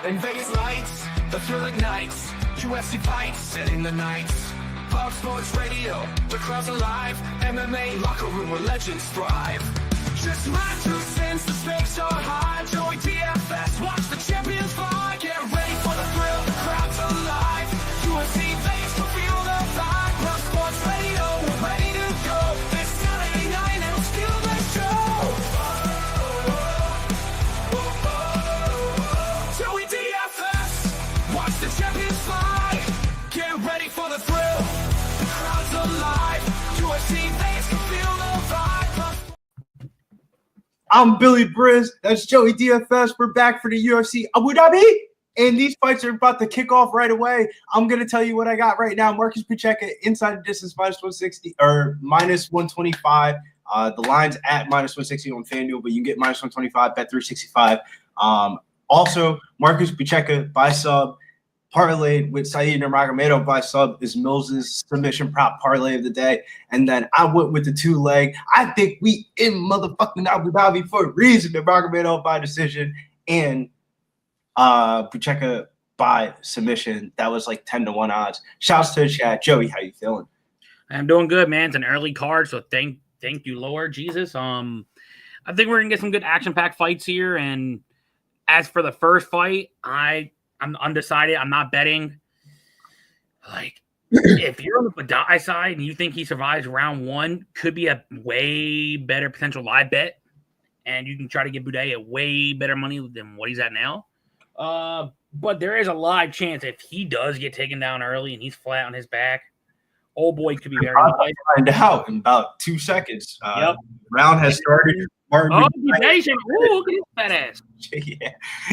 In Vegas lights, the thrill ignites. UFC fights, setting the nights. Pop Sports Radio, the crowd's alive. MMA locker room where legends thrive. Just my 2 cents, the stakes are high. Joey DFS, watch the champions fly. Get ready for the thrill, the crowd's alive. UFC Vegas, to feel the vibe. Pop Sports Radio, we're ready to go. This Saturday night, it'll steal the show. Joey DFS, watch the champions fly. Get ready for the thrill, the crowd's alive. UFC Vegas, can feel the vibe. I'm Billy Briz. That's Joey DFS. We're back for the UFC Abu Dhabi. And these fights are about to kick off right away. I'm going to tell you what I got right now. Marcus Picheka inside the distance, minus 160 or minus 125. The line's at minus 160 on FanDuel, but you can get minus 125, bet 365. Also, Marcus Picheka by sub. Parlayed with Saeed Nurmagomedov by sub is Mills's submission prop parlay of the day. And then I went with the 2-leg. I think we in motherfucking Abu Dhabi for a reason. Nurmagomedov by decision and Picheka by submission. That was like 10-1 odds. Shouts to the chat. Joey, how you feeling? I'm doing good, man. It's an early card, so thank you, Lord Jesus. I think we're gonna get some good action-packed fights here. And as for the first fight, I'm undecided. I'm not betting. Like, if you're on the Buday side and you think he survives round 1, could be a way better potential live bet. And you can try to get Buday a way better money than what he's at now. But there is a live chance if he does get taken down early and he's flat on his back, old boy could be very nice. Find out in about 2 seconds. Yep. Round has started. Buday. Ooh, look at his fat ass. Yeah,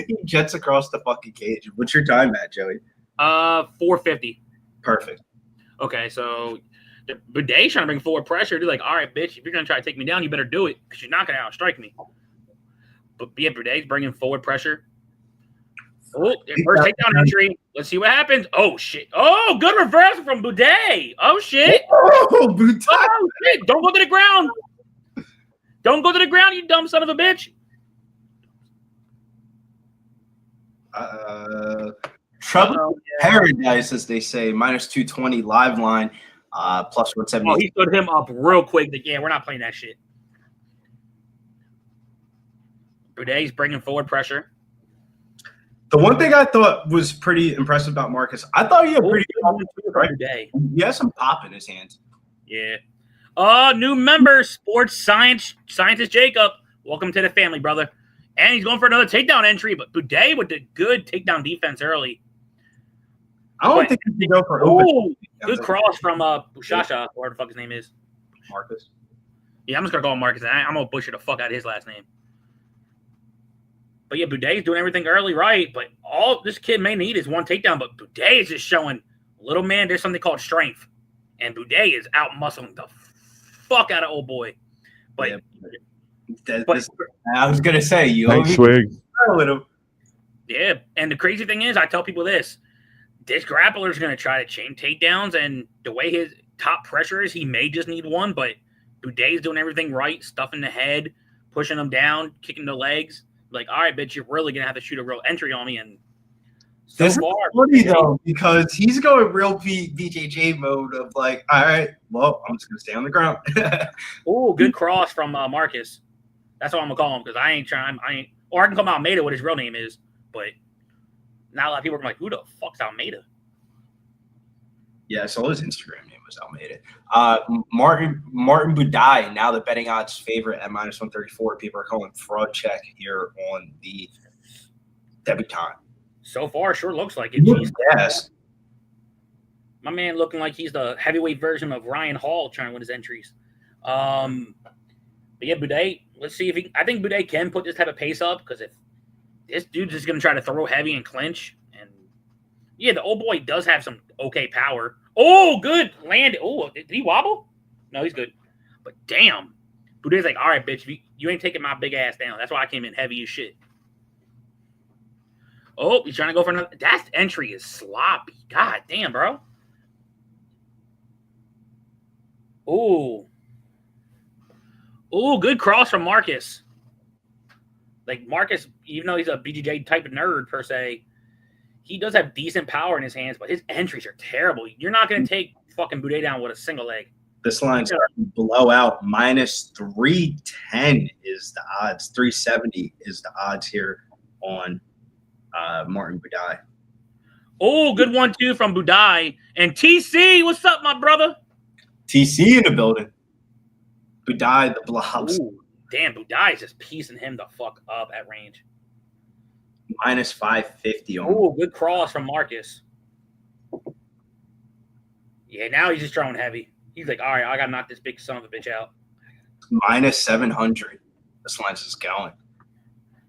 he jets across the fucking cage. What's your time at, Joey? 450. Perfect. Okay, so the Buday trying to bring forward pressure. They're like, all right, bitch, if you're gonna try to take me down, you better do it because you're not gonna outstrike me. But yeah, Buday's bringing forward pressure. Oh, first takedown entry. Let's see what happens. Oh shit! Oh, good reversal from Buday. Oh shit! Oh, Buday. Oh shit! Don't go to the ground. Don't go to the ground, you dumb son of a bitch. Trouble Paradise, as they say, minus 220 live line, plus 170. Oh, he stood him up real quick. Like, yeah, we're not playing that shit. Buday's bringing forward pressure. The one thing I thought was pretty impressive about Marcus, I thought he had pretty good right? Buday. He has some pop in his hands. Yeah. New member, sports scientist Jacob. Welcome to the family, brother. And he's going for another takedown entry, but Buday with the good takedown defense early. I don't think he can go for open. Good cross from Bushasha, or the fuck his name is. Marcus. Yeah, I'm just going to call him Marcus. I'm going to butcher the fuck out of his last name. But yeah, Buday's doing everything early right, but all this kid may need is one takedown, but Buday is just showing, little man, there's something called strength. And Buday is out muscling the fuck out of old boy. But, yeah, I was gonna say you swig. Yeah, and the crazy thing is, I tell people this grappler is gonna try to chain takedowns, and the way his top pressure is, he may just need one, but Buday's doing everything right, stuffing the head, pushing him down, kicking the legs. Like, all right, bitch, you're really gonna have to shoot a real entry on me. And so this far, is funny though, because he's going real BJJ mode of like, all right, well, I'm just gonna stay on the ground. Oh, good cross from Marcus. That's what I'm gonna call him because I ain't, or I can call him Almeida, what his real name is, but not a lot of people are like, who the fuck's Almeida? Yeah, I saw his Instagram name was Almeida. Martin Buday, now the betting odds favorite at minus 134. People are calling fraud check here on the debutante. So far, sure looks like it. Yes. My man looking like he's the heavyweight version of Ryan Hall trying to win his entries. But yeah, Buday, let's see if I think Buday can put this type of pace up because if this dude's just going to try to throw heavy and clinch. And yeah, the old boy does have some okay power. Oh, good. Landed. Oh, did he wobble? No, he's good. But damn. Buday's like, all right, bitch, you ain't taking my big ass down. That's why I came in heavy as shit. Oh, he's trying to go for another. That entry is sloppy. God damn, bro. Oh. Oh, good cross from Marcus. Like, Marcus, even though he's a BJJ type of nerd, per se, he does have decent power in his hands, but his entries are terrible. You're not going to take fucking Buday down with a single leg. This line's starting to blow out. Minus 310 is the odds. 370 is the odds here on Martin Buday. Oh, good one, too, from Buday. And TC, what's up, my brother? TC in the building. Buday, the blobs. Ooh, damn, Buday is just piecing him the fuck up at range. Minus 550 on. Oh, good cross from Marcus. Yeah, now he's just throwing heavy. He's like, all right, I got to knock this big son of a bitch out. Minus 700. This line's just going.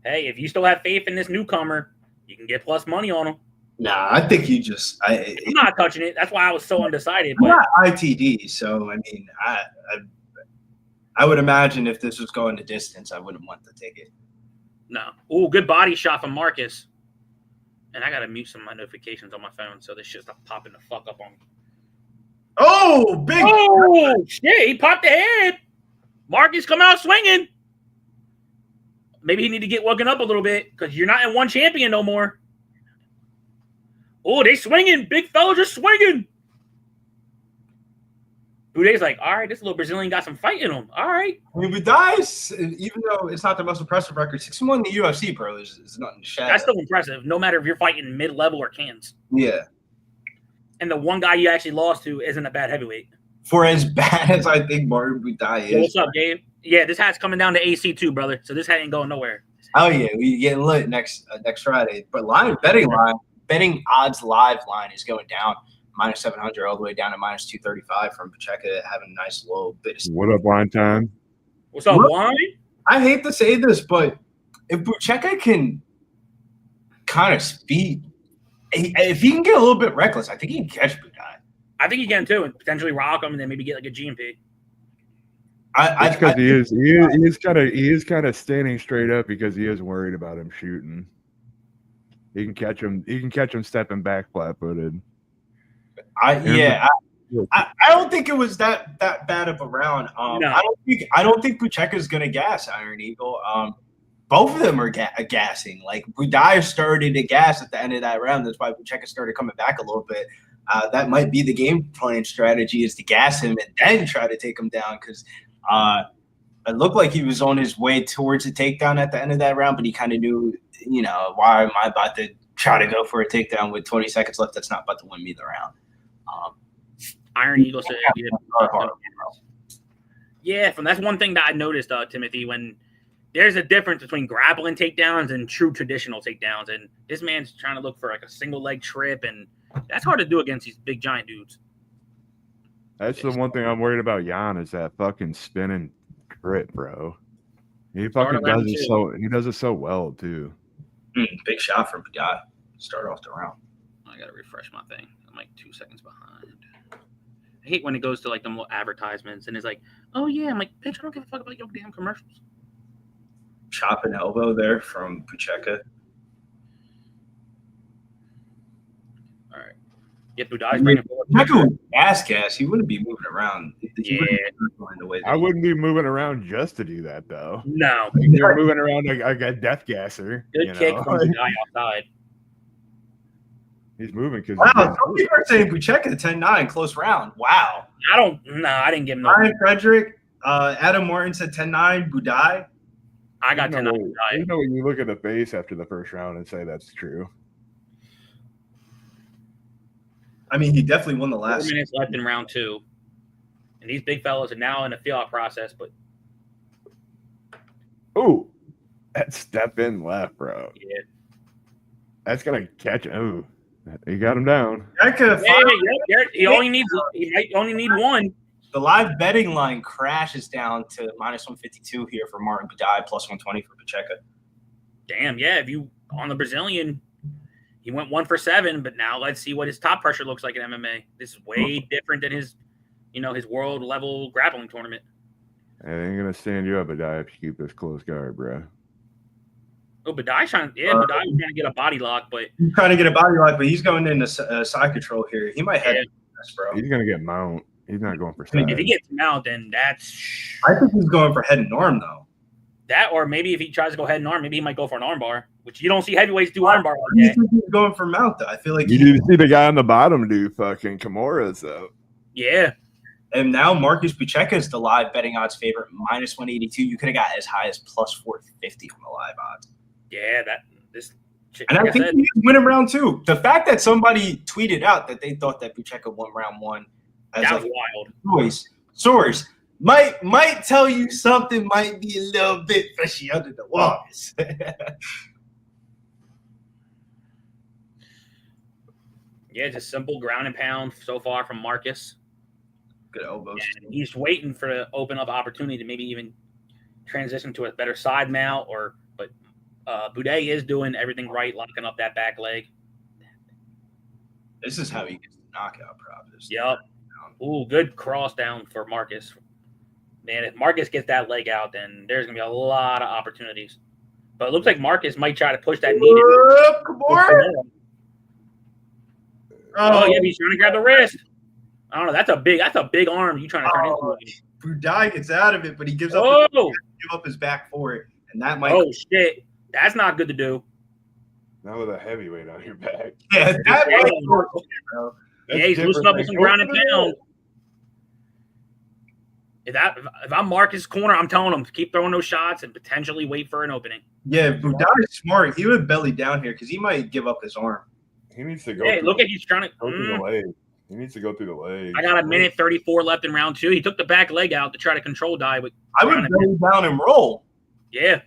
Hey, if you still have faith in this newcomer, you can get plus money on him. Nah, I think you just. I'm not touching it. That's why I was so undecided. I'm But not ITD, so I mean, I would imagine if this was going the distance, I wouldn't want to take it. no. Oh, good body shot from Marcus. And I got to mute some of my notifications on my phone so this shit's not popping the fuck up on me. Oh, big. Oh, shit. He popped the head. Marcus come out swinging. Maybe he need to get woken up a little bit because you're not in one champion no more. Oh, they swinging. Big fella just swinging. Buday's like, all right, this little Brazilian got some fight in him. All right. I mean, Buday's, even though it's not the most impressive record, 6-1 in the UFC, bro, is nothing to shadow. That's still impressive, no matter if you're fighting mid-level or cans. Yeah. And the one guy you actually lost to isn't a bad heavyweight. For as bad as I think Martin Buday Yo, is. what's up, Gabe? Yeah, this hat's coming down to AC too, brother. So this hat ain't going nowhere. Oh, yeah, we getting lit next Friday. But betting odds live line is going down. Minus 700 all the way down to minus 235 from Picheka, having a nice little bit of. What up, Line Time? What's up, Wine? I hate to say this, but if Picheka can kind of speed, if he can get a little bit reckless, I think he can catch Buday. I think he can too, and potentially rock him, and then maybe get like a GMP. Because he is kind of standing straight up because he is worried about him shooting. He can catch him stepping back flat footed. I don't think it was that bad of a round. No. I don't think Picheka's gonna gas Iron Eagle. Both of them are gassing. Like Buday started to gas at the end of that round. That's why Picheka started coming back a little bit. That might be the game plan strategy, is to gas him and then try to take him down, because it looked like he was on his way towards a takedown at the end of that round, but he kind of knew, why am I about to try to go for a takedown with 20 seconds left? That's not about to win me the round. Iron Eagle said, yeah, that's one thing that I noticed, Timothy, when there's a difference between grappling takedowns and true traditional takedowns, and this man's trying to look for like a single leg trip, and that's hard to do against these big giant dudes. That's the one thing I'm worried about Yan, is that fucking spinning grip, bro. He fucking does it so well too. Big shot from Buday. Start off the round. I gotta refresh my thing. I'm like 2 seconds behind. I hate when it goes to like them little advertisements and it's like, oh yeah, I'm like, bitch, I don't give a fuck about your damn commercials. Chop and elbow there from Picheka. All right. Yeah, Buday's bringing forward. Picheka with gas. He wouldn't be moving around. I wouldn't be moving around just to do that, though. No. You're moving around like a death gasser. Good kick from Buday outside. He's moving because. Wow, some people are saying Picheka 10-9, close round. Wow. I didn't give him no. Ryan Frederick, Adam Martin said 10-9, Buday. I got 10-9 Buday. You know when you look at the face after the first round and say that's true. I mean, he definitely won the last. 4 minutes left in round 2. And these big fellas are now in the feel-out process, but. Oh, that step in left, bro. Yeah. That's going to catch him. Oh. He got him down. He might only need one. The live betting line crashes down to minus 152 here for Martin Buday, plus 120 for Picheka. Damn, yeah. If you on the Brazilian, he went 1 for 7, but now let's see what his top pressure looks like in MMA. This is way different than his world level grappling tournament. I ain't gonna stand you up, Buday, if you keep this close guard, bro. Oh, Buday's trying to get a body lock, but he's trying to get a body lock, but he's going into side control here. He might head this, bro. He's gonna get mount. He's not going for side. I mean, if he gets mount, then that's. I think he's going for head and arm though. That, or maybe if he tries to go head and arm, maybe he might go for an arm bar. which you don't see heavyweights do armbar like You that. think he's going for mount, though? I feel like You did see the guy on the bottom do fucking Kimura's though. Yeah. And now Marcus Picheka is the live betting odds favorite, minus 182. You could have got as high as plus 450 on the live odds. Yeah, this shit, And like I think he's winning round 2. The fact that somebody tweeted out that they thought that Picheka won round 1 as that like was wild. source might tell you something might be a little bit fishy under the waters. Yeah, just simple ground and pound so far from Marcus. Good elbows. And he's waiting for the open up opportunity to maybe even transition to a better side mount, but Buday is doing everything right, locking up that back leg. This is how he gets the knockout prop. Yep. Ooh, good cross down for Marcus. Man, if Marcus gets that leg out, then there's gonna be a lot of opportunities. But it looks like Marcus might try to push that knee. Come on. Oh yeah, he's trying to grab the wrist. I don't know. That's a big arm you trying to turn into. Buday gets out of it, but he gives up his back for it, and that might. Oh shit, that's not good to do. Not with a heavyweight on your back. Yeah, that might work, bro. Yeah, he's loosening up with some ground and pound. If I'm Marcus' corner, I'm telling him to keep throwing those shots and potentially wait for an opening. Yeah, if Buday's smart, he would belly down here because he might give up his arm. He needs to go. Hey, look at he's trying to go through the leg. He needs to go through the leg. I got a minute 34 left in round 2. He took the back leg out to try to control dive. I would belly down and roll. Yeah.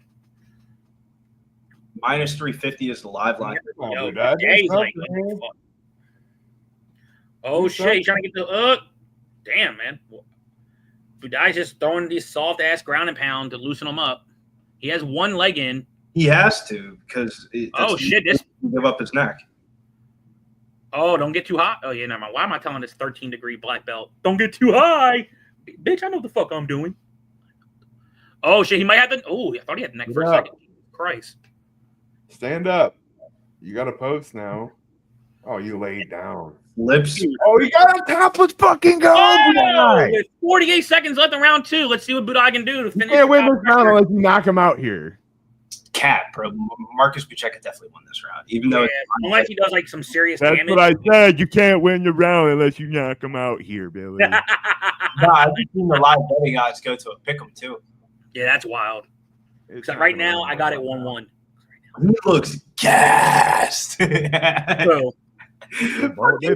Minus 350 is the live line. Yo, Buday's like, oh shit, he's trying to get the damn man. Buday's just throwing these soft ass ground and pound to loosen him up. He has one leg in. He has to because shit, this give up his neck. Oh, don't get too hot. Oh yeah, never mind. Why am I telling this 13-degree black belt? Don't get too high. Bitch, I know what the fuck I'm doing. Oh shit, he might have the I thought he had the neck for a second. Christ. Stand up. You got a post now. Oh, you laid down. Lips. Oh, you got on top. Let's fucking go. With 48 seconds left in round 2. Let's see what Buday can do to finish. Yeah, win this round unless you knock him out here. Cat, bro. Marcus Picheka definitely won this round, even though unless he does like some serious That's damage. what I said. You can't win the round unless you knock him out here, Billy. Nah, I've seen the live betting odds go to a pick 'em too. Yeah, that's wild. Right now, I got it 1-1. He looks gassed. So, they're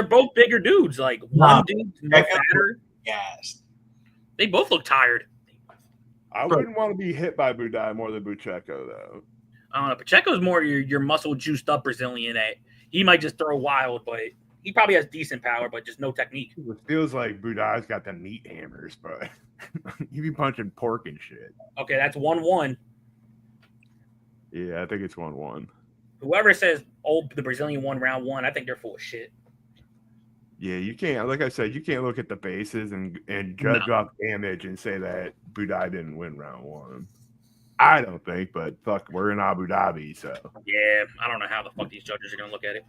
both bigger dudes. Like one dude's no fatter. Gassed. They both look tired. I wouldn't want to be hit by Buday more than Picheka, though. I don't know. Pacheco's more your muscle juiced up Brazilian. He might just throw wild, but he probably has decent power, but just no technique. It feels like Buday's got the meat hammers, but he be punching pork and shit. Okay, that's 1-1. Yeah, I think it's 1-1. Whoever says, the Brazilian won round 1, I think they're full of shit. Yeah, you can't. Like I said, you can't look at the bases and judge off damage and say that Buday didn't win round 1. I don't think, but fuck, we're in Abu Dhabi, so. Yeah, I don't know how the fuck these judges are going to look at it.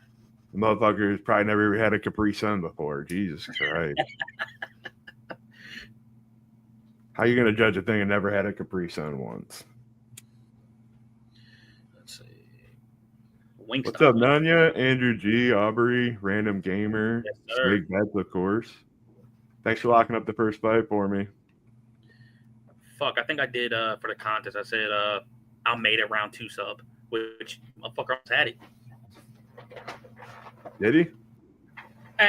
The motherfuckers probably never had a Capri Sun before. Jesus Christ. How you going to judge a thing and never had a Capri Sun once? Let's see. Wingstop. What's up, Nanya, Andrew G, Aubrey, Random Gamer, Yes, Big Bets, of course. Thanks for locking up the first fight for me. Fuck, I think I did for the contest. I said Almeida round 2 sub, which motherfucker almost had it. Did he?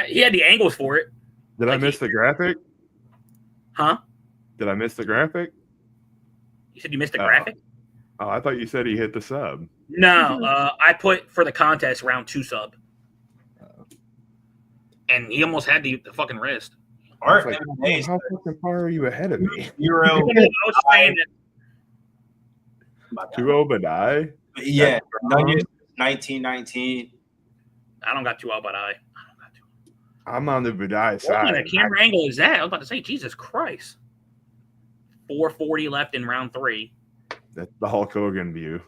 He had the angles for it. Did I miss the graphic? Huh? Did I miss the graphic? You said you missed the graphic? Oh, I thought you said he hit the sub. No, I put for the contest round 2 sub. And he almost had the fucking wrist. Art, Like, how fucking far are you ahead of me? 0. 2-0 Buday? Yeah, 1919. I don't got 2-0, but I'm on the Buday what side. kind of camera angle is that? I was about to say, Jesus Christ. 4:40 left in round 3. That's the Hulk Hogan view.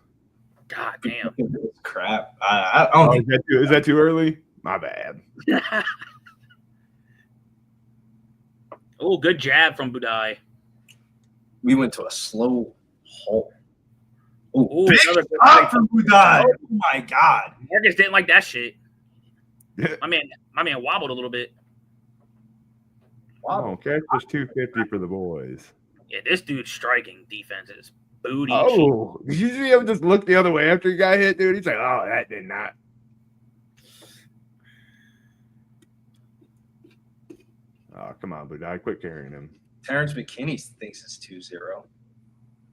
God damn. Crap. I don't think is that too early? My bad. Oh, good jab from Buday. we went to a slow halt. Ooh, Big another good shot fight. from Buday. Oh my God. Marcus didn't like that shit. My man wobbled a little bit. Wow. Okay, just 250 for the boys. Yeah, this dude's striking defense is booty. Oh, did you see him just look the other way after he got hit, dude? He's like, oh, that did not. Oh, come on, Buday, quit carrying him. Terrence McKinney thinks it's 2-0.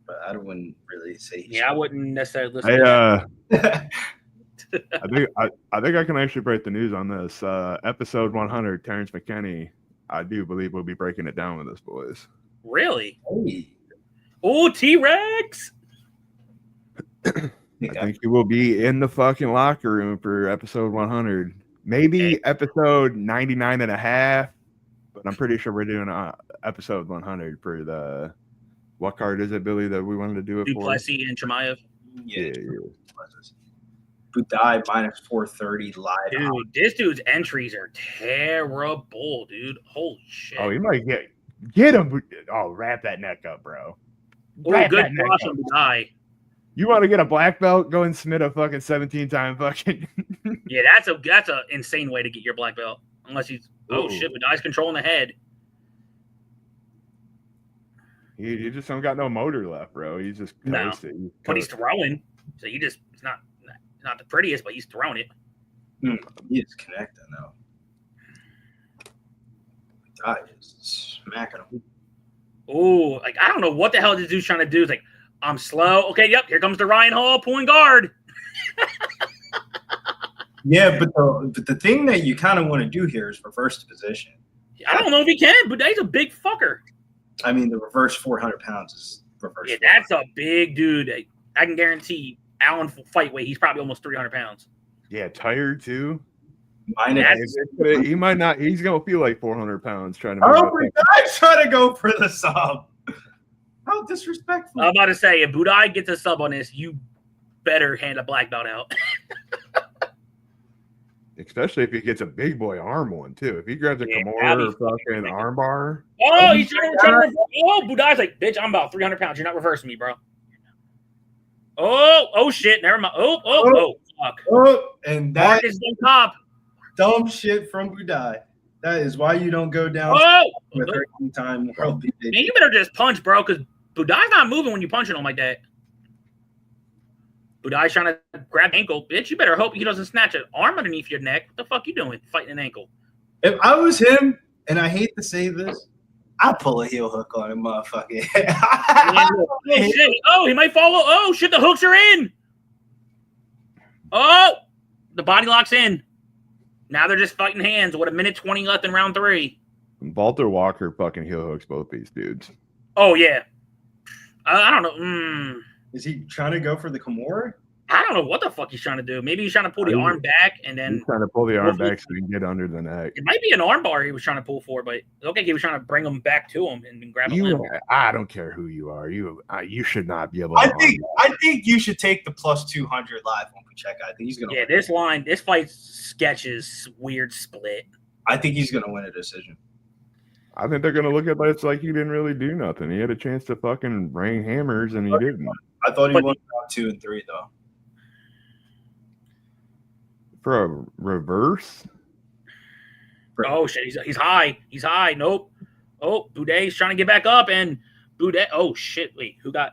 But I wouldn't really say I wouldn't necessarily listen Hey, to that. I think I can actually break the news on this. Episode 100, Terrence McKinney, I do believe we'll be breaking it down with us, boys. Really? Hey. Oh, T-Rex! I think he will be in the fucking locker room for episode 100. Maybe episode 99 and a half, but I'm pretty sure we're doing episode 100 for the – what card is it, Billy, that we wanted to do it for? Duplessis and Chimaev. Yeah. Buday minus 430 live. Dude, this dude's entries are terrible, dude. Holy shit. Oh, he might get him. Oh, wrap that neck up, bro. Oh, Wrap good that neck cross up. on Buday. You want to get a black belt? Go and submit a fucking 17-time fucking. Yeah, that's a insane way to get your black belt. Unless he's shit, Buday's controlling the head. He just don't got no motor left, bro. He's just No. coasting. But he's throwing. So it's not the prettiest, but he's throwing it. He is connecting though. Buday is smacking him. Oh, like I don't know what the hell this dude's trying to do. It's like, I'm slow. Okay, yep, here comes the Ryan Hall pulling guard. Yeah, but the thing that you kind of want to do here is reverse the position. I don't know if he can, but he's a big fucker. I mean, the reverse 400 pounds is reverse. Yeah, that's a big dude. I can guarantee Allen fight weight, he's probably almost 300 pounds. Yeah, tired too. He He might not. He's gonna feel like 400 pounds trying to. Buday's trying to go for the sub. How disrespectful! I'm about to say, if Buday gets a sub on this, you better hand a black belt out. Especially if he gets a big boy arm one too. If he grabs a Kimura that'd or fucking arm bar. Oh, he's trying to reverse. Oh, Buday's like, bitch, I'm about 300 pounds. You're not reversing me, bro. Oh, shit. Never mind. Oh, fuck. Oh, and that Marcus on top. dumb shit from Buday. That is why you don't go down with 13-time world beat. Man, you better just punch, bro, because Buday's not moving when you're punching him like that. Buday's trying to grab ankle. Bitch, you better hope he doesn't snatch an arm underneath your neck. What the fuck you doing fighting an ankle? If I was him, and I hate to say this, I'd pull a heel hook on him, motherfucker. Oh, shit. Oh, he might follow. Oh, shit, the hooks are in. Oh, the body lock's in. Now they're just fighting hands with 1:20 left in round 3. Walter Walker fucking heel hooks both these dudes. Oh, yeah. I don't know. Is he trying to go for the Kimura? I don't know what the fuck he's trying to do. Maybe he's trying to pull the arm back and then He's trying to pull the arm back so he can get under the neck. it might be an arm bar he was trying to pull for, but okay, he was trying to bring him back to him and grab him. I don't care who you are. You should not be able to. I think you should take the plus 200 live on Picheka. I think he's gonna. Yeah, this fight sketches weird split. I think he's gonna win a decision. I think they're gonna look at it like he didn't really do nothing. He had a chance to fucking rain hammers and he didn't. I thought he won round 2 and 3 though. For a reverse? Oh shit, he's high. He's high. Nope. Oh, Buday's trying to get back up and Buday. Oh shit, wait, who got?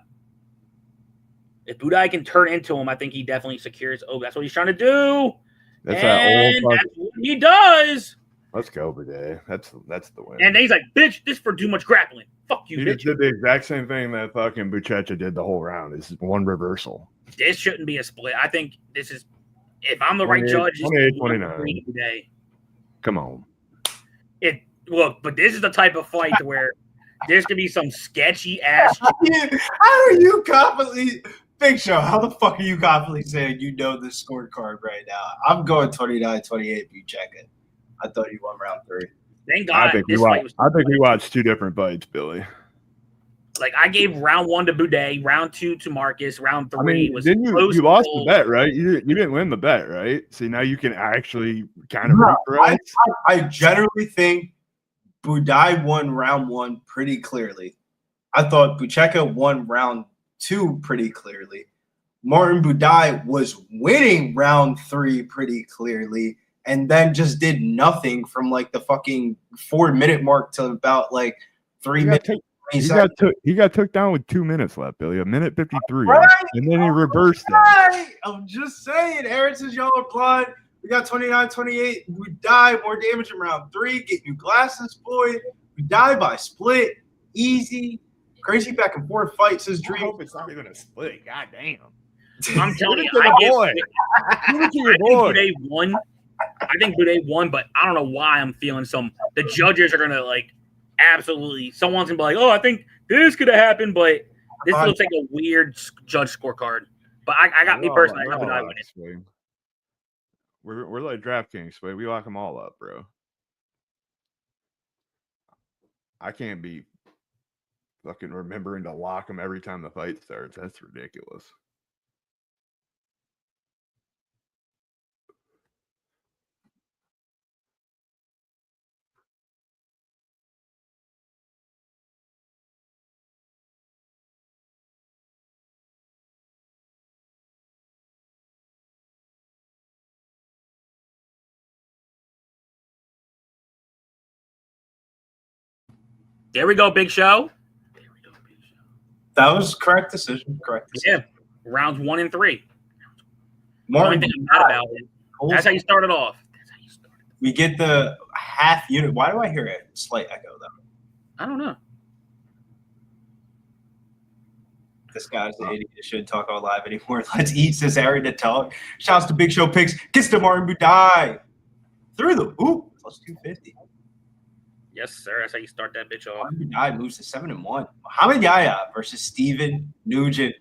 If Buday can turn into him, I think he definitely secures. Oh, that's what he's trying to do. That's and that old. that's what he does. Let's go, Buday. That's the win. And then he's like, "Bitch, this for too much grappling. Fuck you, He bitch." did the exact same thing that fucking Buchecha did the whole round. This is one reversal. This shouldn't be a split. I think this is. If I'm the right 28, judge, 29. Today. Come on. Look, but this is the type of fight where there's gonna be some sketchy ass. How are you confidently, Big Show? How the fuck are you confidently saying you know the scorecard right now? I'm going 29-28 if you check it. I thought you won round 3. Thank God. I think we watched two different fights, Billy. Like I gave round 1 to Buday, round 2 to Marcus, round 3 was didn't close. You lost the bet, right? You didn't win the bet, right? See, now you can actually kind of I generally think Buday won round 1 pretty clearly. I thought Picheka won round 2 pretty clearly. Martin Buday was winning round 3 pretty clearly, and then just did nothing from like the fucking 4-minute mark to about like 3 minutes. He got took down with 2 minutes left, Billy. 1:53, right? and then he reversed right. I'm just saying. Aaron says y'all are blind. We got 29-28. We die. More damage in round 3. Get new glasses, boy. We die by split. Easy. Crazy back and forth fight, says Dream. I hope it's not even a split. God damn. I'm telling you, Give it to your boy. I think Buday won, but I don't know why I'm feeling some. The judges are gonna like absolutely. Someone's gonna be like, "Oh, I think this could have happened," but this looks like a weird judge scorecard. But I got me personally. I got Buday winning. We're like DraftKings, but we lock them all up, bro. I can't be fucking remembering to lock them every time the fight starts. That's ridiculous. There we go, Big Show. That was correct decision. Correct decision. Yeah, rounds 1 and 3. Martin, thing I'm mad about it. That's how you started off. We get the half unit. Why do I hear a slight echo though? I don't know. This guy's an idiot. Shouldn't talk on live anymore. Let's eat this area to talk. Shouts to Big Show Picks. Gets to Martin Buday. Through the hoop. Plus 250. Yes, sir. That's how you start that bitch off. Martin Buday moves to 7-1. Muhammad Yaya versus Steven Nugent.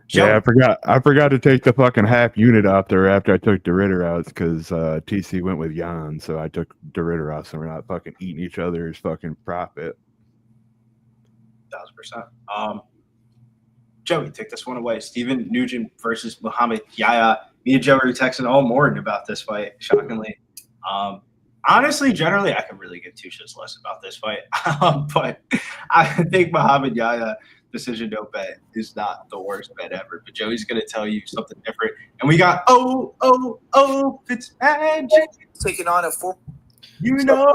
Yeah, I forgot to take the fucking half unit out there after I took the Ritter out because TC went with Yan, so I took the Ritter out so we're not fucking eating each other's fucking profit. 1000%. Joey, take this one away. Steven Nugent versus Muhammad Yaya. Me and Joey were texting all morning about this fight, shockingly. Honestly, generally, I could really give two shits less about this fight. But I think Muhammad Yaya decision no bet is not the worst bet ever. But Joey's going to tell you something different. And we got, Fitzmagic taking on a 4. You know,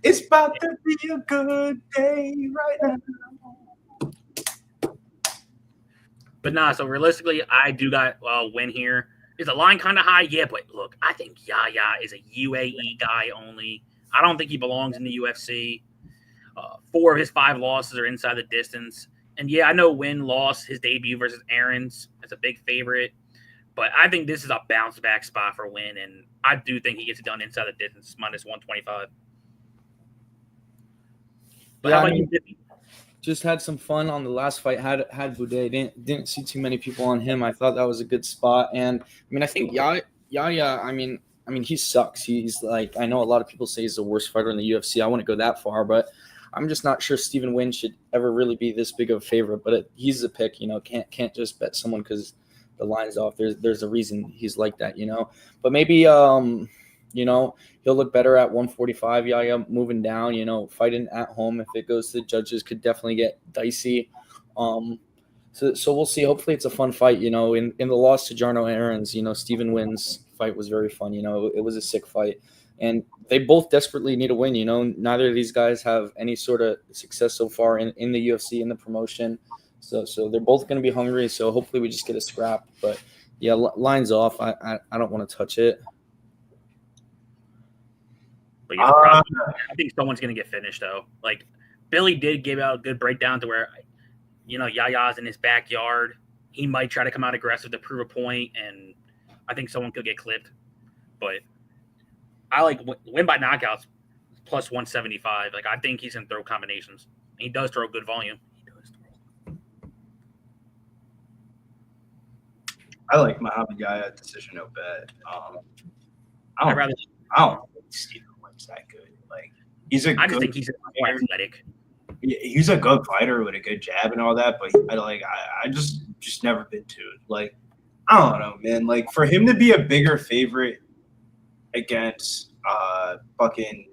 it's about to be a good day right now. But nah, so realistically, I do got a win here. Is the line kind of high? Yeah, but look, I think Yaya is a UAE guy only. I don't think he belongs in the UFC. 4 of his 5 losses are inside the distance. And yeah, I know Wynn lost his debut versus Aaron's as a big favorite. But I think this is a bounce back spot for Wynn. And I do think he gets it done inside the distance, minus 125. But how about you, Dippy? Just had some fun on the last fight. Had Buday. Didn't see too many people on him. I thought that was a good spot. And I mean, I think Yaya. I mean, he sucks. He's like, I know a lot of people say he's the worst fighter in the UFC. I wouldn't go that far, but I'm just not sure Steven Wynn should ever really be this big of a favorite. But he's a pick. Can't just bet someone because the line's off. There's a reason he's like that. But maybe he'll look better at 145. Yaya moving down, fighting at home. If it goes to the judges, could definitely get dicey. So we'll see. Hopefully it's a fun fight. In the loss to Jarno Aaron's, Steven Wynn's fight was very fun. It was a sick fight. And they both desperately need a win. Neither of these guys have any sort of success so far in the UFC, in the promotion. So they're both going to be hungry. So hopefully we just get a scrap. But, yeah, line's off. I don't want to touch it. But yeah, I think someone's going to get finished, though. Like, Billy did give out a good breakdown to where, Yaya's in his backyard. He might try to come out aggressive to prove a point, and I think someone could get clipped. But I like win by knockouts plus 175. Like, I think he's going to throw combinations. And he does throw good volume. I like Muhammad Yaya decision no bet. I don't think Steven Wynn's that good. Like, I just think he's more athletic. He's a good fighter with a good jab and all that, but I just never been to it. Like, I don't know, man. Like, for him to be a bigger favorite against fucking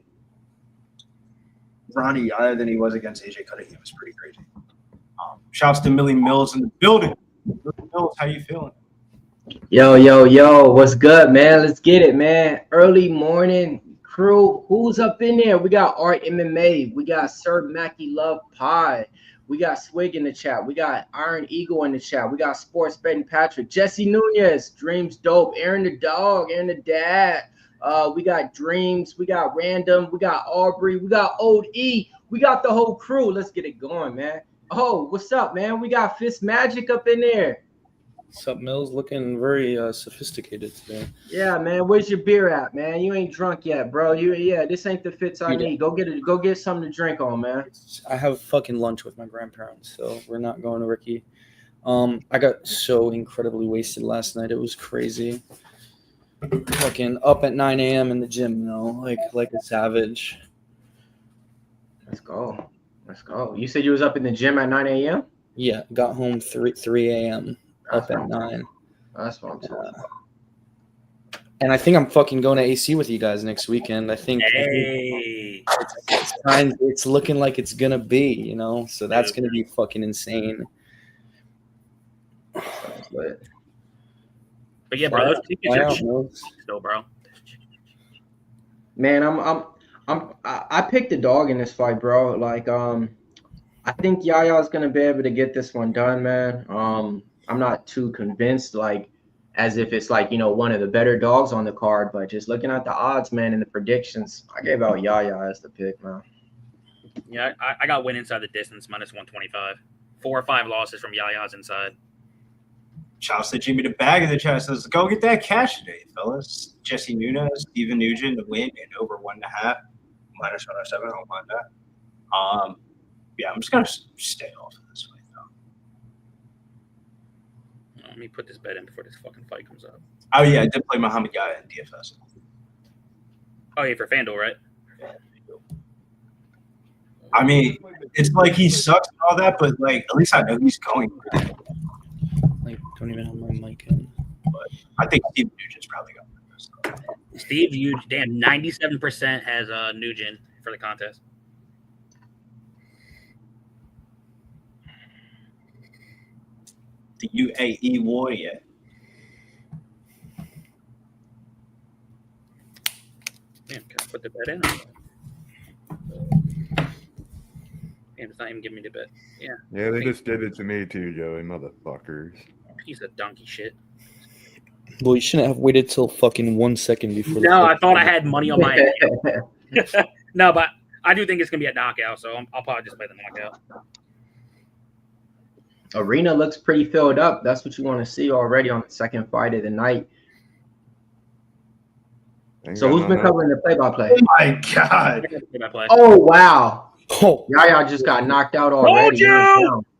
Ronnie Yaya than he was against AJ Cunningham was pretty crazy. Shouts to Millie Mills in the building. Mills, how you feeling? Yo, what's good, man? Let's get it, man. Early morning crew. Who's up in there? We got Art MMA. We got Sir Mackie Love Pod. We got Swig in the chat. We got Iron Eagle in the chat. We got Sports Betting Patrick. Jesse Nunez. Dreams Dope. Aaron the Dog. Aaron the Dad. We got Dreams. We got Random. We got Aubrey. We got Old E. We got the whole crew. Let's get it going, man. Oh, what's up, man? We got Fist Magic up in there. What's up, Mills? Looking very sophisticated today. Yeah, man. Where's your beer at, man? You ain't drunk yet, bro. This ain't the fits I need. Go get it. Go get something to drink on, man. I have fucking lunch with my grandparents, so we're not going to Ricky. I got so incredibly wasted last night. It was crazy. Fucking up at 9 a.m. in the gym, like a savage. Let's go. You said you was up in the gym at 9 a.m.? Yeah, got home 3 a.m. Up at 9. That's what I'm talking about. And I think I'm fucking going to AC with you guys next weekend. I think it's looking like it's gonna be, So that's gonna be fucking insane. But yeah, bro, those tickets are still, bro. Man, I picked the dog in this fight, bro. Like, I think Yaya's gonna be able to get this one done, man. I'm not too convinced, like, as if it's like, one of the better dogs on the card, but just looking at the odds, man, and the predictions, I gave out Yaya as the pick, man. Yeah, I got win inside the distance, minus 125. 4 or 5 losses from Yaya's inside. Shouts to Jimmy the Bag of the chat says, go get that cash today, fellas. Jesse Nunez, Steven Nugent, the win, and over 1.5. Minus 107, I don't mind that. Yeah, I'm just going to stay off of this fight, though. Let me put this bet in before this fucking fight comes up. Oh, yeah, I did play Muhammad Yaya in DFS. Oh, yeah, for FanDuel, right? I mean, it's like he sucks and all that, but, like, at least I know he's going. Like, don't even have my mic in. But I think Steve Nugent's probably going to win. Steve, 97% has Nugent for the contest. The UAE Warrior. Damn, can I put the bet in? Damn, it's not even giving me the bet. Yeah. Yeah, they just did it to me too, Joey, motherfuckers. Piece of donkey shit. Well, you shouldn't have waited till fucking 1 second before. No, I thought I had money on my end. No, but I do think it's going to be a knockout, so I'll probably just play the knockout. Arena looks pretty filled up. That's what you want to see already on the second fight of the night. So who's been covering the play-by-play? Oh, my God. Oh, wow. Oh, Yaya just got knocked out already.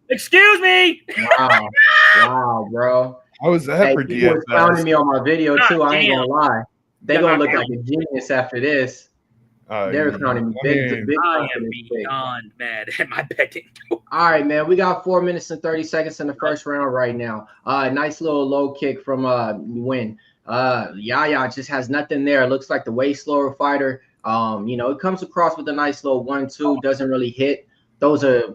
Excuse me. Wow, bro. How was that for people was clowning me on my video, too. I ain't going to lie. They're going to look like a genius after this. They're clowning me big. I am beyond mad at my betting. All right, man. We got 4 minutes and 30 seconds in the first round right now. Nice little low kick from Win. Yaya just has nothing there. Looks like the way slower fighter. It comes across with a nice little 1-2. Doesn't really hit. Those are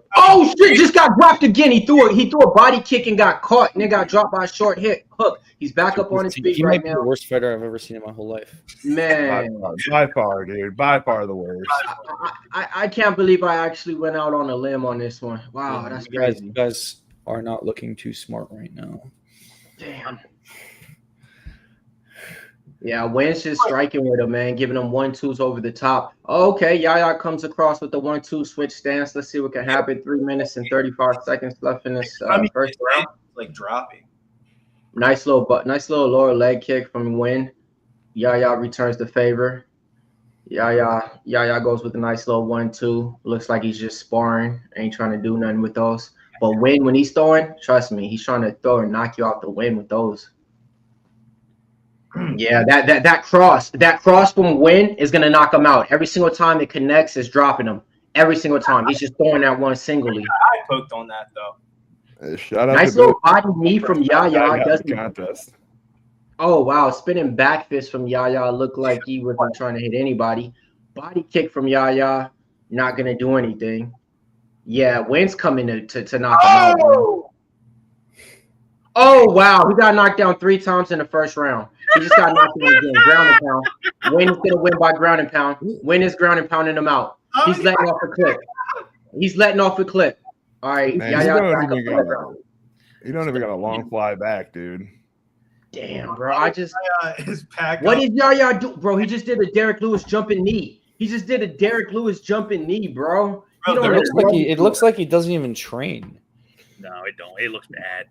shit! Just got dropped again. He threw a body kick and got caught, and then got dropped by a short hook. He's back up on his feet right now. The worst fighter I've ever seen in my whole life. Man, by far, dude. By far the worst. I can't believe I actually went out on a limb on this one. Wow, that's crazy. You guys are not looking too smart right now. Damn. Yeah, Wynn's just striking with him, man, giving him 1-2s over the top. Okay, Yaya comes across with the 1-2 switch stance. Let's see what can happen. 3 minutes and 35 seconds left in this first round. Like dropping. Nice little lower leg kick from Wynn. Yaya returns the favor. Yaya goes with a nice little 1-2. Looks like he's just sparring. Ain't trying to do nothing with those. But Wynn, when he's throwing, trust me, he's trying to throw and knock you out the win with those. Yeah, that cross from Wynn is gonna knock him out. Every single time it connects, it's dropping him. Every single time. He's just throwing that one singly. I poked on that though. Shout out nice little body knee from Yaya. Contest. Oh wow, spinning back fist from Yaya. Looked like he wasn't trying to hit anybody. Body kick from Yaya, not gonna do anything. Yeah, Wynn's coming to knock him out. Oh, wow. He got knocked down 3 times in the first round. He just got knocked down again. Ground and pound. Win is going to win by ground and pound. Win is ground and pounding him out. He's letting off a clip. He's letting off a clip. All right. Man, Yaya, you don't even got a long fly back, dude. damn, bro. I just. His pack. What did Yaya do? Bro, he just did a Derek Lewis jumping knee. He just did a Derek Lewis jumping knee, bro. He don't It looks like he doesn't even train. No, it don't. It looks bad.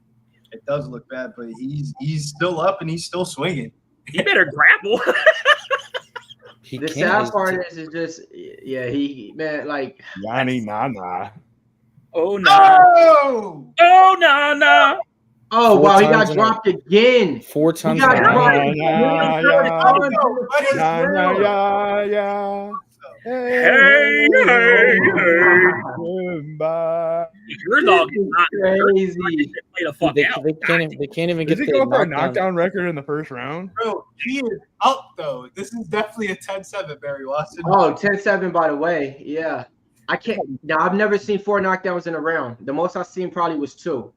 It does look bad, but he's still up and he's still swinging. He better grapple. The sad part is just, yeah, like. Yanni Nana. Oh no! Oh no no! Oh wow, he got dropped again. 4 times. He got dropped Yeah. Hey, your dog is not crazy. Play the fuck out. They can't even get. Did he go for a knockdown record in the first round? Bro, he is up though. This is definitely a 10-7, Barry Watson. Oh, 10-7, by the way. Yeah. I can't. Now, I've never seen 4 knockdowns in a round. The most I've seen probably was 2.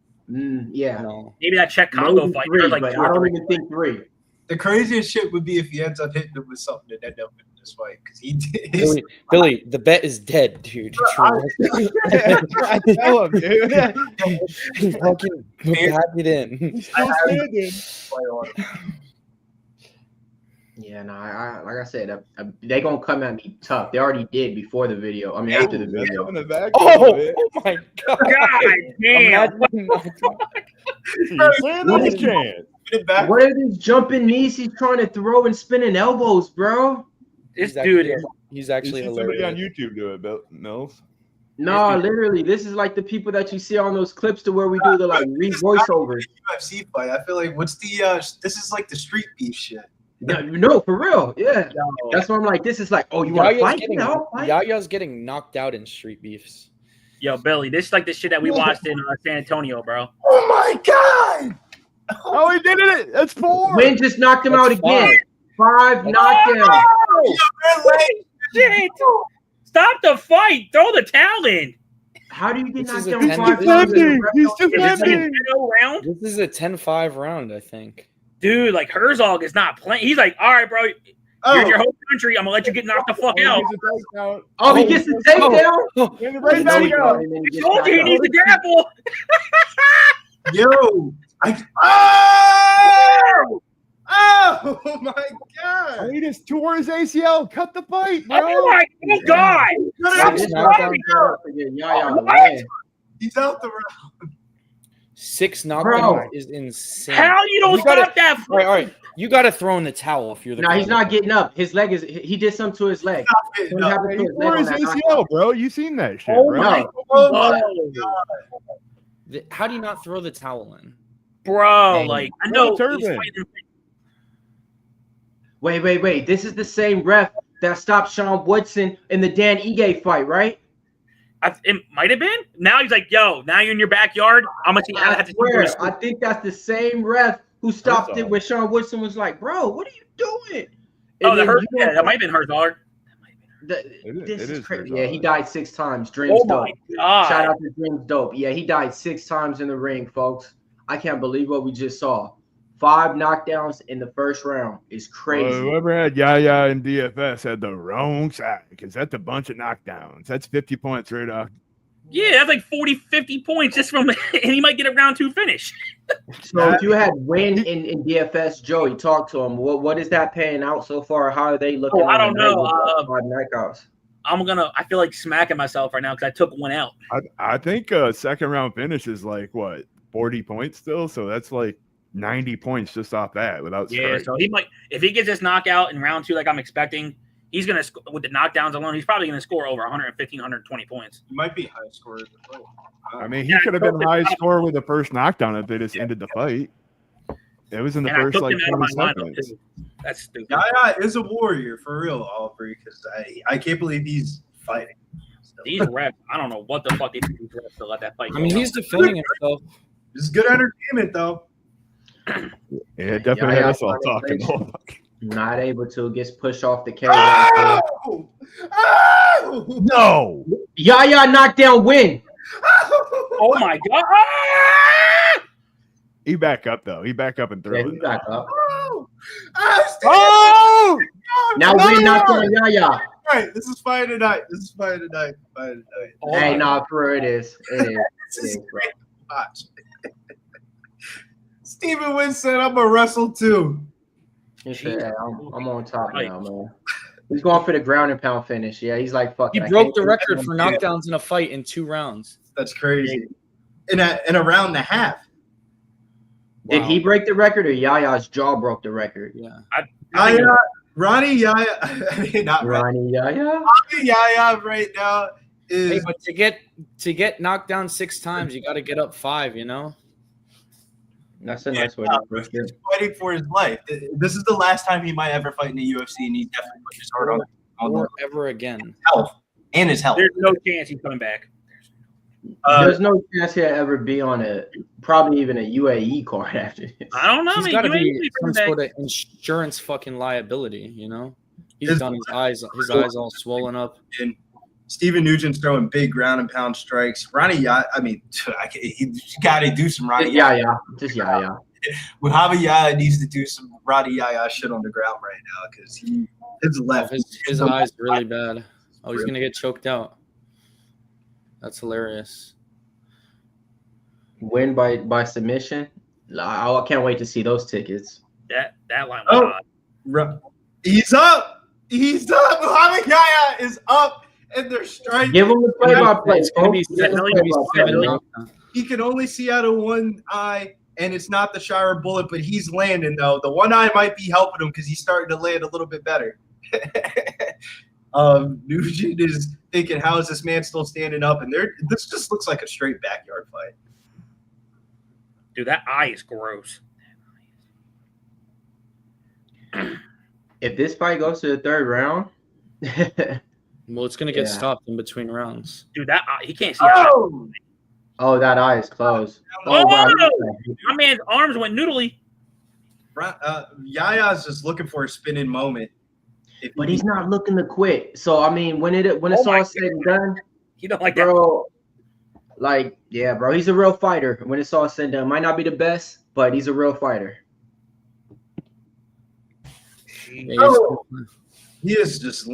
Yeah. No. Maybe that Czech Congo Maybe fight. 3, Like but 2 or I don't 3. even think 3. The craziest shit would be if he ends up hitting him with something to end up in this fight because he did. Billy, the bet is dead, dude. I tell him, dude. Fucking pack it in. He's still standing. Yeah, no, like I said, they gonna come at me tough. They already did before the video. I mean, after the video. Oh my god! God damn! What are these jumping knees he's trying to throw and spinning elbows, bro? This dude is. He's actually somebody hilarious. on YouTube do it, Mills. No, literally, this is like the people that you see on those clips to where we do the like voiceovers. UFC fight. I feel like what's the this is like the street beef shit. No, for real. Yeah. That's why I'm like, this is like, oh, you want to fight? Yaya's getting knocked out in street beefs. Yo, Billy, this is like the shit that we watched in San Antonio, bro. Oh my god! Oh, he did it! That's 4. Win just knocked him out again. 5 knockdowns. Shit! Stop the fight! Throw the towel in. How do you get This knocked is down a 5 times? He's Is this like a defending. 10-0 round? This is a 10-5 round, I think. Dude, like Herzog is not playing. He's like, all right, bro. You're in your home country. I'm gonna let you get knocked the fuck out. Oh, he gets the takedown? Right back out. I told you he needs to grapple. Yo! Oh my god! He just tore his ACL. Cut the fight, bro. Oh my god! He's out the round. 6 knockdowns is insane. How you don't stop that? All right. You got to throw in the towel if you're the. No, he's not getting up. His leg is. He did something to his leg. He tore his ACL, bro. You seen that shit, Oh bro? my Oh god, How do you not throw the towel in? bro! Dang. Like I know. Turban. He's fighting- Wait. This is the same ref that stopped Sean Woodson in the Dan Ige fight, right? It might have been. Now he's like, yo, now you're in your backyard. I'm gonna see. I swear, I think that's the same ref who stopped it when Sean Woodson was like, "Bro, what are you doing?" Oh, that might have been Herzog. This It is is crazy. Herzog. Yeah, he died 6 times. Dreams Oh dope. my god! Shout out to Dreams dope. Yeah, he died 6 times in the ring, folks. I can't believe what we just saw. 5 knockdowns in the first round is crazy. Whoever had Yaya and DFS had the wrong side because that's a bunch of knockdowns. That's 50 points right off. Yeah, that's like 40, 50 points just from, and he might get a round 2 finish. So if you had Win in DFS, Joey, talk to him. What is that paying out so far? How are they looking? Oh, I don't know. 5 knockouts. I feel like smacking myself right now because I took one out. I think a second round finish is like what 40 points still, so that's like 90 points just off that without Yeah, strike. so he might, if he gets this knockout in round 2 like I'm expecting, he's gonna with the knockdowns alone, he's probably gonna score over 115, 120 points. He might be high scorer. I mean, he could have been high score with the first knockdown if they just ended the fight. It was in the And I first took like him out of 20 my lineup seconds. too. That's stupid. Yaya is a warrior for real, Aubrey, because I can't believe he's fighting. These refs, I don't know what the fuck they do these refs to let that fight go. I mean, he's defending himself. This is good entertainment, though. Yeah, definitely Yaya had us all talking. Not able to. Gets pushed off the cage. Oh! Oh! No. Yaya knocked down Win. Oh my god! Ah! He back up though. He back up and threw Yeah, it. he's back up. Oh! Now we knocked on Yaya. All right, this is fire tonight. Fire tonight. Hey, nah, for real, it is. It is. This is great to watch. Steven Wynn said, "I'm gonna wrestle too." He said, hey, I'm on top now, man. He's going for the ground and pound finish. Yeah, he's like, fuck He it. broke the record for knockdowns in a fight in 2 rounds. That's crazy. In a round and a half. Did he break the record or Yaya's jaw broke the record? Yeah. Ronnie Yaya, I mean, not Ronnie Yaya? Ronnie Yaya right now is. Hey, but to get knocked down 6 times, you got to get up 5. You know. That's a nice way to put He's it. fighting for his life. This is the last time he might ever fight in the UFC, and he's definitely put his heart on Or the ever again. health and his health. There's no chance he's coming back. There's no chance he'll ever be on probably even a UAE card after this. I don't know. He's man. got to You ain't be really some bring sort back- of insurance fucking liability. You know. He's His- done his eyes all swollen up. And Steven Nugent's throwing big ground and pound strikes. Ronnie Yaya, I mean, he's got to do some Ronnie Yaya. Yaya. Just Yaya. Muhammad Yaya needs to do some Ronnie Yaya shit on the ground right now because his left. His eyes are really bad. Oh, he's gonna get choked out. That's hilarious. Win by submission. I can't wait to see those tickets. that line. Oh. Was He's up. He's up. Muhammad Yaya is up, and they're striking. Give him the play-by-play. It's gonna be folks. Give him the play-by-play. He can only see out of one eye, and it's not the Shire bullet, but he's landing though. The one eye might be helping him because he's starting to land a little bit better. Nugent is thinking, how is this man still standing up? And this just looks like a straight backyard fight. Dude, that eye is gross. If this fight goes to the 3rd round, Well, it's gonna get Yeah. stopped in between rounds. Dude, that eye, he can't see. Oh! oh, that eye is closed. Oh! wow. My man's arms went noodly. Yaya's just looking for a spinning moment. But he's not looking to quit. So I mean, when it's all said and done, You don't like that. bro, like yeah, bro, he's a real fighter. When it's all said and done, might not be the best, but he's a real fighter. Yeah, Oh. He is just.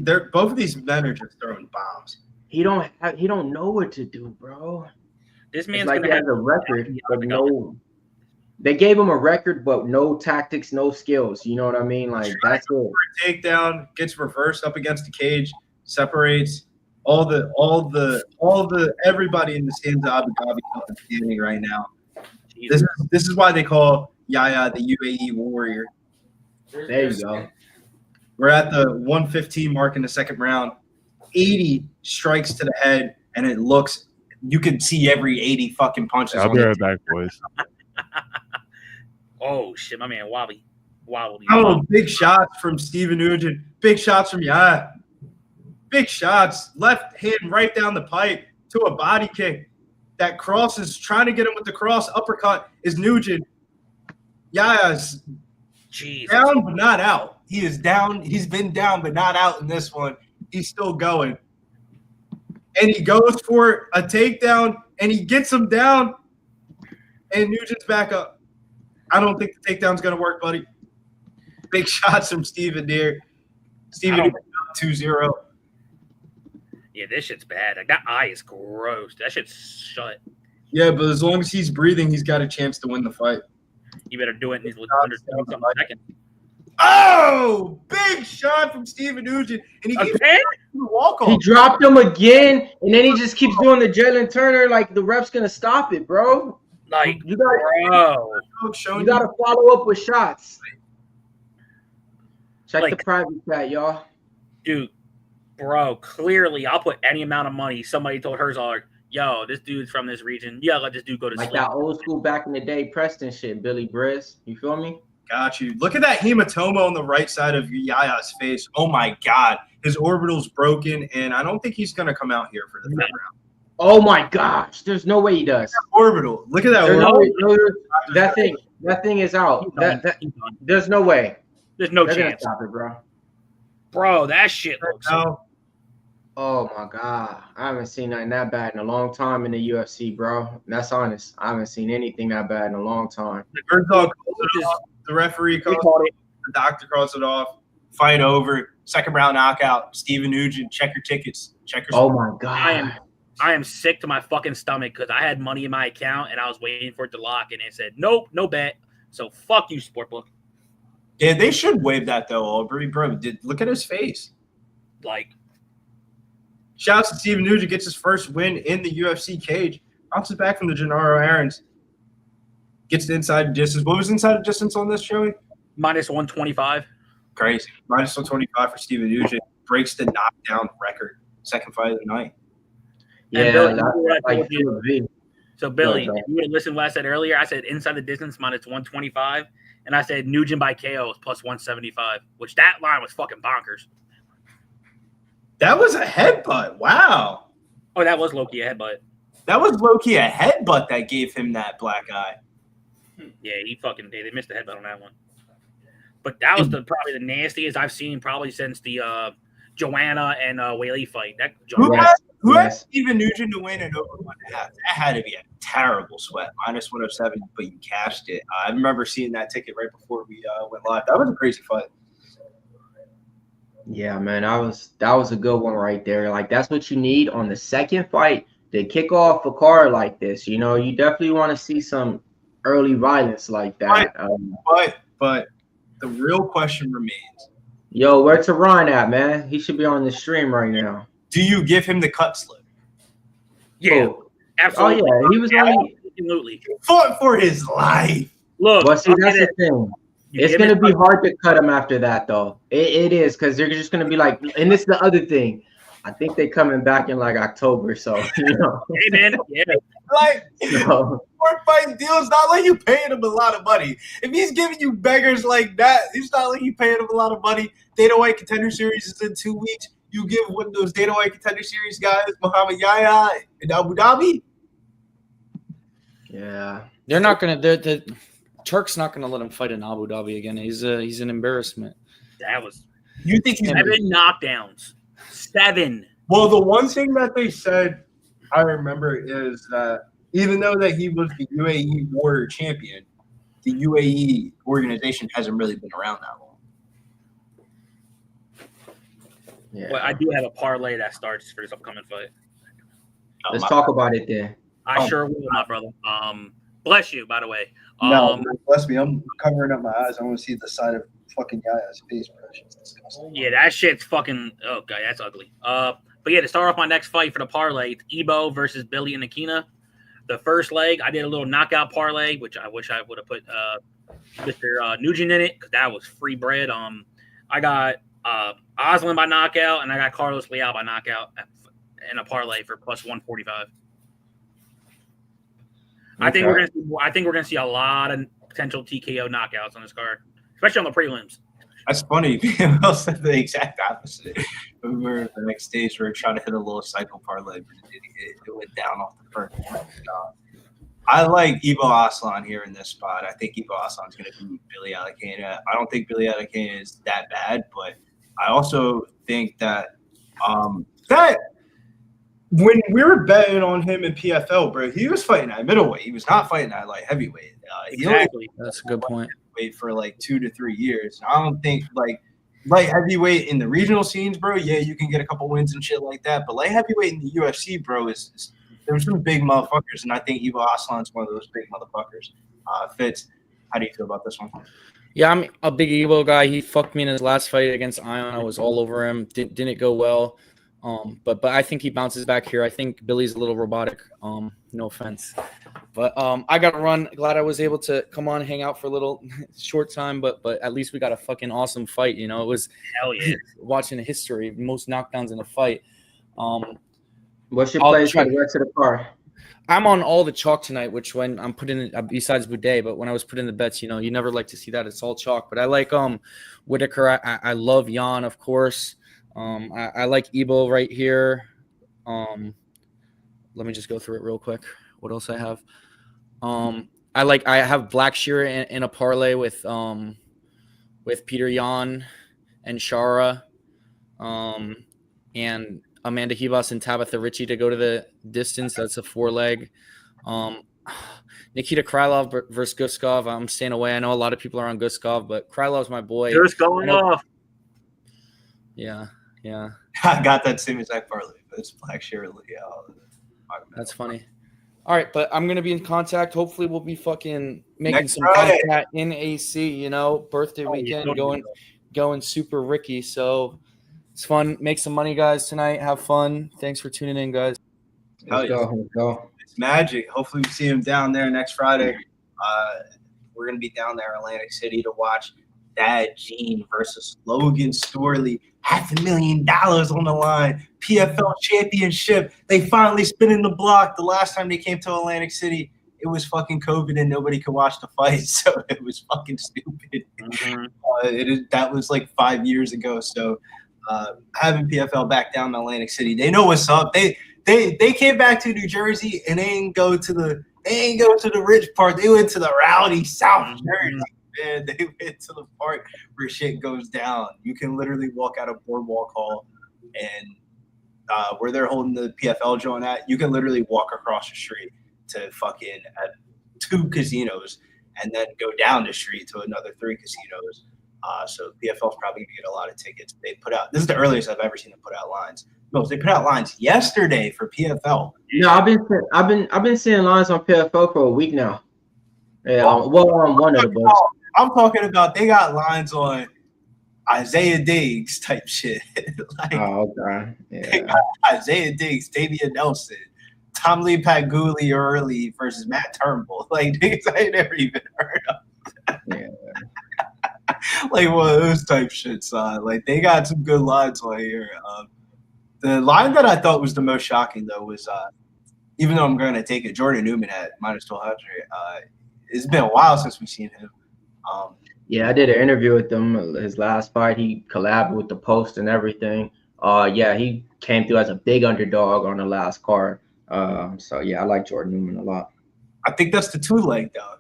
They're both of these men are just throwing bombs. He don't know what to do, bro. This It's man's like he gonna has have a record, but no. They gave him a record, but no tactics, no skills. You know what I mean? Like that's it. Takedown, gets reversed up against the cage, separates all the everybody in the stands of Abu Dhabi up and standing right now. This is why they call Yaya the UAE warrior. There you go. We're at the 115 mark in the 2nd round. 80 strikes to the head, and it looks you can see every 80 fucking punches. I'll on be the right back, boys. Oh shit, my man Wobby. Oh, big shots from Steven Nugent. Big shots from Yaya. Big shots. Left hand right down the pipe to a body kick. That cross is trying to get him with the cross. Uppercut is Nugent. Yaya's Jesus. down but not out. He is down. He's been down but not out in this one. He's still going. And he goes for a takedown and he gets him down. And Nugent's back up. I don't think the takedown's going to work, buddy. Big shots from Steven there. Steven up 2-0. Yeah, this shit's bad. Like, that eye is gross. That shit's shut. Yeah, but as long as he's breathing, he's got a chance to win the fight. You better do it in these under 20-something seconds. Oh, big shot from Steven Nugent. And he keeps Again? walk He off. dropped him again, and then he just keeps doing the Jalen Turner. Like the ref's gonna stop it, bro. Like, You gotta follow up with shots. Check Like- the private chat, y'all. dude, bro, clearly I'll put any amount of money. Somebody told Herzog, yo, this dude's from this region. Yeah, let this dude go to Like sleep. that old school back in the day Preston shit, Billy Briz. You feel me? Got you. Look at that hematoma on the right side of Yaya's face. Oh, my God. His orbital's broken, and I don't think he's going to come out here for the 3rd round. Oh my gosh, there's no way he does. Orbital. Look at that There's orbital. no way, that thing is out. There's no way. There's no They're gonna chance. stop it, bro. Bro, that shit looks Now, Oh my God, I haven't seen nothing that bad in a long time in the UFC, bro. That's honest. I haven't seen anything that bad in a long time. The bird dog calls it off. The referee calls it off. The doctor calls it off. Fight over. Second round knockout. Steven Nugent. Check your tickets. Check your. Oh my God. I am sick to my fucking stomach because I had money in my account and I was waiting for it to lock and it said nope, no bet. So fuck you, sportbook. Yeah, they should waive that though, Aubrey. Bro, look at his face. Like, shouts to Steven Nugent, gets his first win in the UFC cage. Bounces back from the Gennaro Aarons. Gets the inside distance. What was inside distance on this, Joey? minus 125. Crazy. Minus 125 for Steven Nugent. Breaks the knockdown record. Second fight of the night. Yeah, Billy, so Billy, Go, if you would have listened to what I said earlier, I said inside the distance minus 125, and I said Nugent by KO is plus 175, which that line was fucking bonkers. That was a headbutt. Wow. Oh, that was low-key a headbutt. That was low-key a headbutt that gave him that black eye. Yeah, they missed the headbutt on that one. But that was probably the nastiest I've seen probably since the Joanna and Whaley fight. Who had Steven Nugent to win at over 1.5? That had to be a terrible sweat. Minus 107, but you cashed it. I remember seeing that ticket right before we went live. That was a crazy fight. Yeah, man, that was a good one right there. Like, that's what you need on the second fight to kick off a card like this. You know, you definitely want to see some early violence like that. But the real question remains. Yo, where's Ron at, man? He should be on the stream right now. Do you give him the cut slip? Yeah, absolutely. Oh, yeah, he was absolutely fought for his life. Look, well, see, that's the thing. It's going to be hard to cut him after that, though. It is, because they're just going to be like, and this is the other thing. I think they're coming back in like October, so, you know. Hey, man. Yeah. Like, sport fight deals, not like you paying him a lot of money. If he's giving you beggars like that, it's not like you paying him a lot of money. Dana White Contender Series is in 2 weeks. You give one of those Dana White Contender Series guys, Muhammad Yaya in Abu Dhabi. Yeah. They're not going to – the Turk's not going to let him fight in Abu Dhabi again. He's an embarrassment. That was – You think he's 7 knockdowns. 7. Well, the one thing that they said I remember is that even though that he was the UAE Warrior Champion, the UAE organization hasn't really been around that long. Yeah. Well, I do have a parlay that starts for this upcoming fight. Let's talk about it then. I sure will, my brother. Bless you, by the way. No, bless me. I'm covering up my eyes. I want to see the side of fucking Yaya's face, bro. It's disgusting. Yeah, that shit's fucking. Oh god, that's ugly. But yeah, to start off my next fight for the parlay, it's Ibo versus Billy and Alikine. The first leg, I did a little knockout parlay, which I wish I would have put Mr. Nugent in it because that was free bread. I got Aslan by knockout, and I got Carlos Leal by knockout in a parlay for plus 145. Okay. I think we're gonna see a lot of potential TKO knockouts on this card, especially on the prelims. That's funny. People said the exact opposite. We were in the next stage. We were trying to hit a little cycle parlay, but it went down off the first. I like Ibo Aslan here in this spot. I think Ibo Aslan is going to beat Billy Alikine. I don't think Billy Alikine is that bad, but I also think that that when we were betting on him in PFL, bro, he was fighting at middleweight. He was not fighting at light heavyweight. Exactly. That's a good point. For like 2 to 3 years. I don't think like light heavyweight in the regional scenes, bro. Yeah, you can get a couple wins and shit like that. But light heavyweight in the UFC, bro, is there's some big motherfuckers, and I think Ibo Aslan's one of those big motherfuckers. Fitz, how do you feel about this one? Yeah, I'm a big Ibo guy. He fucked me in his last fight against Ion. I was all over him. Didn't go well. But I think he bounces back here. I think Billy's a little robotic. No offense. But I got to run. Glad I was able to come on, hang out for a little short time. But at least we got a fucking awesome fight. You know, it was hell yeah. Watching the history, most knockdowns in a fight. What's your plays for the rest of the card? I'm on all the chalk tonight, which when I'm putting in, besides Buday, but when I was putting the bets, you know, you never like to see that. It's all chalk. But I like Whittaker. I love Yan, of course. I like Ibo right here. Let me just go through it real quick. What else I have? I have Blackshear in a parlay with Petr Yan and Shara. And Amanda Ribas and Tabitha Ricci to go to the distance. That's a 4-leg. Nikita Krylov versus Guskov. I'm staying away. I know a lot of people are on Guskov, but Krylov's my boy. Just going off. Yeah. I got that same exact parlay, but it's Blackshear and Leal. That's funny. All right, but I'm gonna be in contact. Hopefully, we'll be fucking making Next some Friday. contact in AC. Birthday weekend, going super Ricky. So it's fun. Make some money, guys, tonight. Have fun. Thanks for tuning in, guys. Let's go. It's magic. Hopefully, we see him down there next Friday. We're gonna be down there in Atlantic City to watch Dad Gene versus Logan Storley. $500,000 on the line. PFL championship. They finally spinning the block. The last time they came to Atlantic City, it was fucking COVID and nobody could watch the fight, so it was fucking stupid. Mm-hmm. That was like 5 years ago. So having PFL back down in Atlantic City, they know what's up. They came back to New Jersey and they ain't go to the rich part. They went to the rowdy South Jersey. Man, they went to the part where shit goes down. You can literally walk out of Boardwalk Hall and where they're holding the PFL joint at, you can literally walk across the street to fucking 2 casinos and then go down the street to another 3 casinos. So PFL's probably gonna get a lot of tickets. They put out, this is the earliest I've ever seen them put out lines. No, they put out lines yesterday for PFL. No, I've been seeing lines on PFL for a week now. Yeah, on one of the books. I'm talking about they got lines on Isaiah Diggs type shit. Okay. They Yeah. got Isaiah Diggs, Damian Nelson, Tom Lee Paguli early versus Matt Turnbull. Like niggas I ain't never even heard of. Yeah. Like one of those type shits. Like they got some good lines on here. The line that I thought was the most shocking though was even though I'm going to take it, Jordan Newman at -1200. It's been a while since we've seen him. Yeah, I did an interview with him. His last fight, he collabed with the Post and everything. Yeah, he came through as a big underdog on the last card. So yeah, I like Jordan Newman a lot. I think that's the 2-leg though.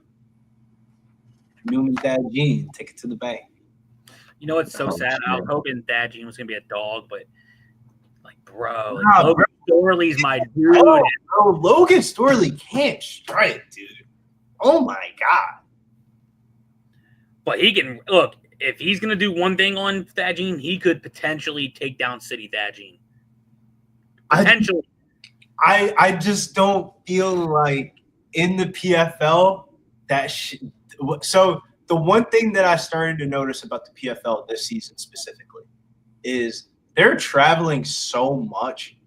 Newman's Dad Gene, take it to the bank. You know what's so Oh, sad? shit. I was hoping Dad Gene was gonna be a dog, but like, bro, Nah, Logan Storley's my dude. Oh, bro, Logan Storley can't strike, dude. Oh my god. But he can look. If he's gonna do one thing on Thad Gene, he could potentially take down City Thad Gene. Potentially. I just don't feel like in the PFL that so the one thing that I started to notice about the PFL this season specifically is they're traveling so much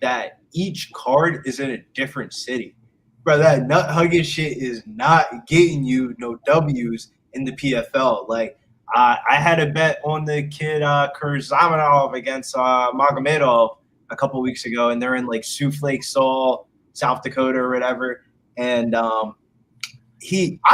that each card is in a different city. Bro, that nut hugging shit is not getting you no W's in the PFL. Like I had a bet on the kid Kurzamanov against Magomedov a couple weeks ago, and they're in like Sioux Lake, Seoul, South Dakota, or whatever. And I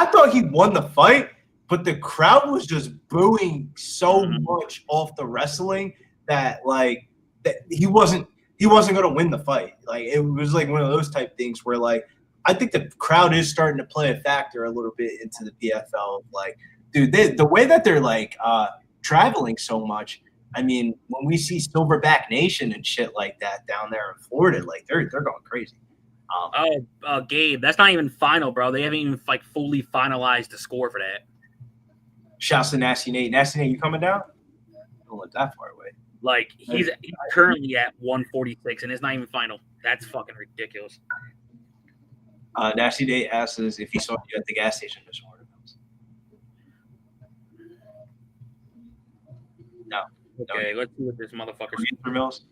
thought he won the fight, but the crowd was just booing so much off the wrestling that like that he wasn't going to win the fight. Like it was like one of those type things where like I think the crowd is starting to play a factor a little bit into the PFL. Like, dude, the way that they're like traveling so much. I mean, when we see Silverback Nation and shit like that down there in Florida, like they're going crazy. Gabe, that's not even final, bro. They haven't even like fully finalized the score for that. Shouts to Nasty Nate. Nasty Nate, you coming down? Don't look that far away. Like he's currently at 146, and it's not even final. That's fucking ridiculous. Nasty Nate asks us if he saw you at the gas station this morning. No. Okay, let's see what this motherfucker's. For Mills.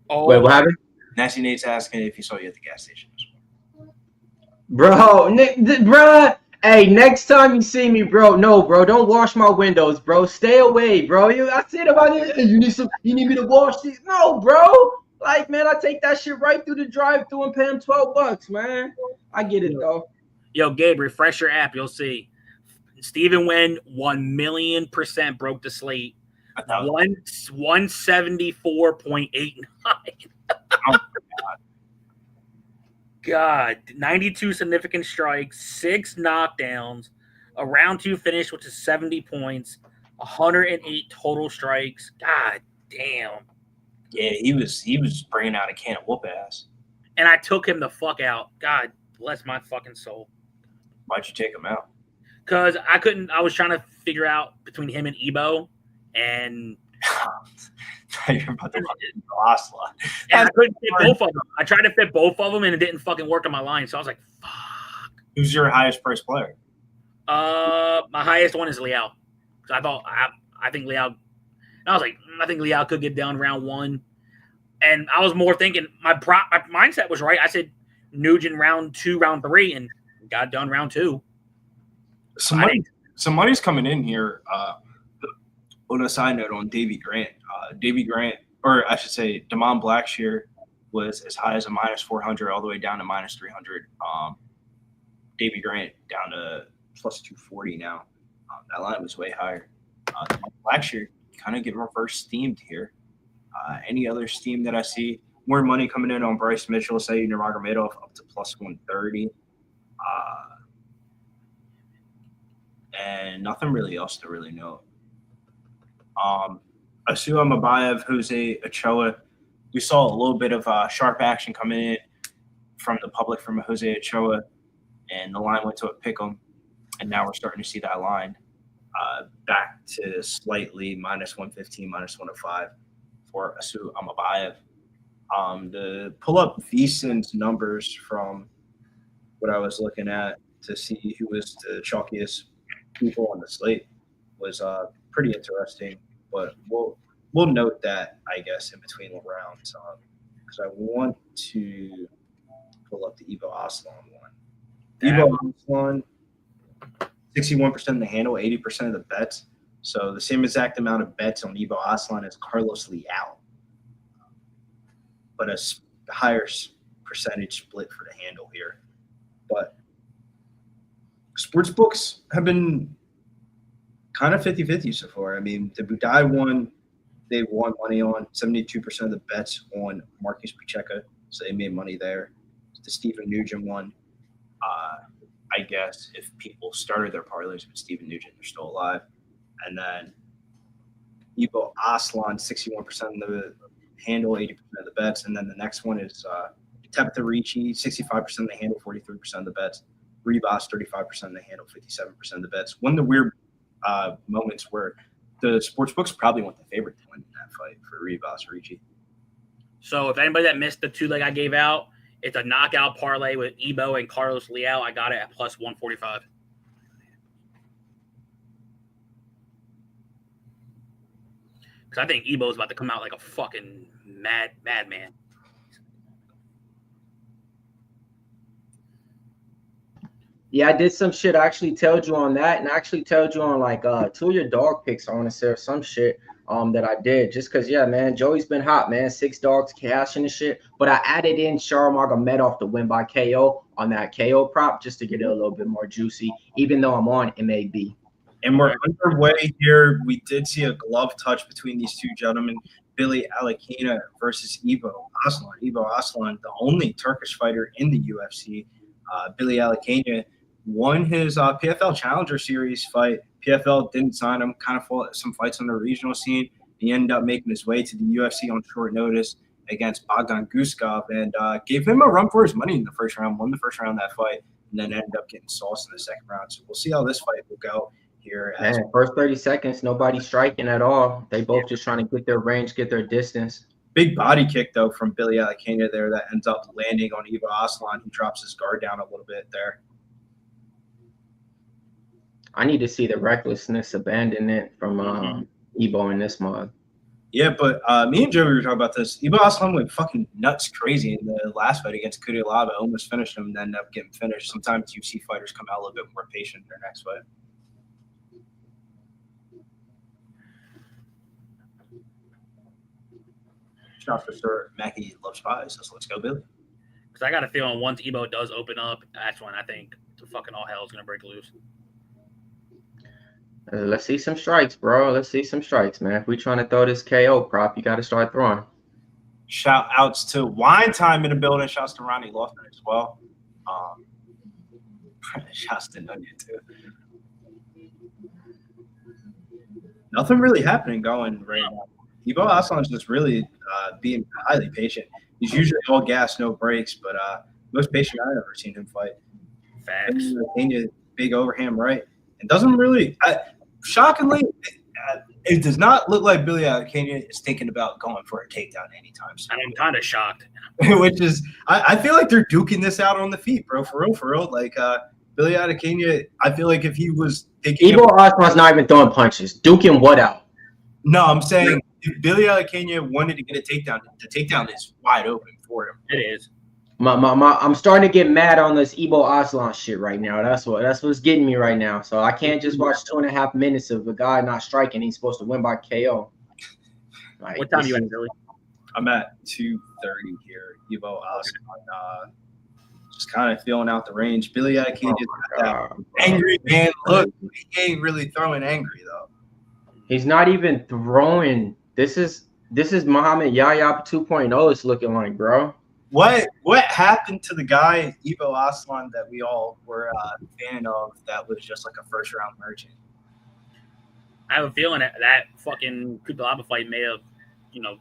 Oh, Wait, what happened? Nasty Nate's asking if he saw you at the gas station this morning. Bro, bruh. Hey, next time you see me, bro, no, bro, don't wash my windows, bro. Stay away, bro. I said about it. You need me to wash these? No, bro. Like, man, I take that shit right through the drive-thru and pay him $12, man. I get it though. Yo, Gabe, refresh your app. You'll see. Stephen Nguyen 1,000,000% broke the slate. 174.89. Oh, God, 92 significant strikes, 6 knockdowns, a round 2 finish, which is 70 points, 108 total strikes. God damn. Yeah, he was bringing out a can of whoop ass. And I took him the fuck out. God bless my fucking soul. Why'd you take him out? Because I was trying to figure out between him and Ibo, and You're about to fucking Ibo Aslan. I couldn't fit both of them. I tried to fit both of them, and it didn't fucking work on my line. So I was like, fuck. Who's your highest priced player? My highest one is Leal. So I think Leal. I was like, I think Leal could get down round 1. And I was more thinking my mindset was right. I said Nugent round 2, round 3, and got done round 2. Some money's coming in here. On a side note on Davey Grant. Davey Grant, or I should say Damon Blackshear, was as high as a -400 all the way down to -300. Davey Grant down to +240 now. That line was way higher. Blackshear kind of getting reverse steamed here. Any other steam that I see? More money coming in on Bryce Mitchell, say Magomedov up to +130. And nothing really else to really note. Almabayev, Jose Ochoa. We saw a little bit of sharp action coming in from the public from Jose Ochoa, and the line went to a pick'em, and now we're starting to see that line back to slightly -115, -105 for Almabayev. To pull up VSIN's numbers from what I was looking at to see who was the chalkiest people on the slate was pretty interesting. But we'll note that, I guess, in between the rounds, because I want to pull up the Ibo Aslan one. Ibo Aslan, 61% of the handle, 80% of the bets. So the same exact amount of bets on Ibo Aslan as Carlos Leal, but a higher percentage split for the handle here. But sports books have been kind of 50-50 so far. I mean, the Buday one, they won money on 72% of the bets on Marcus Picheka, so they made money there. The Stephen Nugent one, I guess if people started their parlays with Stephen Nugent, they're still alive. And then Ibo Aslan, 61% of the handle, 80% of the bets. And then the next one is Ricci, 65% of the handle, 43% of the bets. Ribas, 35% of the handle, 57% of the bets. One of the weird moments where the sports books probably want the favorite to win in that fight for Ribas Ricci. So if anybody that missed the 2 leg I gave out, it's a knockout parlay with Ibo and Carlos Leal. I got it at +145. Because I think Ibo's about to come out like a fucking madman. Yeah, I did some shit. I actually told you on that, and I actually told you on like 2 of your dog picks. I want to say or some shit that I did just because, yeah, man, Joey's been hot, man. 6 dogs cashing and shit. But I added in Magomedov to win by KO on that KO prop just to get it a little bit more juicy, even though I'm on MAB. And we're underway here. We did see a glove touch between these two gentlemen, Billy Alikine versus Ibo Aslan. Ibo Aslan, the only Turkish fighter in the UFC. Billy Alikine won his PFL Challenger Series fight. PFL didn't sign him, kind of fought some fights on the regional scene. He ended up making his way to the UFC on short notice against Bogdan Guskov and gave him a run for his money in the first round, won the first round of that fight, and then ended up getting sauced in the second round. So we'll see how this fight will go here. Man, first 30 seconds, nobody striking at all. They both just trying to get their range, get their distance. Big body kick, though, from Billy Alikine there that ends up landing on Ibo Aslan. He drops his guard down a little bit there. I need to see the recklessness abandonment from Ibo in this mod. Yeah, but me and Joey were talking about this. Ibo Aslan went fucking nuts crazy in the last fight against Krylov. Almost finished him, then ended up getting finished. Sometimes you see fighters come out a little bit more patient in their next fight. Shout out to Sir McGhee loves pies. So let's go, Billy. Because I got a feeling once Ibo does open up, that's when I think the fucking all hell is going to break loose. Let's see some strikes, bro. Let's see some strikes, man. If we trying to throw this KO prop, you got to start throwing. Shout outs to Wine Time in the building. Shouts to Ronnie Lofton as well. Shouts to Onion too. Nothing really happening going right now. Ibo Aslan's just really being highly patient. He's usually all gas, no brakes, but most patient I've ever seen him fight. Facts. Big overhand right, and doesn't really. Shockingly, it does not look like Billy Alikine is thinking about going for a takedown anytime soon. And I'm kind of shocked. Which is, I feel like they're duking this out on the feet, bro. For real. Like Billy Alikine, I feel like if he was taking Ibo Aslan's not even throwing punches. Duking what out? No, I'm saying if Billy Alikine wanted to get a takedown, the takedown is wide open for him. It is. I'm starting to get mad on this Ibo Aslan shit right now. That's what's getting me right now. So I can't just watch 2.5 minutes of a guy not striking. He's supposed to win by KO. Like, What time are you at, Billy? I'm at 2:30 here. Ibo Aslan, just kind of feeling out the range. Billy Alikine is that angry man. Look, he ain't really throwing angry though. He's not even throwing. This is Muhammad Yaya 2.0. It's looking like, bro. What happened to the guy Ibo Aslan that we all were a fan of? That was just like a first round merchant. I have a feeling that fucking Kutalaba fight may have,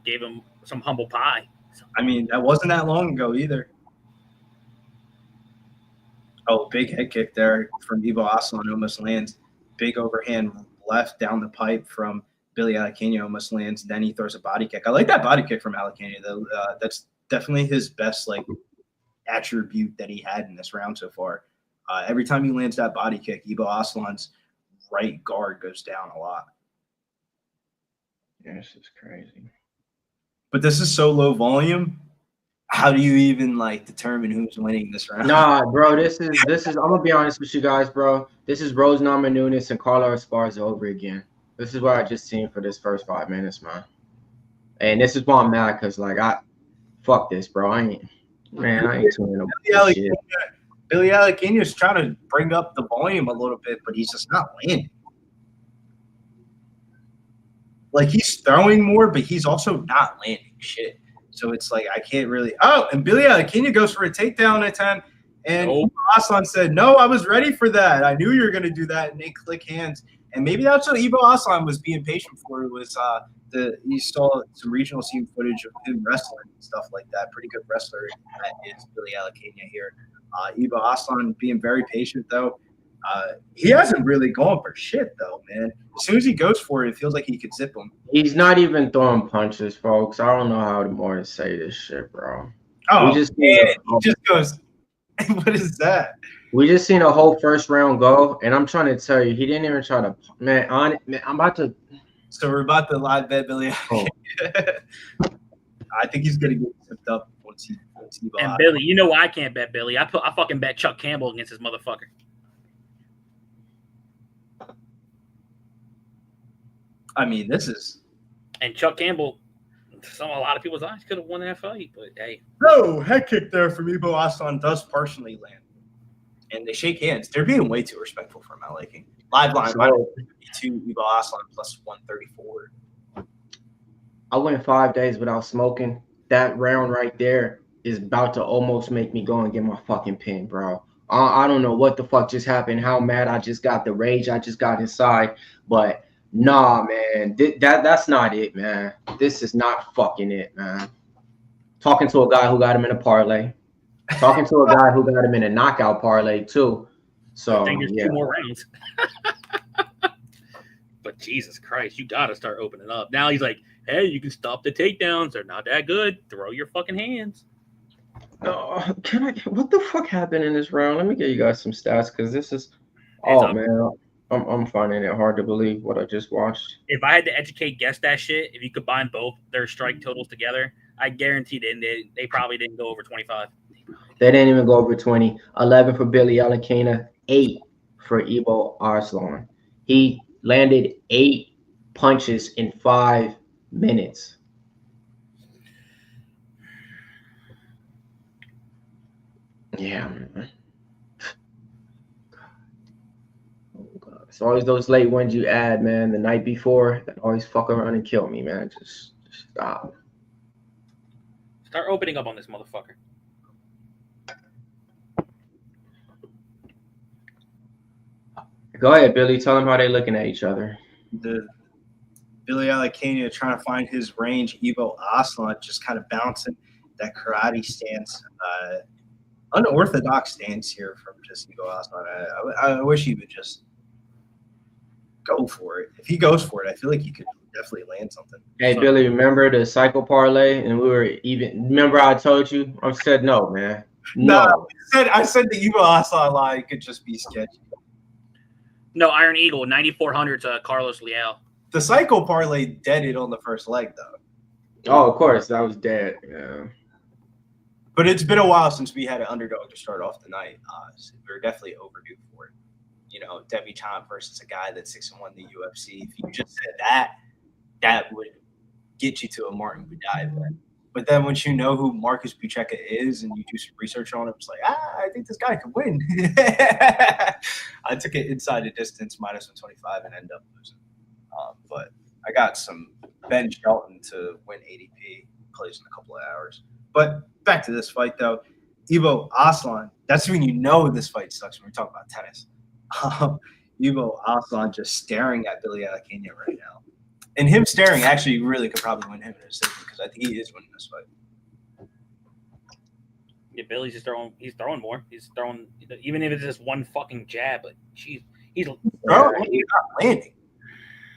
gave him some humble pie. I mean, that wasn't that long ago either. Oh, big head kick there from Ibo Aslan almost lands. Big overhand left down the pipe from Billy Alikine almost lands. Then he throws a body kick. I like that body kick from Alikine though. That's definitely his best attribute that he had in this round so far. Every time he lands that body kick, Ibo Aslan's right guard goes down a lot. Yeah, this is crazy. But this is so low volume. How do you even determine who's winning this round? Nah, bro, this is I'm gonna be honest with you guys, bro. This is Rose Namajunas and Carlo Esparza over again. This is what I just seen for this first 5 minutes, man. And this is why I'm mad, because fuck this, bro. I ain't tuning no shit. Billy Alikine is trying to bring up the volume a little bit, but he's just not landing. He's throwing more, but he's also not landing shit. So it's I can't really. Oh, and Billy Alikine goes for a takedown attempt, and Ibo Aslan said, "No, I was ready for that. I knew you were going to do that." And they click hands, and maybe that's what Ibo Aslan was being patient for. Was you saw some regional scene footage of him wrestling and stuff like that. Pretty good wrestler that is Billy Alikine here. Ibo Aslan being very patient though. He hasn't really gone for shit though, man. As soon as he goes for it, it feels like he could zip him. He's not even throwing punches, folks. I don't know how more to say this shit, bro. Oh, he just goes. What is that? We just seen a whole first round go, and I'm trying to tell you, he didn't even try to. Man, I'm about to. So we're about to live bet Billy. Oh. I think he's gonna get zipped up once he. And Billy, you know why I can't bet Billy? I fucking bet Chuck Campbell against this motherfucker. I mean, this is. And Chuck Campbell, a lot of people's eyes could have won that fight, but hey. No, head kick there from Ibo Aslan does partially land. And they shake hands. They're being way too respectful for my liking. Live line, 52, Ibo Aslan plus 134. I went 5 days without smoking. That round right there is about to almost make me go and get my fucking pin, bro. I don't know what the fuck just happened, how mad I just got, the rage I just got inside, but nah, man, that's not it, man. This is not fucking it, man. Talking to a guy who got him in a parlay. Talking to a guy who got him in a knockout parlay, too. So, I think there's yeah. 2 more rounds. But Jesus Christ, you got to start opening up. Now he's like, hey, you can stop the takedowns. They're not that good. Throw your fucking hands. What the fuck happened in this round? Let me get you guys some stats, because this is man, I'm finding it hard to believe what I just watched. If I had to guess that shit, if you combine both their strike totals together, I guarantee they probably didn't go over 25. They didn't even go over 20. 11 for Billy Alikine, 8 for Ibo Aslan. He landed 8 punches in 5 minutes. Yeah, man. Oh, God. It's always those late ones you add, man, the night before that always fuck around and kill me, man. Just stop. Start opening up on this motherfucker. Go ahead, Billy. Tell them how they looking at each other. Billy Alikine trying to find his range. Ibo Aslan just kind of bouncing that karate stance. Unorthodox stance here from just Ibo Aslan. I wish he would just go for it. If he goes for it, I feel like he could definitely land something. Hey, Billy, remember the cycle parlay? And we were even. Remember I told you? I said no, man. No. I said the Ibo Aslan line could just be sketchy. No, Iron Eagle, 9,400 to Carlos Leal. The cycle parlay deaded on the first leg, though. Oh, of course. That was dead. Yeah. But it's been a while since we had an underdog to start off the night. So we're definitely overdue for it. You know, Davey Grant versus a guy that's 6-1 in the UFC. If you just said that, that would get you to a Martin Buday. But then once you know who Marcus Picheka is and you do some research on him, it's like, I think this guy could win. I took it inside the distance, -125, and ended up losing. But I got some Ben Shelton to win ADP, plays in a couple of hours. But back to this fight, though. Ibo Aslan, that's when you know this fight sucks when we talk about tennis. Ibo Aslan just staring at Billy Alikine right now. And him staring actually really could probably win him in a decision because I think he is winning this fight. Yeah, Billy's just throwing. He's throwing more. He's throwing, even if it's just one fucking jab. But he's he's not landing.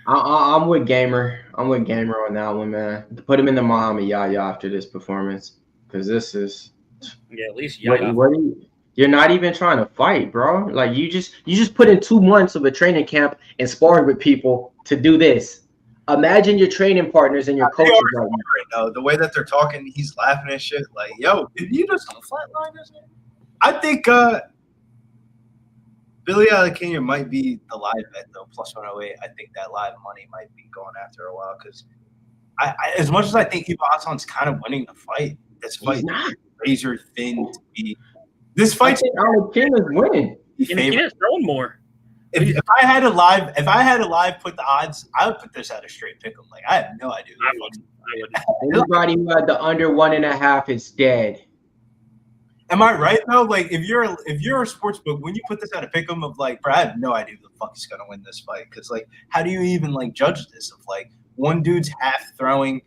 I'm with Gamer. I'm with Gamer on that one, man. Put him in the Muhammad Yaya after this performance, because this is. Yeah, at least Yaya. You're not even trying to fight, bro. Like you just put in 2 months of a training camp and sparring with people to do this. Imagine your training partners and your coaches right now. The way that they're talking, he's laughing and shit. Like, yo, did you just flatline this? I think Billy Alikine might be the live bet though, +108. I think that live money might be going after a while because I as much as I think Ibo Aslan's kind of winning the fight, this fight is razor thin to be. This fight, Alikine is winning. He's throwing more. If I had a live put the odds, I would put this at a straight pick 'em. Like I have no idea. I would. Anybody who had the under 1.5 is dead. Am I right though? Like if you're a sports book, when you put this at a pick 'em of like, bro, I have no idea who the fuck is gonna win this fight. Because like, how do you even like judge this? Of like one dude's half throwing,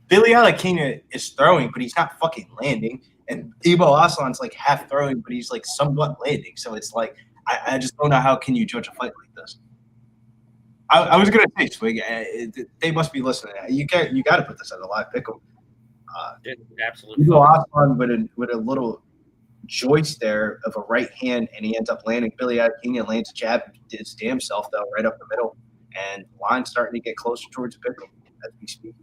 Billy Alikine is throwing, but he's not fucking landing, and Ibo Aslan's like half throwing, but he's like somewhat landing. So it's like. I just don't know how can you judge a fight like this. I was gonna say Swig. They must be listening. You got to put this at a live pick'em. Absolutely. Ibo Aslan with a little joist there of a right hand, and he ends up landing. Billy Alikine lands a jab, did his damn self though, right up the middle, and the line's starting to get closer towards the pick'em as we speak.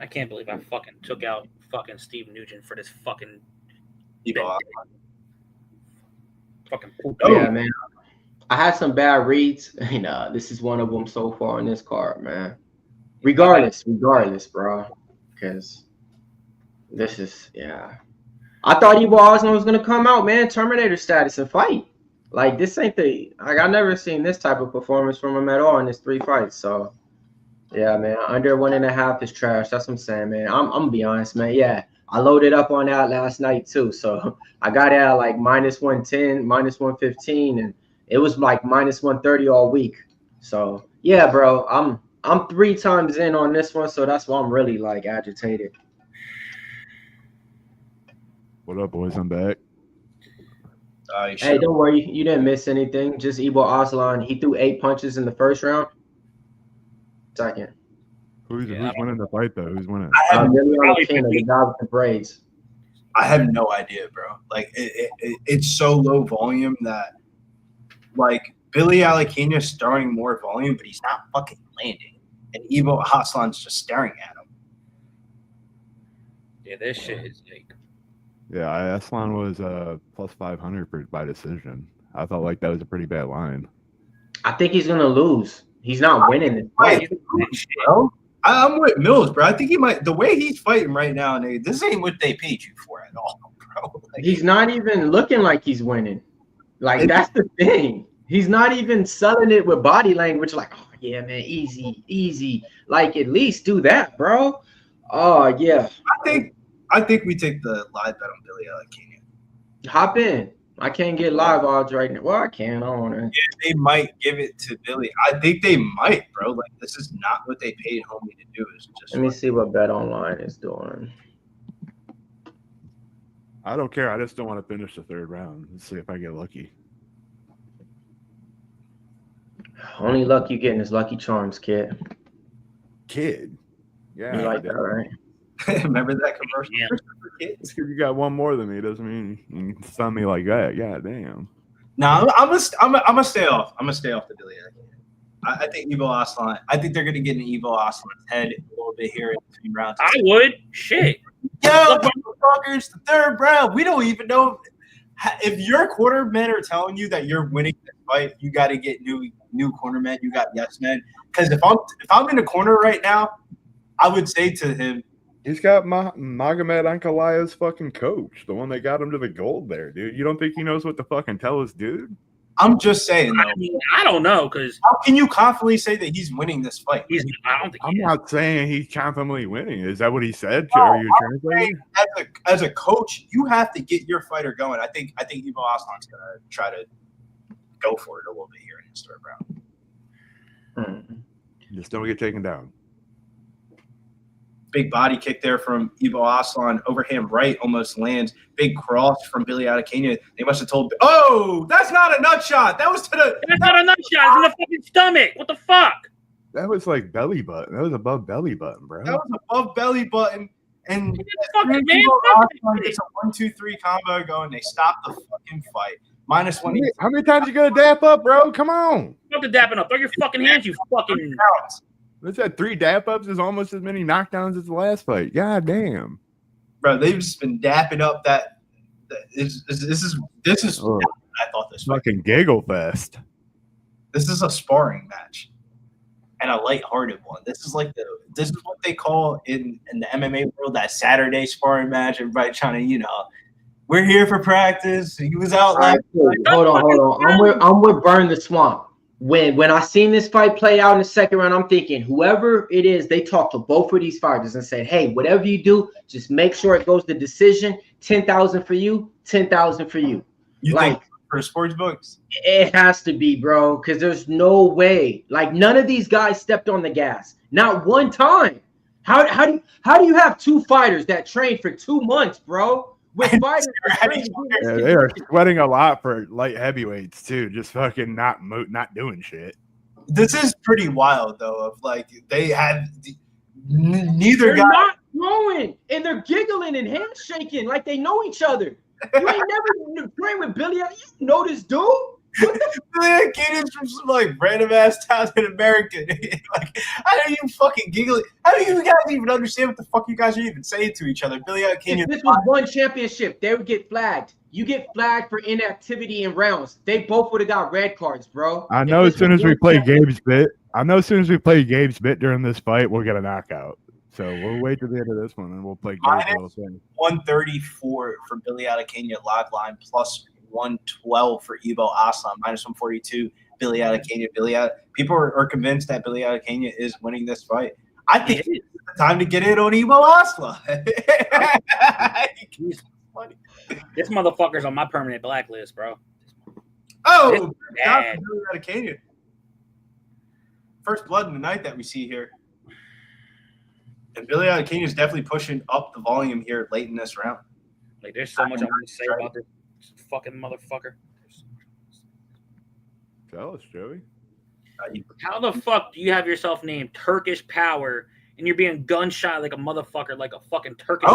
I can't believe I fucking took out fucking Steve Nugent for this fucking. Fucking yeah, man. I had some bad reads. This is one of them so far in this card, man. Regardless, bro. Because this is, I thought Ibo Aslan was gonna come out, man, Terminator status and fight. Like this ain't I've never seen this type of performance from him at all in his 3 fights. So yeah, man, under 1.5 is trash. That's what I'm saying, man. I'm gonna be honest, man. Yeah. I loaded up on that last night too, so I got it at like -110, -115, and it was like -130 all week. So yeah, bro, I'm 3 times in on this one, so that's why I'm really like agitated. What up, boys? I'm back. Hey, don't worry, you didn't miss anything. Just Ibo Aslan, he threw 8 punches in the first round. Second. Who's winning the fight though? Who's winning? I have no idea, bro. Like it's so low volume that like Billy Alikine is throwing more volume, but he's not fucking landing, and Ibo Aslan's just staring at him. Yeah, this shit is like. Yeah, Aslan was +500 by decision. I thought like that was a pretty bad line. I think he's gonna lose. He's not winning this fight, bro. I'm with Mills, bro. I think he might. The way he's fighting right now, nigga, this ain't what they paid you for at all, bro. Like, he's not even looking like he's winning. Like that's the thing. He's not even selling it with body language. Like, oh yeah, man, easy. Like at least do that, bro. Oh yeah. I think we take the live bet on Billy Alikine. Hop in. I can't get live odds right now. Well, I can. I don't want to. Yeah, they might give it to Billy. I think they might, bro. Like, this is not what they paid Homie to do. It's just Let me see what Bet Online is doing. I don't care. I just don't want to finish the third round. Let's see if I get lucky. Only luck you getting is Lucky Charms, kid. Kid. Yeah. You like that, right? Remember that commercial? Yeah. For kids? Just because you got one more than me doesn't mean you can stun me like that. God damn. No, I'm gonna stay off. I'm gonna stay off the Billy. I think Ibo Aslan. I think they're gonna get in Ibo Aslan's head a little bit here in between rounds. I would. Shit. Yo, motherfuckers, the third round. We don't even know if your cornermen are telling you that you're winning this fight. You got to get new cornermen. You got yes men. Because if I'm in the corner right now, I would say to him, He's got Magomed Ankalayev's fucking coach, the one that got him to the gold there, dude. You don't think he knows what to fucking tell his dude? I'm just saying. I mean, I don't know because How can you confidently say that he's winning this fight? I don't think I'm he is. not saying he's confidently winning. Is that what he said? No, Are you I'm translating? saying as a coach, you have to get your fighter going. I think Ibo Aslan's gonna try to go for it a little bit here in his third round. Just don't get taken down. Big body kick there from Ibo Aslan. Overhand right almost lands. Big cross from Billy Alikine. They must have told. Oh, that's not a nut shot. That was to the. That's not a nut shot. It's in the fucking stomach. What the fuck? That was like belly button. That was above belly button, bro. That was above belly button. And Fucking man. Ibo Fuck Aslan it. gets a 1-2-3 combo going. They stop the fucking fight. -1. How many times you gonna dap up, bro? Come on. Fuck the dapping up. Throw your fucking hands, you fucking. Let's have 3 dap ups is almost as many knockdowns as the last fight. God damn. Bro, they've just been dapping up that. This is. Oh. I thought this fight. Fucking giggle fest. This is a sparring match, and a lighthearted one. This is what they call in the MMA world that Saturday sparring match. Everybody trying to, we're here for practice. He was out like. Hold on. I'm with Burn the Swamp. When I seen this fight play out in the second round, I'm thinking whoever it is, they talked to both of these fighters and said, "Hey, whatever you do, just make sure it goes to decision. 10,000 for you, 10,000 for you." You Like, think for sports books? it has to be, bro, because there's no way. Like, none of these guys stepped on the gas, not one time. How do you have 2 fighters that trained for 2 months, bro? With fighters, Yeah, they are sweating a lot for light heavyweights too. Just fucking not doing shit. This is pretty wild though. Of like they had neither they're guy. not throwing, and they're giggling and handshaking like they know each other. You ain't never trained with Billy. You know this dude? What the Billy Alikine is from some like random ass town in America. Like, how are you fucking giggling? How do you guys even understand what the fuck you guys are even saying to each other? Billy Alikine. If this was one championship, they would get flagged. You get flagged for inactivity in rounds. They both would have got red cards, bro. I know as soon as we play Gabe's bit during this fight, we'll get a knockout. So we'll wait to the end of this one and we'll play Gabe's little thing. 134 for Billy Alikine live line plus 112 for Ibo Aslan -142. Billy Alikine. People are convinced that Billy Alikine is winning this fight. I think it's the time to get in on Ibo Aslan. He's funny. This motherfucker's on my permanent blacklist, bro. Oh, bad. Billy Alikine. First blood in the night that we see here. And Billy Alikine is definitely pushing up the volume here late in this round. Like, there's so much I want to say about this fucking motherfucker. Tell us, Joey. How the fuck do you have yourself named Turkish Power and you're being gunshot like a motherfucker, like a fucking Turkish?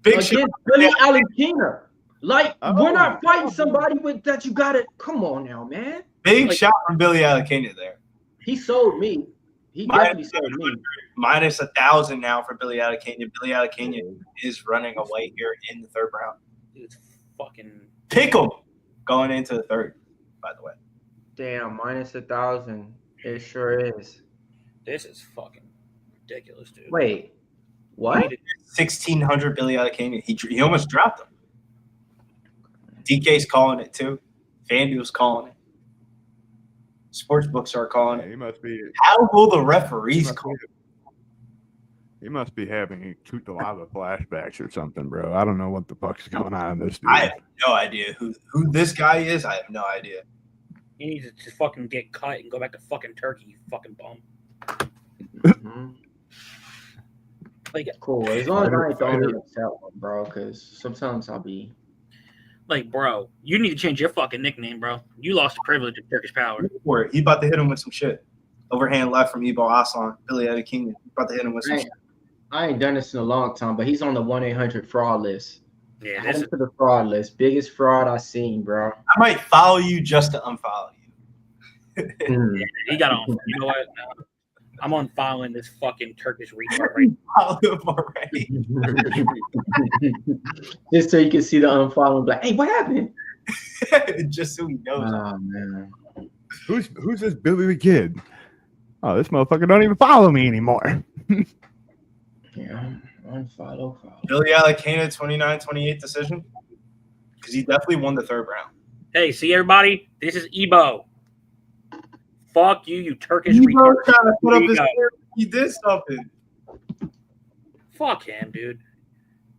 Big against shot. Billy Alikine. Like, Oh. we're not fighting somebody with that. You got to come on now, man. Big Like- shot from Billy Alikine there. He sold me. He definitely sold me. -1,000 now for Billy Alikine. Billy Alikine is running away here in the third round. Dude's fucking. Pick him going into the third, by the way. Damn, -1,000. It sure is. This is fucking ridiculous, dude. Wait, what? 1,600 Billy Alikine. He almost dropped him. DK's calling it too. FanDuel's calling it. Sportsbooks are calling Yeah, it. he must be. How will the referees call it? He must be having lava flashbacks or something, bro. I don't know what the fuck's going on in this dude. I have no idea who this guy is. I have no idea. He needs to just fucking get cut and go back to fucking Turkey, you fucking bum. Mhm. Like, Cool. As long as I ain't the only upset one, bro, because sometimes I'll be. like, bro, you need to change your fucking nickname, bro. You lost the privilege of Turkish power. He about to hit him with some shit. Overhand left from Ibo Aslan. Billy Alikine about to hit him with some shit. I ain't done this in a long time, but he's on the 1-800 fraud list. Yeah, Add this him is, to the fraud list. Biggest fraud I seen, bro. I might follow you just to unfollow you. Mm. he got on. You know what? No. I'm unfollowing this fucking Turkish retard right Follow him already. Just so you can see the unfollowing. Like, hey, what happened? Just so he knows. Oh man. Who's this Billy the Kid? Oh, this motherfucker don't even follow me anymore. Yeah, unfollow. Billy Alikine 29-28 decision. Because he definitely won the third round. Hey, see everybody? This is Ibo. Fuck you, you Turkish Ibo retard. trying to put up Here his you go. hair. He did something. Fuck him, dude.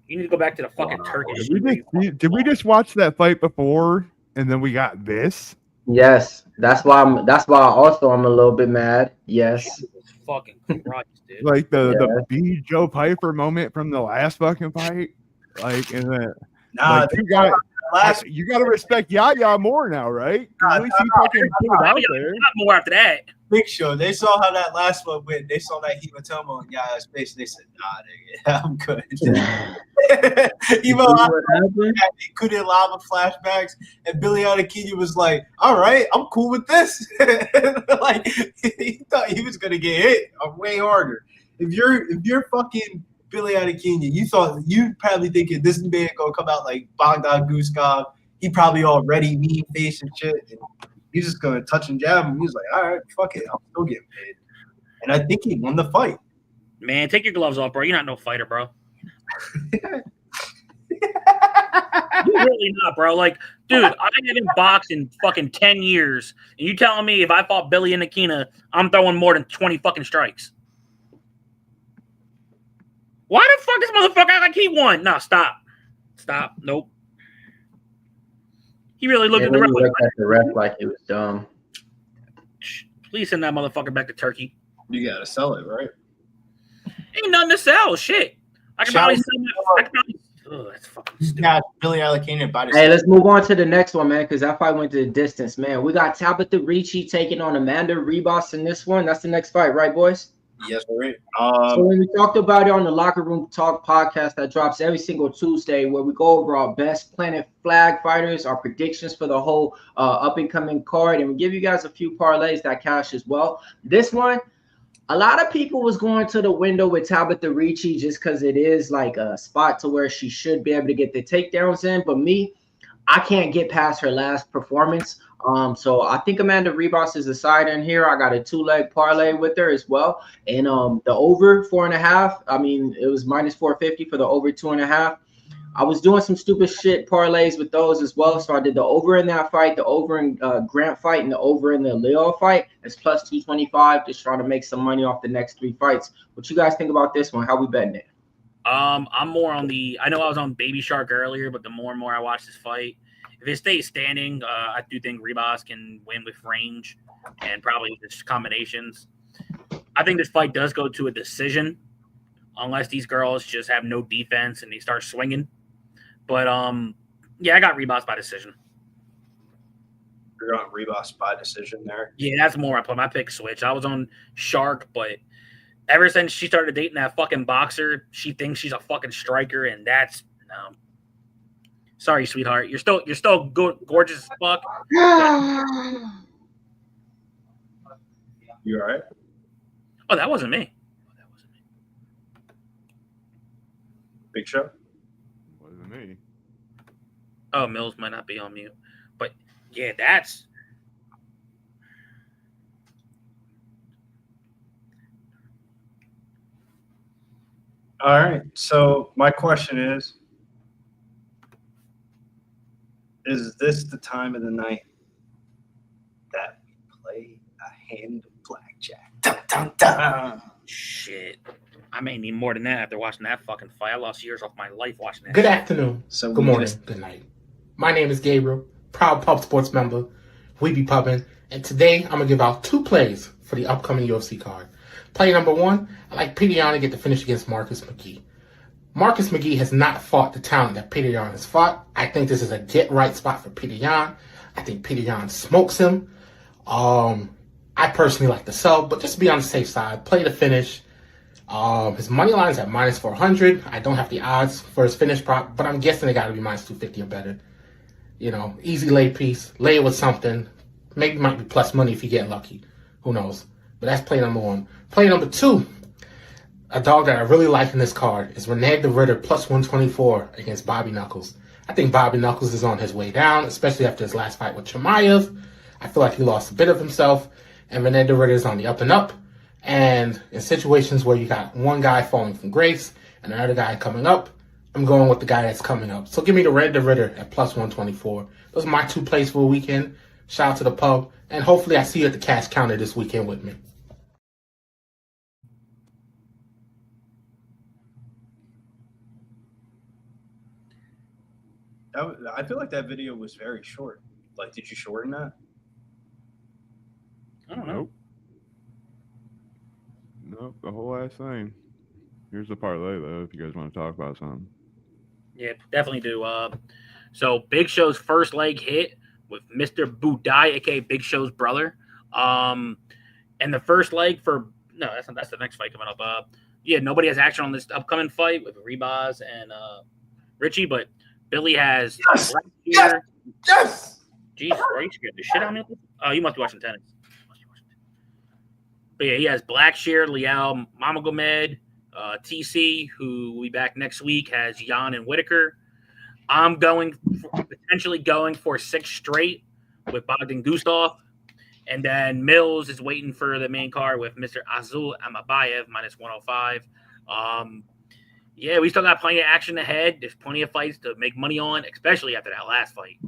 You need to go back to the fucking Turkish. Did we just watch that fight before and then we got this? Yes, that's why I'm a little bit mad. Yes. Jesus fucking Christ, dude. Like the B Joe Piper moment from the last fucking fight? Like, and then Nah, like, you got to respect Yaya more now, right? At least he fucking put it out there. Not more after that. Big Show. They saw how that last one went. They saw that hematoma in Yaya's face. They said, "Nah, nigga, I'm good." Ibo he couldn't lava flashbacks, and Billy Alikine was like, "All right, I'm cool with this." Like he thought he was gonna get hit way harder. If you're fucking Billy Alikine, you probably thinking this man gonna come out like Bogdan Guskov. He probably already mean face and shit. And he's just gonna touch and jab him. He was like, all right, fuck it, I'm still getting paid. And I think he won the fight. Man, take your gloves off, bro. You're not no fighter, bro. You're really not, bro. Like, dude, I haven't boxed in fucking 10 years. And you telling me if I fought Billy Alikine, I'm throwing more than 20 fucking strikes. Why the fuck this motherfucker act like he won? No, stop. Stop. Nope. He really looked at the ref like it was dumb. Please send that motherfucker back to Turkey. You gotta sell it, right? Ain't nothing to sell. Shit. I can probably sell it. Oh, that's fucking stupid. Yeah, Billy Alikine by Hey, let's move on to the next one, man, because that fight went to the distance, man. We got Tabitha Ricci taking on Amanda Ribas in this one. That's the next fight, right, boys? Yes, right. So when we talked about it on the Locker Room Talk podcast that drops every single Tuesday, where we go over our best Planet Flag fighters, our predictions for the whole up-and-coming card, and we give you guys a few parlays that cash as well. This one, a lot of people was going to the window with Tabitha Ricci just because it is like a spot to where she should be able to get the takedowns in. But me, I can't get past her last performance. So I think Amanda Ribas is a side in here. I got a 2-leg parlay with her as well. And the over 4.5, I mean, it was minus 450 for the over 2.5. I was doing some stupid shit parlays with those as well. So I did the over in that fight, the over in Grant fight, and the over in the Leal fight. It's plus 225, just trying to make some money off the next 3 fights. What you guys think about this one? How we betting it? I'm more on the – I know I was on Baby Shark earlier, but the more and more I watch this fight, if it stays standing, I do think Ribas can win with range and probably just combinations. I think this fight does go to a decision unless these girls just have no defense and they start swinging. But, yeah, I got Ribas by decision. You're on Ribas by decision there. Yeah, that's more I put my pick switch. I was on Shark, but ever since she started dating that fucking boxer, she thinks she's a fucking striker, and that's no. Sorry, sweetheart. You're still good, gorgeous as fuck. You all right? Oh, that wasn't me. Big Show? Wasn't me. Oh, Mills might not be on mute. But, yeah, that's... All right. So my question is this the time of the night that we play a hand of blackjack? Dun, dun, dun. Shit. I may need more than that after watching that fucking fight. I lost years off my life watching that. Good afternoon. So Good morning. Good night. My name is Gabriel, proud Pub Sports member. We be pubbing. And today I'm going to give out 2 plays for the upcoming UFC card. Play number 1, I like Petr Yan to get the finish against Marcus McGhee. Marcus McGhee has not fought the talent that Petr Yan has fought. I think this is a get-right spot for Petr Yan. I think Petr Yan smokes him. I personally like the sub, but just to be on the safe side, play the finish. His money line is at -400. I don't have the odds for his finish prop, but I'm guessing it got to be -250 or better. You know, easy lay piece, lay it with something. Maybe might be plus money if you get lucky. Who knows? But that's play number 1. Play number 2, a dog that I really like in this card is Reinier the Ritter plus 124 against Bobby Knuckles. I think Bobby Knuckles is on his way down, especially after his last fight with Chimaev. I feel like he lost a bit of himself, and Reinier the Ritter is on the up and up. And in situations where you got one guy falling from grace and another guy coming up, I'm going with the guy that's coming up. So give me the Reinier the Ritter at plus 124. Those are my 2 plays for the weekend. Shout out to the pub, and hopefully I see you at the cash counter this weekend with me. I feel like that video was very short. Like, did you shorten that? I don't know. Nope. Nope, the whole last thing. Here's the parlay, though, if you guys want to talk about something. Yeah, definitely do. So Big Show's first leg hit with Mr. Buday, aka Big Show's brother. And the first leg for that's the next fight coming up. Nobody has action on this upcoming fight with Ribas and Ricci, but Billy has Yes! Jesus, bro, you scared the shit out of me. Oh, you must be watching tennis. But yeah, he has Blackshear, Leal, Magomedov, TC, who will be back next week, has Yan and Whittaker. I'm potentially going for 6 straight with Bogdan Gustaf. And then Mills is waiting for the main card with Mr. Azul Almabayev, -105. We still got plenty of action ahead. There's plenty of fights to make money on, especially after that last fight.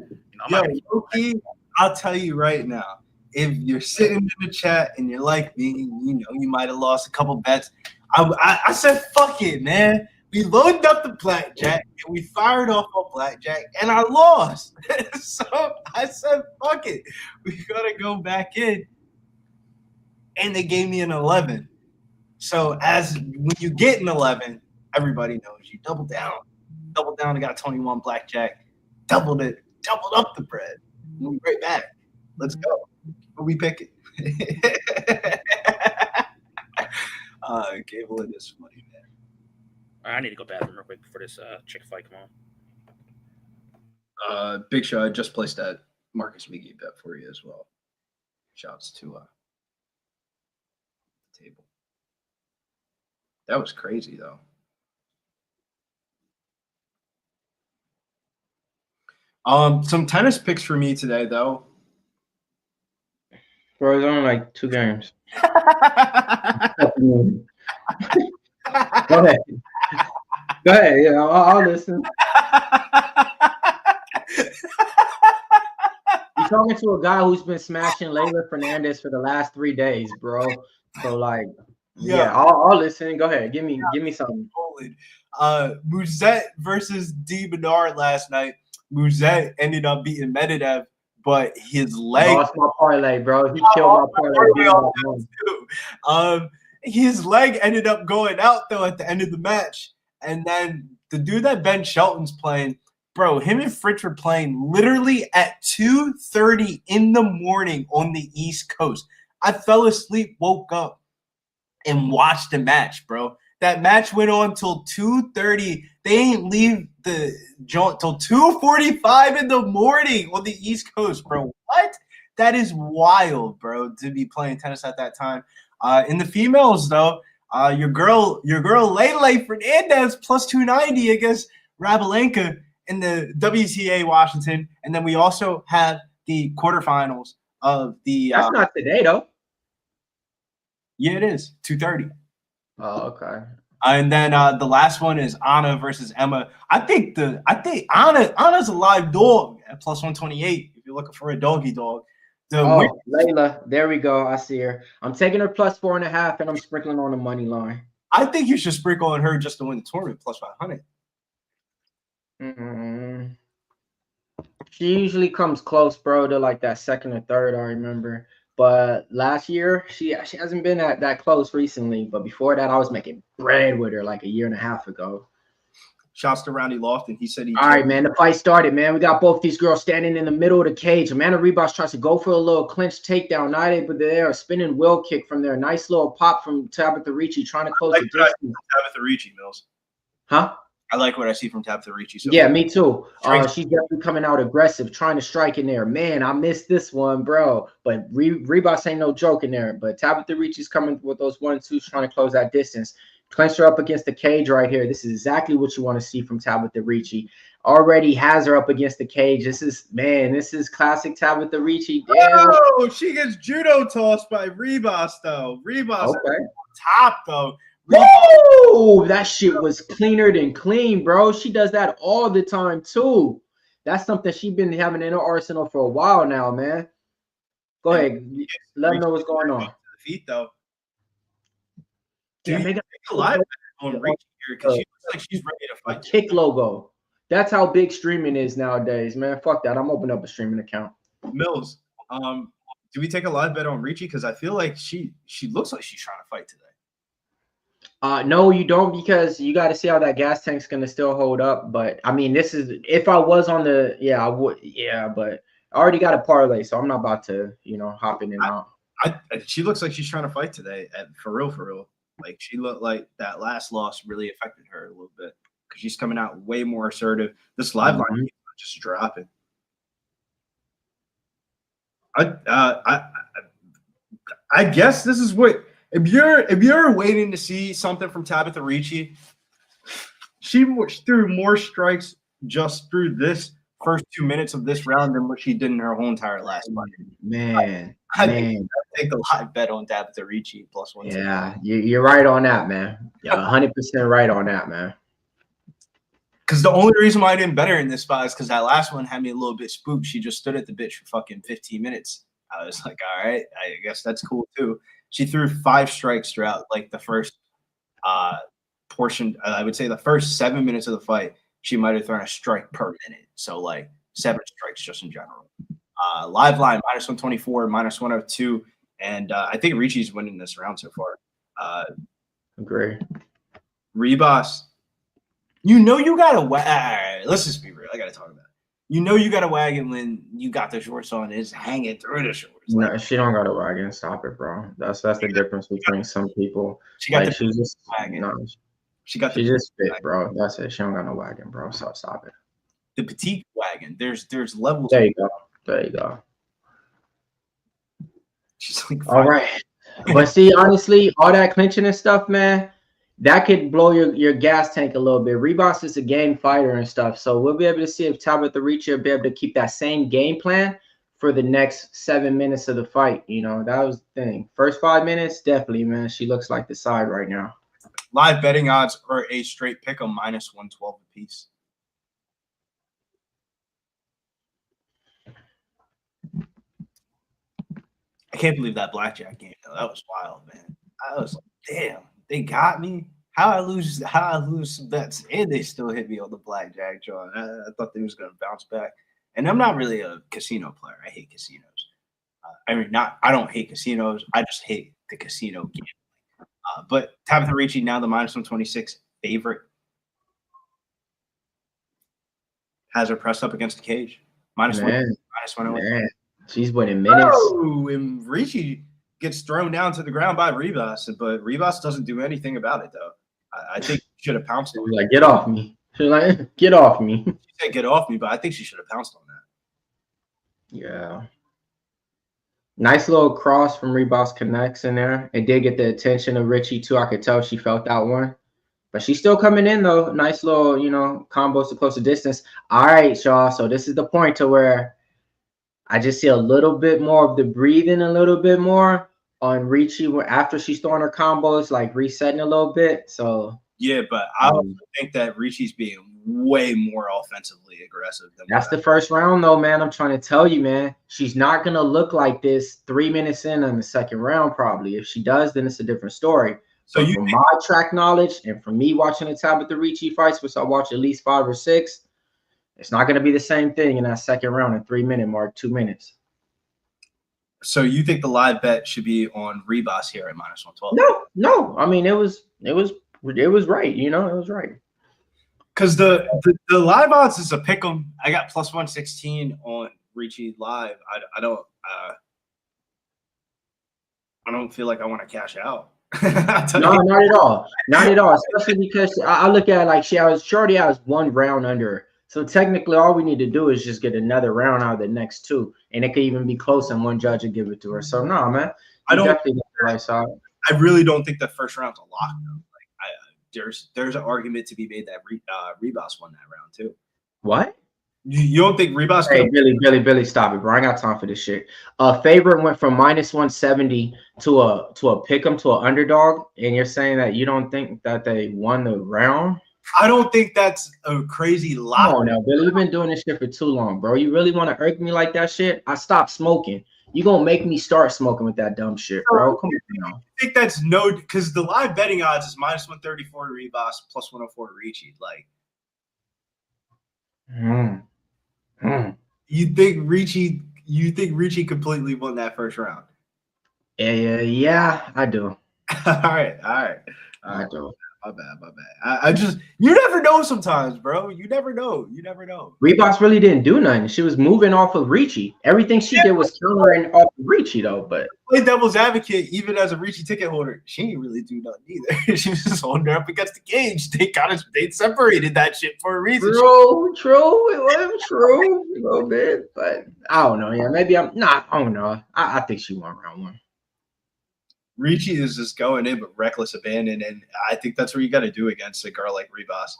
I'll tell you right now, if you're sitting in the chat and you're like me, you might have lost a couple bets. I said, fuck it, man. We loaded up the blackjack and we fired off on blackjack and I lost. So I said, fuck it. We got to go back in. And they gave me an 11. So when you get an 11, everybody knows you double down. Double down. I got 21 blackjack. Doubled up the bread. We'll be right back. Let's go. What we picking? Gable it is funny, man. I need to go bathroom real quick before this chick fight. Come on. Big Show, I just placed that Marcus McGhee bet for you as well. Shouts to the table. That was crazy, though. Some tennis picks for me today, though. Bro, it's only like 2 games. Go ahead. Go ahead. Yeah, I'll listen. You're talking to a guy who's been smashing Leyla Fernandez for the last 3 days, bro. So like, yeah, I'll listen. Go ahead. Give me something. Muzet versus D Bedard last night. Muzet ended up beating Medvedev, but his leg lost my parlay, bro. He killed my parlay. His leg ended up going out though at the end of the match. And then the dude that Ben Shelton's playing, bro, him and Fritz were playing literally at 2:30 in the morning on the East Coast. I fell asleep, woke up, and watched the match, bro. That match went on till 2:30. They ain't leave the joint till 2:45 in the morning on the East Coast, bro. What? That is wild, bro, to be playing tennis at that time. In the females, though, your girl Leyla Fernandez plus 290 against Rabalenka in the WTA Washington. And then we also have the quarterfinals of the That's not today, though. Yeah, it is 2:30. Oh, okay. And then the last one is Anna versus Emma. I think Anna's a live dog at plus 128 if you're looking for a doggy dog. Leyla, there we go. I see her. I'm taking her plus 4.5, and I'm sprinkling on the money line. I think you should sprinkle on her just to win the tournament plus 500. She usually comes close, bro, to like that second or third, I remember. But last year, she hasn't been that close recently. But before that, I was making bread with her like a year and a half ago. Shouts to Roundy Lofton. He said he. All right, man. The fight started, man. We got both these girls standing in the middle of the cage. Amanda Ribas tries to go for a little clinch takedown. Not able there. A spinning wheel kick from there. Nice little pop from Tabitha Ricci trying to close the distance. Tabitha Ricci, Mills. Huh? I like what I see from Tabitha Ricci. So yeah, me too. She's definitely coming out aggressive, trying to strike in there. Man, I missed this one, bro. But Ribas ain't no joke in there. But Tabitha Ricci's coming with those 1-2s, trying to close that distance. Clench her up against the cage right here. This is exactly what you want to see from Tabitha Ricci. Already has her up against the cage. This is classic Tabitha Ricci. Oh, she gets judo tossed by Ribas, though. Ribas on top, though. Whoa! That shit was cleaner than clean, bro. She does that all the time, too. That's something she's been having in her arsenal for a while now, man. Go ahead. Let them know what's going on. Feet, though. Yeah, make a live on Ricci here because she looks like she's ready to fight. Kick logo. That's how big streaming is nowadays, man. Fuck that. I'm opening up a streaming account. Mills, do we take a live bet on Ricci? Because I feel like she looks like she's trying to fight today. No, you don't, because you got to see how that gas tank's gonna still hold up. But I mean, this is if I was on the I would but I already got a parlay, so I'm not about to hop in and out. She looks like she's trying to fight today, for real. Like she looked like that last loss really affected her a little bit because she's coming out way more assertive. This live line is just dropping. I guess this is what if you're waiting to see something from Tabitha Ricci, she threw more strikes just through this first 2 minutes of this round than what she did in her whole entire last fight. Man, I think I'd take a live bet on Tabitha Ricci plus 1. Yeah, you're right on that, man. You're 100% right on that, man. Because the only reason why I didn't bet her in this spot is because that last one had me a little bit spooked. She just stood at the bitch for fucking 15 minutes. I was like, all right, I guess that's cool too. She threw 5 strikes throughout like the first portion. I would say the first 7 minutes of the fight, she might have thrown a strike per minute. So like 7 strikes just in general. Live line -124, -102, and I think Ricci's winning this round so far. Agree. Ribas, you got a wagon. Let's just be real. I got to talk about it. You got a wagon when you got the shorts on. Is hanging through the shorts. No, she don't got a wagon. Stop it, bro. That's the difference between some people. She got she just wagon. No, she just fit, bro. That's it. She don't got no wagon, bro. So stop it. The petite wagon. There's levels. There you go. There you go. She's like, all right. But see, honestly, all that clinching and stuff, man, that could blow your gas tank a little bit. Ribas is a game fighter and stuff. So we'll be able to see if Tabitha Ricci will be able to keep that same game plan for the next 7 minutes of the fight. That was the thing. First 5 minutes, definitely, man. She looks like the side right now. Live betting odds are a straight pick of -112 apiece. I can't believe that blackjack game, though. That was wild, man. I was like, damn, they got me. How I lose some bets, and they still hit me on the blackjack, John. I thought they was going to bounce back. And I'm not really a casino player. I hate casinos. I don't hate casinos. I just hate the casino gambling. But Tabitha Ricci now the -126 favorite. Has her pressed up against the cage. -1. Man. She's winning minutes. Oh, and Ricci gets thrown down to the ground by Ribas, but Ribas doesn't do anything about it, though. I think she should have pounced on like, get off me. She's like, get off me. She said, get off me, but I think she should have pounced on that. Yeah. Nice little cross from Ribas connects in there. It did get the attention of Ricci, too. I could tell she felt that one. But she's still coming in, though. Nice little, combos to close the distance. All right, y'all. So this is the point to where I just see a little bit more of the breathing a little bit more on Ricci after she's throwing her combos, like resetting a little bit. So yeah, but I also think that Ricci's being way more offensively aggressive than that's the first round, though, man. I'm trying to tell you, man. She's not gonna look like this 3 minutes in the second round, probably. If she does, then it's a different story. So from my track knowledge and from me watching the Tabitha Ricci fights, which I watch at least 5 or 6, it's not going to be the same thing in that second round in 3-minute mark, 2 minutes. So you think the live bet should be on Ribas here at -112? No. I mean, it was right. You know, it was right. Because the live odds is a pick 'em. I got +116 on Ricci live. I don't feel like I want to cash out. No, not at all. Not at all. Especially because I look at it like she already has 1 round under her. So technically, all we need to do is just get another round out of the next 2, and it could even be close, and one judge would give it to her. So no, man, I don't. definitely get the right side. I really don't think the first round's a lock. Though. Like, there's an argument to be made that Ribas won that round too. What? You don't think Ribas? Hey, Billy, stop it, bro. I ain't got time for this shit. Favorite went from -170 to a pick'em to an underdog, and you're saying that you don't think that they won the round? I don't think that's a crazy lock. Come on now, Billy. You've been doing this shit for too long, bro. You really want to irk me like that shit? I stopped smoking. You gonna make me start smoking with that dumb shit, bro? Come on now. I think that's because the live betting odds is -134 Ribas, +104 Ricci. Like, you think Ricci completely won that first round? Yeah, I do. All right. I do. My bad. I just, you never know sometimes, bro. You never know. Ribas really didn't do nothing. She was moving off of Ricci. Everything she did was countering off of Ricci, though. But play devil's advocate, even as a Ricci ticket holder, she didn't really do nothing either. She was just holding her up against the cage. They separated that shit for a reason. True. It was true a little bit, but I don't know. Yeah, maybe I don't know. I think she won round 1. Ricci is just going in with reckless abandon, and I think that's what you got to do against a girl like Ribas.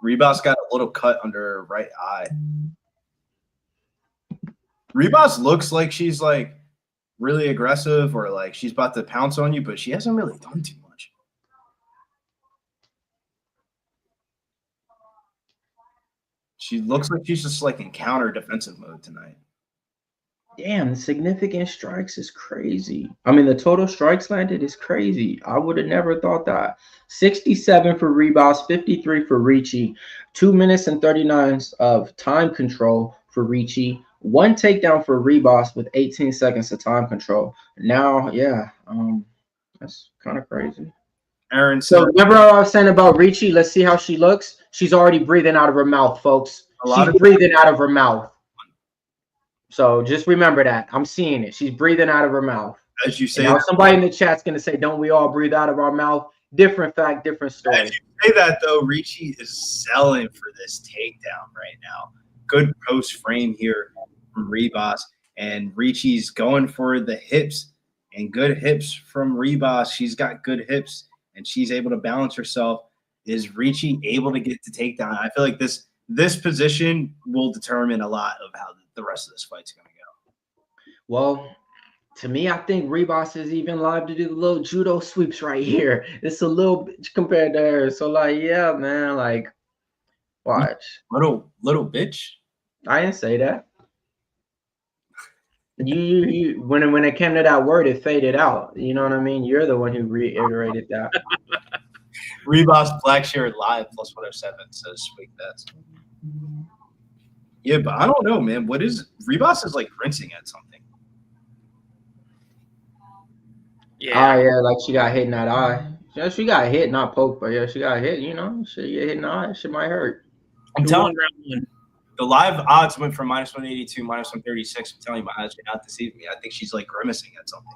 Ribas got a little cut under her right eye. Ribas looks like she's like really aggressive or like she's about to pounce on you, but she hasn't really done too much. She looks like she's just like in counter defensive mode tonight. Damn, the significant strikes is crazy. I mean, the total strikes landed is crazy. I would have never thought that. 67 for Ribas, 53 for Ricci, 2 minutes and 39 of time control for Ricci, 1 takedown for Ribas with 18 seconds of time control. Now, yeah, that's kind of crazy. Aaron, so remember what I was saying about Ricci? Let's see how she looks. She's already breathing out of her mouth, folks. She's breathing out of her mouth. So just remember that. I'm seeing it. She's breathing out of her mouth. As you say, now somebody in the chat's going to say, don't we all breathe out of our mouth? Different fact, different story. As you say that, though, Ricci is selling for this takedown right now. Good post frame here from Ribas. And Ricci's going for the hips and good hips from Ribas. She's got good hips and she's able to balance herself. Is Ricci able to get the takedown? I feel like this position will determine a lot of how the rest of this fight's going to go. Well, to me, I think Ribas is even live to do the little judo sweeps right here. It's a little bitch compared to her. So, like, yeah, man, like, watch. Little bitch? I didn't say that. You when it came to that word, it faded out. You know what I mean? You're the one who reiterated that. Ribas Blackshear live +107 says sweet bets. Yeah, but I don't know, man. What is Ribas is like rinsing at something. Yeah. Oh, yeah, like she got hit in that eye. Yeah, she got hit, not poked, but yeah, she got hit, you know. She get hit in the eye, shit might hurt. I'm telling you, the live odds went from -182, -136. I'm telling you, my eyes are not deceiving me. I think she's like grimacing at something.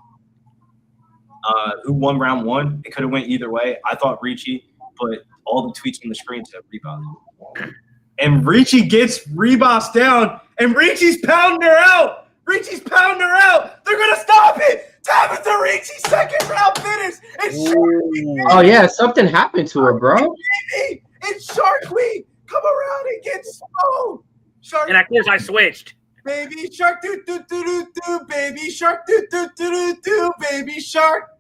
Who won round 1? It could have went either way. I thought Ricci, but all the tweets on the screen said Ribas. And Ricci gets Ribas down, and Ricci's pounding her out. They're going to stop it. Tabitha Ricci, second round finish. Oh, yeah, something happened to her, bro. It's Shark Week. Come around and get smoked. Shark. And of course I switched. Baby shark, do, baby shark, do, baby shark.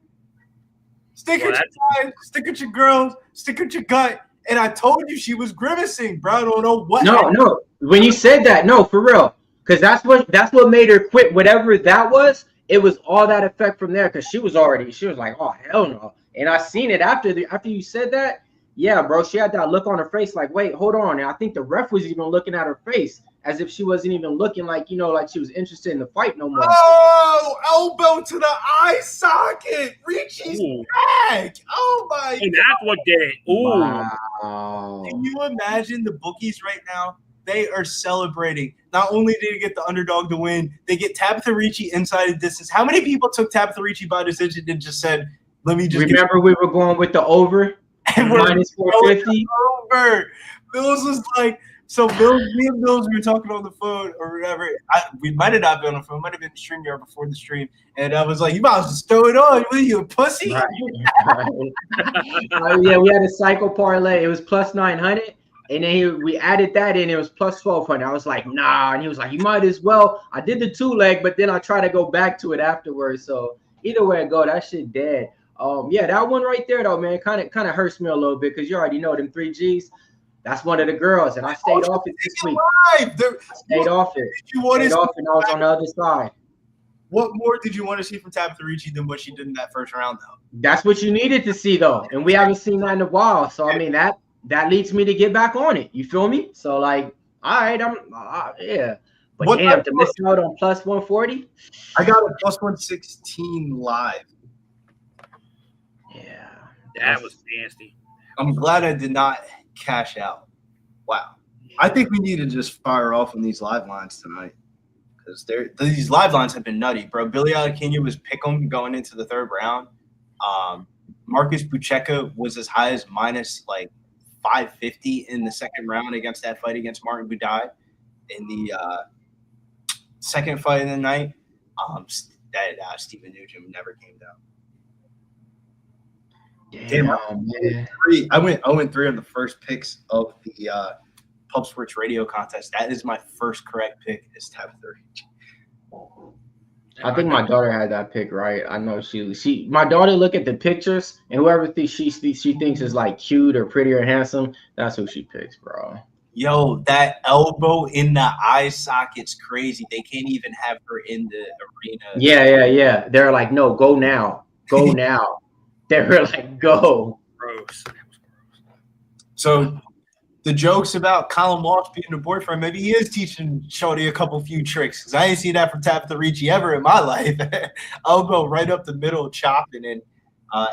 Stick with your guys, stick with your girls, stick with your gut. And I told you she was grimacing, bro. I don't know what. No. When you said that, no, for real. Because that's what made her quit whatever that was. It was all that effect from there because she was like, oh, hell no. And I seen it after you said that. Yeah, bro, she had that look on her face like, wait, hold on. And I think the ref was even looking at her face as if she wasn't even looking like, like she was interested in the fight no more. Oh, elbow to the eye socket. Ricci's back. Oh, my And that's what did it. Ooh. Wow. Can you imagine the bookies right now? They are celebrating. Not only did he get the underdog to win, they get Tabitha Ricci inside the distance. How many people took Tabitha Ricci by decision and just said, let me just remember we were going with the over? And we're minus 450 over. Mills was like, so me and Mills, we were talking on the phone or whatever. We might have not been on the phone, might have been StreamYard before the stream. And I was like, you might as well just throw it on. What are you, a pussy? Right. Yeah, we had a cycle parlay. It was plus 900. And then we added that in. It was plus 1,200. I was like, nah. And he was like, you might as well. I did the 2-leg, but then I tried to go back to it afterwards. So either way I go, that shit dead. Yeah, that one right there though, man, kind of hurts me a little bit because you already know them 3Gs. That's one of the girls, and I stayed off it this week. Stayed off it. And I was on the other side. What more did you want to see from Tabitha Ricci than what she did in that first round, though? That's what you needed to see, though, and we haven't seen that in a while. So I mean, that leads me to get back on it. You feel me? So like, all right, yeah. But what damn, to miss out on plus 140. I got a plus 116 live. Yeah, that was nasty. I'm glad I did not cash out. Wow. I think we need to just fire off on these live lines tonight because these live lines have been nutty, bro. Billy Alikine was pick'em going into the third round. Marcus Picheka was as high as minus like 550 in the second round against that fight against Martin Buday in the second fight of the night. Stephen Nugent never came down. Damn, I went 0-3 on the first picks of the Pub Sports Radio contest. That is my first correct pick. Is Tabitha Ricci. I think my daughter had that pick right. I know she. My daughter look at the pictures and whoever she thinks is like cute or pretty or handsome, that's who she picks, bro. Yo, that elbow in the eye socket's crazy. They can't even have her in the arena. Yeah. They're like, no, go now, go now. They were like, go. Gross. So the jokes about Colin Walsh being a boyfriend, maybe he is teaching Shorty a few tricks because I ain't seen that from Tabitha Ricci ever in my life. Elbow right up the middle, chopping, and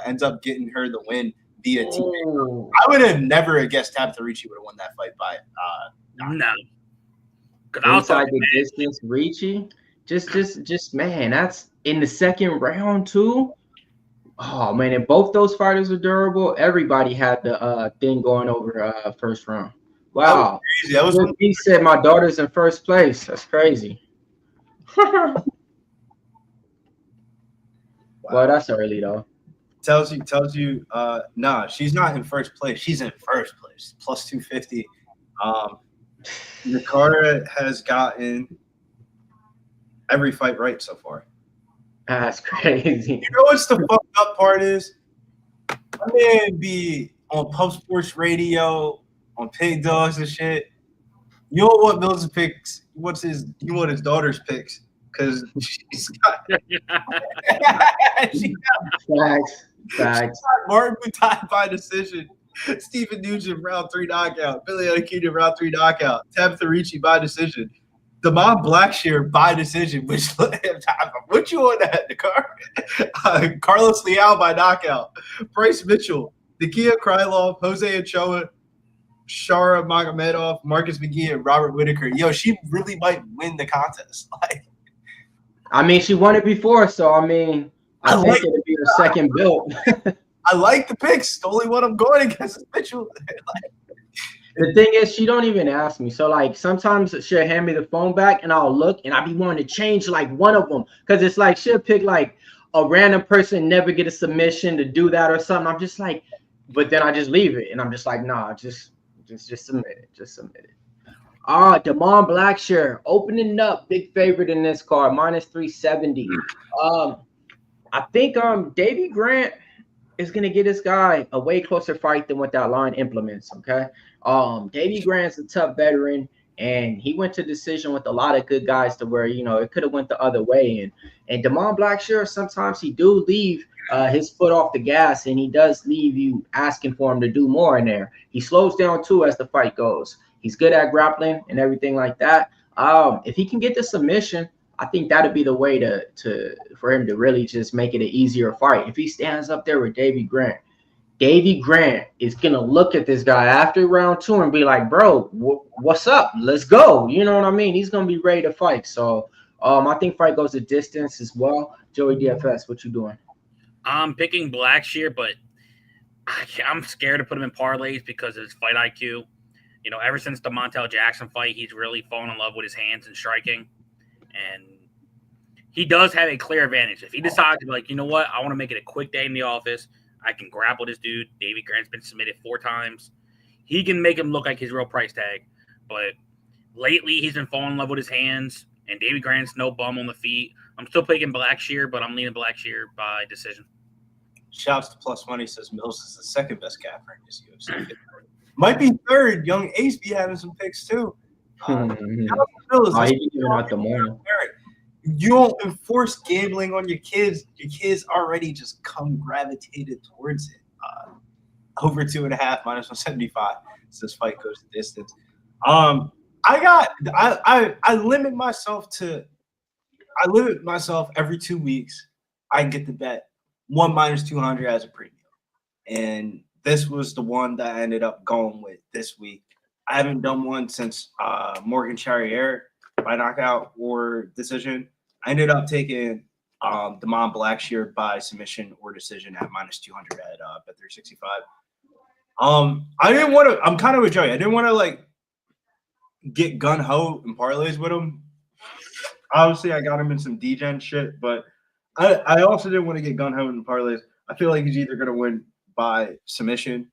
ends up getting her the win via teammate. I would have never guessed Tabitha Ricci would have won that fight by no. Inside the distance, Ricci, just man, that's in the second round too. Oh man, and both those fighters are durable. Everybody had the thing going over first round. Wow, that was crazy. He said my daughter's in first place. That's crazy. Wow. Well, that's early though. Tells you. Nah, she's not in first place. She's in first place, plus 250. Nikita has gotten every fight right so far. That's crazy. You know what's the fucked up part is? My man be on Pub Sports Radio, on Pig Dogs and shit. You don't want Mills' picks. You want his daughter's picks because she's got Facts. Martin Buday by decision. Stephen Nugent round 3 knockout. Billy Alikine round 3 knockout. Tabitha Ricci by decision. Damon Blackshear by decision, which what you want that in the car? Carlos Leal by knockout. Bryce Mitchell, Nikita Krylov, Jose Ochoa, Shara Magomedov, Marcus McGhee, and Robert Whittaker. Yo, she really might win the contest. I mean, she won it before, so I mean, I think it'll be her second build. I like the picks. The only one I'm going against is Mitchell. The thing is, she don't even ask me. So, like, sometimes she'll hand me the phone back, and I'll look, and I'll be wanting to change, like, one of them. Because it's like she'll pick, like, a random person, never get a submission to do that or something. I'm just like, but then I just leave it. And I'm just like, nah, just submit it. Just submit it. Damon Blackshear, opening up. Big favorite in this card, minus 370. I think Davey Grant is going to get this guy a way closer fight than what that line implements, okay? Davey Grant's a tough veteran, and he went to decision with a lot of good guys to where, you know, it could have went the other way. And Damon Blackshear, sometimes he do leave his foot off the gas, and he does leave you asking for him to do more in there. He slows down too as the fight goes. He's good at grappling and everything like that. If he can get the submission, I think that'd be the way for him to really just make it an easier fight. If he stands up there with Davey Grant is gonna look at this guy after round 2 and be like, bro, what's up? Let's go. You know what I mean? He's gonna be ready to fight. So I think fight goes a distance as well. Joey DFS, what you doing? I'm picking Blackshear, but I'm scared to put him in parlays because of his fight IQ. You know, ever since the Montel Jackson fight, he's really fallen in love with his hands and striking. And he does have a clear advantage. If he decides to be like, you know what, I want to make it a quick day in the office, I can grapple this dude. Davey Grant's been submitted 4 times. He can make him look like his real price tag. But lately, he's been falling in love with his hands, and Davey Grant's no bum on the feet. I'm still picking Blackshear, but I'm leaning Blackshear by decision. Shouts to Plus Money, says Mills is the second best capper in this UFC. Might be third. Young Ace be having some picks too. Mills, He giving out the morning. You don't enforce gambling on your kids. Your kids already just come gravitated towards it. Over 2.5 -175. So this fight goes the distance. I limit myself every 2 weeks. I get the bet 1 -200 as a premium, and this was the one that I ended up going with this week. I haven't done one since Morgan Charrier by knockout or decision. I ended up taking Damon Blackshear by submission or decision at -200 at Bet365. I didn't want to. I'm kind of with Joey. I didn't want to like get gun ho and parlays with him. Obviously, I got him in some degen shit, but I also didn't want to get gun ho and parlays. I feel like he's either going to win by submission,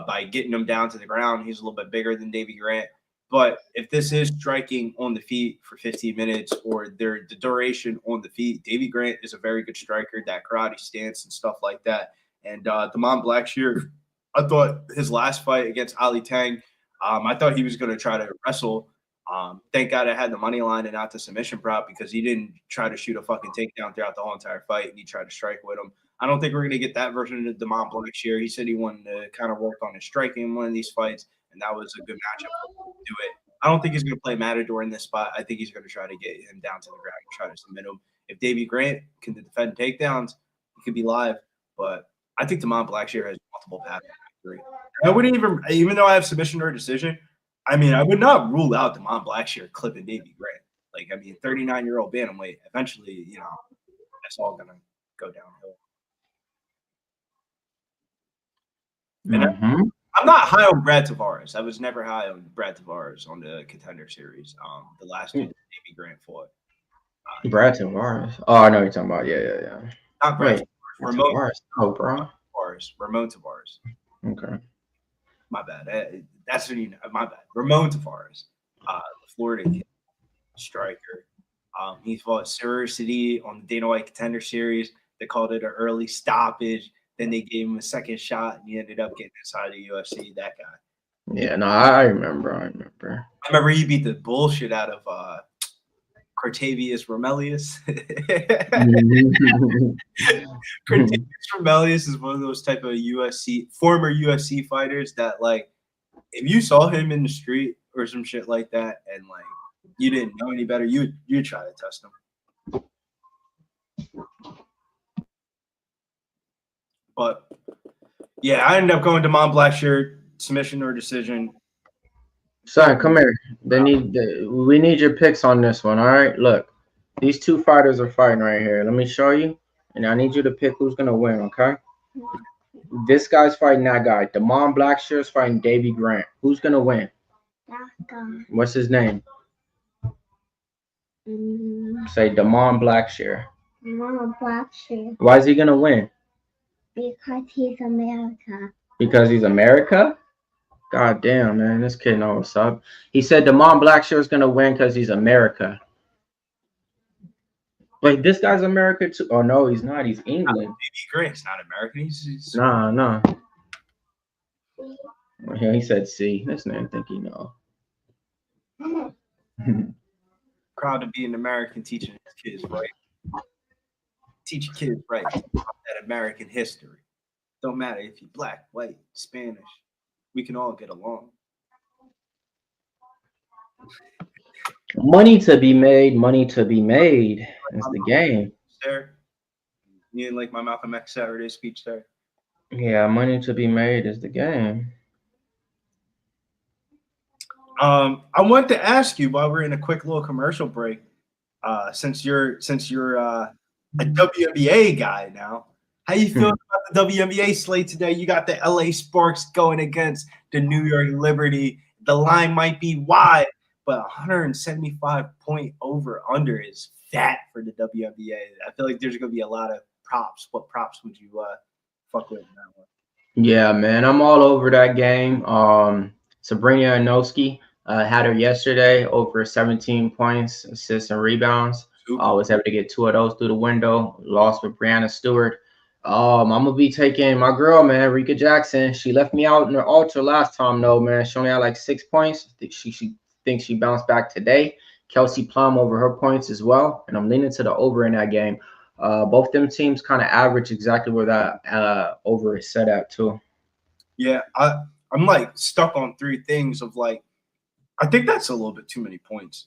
by getting him down to the ground. He's a little bit bigger than Davey Grant. But if this is striking on the feet for 15 minutes or the duration on the feet, Davey Grant is a very good striker, that karate stance and stuff like that. And Damon Blackshear, I thought his last fight against Ali Tang, I thought he was going to try to wrestle. Thank God I had the money line and not the submission prop, because he didn't try to shoot a fucking takedown throughout the whole entire fight, and he tried to strike with him. I don't think we're going to get that version of Damon Blackshear. He said he wanted to kind of work on his striking in one of these fights, and that was a good matchup to do it. I don't think he's going to play Matador in this spot. I think he's going to try to get him down to the ground and try to submit him. If Davey Grant can defend takedowns, he could be live. But I think Damon Blackshear has multiple paths. I wouldn't even though I have submission or decision, I mean, I would not rule out Damon Blackshear clipping Davey Grant. Like, I mean, 39-year-old bantamweight, eventually, you know, that's all going to go downhill. And I'm not high on Brad Tavares. I was never high on Brad Tavares on the Contender Series. The last two that Davey Grant fought. Brad Tavares. Oh, I know what you're talking about. Yeah. Not Brad Tavares. Ramon Tavares. Oh, bro. Tavares. Ramon Tavares. Okay. My bad. That's what you know. My bad. Ramon Tavares, the Florida kid, striker. He fought City on the Dana White Contender Series. They called it an early stoppage. Then they gave him a second shot, and he ended up getting inside the UFC. That guy. Yeah, no, I remember. I remember he beat the bullshit out of Cortavius Romelius. Cortavius Romelius is one of those type of former UFC fighters that, like, if you saw him in the street or some shit like that, and like you didn't know any better, you'd try to test him. But yeah, I ended up going to Damon Blackshear, submission or decision. Son, come here. We need your picks on this one. All right, look, these two fighters are fighting right here. Let me show you, and I need you to pick who's gonna win. Okay, this guy's fighting that guy. Damon Blackshear is fighting Davey Grant. Who's gonna win? That guy. What's his name? Say Damon Blackshear. Damon Blackshear. Why is he gonna win? Because he's America. Because he's America? God damn, man. This kid knows what's up. He said Damon Blackshear is going to win because he's America. Wait, this guy's America too? Oh, no, he's not. He's England. Davey Grant's not American. He's Nah. Yeah, he said C. This man think he know. Proud to be an American teaching his kids right. Teach your kids right about that American history. Don't matter if you're black, white, Spanish. We can all get along. Money to be made is the game. There, you didn't like my Malcolm X Saturday speech there. Yeah, money to be made is the game. I wanted to ask you while we're in a quick little commercial break, since you're a WNBA guy now, how you feeling about the WNBA slate today? You got the LA Sparks going against the New York Liberty. The line might be wide, but 175 point over under is fat for the WNBA. I feel like there's going to be a lot of props. What props would you fuck with in that one? Yeah, man, I'm all over that game. Sabrina Ionescu had her yesterday over 17 points, assists, and rebounds. I was able to get 2 of those through the window. Lost with Brianna Stewart. I'm gonna be taking my girl, man, Rika Jackson. She left me out in the ultra last time, though, man. She only had like 6 points. I think she thinks she bounced back today. Kelsey Plum over her points as well, and I'm leaning to the over in that game. Both them teams kind of average exactly where that over is set at too. Yeah, I'm like stuck on 3 things of like, I think that's a little bit too many points.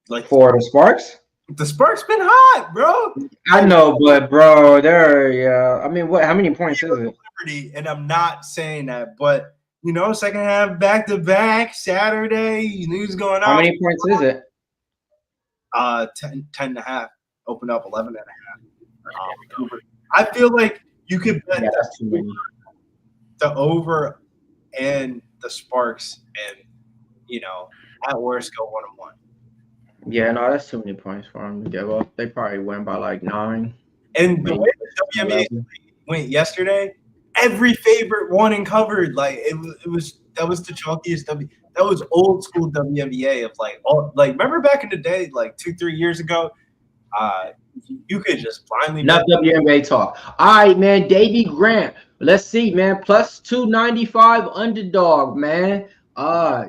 Like For the Sparks? the Sparks been hot, bro. I know, but bro, I mean, what? How many points is it? Liberty, and I'm not saying that, but you know, second half back to back Saturday, you knew what's going on. How many points is it? 10 and a half. Opened up 11 and a half. I feel like you could bet That's too many. the over and the Sparks, and you know, at worst go 1-1. Yeah, no, that's too many points for them to give up. They probably win by like 9. And the way the WNBA went yesterday, every favorite won and covered. Like that was the chalkiest that was old school WNBA of like remember back in the day, like 2-3 years ago, you could just blindly Enough WNBA talk. All right, man. Davey Grant. Let's see, man. Plus 295 underdog, man.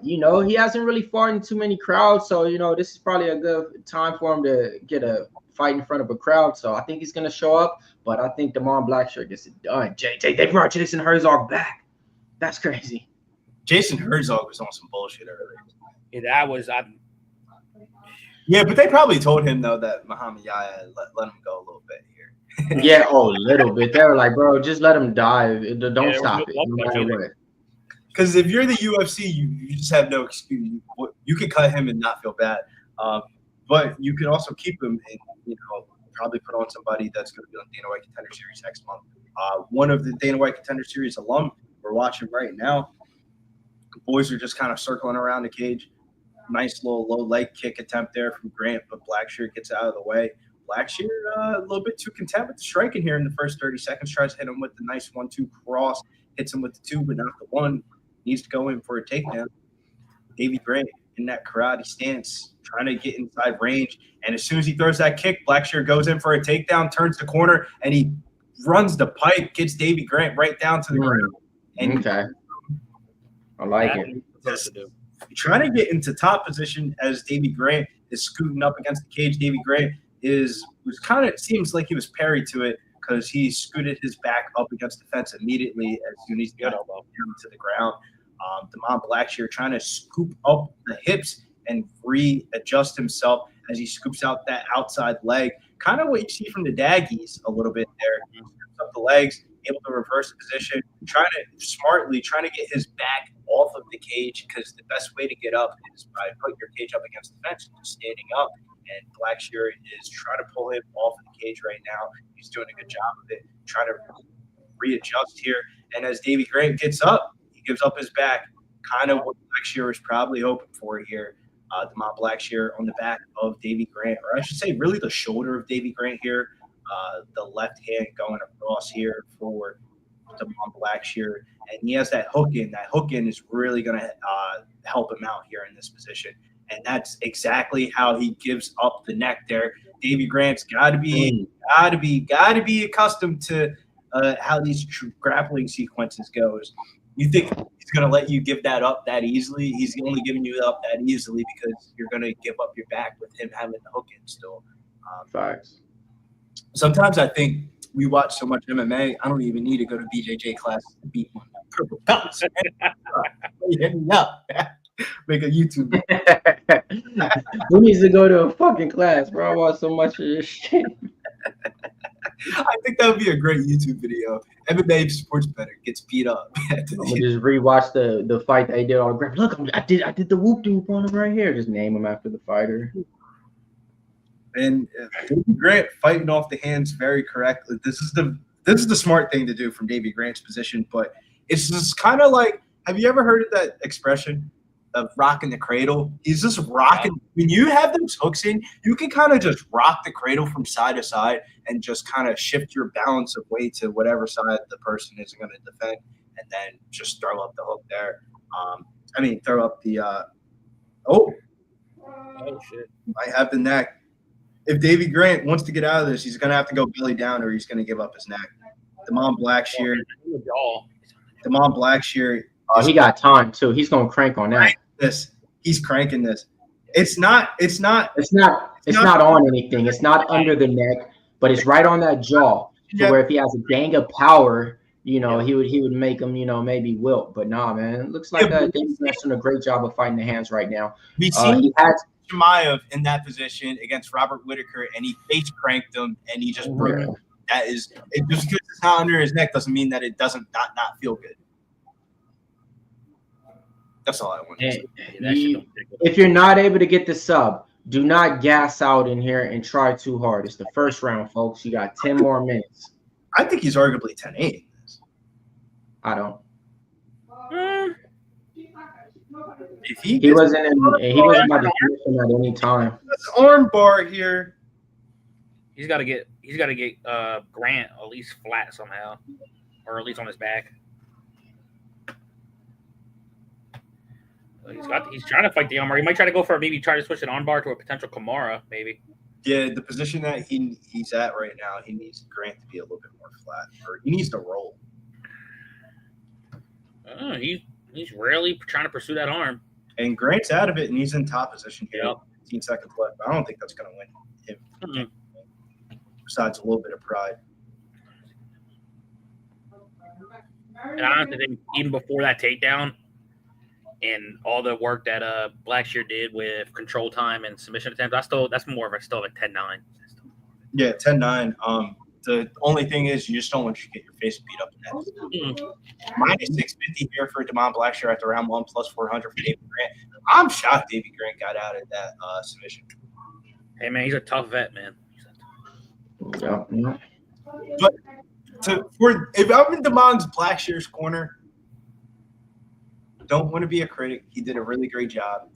You know, he hasn't really fought in too many crowds, so you know, this is probably a good time for him to get a fight in front of a crowd. So I think he's gonna show up, but I think Damon Blackshear gets it done. They brought Jason Herzog back. That's crazy. Jason Herzog was on some bullshit earlier. Yeah, that was Yeah, but they probably told him though that Muhammad Yaya let him go a little bit here. Yeah, a little bit. They were like, bro, just let him die. Don't stop it. No matter what. Because if you're the UFC, you just have no excuse. You could cut him and not feel bad, but you could also keep him and probably put on somebody that's going to be on Dana White Contender Series next month. One of the Dana White Contender Series alum we're watching right now. The boys are just kind of circling around the cage. Nice little low leg kick attempt there from Grant, but Blackshear gets out of the way. Blackshear a little bit too content with the striking here in the first 30 seconds. Tries to hit him with the nice 1-2 cross. Hits him with the 2, but not the 1. Needs to go in for a takedown. Davey Grant in that karate stance, trying to get inside range. And as soon as he throws that kick, Blackshear goes in for a takedown, turns the corner, and he runs the pipe, gets Davey Grant right down to the ground. And okay. I like it. Trying to get into top position as Davey Grant is scooting up against the cage. Davey Grant seems like he was parried to it because he scooted his back up against the fence immediately as soon as he got down to the ground. Damon Blackshear trying to scoop up the hips and readjust himself as he scoops out that outside leg. Kind of what you see from the Daggies a little bit there. He scoops up the legs, able to reverse the position, trying to get his back off of the cage, because the best way to get up is by putting your cage up against the fence and just standing up. And Blackshear is trying to pull him off of the cage right now. He's doing a good job of it, trying to readjust here. And as Davey Grant gets up, he gives up his back, kind of what Blackshear was probably hoping for here. Damon Blackshear on the back of Davey Grant, or I should say really the shoulder of Davey Grant here. The left hand going across here for Damon Blackshear. And he has that hook in. That hook in is really going to help him out here in this position. And that's exactly how he gives up the neck there. Davey Grant's got to be accustomed to how these grappling sequences goes. You think he's going to let you give that up that easily? He's only giving you up that easily because you're going to give up your back with him having the hook in still. Facts. Sometimes I think we watch so much MMA, I don't even need to go to BJJ classes to beat one purple belts. Hit me up. Make a YouTube video. Who needs to go to a fucking class, bro? I watch so much of this shit. I think that would be a great YouTube video. MMA sports bettor gets beat up. I'm gonna just rewatch the fight that they did on Grant. Look, I did the whoop doo on him right here. Just name him after the fighter. And Davey Grant fighting off the hands very correctly. This is the smart thing to do from Davey Grant's position, but it's just kind of like, have you ever heard of that expression of rocking the cradle? He's just rocking. When you have those hooks in, you can kind of just rock the cradle from side to side and just kind of shift your balance of weight to whatever side the person is going to defend, and then just throw up the hook there. Throw up the oh shit! I have the neck. If Davey Grant wants to get out of this, he's going to have to go belly down or he's going to give up his neck. Blackshear. Blackshear. Oh, he got time too. He's gonna crank on that. He's cranking this. It's not on anything. It's not under the neck, but it's right on that jaw. So where if he has a gang of power, he would make him, maybe wilt. But nah, man, it looks like Davey Grant's doing a great job of fighting the hands right now. We see Chimaev in that position against Robert Whittaker, and he face cranked him, and he just broke it. That is, it just because it's not under his neck doesn't mean that it doesn't not feel good. That's all I want to say. If you're not able to get the sub, do not gas out in here and try too hard. It's the first round, folks. You got 10 more minutes. I think he's arguably 10-8. I don't. If he wasn't about to finish him at any time. That's arm bar here. He's got to get Grant at least flat somehow, or at least on his back. He's trying to fight the armbar. He might try to go for try to switch an armbar to a potential Kimura, maybe. Yeah, the position that he's at right now, he needs Grant to be a little bit more flat, or he needs to roll. He's rarely trying to pursue that arm. And Grant's out of it, and he's in top position here. Yep. 15 seconds left. I don't think that's going to win him. Besides a little bit of pride. And I honestly think even before that takedown and all the work that Blackshear did with control time and submission attempts, that's more of a 10-9. Yeah, 10-9. The only thing is you just don't want you to get your face beat up in that. Minus 650 here for Damon Blackshear at the round 1, plus 400 for Davey Grant. I'm shocked Davey Grant got out of that submission. Hey, man, he's a tough vet, man. Yeah. But if I'm in Damon's Blackshear's corner, don't want to be a critic. He did a really great job.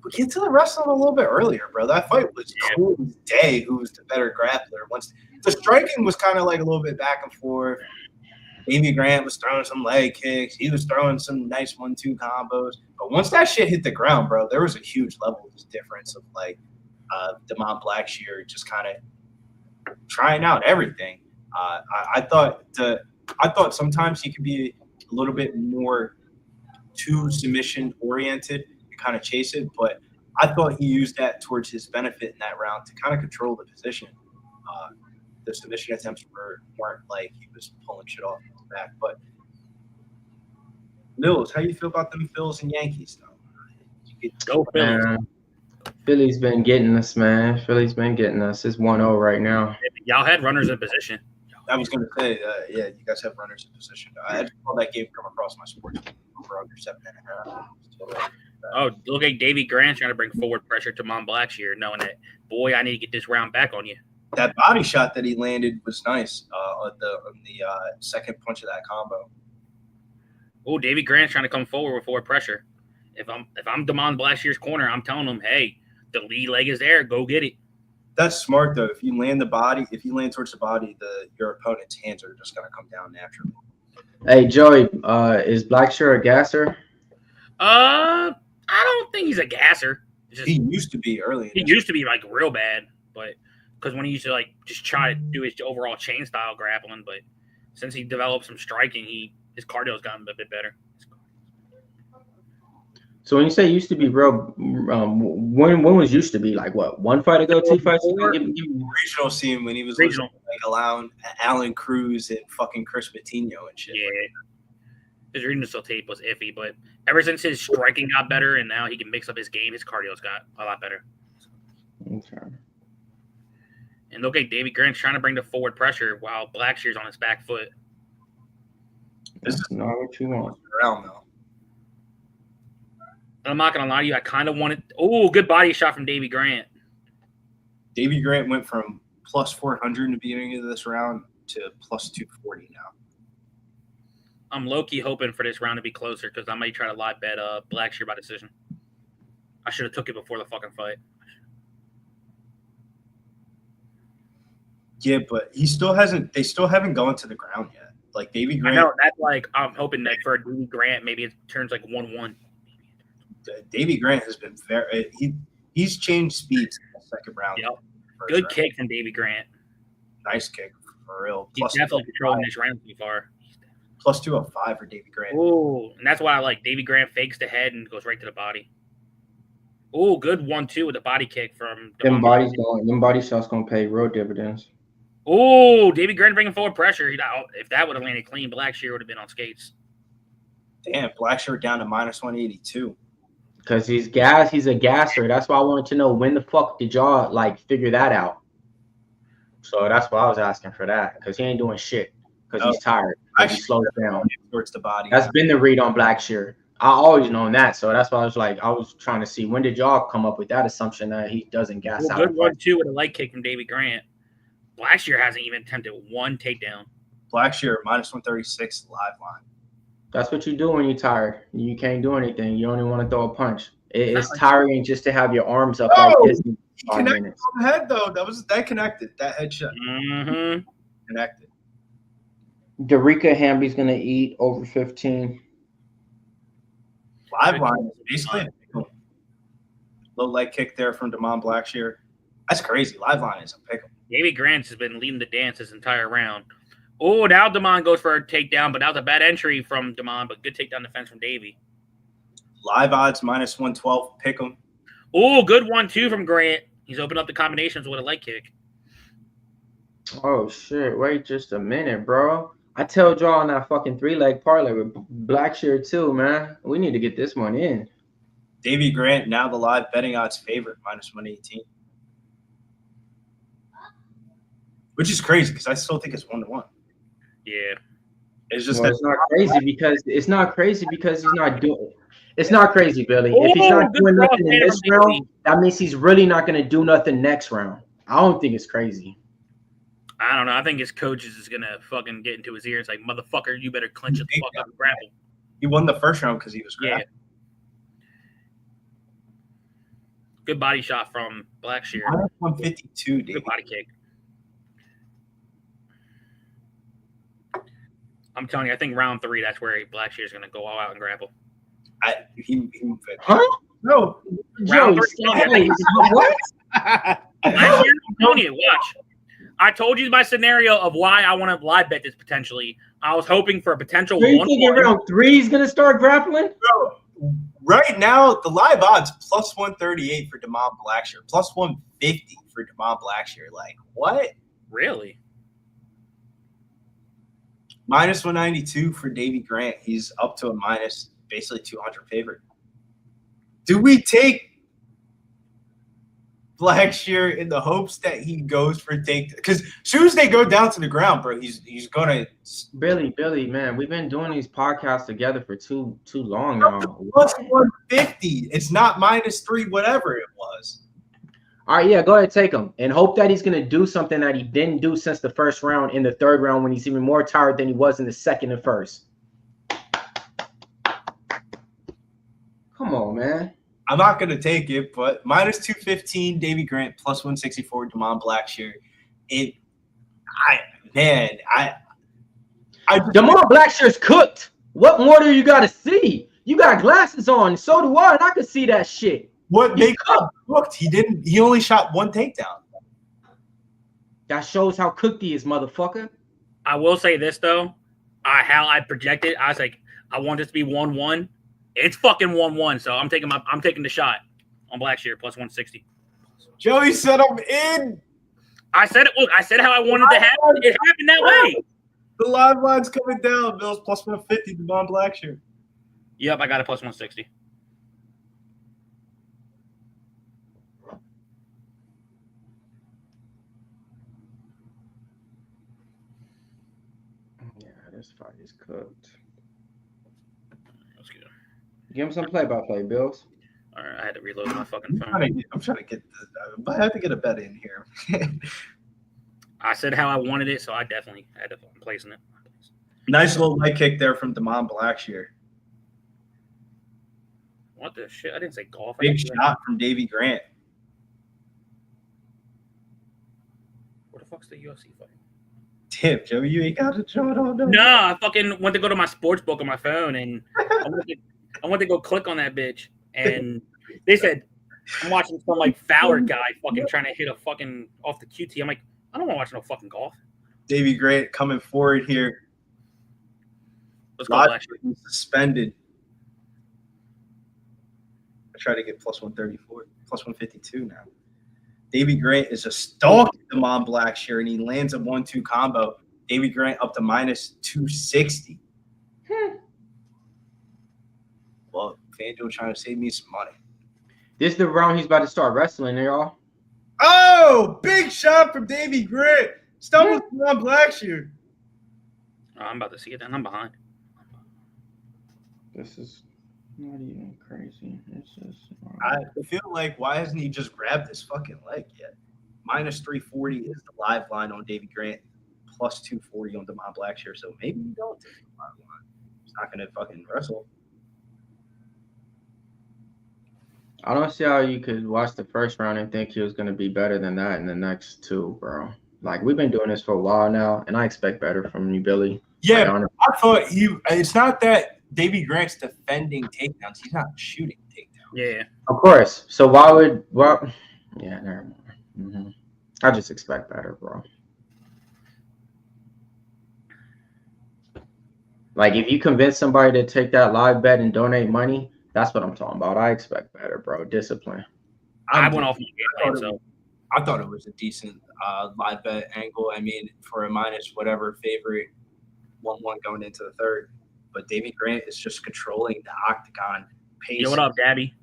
But get to the wrestling a little bit earlier, bro. That fight was cool as day. Who was the better grappler? Once the striking was kind of like a little bit back and forth. Davey Grant was throwing some leg kicks. He was throwing some nice 1-2 combos. But once that shit hit the ground, bro, there was a huge level of difference of like Damon Blackshear just kind of trying out everything. I thought sometimes he could be a little bit more too submission oriented and kind of chase it, but I thought he used that towards his benefit in that round to kind of control the position. The submission attempts weren't like he was pulling shit off his back. But Mills, how you feel about them Phils and Yankees though? Go Phillies. Philly's been getting us, man. Philly's been getting us. It's 1-0 right now. Y'all had runners in position. I was going to say, yeah, you guys have runners in position. I just saw that game come across my sports over under 7.5. Oh, look at Davey Grant trying to bring forward pressure to Mom Blackshear, knowing that, boy, I need to get this round back on you. That body shot that he landed was nice on the second punch of that combo. Oh, Davey Grant's trying to come forward with forward pressure. If I'm Damon Blackshear's corner, I'm telling him, hey, the lead leg is there. Go get it. That's smart though. If you land towards the body, your opponent's hands are just gonna come down naturally. Hey Joey, is Blackshear a gasser? I don't think he's a gasser. He used to be early. He used to be like real bad, but because when he used to like just try to do his overall chain style grappling, but since he developed some striking, he His cardio's gotten a bit better. So when you say used to be, bro, when was used to be? Like what? 1 fight ago, 2 fights ago? Regional scene when he was Regional. like allowing Alan Cruz and fucking Chris Patino and shit. Yeah. His regional tape was iffy, but ever since his striking got better and now he can mix up his game, his cardio's got a lot better. Okay. And look at Davey Grant's trying to bring the forward pressure while Blackshear's on his back foot. This is not what you want. around though. And I'm not gonna lie to you, I kind of wanted. Oh, good body shot from Davey Grant. Davey Grant went from plus 400 in the beginning of this round to plus 240 now. I'm low-key hoping for this round to be closer because I might try to live bet Blackshear by decision. I should have took it before the fucking fight. Yeah, but he still hasn't. They still haven't gone to the ground yet. Like Davey I Grant. know that's like I'm hoping that for Davey Grant maybe it turns like 1-1. Davey Grant has been very. He's changed speeds in the second round. Yep. First Good round. kick from Davey Grant. Nice kick for real. He's Plus definitely 205. controlling this round so far. Plus 205 for Davey Grant. Oh, and that's why I like Davey Grant fakes the head and goes right to the body. Oh, good 1-2 with a body kick from Them body shots gonna pay real dividends. Oh, Davey Grant bringing forward pressure. If that would have landed clean, Blackshear would have been on skates. Damn, Blackshear down to minus 182. Because he's a gasser. That's why I wanted to know when the fuck did y'all like figure that out. So that's why I was asking for that. Because he ain't doing shit. Because he's tired. Because he slows down. Towards the body. That's been the read on Blackshear. I always known that. So that's why I was trying to see when did y'all come up with that assumption that he doesn't gas out. Good 1-2 with a leg kick from Davey Grant. Blackshear hasn't even attempted one takedown. Blackshear minus 136 live line. That's what you do when you're tired. You can't do anything. You don't even want to throw a punch. It's tiring just to have your arms up like this. He connected on the head though. That connected. That headshot. Mm-hmm. Connected. Darica Hamby's gonna eat over 15. Live line is basically a low leg kick there from Damon Blackshear. That's crazy. Live line is a pick'em. Davey Grant has been leading the dance this entire round. Oh, now Damon goes for a takedown, but that was a bad entry from Damon, but good takedown defense from Davey. Live odds minus 112. Pick'em. Oh, good 1-2 from Grant. He's opened up the combinations with a leg kick. Oh shit! Wait just a minute, bro. I told y'all on that fucking 3-leg parlay with Blackshear too, man. We need to get this one in. Davey Grant now the live betting odds favorite minus 118. Which is crazy because I still think it's 1-1. Yeah. It's just Well, it's not crazy because he's not doing it. It's not crazy, Billy. If he's not doing nothing in this round, that means he's really not going to do nothing next round. I don't think it's crazy. I don't know. I think his coach is going to fucking get into his ear. It's like, motherfucker, you better clench it the fuck up and grapple. He won the first round because he was grappling. Good body shot from Blackshear. 152, Davey. Good body kick. I'm telling you, I think round 3, that's where Blackshear is going to go all out and grapple. Huh? No. Round Joe, 3. what? Blackshear, I'm telling you, watch. I told you my scenario of why I want to live bet this potentially. I was hoping for a potential So you 1-1. think round 3 is going to start grappling? Bro, right now, the live odds plus 138 for Damon Blackshear, plus 150 for Damon Blackshear. Like, what? Really? Minus 192 for Davey Grant. He's up to a minus, basically 200 favorite. Do we take Blackshear in the hopes that he goes for take? Because as soon as they go down to the ground, bro, he's gonna. Billy, man, we've been doing these podcasts together for too long now. Plus 150. It's not minus 3, whatever it was. All right, yeah, go ahead, take him, and hope that he's gonna do something that he didn't do since the first round. In the third round, when he's even more tired than he was in the second and first. Come on, man. I'm not going to take it, but minus 215, Davey Grant, plus 164, Damon Blackshear. Damon Blackshear's cooked. What more do you got to see? You got glasses on, so do I, and I can see that shit. What makes him cooked? He only shot one takedown. That shows how cooked he is, motherfucker. I will say this, though. how I projected. I was like, I want this to be 1-1. It's fucking 1-1. So I'm taking the shot on Blackshear plus 160. Joey said I'm in. I said it. Look, I said how I wanted to happen. It happened that way. The live line's coming down. Bill's plus 150. Devon Blackshear. Yep, I got it plus 160. Yeah, this fight is cooked. Let's go. Give him some play-by-play, Bills. All right, I had to reload my fucking phone. I'm trying to get this. I have to get a bet in here. I said how I wanted it, so I definitely had to fucking place in it. Nice little leg kick there from Devon Blackshear. What the shit? I didn't say golf. Big shot from Davey Grant. Where the fuck's the UFC fight? Damn, Joey, you ain't got to draw it on. No, I fucking went to go to my sports book on my phone, and I went to go click on that bitch, and they said I'm watching some like Fowler guy fucking trying to hit a fucking off the QT. I'm like, I don't want to watch no fucking golf. Davey Grant coming forward here. Let's go, Blackshear. Suspended. I try to get plus 134, plus 152 now. Davey Grant is just stalking Devon Blackshear, and he lands a 1-2 combo. Davey Grant up to minus 260. Well, FanDuel trying to save me some money. This is the round he's about to start wrestling, y'all. Oh, big shot from Davey Grant. Stumbles on Blackshear. Oh, I'm about to see it, and I'm behind. This is not even crazy. It's just. I feel like, why hasn't he just grabbed this fucking leg yet? Minus 340 is the live line on Davey Grant. Plus 240 on Devon Blackshear. So maybe you don't take the live line. He's not going to fucking wrestle. I don't see how you could watch the first round and think he was going to be better than that in the next two, bro. Like, we've been doing this for a while now, and I expect better from you, Billy. Yeah, I thought it's not that Davey Grant's defending takedowns. He's not shooting takedowns. Yeah. Of course. So yeah, never mind. Mm-hmm. I just expect better, bro. Like, if you convince somebody to take that live bet and donate money, that's what I'm talking about. I expect better, bro. Discipline. I went off my game plan, so. I thought it was a decent live bet angle. I mean, for a minus whatever favorite 1-1 going into the third. But Davey Grant is just controlling the octagon pace. Yo, what up, Dabby?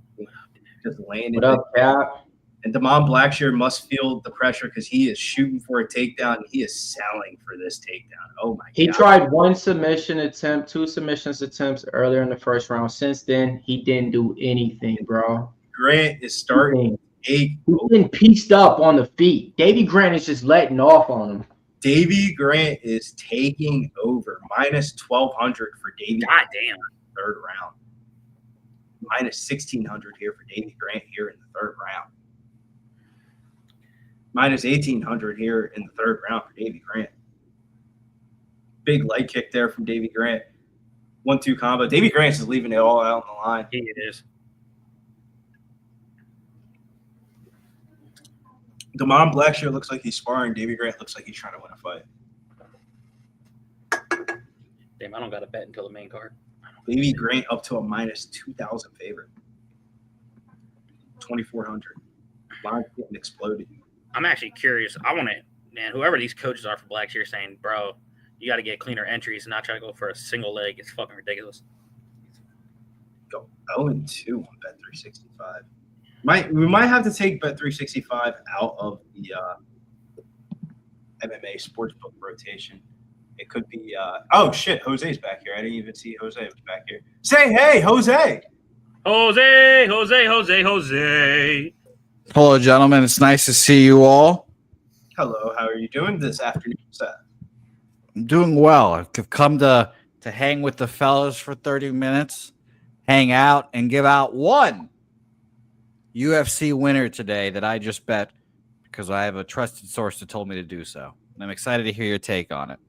Just landing. What up, Cap? And Devon Blackshear must feel the pressure because he is shooting for a takedown. And he is selling for this takedown. Oh, my God. He tried one submission attempt, two submissions attempts earlier in the first round. Since then, he didn't do anything, bro. Grant is starting. He's been pieced up on the feet. Davey Grant is just letting off on him. Davey Grant is taking over. Minus 1,200 for Davey. God damn. Third round. Minus 1,600 here for Davey Grant here in the third round. Minus 1,800 here in the third round for Davey Grant. Big leg kick there from Davey Grant. 1-2 combo. Davey Grant's is leaving it all out on the line. Yeah, it is. Devon Blackshear looks like he's sparring. Davey Grant looks like he's trying to win a fight. Damn, I don't got a bet until the main card. Davey Grant up to a minus 2,000 favorite. 2,400. Line's getting exploded. I'm actually curious. I want to, man, whoever these coaches are for Blackshear saying, bro, you got to get cleaner entries and not try to go for a single leg. It's fucking ridiculous. Go 0-2 on Bet365. We might have to take Bet365 out of the MMA sportsbook rotation. It could be oh shit, Jose's back here. I didn't even see Jose was back here. Say hey, Jose. Jose. Hello, gentlemen. It's nice to see you all. Hello, how are you doing this afternoon, Seth? I'm doing well. I've come to hang with the fellas for 30 minutes, hang out, and give out one UFC winner today that I just bet because I have a trusted source that told me to do so. And I'm excited to hear your take on it.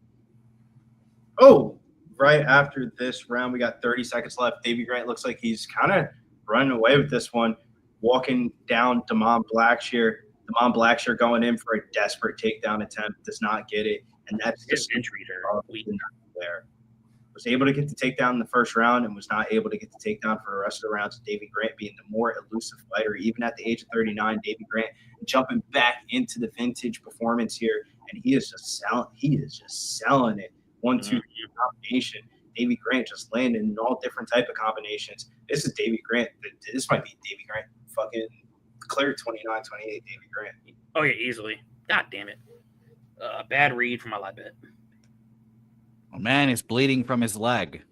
Oh, right after this round, we got 30 seconds left. Davey Grant looks like he's kind of running away with this one, walking down Devon Blackshear. Devon Blackshear going in for a desperate takedown attempt, does not get it. And that's His just entries are weak. there. was able to get the takedown in the first round and was not able to get the takedown for the rest of the rounds. Davey Grant being the more elusive fighter, even at the age of 39, Davey Grant jumping back into the vintage performance here, and he is just selling. He is just selling it. 1-2 combination. Davey Grant just landing in all different type of combinations. This is Davey Grant. This might be Davey Grant. Fucking clear 29, 28. Davey Grant. Oh yeah, easily. God damn it. Bad read from my live bet. Oh, man, he's bleeding from his leg.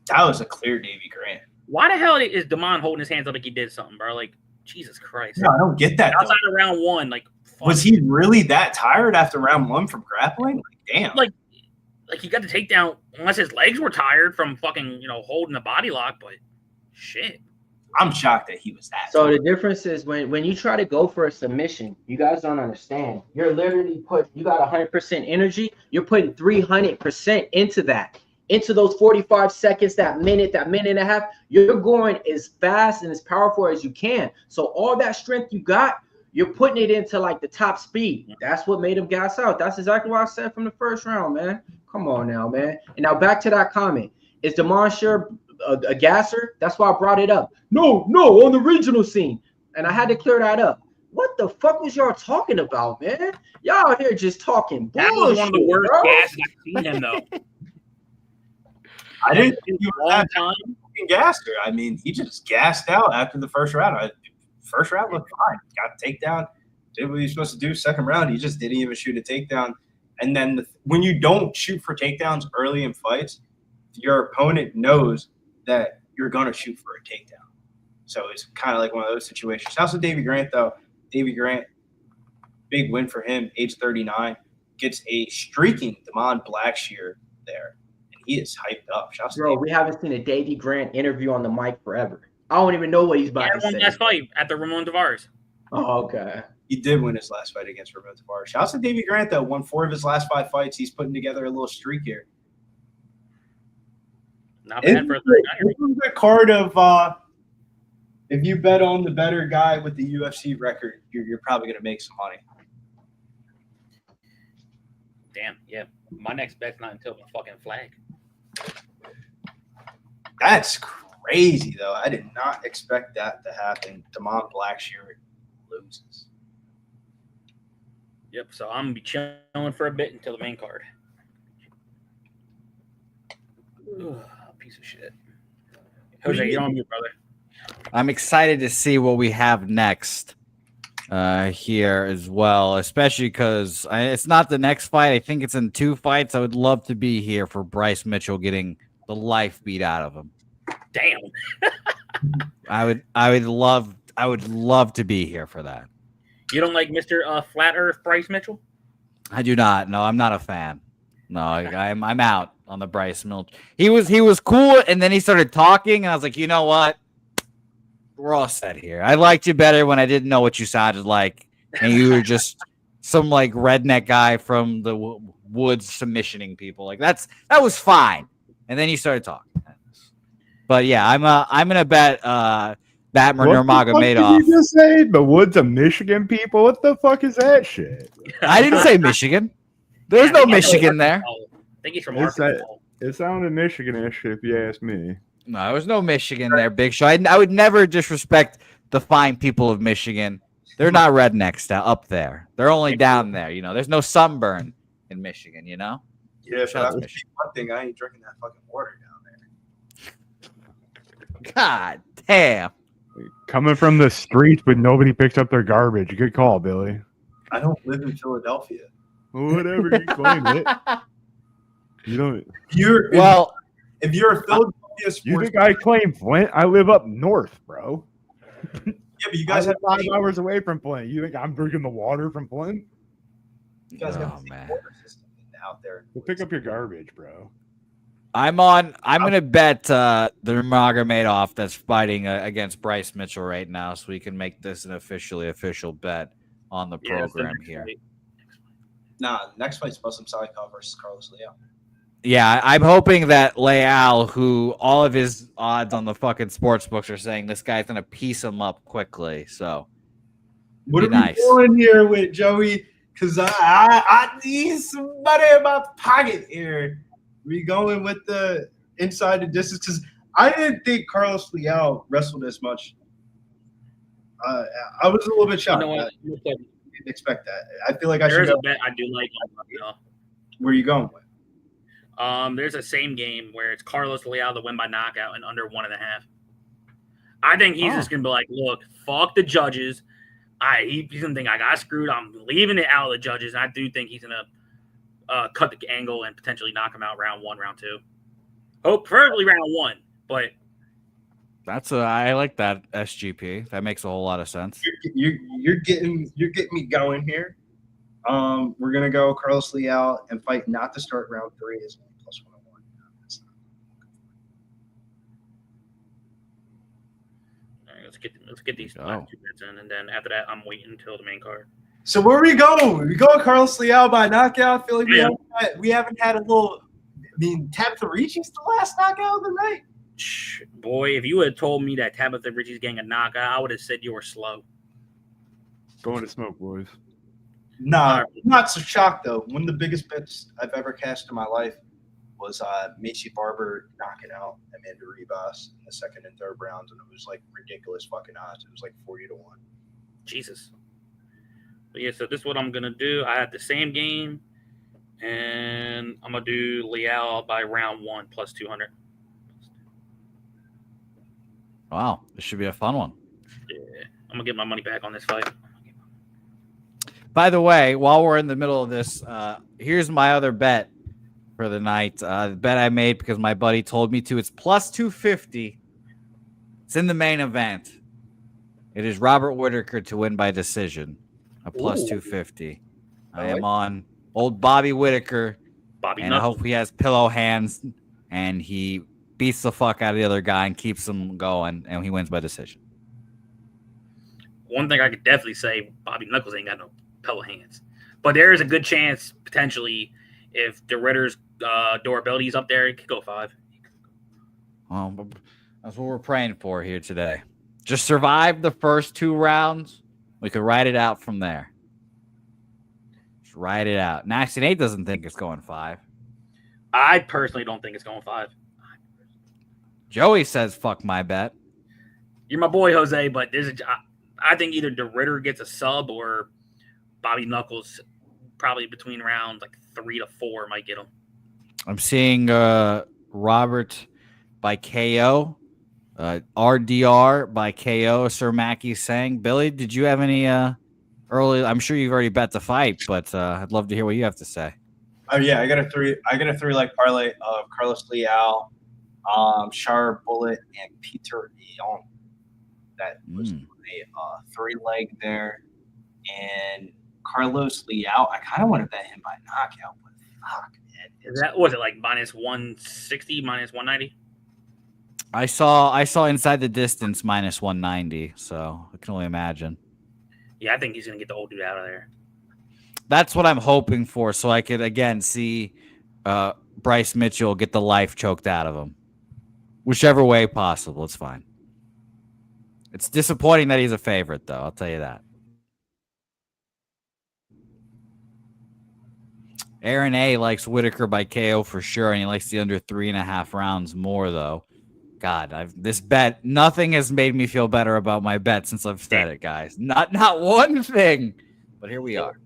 That was a clear Davey Grant. Why the hell is Damon holding his hands up like he did something, bro? Like, Jesus Christ. No, I don't get that. Outside of round one, like, fuck. Was he really that tired after round one from grappling? Like, damn. Like he got the takedown unless his legs were tired from fucking, holding the body lock, but shit. I'm shocked that he was that. So the difference is when you try to go for a submission, you guys don't understand. You're literally you got 100% energy. You're putting 300% into that, into those 45 seconds, that minute and a half. You're going as fast and as powerful as you can. So all that strength you got, you're putting it into like the top speed. That's what made him gas out. That's exactly what I said from the first round, man. Come on now, man. And now back to that comment. Is Damon sure a gasser? That's why I brought it up. No, on the regional scene. And I had to clear that up. What the fuck was y'all talking about, man? Y'all out here just talking bullshit. That was one of the worst gasses I've seen him, though. I didn't think he was that fucking gasser. I mean, he just gassed out after the first round. First round looked fine. Got a takedown. Did what he was supposed to do. Second round, he just didn't even shoot a takedown. And then when you don't shoot for takedowns early in fights, your opponent knows that you're going to shoot for a takedown. So it's kind of like one of those situations. Also, Davey Grant, though. Davey Grant, big win for him, age 39. Gets a streaking Damon Blackshear there. And he is hyped up. Bro, we haven't seen a Davey Grant interview on the mic forever. I don't even know what he's about to say. Last fight at the Ramon Tavares. Oh, okay. He did win his last fight against Ramon Tavares. Shout out to Davey Grant, though. Won 4 of his last 5 fights. He's putting together a little streak here. Not bad for a 39. This is the card of if you bet on the better guy with the UFC record, you're probably going to make some money. Damn, yeah. My next bet's not until the fucking flag. That's crazy, though. I did not expect that to happen. Damon Blackshear loses. Yep, so I'm going to be chilling for a bit until the main card. Ugh, piece of shit. Jose, you're on mute, brother. I'm excited to see what we have next here as well, especially because it's not the next fight. I think it's in 2 fights. I would love to be here for Bryce Mitchell getting the life beat out of him. Damn. I would love to be here for that. You don't like Mr. Flat Earth Bryce Mitchell? I do not. No, I'm not a fan. No, I'm out on the Bryce Mitchell. He was cool, and then he started talking, and I was like, you know what? We're all set here. I liked you better when I didn't know what you sounded like, and you were just some like redneck guy from the woods submissioning people. Like that was fine. And then you started talking. But yeah, I'm gonna bet Magomedov. Did you just say the woods of Michigan people? What the fuck is that shit? I didn't say Michigan. There's no Michigan there. I think he's from Arkansas. It sounded Michigan-ish, if you ask me. No, there was no Michigan there, Big Show. I would never disrespect the fine people of Michigan. They're not rednecks up there. They're only down there. There's no sunburn in Michigan. Yeah, but I would say one thing. I ain't drinking that fucking water down there. God damn. Coming from the streets, but nobody picks up their garbage. Good call, Billy. I don't live in Philadelphia. Whatever you claim it. You don't. If you're a Philadelphia sports, you think I claim Flint? I live up north, bro. Yeah, but you guys have 5 hours away from Flint. You think I'm drinking the water from Flint? You guys have the water system out there. Well, pick up your garbage, bro. I'm gonna bet the Magomedov that's fighting against Bryce Mitchell right now, so we can make this an official bet on the program here. Nah, next fight's Muslim Salikhov versus Carlos Leal. Yeah, I'm hoping that Leal, who all of his odds on the fucking sports books are saying this guy's gonna piece him up quickly. So what are we doing here with Joey? Because I need somebody in my pocket here. We going with the inside the distance because I didn't think Carlos Leal wrestled as much. I was a little bit shocked. You know what? I didn't expect that. I feel like I There should is go. a bet I do like. Where are you going with? There's a same game where it's Carlos Leal to win by knockout in under 1.5. I think he's just gonna be like, look, fuck the judges. He's gonna think I got screwed. I'm leaving it out of the judges. And I do think he's gonna cut the angle and potentially knock him out round 1, round 2. Oh, preferably round 1, but I like that SGP. That makes a whole lot of sense. You're getting me going here. We're gonna go Carlos Leal and fight not to start round 3 is +101. all right, let's get these last 2 bets in, and then after that, I'm waiting until the main card. So where are we going? We going Carlos Leal by knockout. I feel like we haven't had a little. I mean, Tabitha Ricci's the last knockout of the night. Boy, if you had told me that Tabitha Ricci's getting a knockout, I would have said you were slow. Going to smoke, boys. Nah, not so shocked though. One of the biggest bets I've ever cashed in my life was Macy Barber knocking out Amanda Ribas in the 2nd and 3rd rounds, and it was like ridiculous fucking odds. It was like 40 to 1. Jesus. But yeah, so this is what I'm gonna do. I have the same game, and I'm gonna do Leal by round 1 +200. Wow, this should be a fun one. Yeah, I'm gonna get my money back on this fight. By the way, while we're in the middle of this, here's my other bet for the night. The bet I made because my buddy told me to. It's +250. It's in the main event. It is Robert Whittaker to win by decision. A +250. I am on old Bobby Whittaker. And I hope he has pillow hands and he beats the fuck out of the other guy and keeps him going, and he wins by decision. One thing I could definitely say, Bobby Knuckles ain't got no pillow hands. But there is a good chance, potentially, if the Ritter's durability is up there, it could go 5. Well, that's what we're praying for here today. Just survive the first 2 rounds. We could ride it out from there. Just ride it out. Nasty Nate doesn't think it's going 5. I personally don't think it's going 5. Joey says, fuck my bet. You're my boy, Jose, but I think either the Ritter gets a sub or Bobby Knuckles, probably between rounds like 3 to 4, might get him. I'm seeing Robert by KO, RDR by KO. Sir Mackey's saying, Billy, did you have any early? I'm sure you've already bet the fight, but I'd love to hear what you have to say. Oh yeah, I got a three leg parlay of Carlos Leal, Sharabutdin, and Petr Yan. That was a 3-leg there. And Carlos Leal, I kind of want to bet him by knockout, but fuck, man. Was it like -160, -190? I saw inside the distance -190, so I can only imagine. Yeah, I think he's gonna get the old dude out of there. That's what I'm hoping for, so I could again see Bryce Mitchell get the life choked out of him. Whichever way possible, it's fine. It's disappointing that he's a favorite, though. I'll tell you that. Aaron A likes Whittaker by KO for sure, and he likes the under 3.5 rounds more, though. God, this bet, nothing has made me feel better about my bet since I've said it, guys. Not one thing. But here we are.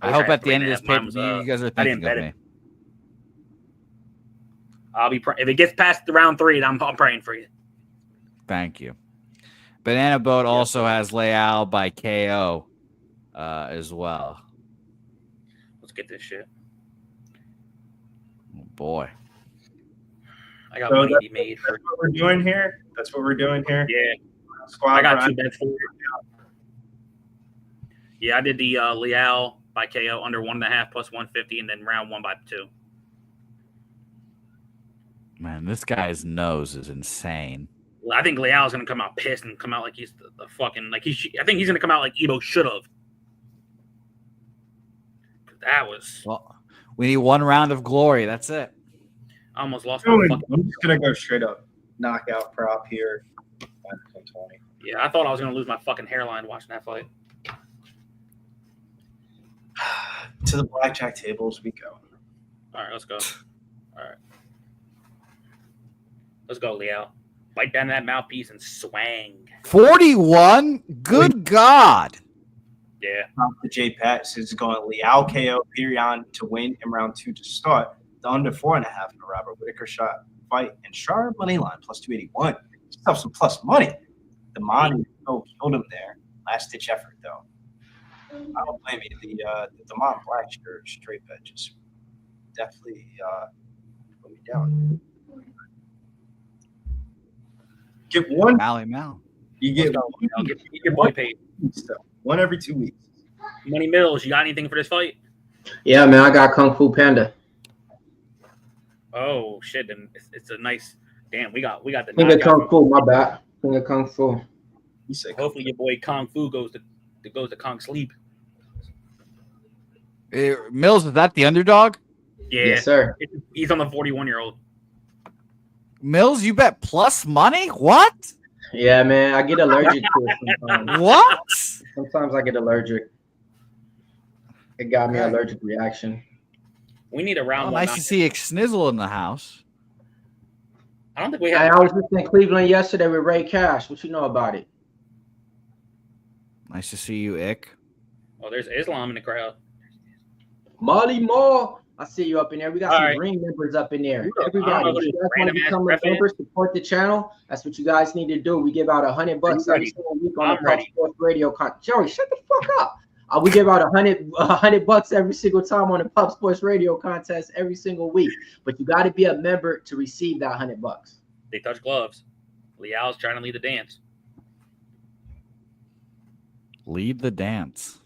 I hope at the end of this pay-per-view, you guys are thinking of me. I'll be if it gets past the round 3, I'm praying for you. Thank you. Banana Boat also has Leal by KO as well. Let's get this shit. Oh, boy. I got money to be made for. That's what we're doing here. That's what we're doing here. Yeah. Squad I got run. 2 bets for it. Yeah, I did the Leal by KO under 1.5 +150, and then round 1 by 2. Man, this guy's nose is insane. I think Leal's gonna come out pissed and come out like he's the fucking like I think he's gonna come out like Ibo should have. That was. Well, we need 1 round of glory. That's it. I almost lost my fucking. I'm just gonna go straight up knockout prop here. 120. Yeah, I thought I was gonna lose my fucking hairline watching that fight. To the blackjack tables we go. All right, let's go. All right. Let's go, Leal. Bite down that mouthpiece and swang. 41? Good God. Yeah. The J Pat is going Leal KO, Petr Yan to win in round 2 to start. The under 4.5 in the Robert Whittaker shot fight and sharp money line plus 281. Stuff some plus money. The Monty killed him there. Last ditch effort though. I don't blame you. The Mont Blackshear straight bet just definitely put me down. Get one. Mally Mal. You get Get your boy paid. one every 2 weeks. Money Mills, you got anything for this fight? Yeah, man, I got Kung Fu Panda. Oh shit! Then it's a nice. Damn, we got the. King of knockout. Kung Fu, my bad. King of Kung Fu. You say Hopefully your boy Kung Fu goes to Kung Sleep. Mills, is that the underdog? Yeah, Yes, sir. He's on the 41-year-old. Mills, you bet plus money? What? Yeah, man, I get allergic to it sometimes. What? Sometimes I get allergic. It got me an allergic reaction. We need a round one. Nice to see Xnizzle in the house. I don't think we I have. was just in Cleveland yesterday with Ray Cash. What you know about it? Nice to see you, Ick. Oh, there's Islam in the crowd. Molly Moore. I see you up in there. We got All some right. green members up in there. I Everybody, don't know if you who guys want to this become a random-ass ref member, support the channel. That's what you guys need to do. We give out $100 every ready. single week on I'm the Pop ready. Sports Radio. Joey, shut the fuck up. We give out $100 every single time on the Pop Sports Radio contest every single week. But you got to be a member to receive that $100. They touch gloves. Leal's trying to lead the dance. Lead the dance.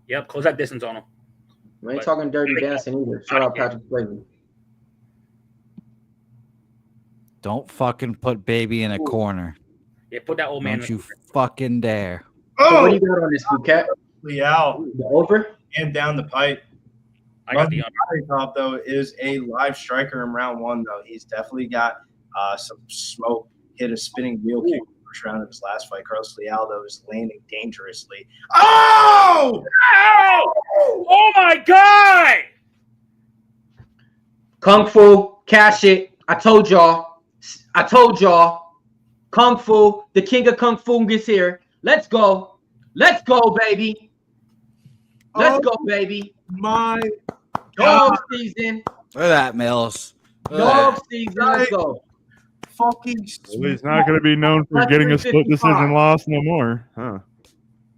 Yep, close that distance on him. We ain't talking dirty dancing either. Shout out Patrick Swayze. Don't fucking put baby in a corner. Yeah, put that old man. Don't you fucking dare. So what do you got on this, Bouquet? Leal The over? and down the pipe. I got the Top though is a live striker in round 1 though. He's definitely got some smoke. Hit a spinning wheel kick in the first round of his last fight. Carlos Leal though is landing dangerously. Oh! Ow! Oh my god! Kung Fu, cash it. I told y'all. Kung Fu, the king of Kung Fu gets here. Let's go. Let's go, baby. Let's go, baby. My Dog season. Look at that, Mills. Look at Dog that. season. Let's go. fucking Well, he's not going to be known for Plus getting a split 355. decision loss no more, huh?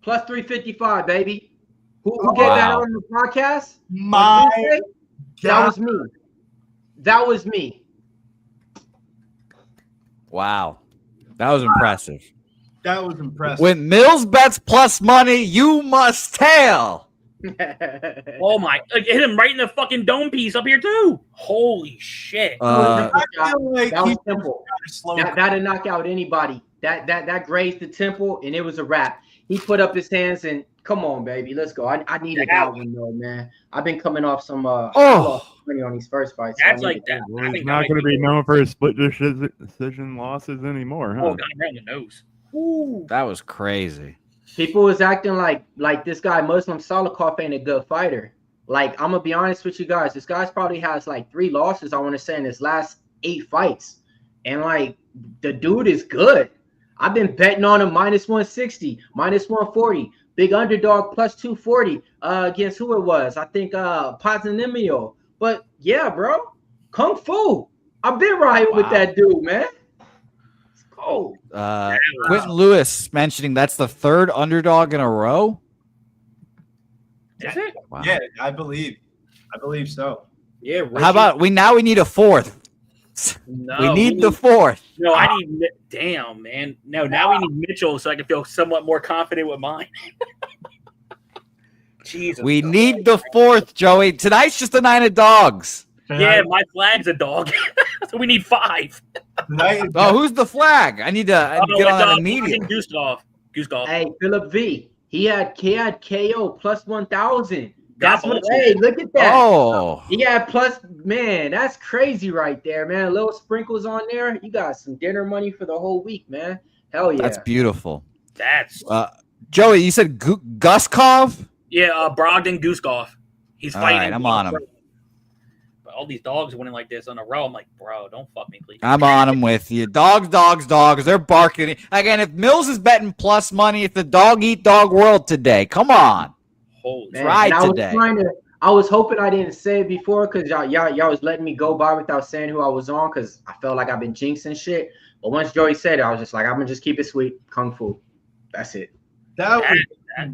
Plus 355, baby. Who gave that Wow. on the podcast? my On Tuesday? That was me. That was me. Wow. That was impressive. that was impressive. When Mills bets plus money, you must tail. Oh my! It hit him right in the fucking dome piece up here too. Holy shit! I feel like that was he's simple. slow. That'd knock out anybody. That grazed the temple, and it was a wrap. He put up his hands and come on, baby, let's go. I needed that one though, man. I've been coming off some money on these first fights. That's like that. Well, I he's think not that going to might be known for his split decision losses anymore, huh? Oh, got him right in the nose. Ooh. That was crazy. People was acting like this guy Muslim Salikhov ain't a good fighter. Like, I'm gonna be honest with you guys. This guy's probably has like 3 losses, I want to say, in his last 8 fights. And like the dude is good. I've been betting on him minus 160, minus 140, big underdog plus 240 against who it was. I think Patanimio. But yeah, bro. Kung Fu. I've been riding with that dude, man. Let's go. Quentin Lewis mentioning that's the 3rd underdog in a row. Is it? Wow. Yeah, I believe so. Yeah. Ricci. How about we now need a 4th? No, we need the 4th. No, I need. Damn, man. No, now we need Mitchell so I can feel somewhat more confident with mine. Jesus. We need the 4th, Joey. Tonight's just a 9 of dogs. Yeah, my flag's a dog, so we need 5. Tonight is Oh, who's the flag? I need to get on that immediately. Goose golf. Hey, Philip V. He had KO plus 1,000. That's Got what. both. Hey, look at that. Oh, He had plus, man. That's crazy right there, man. Little sprinkles on there. You got some dinner money for the whole week, man. Hell yeah. that's beautiful. That's Joey, you said Guskov? Brogdon Goose golf. He's All fighting. right, I'm on him. all these dogs winning like this in a row. I'm like, bro, don't fuck me, please. I'm on them with you. Dogs. They're barking. Again, if Mills is betting plus money, it's the dog eat dog world today. Come on. Holy Man, Try and today. I was hoping I didn't say it before because y'all was letting me go by without saying who I was on because I felt like I've been jinxing shit. But once Joey said it, I was just like, I'm gonna just keep it sweet. Kung Fu. That's it. That was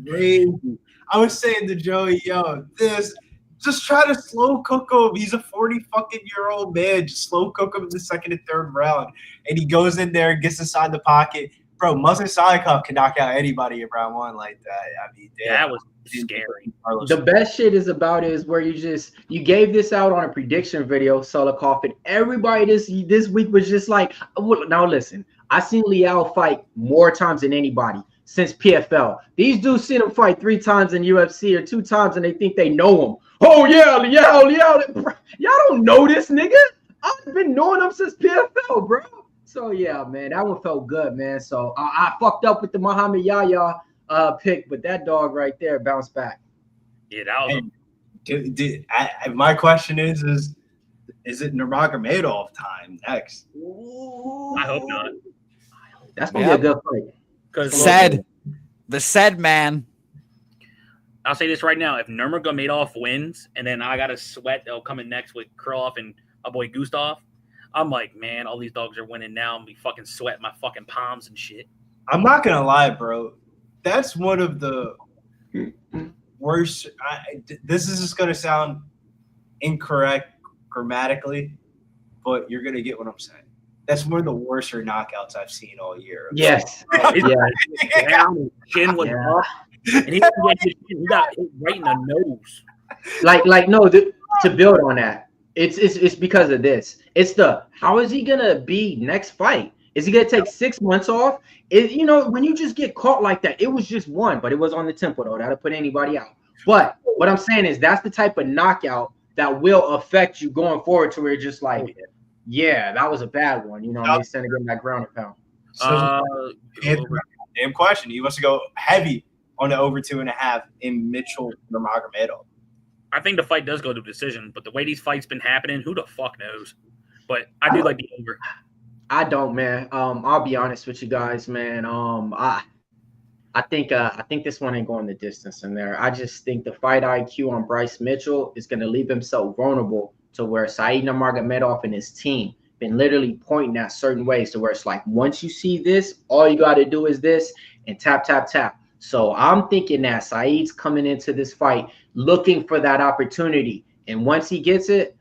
crazy. I was saying to Joey, yo, just try to slow cook him. He's a 40-fucking-year-old man. Just slow cook him in the second and third round. And he goes in there and gets inside the pocket. Bro, Muslim Salikhov can knock out anybody in round one like that. I mean, damn. that was scary. The best shit is where you gave this out on a prediction video, Salikhov, and everybody this week was just like, now listen, I seen Leal fight more times than anybody since PFL. These dudes seen him fight 3 times in UFC or 2 times, and they think they know him. Oh yeah, Leal. Y'all don't know this nigga. I've been knowing him since PFL, bro. So yeah, man, that one felt good, man. So I fucked up with the Muhammad Yaya pick, but that dog right there bounced back. Yeah, that was. My question is it Nurmagomedov time next? I hope not. That's gonna be a good fight. Because The said man. I'll say this right now: if Nurmagomedov wins, and then I got to sweat, they'll come in next with Krylov and my boy Gustav. I'm like, man, all these dogs are winning now. I'm be fucking sweating my fucking palms and shit. I'm not gonna lie, bro. That's one of the worst. This is just gonna sound incorrect grammatically, but you're gonna get what I'm saying. That's one of the worst knockouts I've seen all year. Yes. Down, chin was up, and he got hit right in the nose. To build on that, it's because of this. It's how is he gonna be next fight? Is he gonna take 6 months off? When you just get caught like that, it was just one, but it was on the tempo though. That'll put anybody out. But what I'm saying is that's the type of knockout that will affect you going forward to where you're just like, yeah, that was a bad one. Instead of getting that ground and pound. Damn question. He wants to go heavy on the over 2.5 in Mitchell Nurmagomedov. I think the fight does go to decision, but the way these fights been happening, who the fuck knows? But I do like the over. I don't, man. I'll be honest with you guys, man. I think this one ain't going the distance in there. I just think the fight IQ on Bryce Mitchell is going to leave himself vulnerable to where Saeed Nurmagomedov and his team been literally pointing at certain ways to where it's like, once you see this, all you got to do is this and tap, tap, tap. So I'm thinking that Saeed's coming into this fight looking for that opportunity. And once he gets it,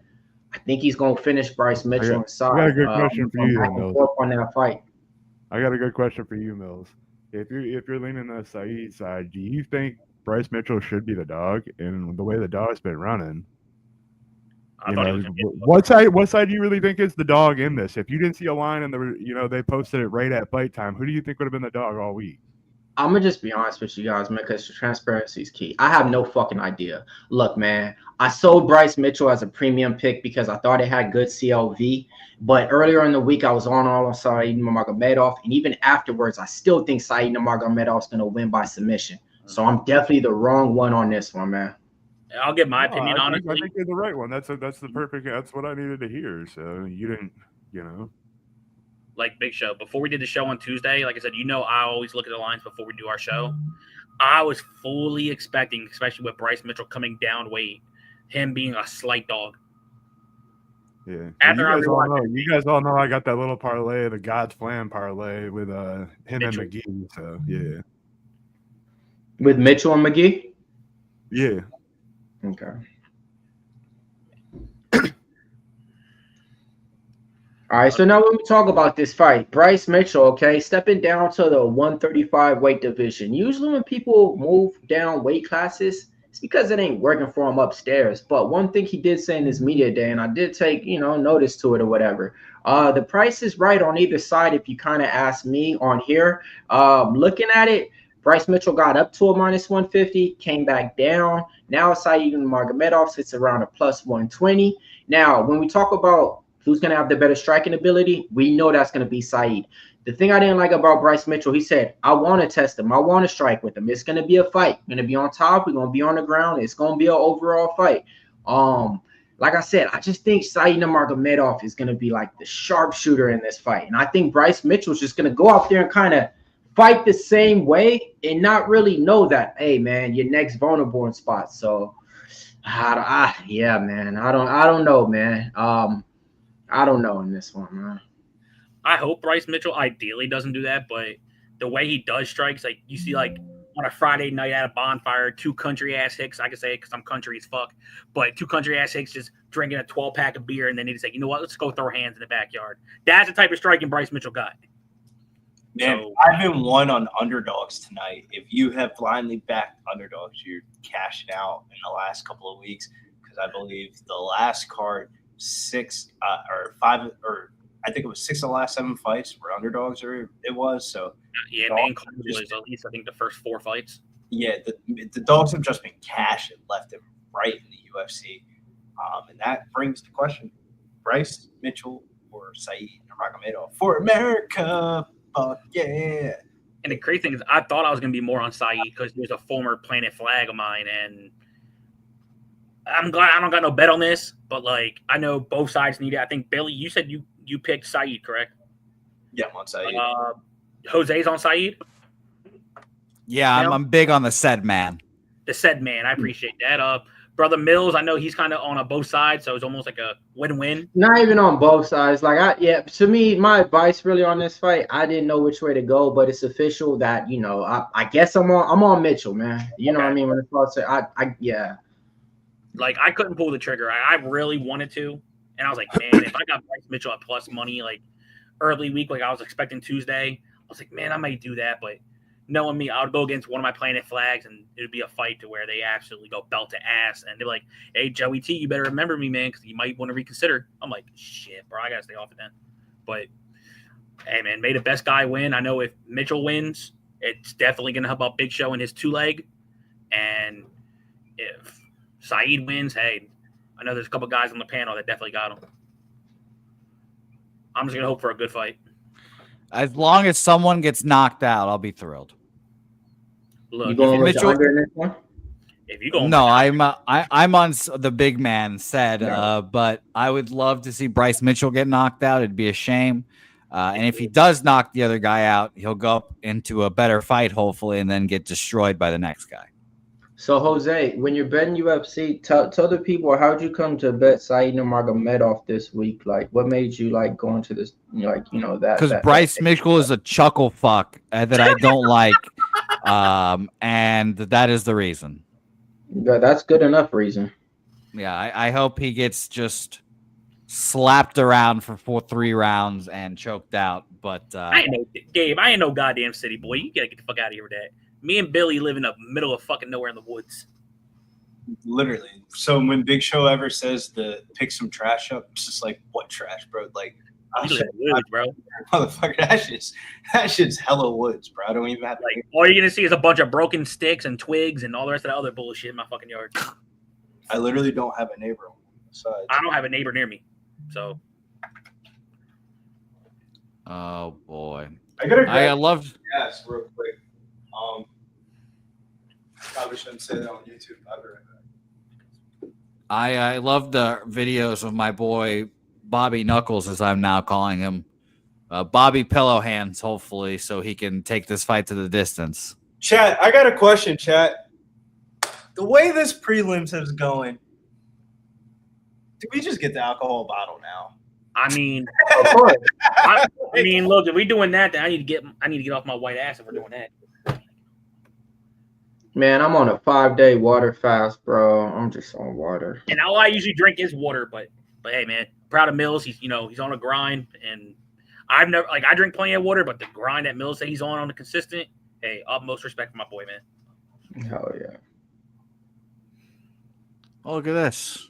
I think he's going to finish Bryce Mitchell inside. I got a good question for you, Mills. On that fight. I got a good question for you, Mills. If you're leaning on the Saeed side, do you think Bryce Mitchell should be the dog? And the way the dog's been running, what side do you really think is the dog in this? If you didn't see a line and they posted it right at fight time, who do you think would have been the dog all week? I'm going to just be honest with you guys, man, because transparency is key. I have no fucking idea. Look, man, I sold Bryce Mitchell as a premium pick because I thought it had good CLV. But earlier in the week, I was on Saeed Nurmagomedov. And even afterwards, I still think Saeed Nurmagomedov is going to win by submission. So I'm definitely the wrong one on this one, man. I'll give my opinion on it. I think you're the right one. That's the perfect. That's what I needed to hear. So you didn't, Like Big Show, before we did the show on Tuesday, like I said, I always look at the lines before we do our show. I was fully expecting, especially with Bryce Mitchell coming down weight, him being a slight dog. Yeah. You guys all know I got that little parlay, the God's Plan parlay with him Mitchell and McGhee. So yeah. With Mitchell and McGhee? Yeah. Okay. All right, so now when we talk about this fight, Bryce Mitchell, okay, stepping down to the 135 weight division. Usually when people move down weight classes, it's because it ain't working for him upstairs. But one thing he did say in his media day, and I did take, notice to it or whatever, the price is right on either side if you kind of ask me on here. Looking at it, Bryce Mitchell got up to a minus 150, came back down. Now Saeed Nurmagomedov sits around a plus 120. Now, when we talk about who's going to have the better striking ability, we know that's going to be Saeed. The thing I didn't like about Bryce Mitchell, he said, I want to test him. I want to strike with him. It's going to be a fight. We're going to be on top. We're going to be on the ground. It's going to be an overall fight. like I said, I just think Said Nurmagomedov is going to be like the sharpshooter in this fight. And I think Bryce Mitchell's just going to go out there and kind of fight the same way and not really know that, hey, man, your next vulnerable in spot. So, yeah, man, I don't know, man. I don't know in this one, man. I hope Bryce Mitchell ideally doesn't do that, but the way he does strikes, like you see, like on a Friday night at a bonfire, 2 country ass hicks. I can say it because I'm country as fuck, but 2 country ass hicks just drinking a 12-pack of beer, and then they just like, you know what? Let's go throw hands in the backyard. That's the type of striking Bryce Mitchell got. Man, So, 5-1 on underdogs tonight. If you have blindly backed underdogs, you're cashing out in the last couple of weeks because I believe the last card 6 or 5 or I think it was 6 of the last 7 fights were underdogs, or it was. So yeah, main card was at least I think the first 4 fights. Yeah, the dogs have just been cashing left and right in the UFC, and that brings the question: Bryce Mitchell or Said Nurmagomedov for America? Fuck yeah! And the crazy thing is, I thought I was going to be more on Said because he was a former Planet Flag of mine, and I'm glad I don't got no bet on this. But like, I know both sides need it. I think Billy, you said you picked Said, correct? Yeah, I'm on Said. Jose's on Said. Yeah, I'm big on the said man. The said man, I appreciate that. Brother Mills, I know he's kind of on both sides, so it's almost like a win-win. Not even on both sides. Like to me, my advice really on this fight, I didn't know which way to go, but it's official that I guess I'm on Mitchell, man. You know what I mean? When it's all said, yeah. Like I couldn't pull the trigger. I really wanted to, and I was like, man, if I got Bryce Mitchell at plus money, like early week, like I was expecting Tuesday, I was like, man, I might do that, but knowing me, I would go against one of my Planet Flags, and it would be a fight to where they absolutely go belt to ass, and they're like, hey, Joey T, you better remember me, man, because you might want to reconsider. I'm like, shit, bro, I got to stay off it then. But, hey, man, may the best guy win. I know if Mitchell wins, it's definitely going to help out Big Show in his 2-leg, and if Said wins, hey, I know there's a couple guys on the panel that definitely got him. I'm just going to hope for a good fight. As long as someone gets knocked out, I'll be thrilled. Look, You going with Mitchell, the under in this one? if you go, no, I'm on the big man said, but I would love to see Bryce Mitchell get knocked out. It'd be a shame. And if he does knock the other guy out, he'll go up into a better fight, hopefully, and then get destroyed by the next guy. So Jose, when you're betting UFC, tell the people how'd you come to bet Said Nurmagomedov this week? Like, what made you like go into this? That because Bryce Mitchell is a chuckle fuck that I don't like, and that is the reason. Yeah, that's good enough reason. Yeah, I hope he gets just slapped around for 3 rounds and choked out. But Gabe, I ain't no goddamn city boy. You gotta get the fuck out of here with that. Me and Billy live in the middle of fucking nowhere in the woods. Literally. So when Big Show ever says to pick some trash up, it's just like, what trash, bro? Like, You live in the woods, bro. motherfucker, that shit's hella woods, bro. I don't even have to. Like, all you're gonna see is a bunch of broken sticks and twigs and all the rest of that other bullshit in my fucking yard. I literally don't have a neighbor on the side. I don't have a neighbor near me, so. oh boy, I love. Yes, real quick. Probably shouldn't say that on YouTube. I'll be right back. I love the videos of my boy Bobby Knuckles, as I'm now calling him, Bobby Pillow Hands, hopefully, so he can take this fight to the distance. Chat, I got a question, chat. The way this prelims is going, do we just get the alcohol bottle now? I mean, Of course. I mean, look, if we're doing that, then I need to get off my white ass if we're doing that. Man, I'm on a 5-day water fast, bro. I'm just on water. And all I usually drink is water, but hey, man, proud of Mills. He's on a grind, and I've never I drink plenty of water, but the grind that Mills said he's on the consistent. Hey, utmost respect for my boy, man. Hell yeah. Oh, look at this.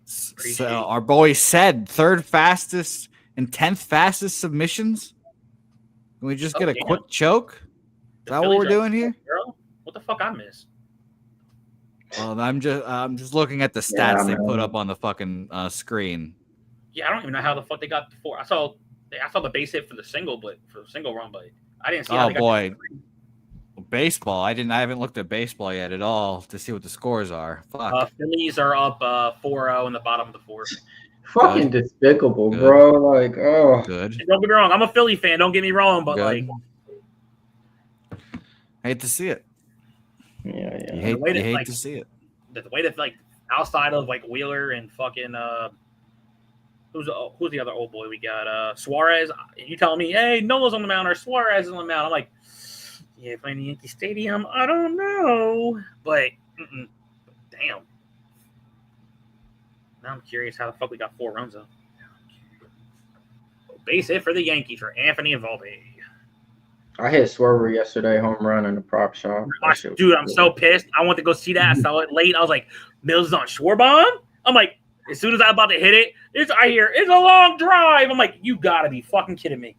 So Appreciate it. our boy said 3rd fastest and 10th fastest submissions. Can we just get a damn. quick choke? Is that what we're doing here? Girl, what the fuck I miss? Well, I'm just looking at the stats Yeah, they man. put up on the fucking screen. Yeah, I don't even know how the fuck they got the 4. I saw the base hit for the single run, but I didn't see how Oh they got boy, the 3. Baseball. I haven't looked at baseball yet at all to see what the scores are. Fuck. Phillies are up 4-0 in the bottom of the fourth. Fucking despicable, Good. bro. Like, oh. Good. And don't get me wrong, I'm a Philly fan. Don't get me wrong, but Good. like, I hate to see it. Yeah. You hate, way that, you hate like, to see it. the way that like outside of like Wheeler and fucking who's the other old boy we got? Suarez. You telling me, hey, Nola's on the mound or Suarez is on the mound? I'm like, yeah, playing the Yankee Stadium. I don't know, but damn. Now I'm curious how the fuck we got 4 runs though. Base hit for the Yankees for Anthony Valde. I hit Swerver yesterday, home run in the prop shop. Dude, I'm so pissed. I went to go see that. I saw it late. I was like, Mills is on Schwarbaum? I'm like, as soon as I'm about to hit it, I hear it's a long drive. I'm like, you gotta be fucking kidding me.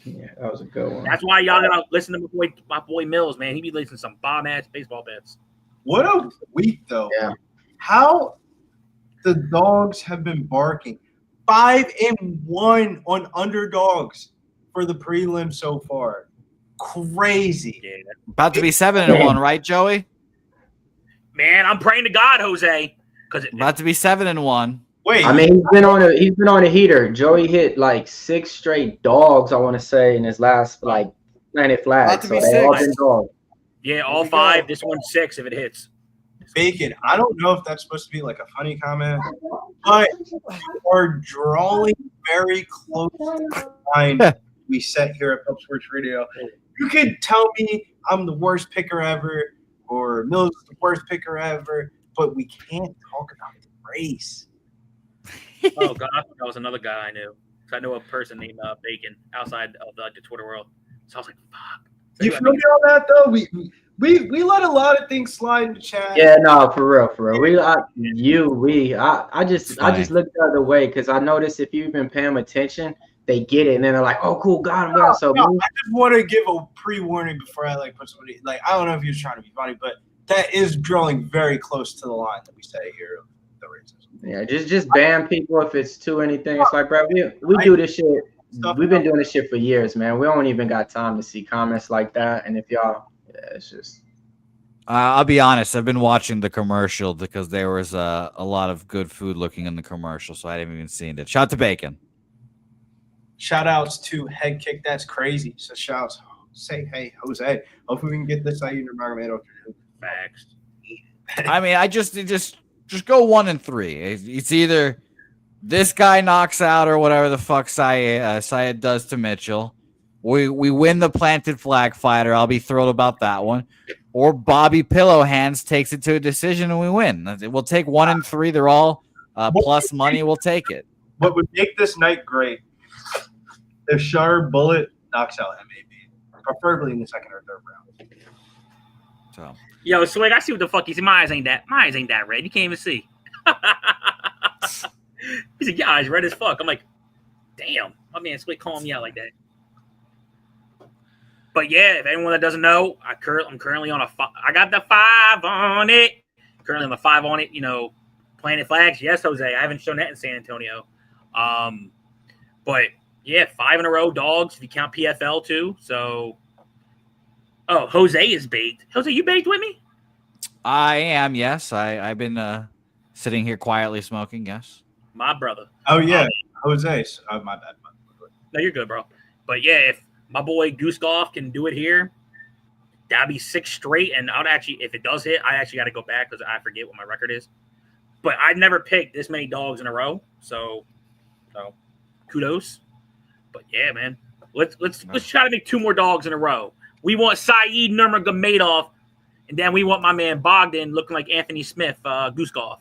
Yeah, that was a good one. That's why y'all gotta listen to my boy Mills, man. He be listening to some bomb ass baseball bets. What a week, though. Yeah. How the dogs have been barking. 5-1 on underdogs for the prelim so far. Crazy. Yeah. About to be 7-1, right, Joey? Man, I'm praying to God, Jose. About to be 7-1. Wait. I mean, he's been on a heater. Joey hit like 6 straight dogs, I want to say, in his last like planet flag. About to be So they all 6. been dogs. Yeah, all 5. This one's 6 if it hits. Bacon. I don't know if that's supposed to be like a funny comment, but you are drawing very close to the line we set here at Pub Sports Radio. You could tell me I'm the worst picker ever or Mills is the worst picker ever, but we can't talk about the race. Oh, God, I thought that was another guy I knew. So I know a person named Bacon outside of the Twitter world. So I was like, fuck. So You feel me on that, though? We let a lot of things slide in the chat. Yeah, no, for real. I just looked the other way because I noticed if you've been paying attention, they get it and then they're like, "Oh, cool, got him." So I just want to give a pre-warning before I like put somebody like I don't know if you're trying to be funny, but that is drilling very close to the line that we say here. The races. yeah, just ban people if it's too anything. It's like, bro, we do this shit. We've been doing this shit for years, man. We don't even got time to see comments like that. And if y'all, it's just. I'll be honest. I've been watching the commercial because there was a lot of good food looking in the commercial, so I haven't even seen it. Shout out to Bacon. Shout outs to Head Kick. That's crazy. So shouts. Say hey, Jose. Hopefully we can get this out in your Magomedov. Facts. I mean, I just go 1-3. It's either this guy knocks out or whatever the fuck Syed does to Mitchell. We win the planted flag fighter. I'll be thrilled about that one. Or Bobby Pillow Hands takes it to a decision and we win. We'll take 1-3. They're all plus money. We'll take it. What would make this night great if Sharp Bullet knocks out MAB, preferably in the second or third round. So, Yo, Swig, I see what the fuck you see. My eyes ain't that red. You can't even see. He's like, yeah, eyes red as fuck. I'm like, damn, my man Swig calling me out like that. But yeah, if anyone that doesn't know, I'm currently on I got the 5 on it. Currently on the 5 on it. You know, planted flags. Yes, Jose. I haven't shown that in San Antonio. But yeah, 5 in a row dogs. If you count PFL too. So, oh, Jose is baked. Jose, you baked with me? I am. Yes, I've been sitting here quietly smoking. Yes, my brother. Oh yeah, Jose. My bad. No, you're good, bro. But yeah, if my boy Goose Golf can do it here, that'd be 6 straight. And I'd actually, if it does hit, I actually got to go back because I forget what my record is. But I never picked this many dogs in a row, so kudos. But yeah, man, let's try to make 2 more dogs in a row. We want Saeed Nurmagomedov, and then we want my man Bogdan looking like Anthony Smith, Goose Golf.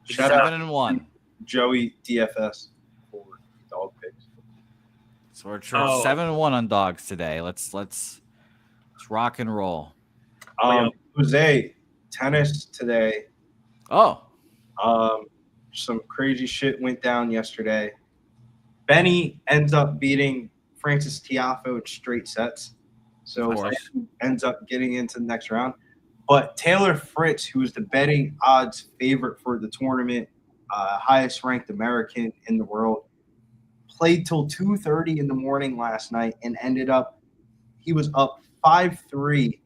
Shout out 7-1. Joey DFS for dog picks. So we're 7-1 on dogs today. Let's rock and roll. Jose, tennis today. Oh. Some crazy shit went down yesterday. Benny ends up beating Francis Tiafoe in straight sets. So ends up getting into the next round. But Taylor Fritz, who is the betting odds favorite for the tournament, highest ranked American in the world, played till 2:30 in the morning last night and ended up, he was up 5-3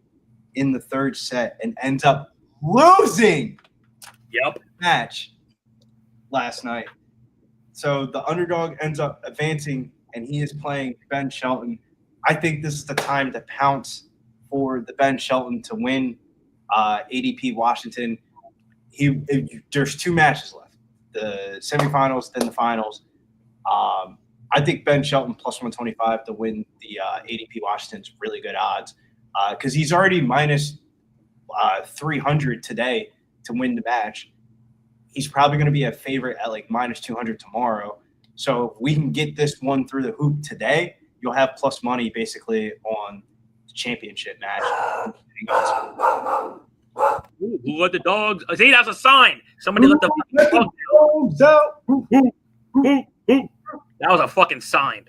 in the third set and ends up losing Yep. the match last night. So the underdog ends up advancing, and he is playing Ben Shelton. I think this is the time to pounce for the Ben Shelton to win ADP Washington. There's 2 matches left, the semifinals, then the finals. I think Ben Shelton plus 125 to win the ADP Washington's really good odds because he's already minus 300 today to win the match. He's probably going to be a favorite at like minus 200 tomorrow. So if we can get this one through the hoop today, you'll have plus money basically on the championship match. Ooh, who let the dogs? See, that's a sign. Somebody let the fucking dogs out. That was a fucking sign.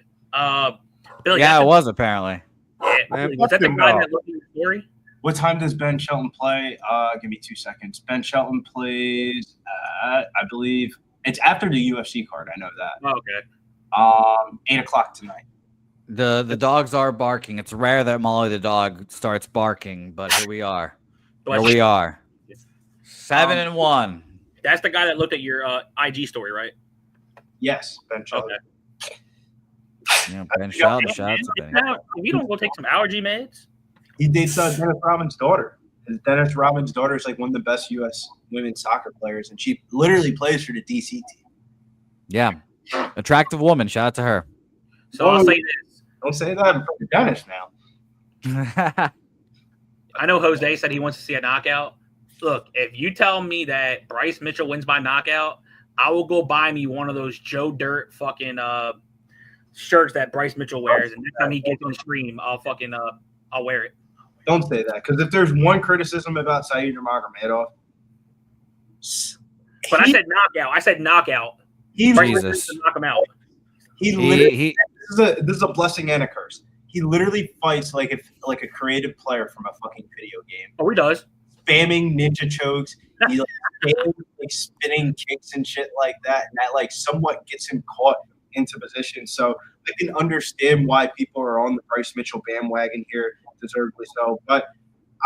Billy, Yeah, it was apparently. Yeah, Man, was that the fuck guy him that looked in the story? What time does Ben Shelton play? Give me 2 seconds. Ben Shelton plays I believe it's after the UFC card. I know that. Oh, okay. 8 o'clock tonight. The dogs are barking. It's rare that Molly the dog starts barking, but here we are. Here we are. 7-1. That's the guy that looked at your IG story, right? Yes, Ben Shelton. Okay. Yeah, Ben Shelton, shout out to Ben. If you don't go take some allergy meds, He dates Dennis Rodman's daughter. And Dennis Rodman's daughter is like one of the best U.S. women's soccer players, and she literally plays for the DC team. Yeah, attractive woman. Shout out to her. so I'll say this. Don't say that in front of Dennis now. I know Jose said he wants to see a knockout. Look, if you tell me that Bryce Mitchell wins by knockout, I will go buy me one of those Joe Dirt fucking shirts that Bryce Mitchell wears, and next time he gets on stream, I'll fucking I'll wear it. Don't say that, because if there's one criticism about Saeed Magomedov, But I said knockout. I said knockout. He Bryce Jesus. Mitchell needs to knock him out. He literally he this is a blessing and a curse. He literally fights like a creative player from a fucking video game, Oh, he does. spamming ninja chokes. He like spinning kicks and shit like that, and that like somewhat gets him caught into position. So I can understand why people are on the Bryce Mitchell bandwagon here, deservedly so. But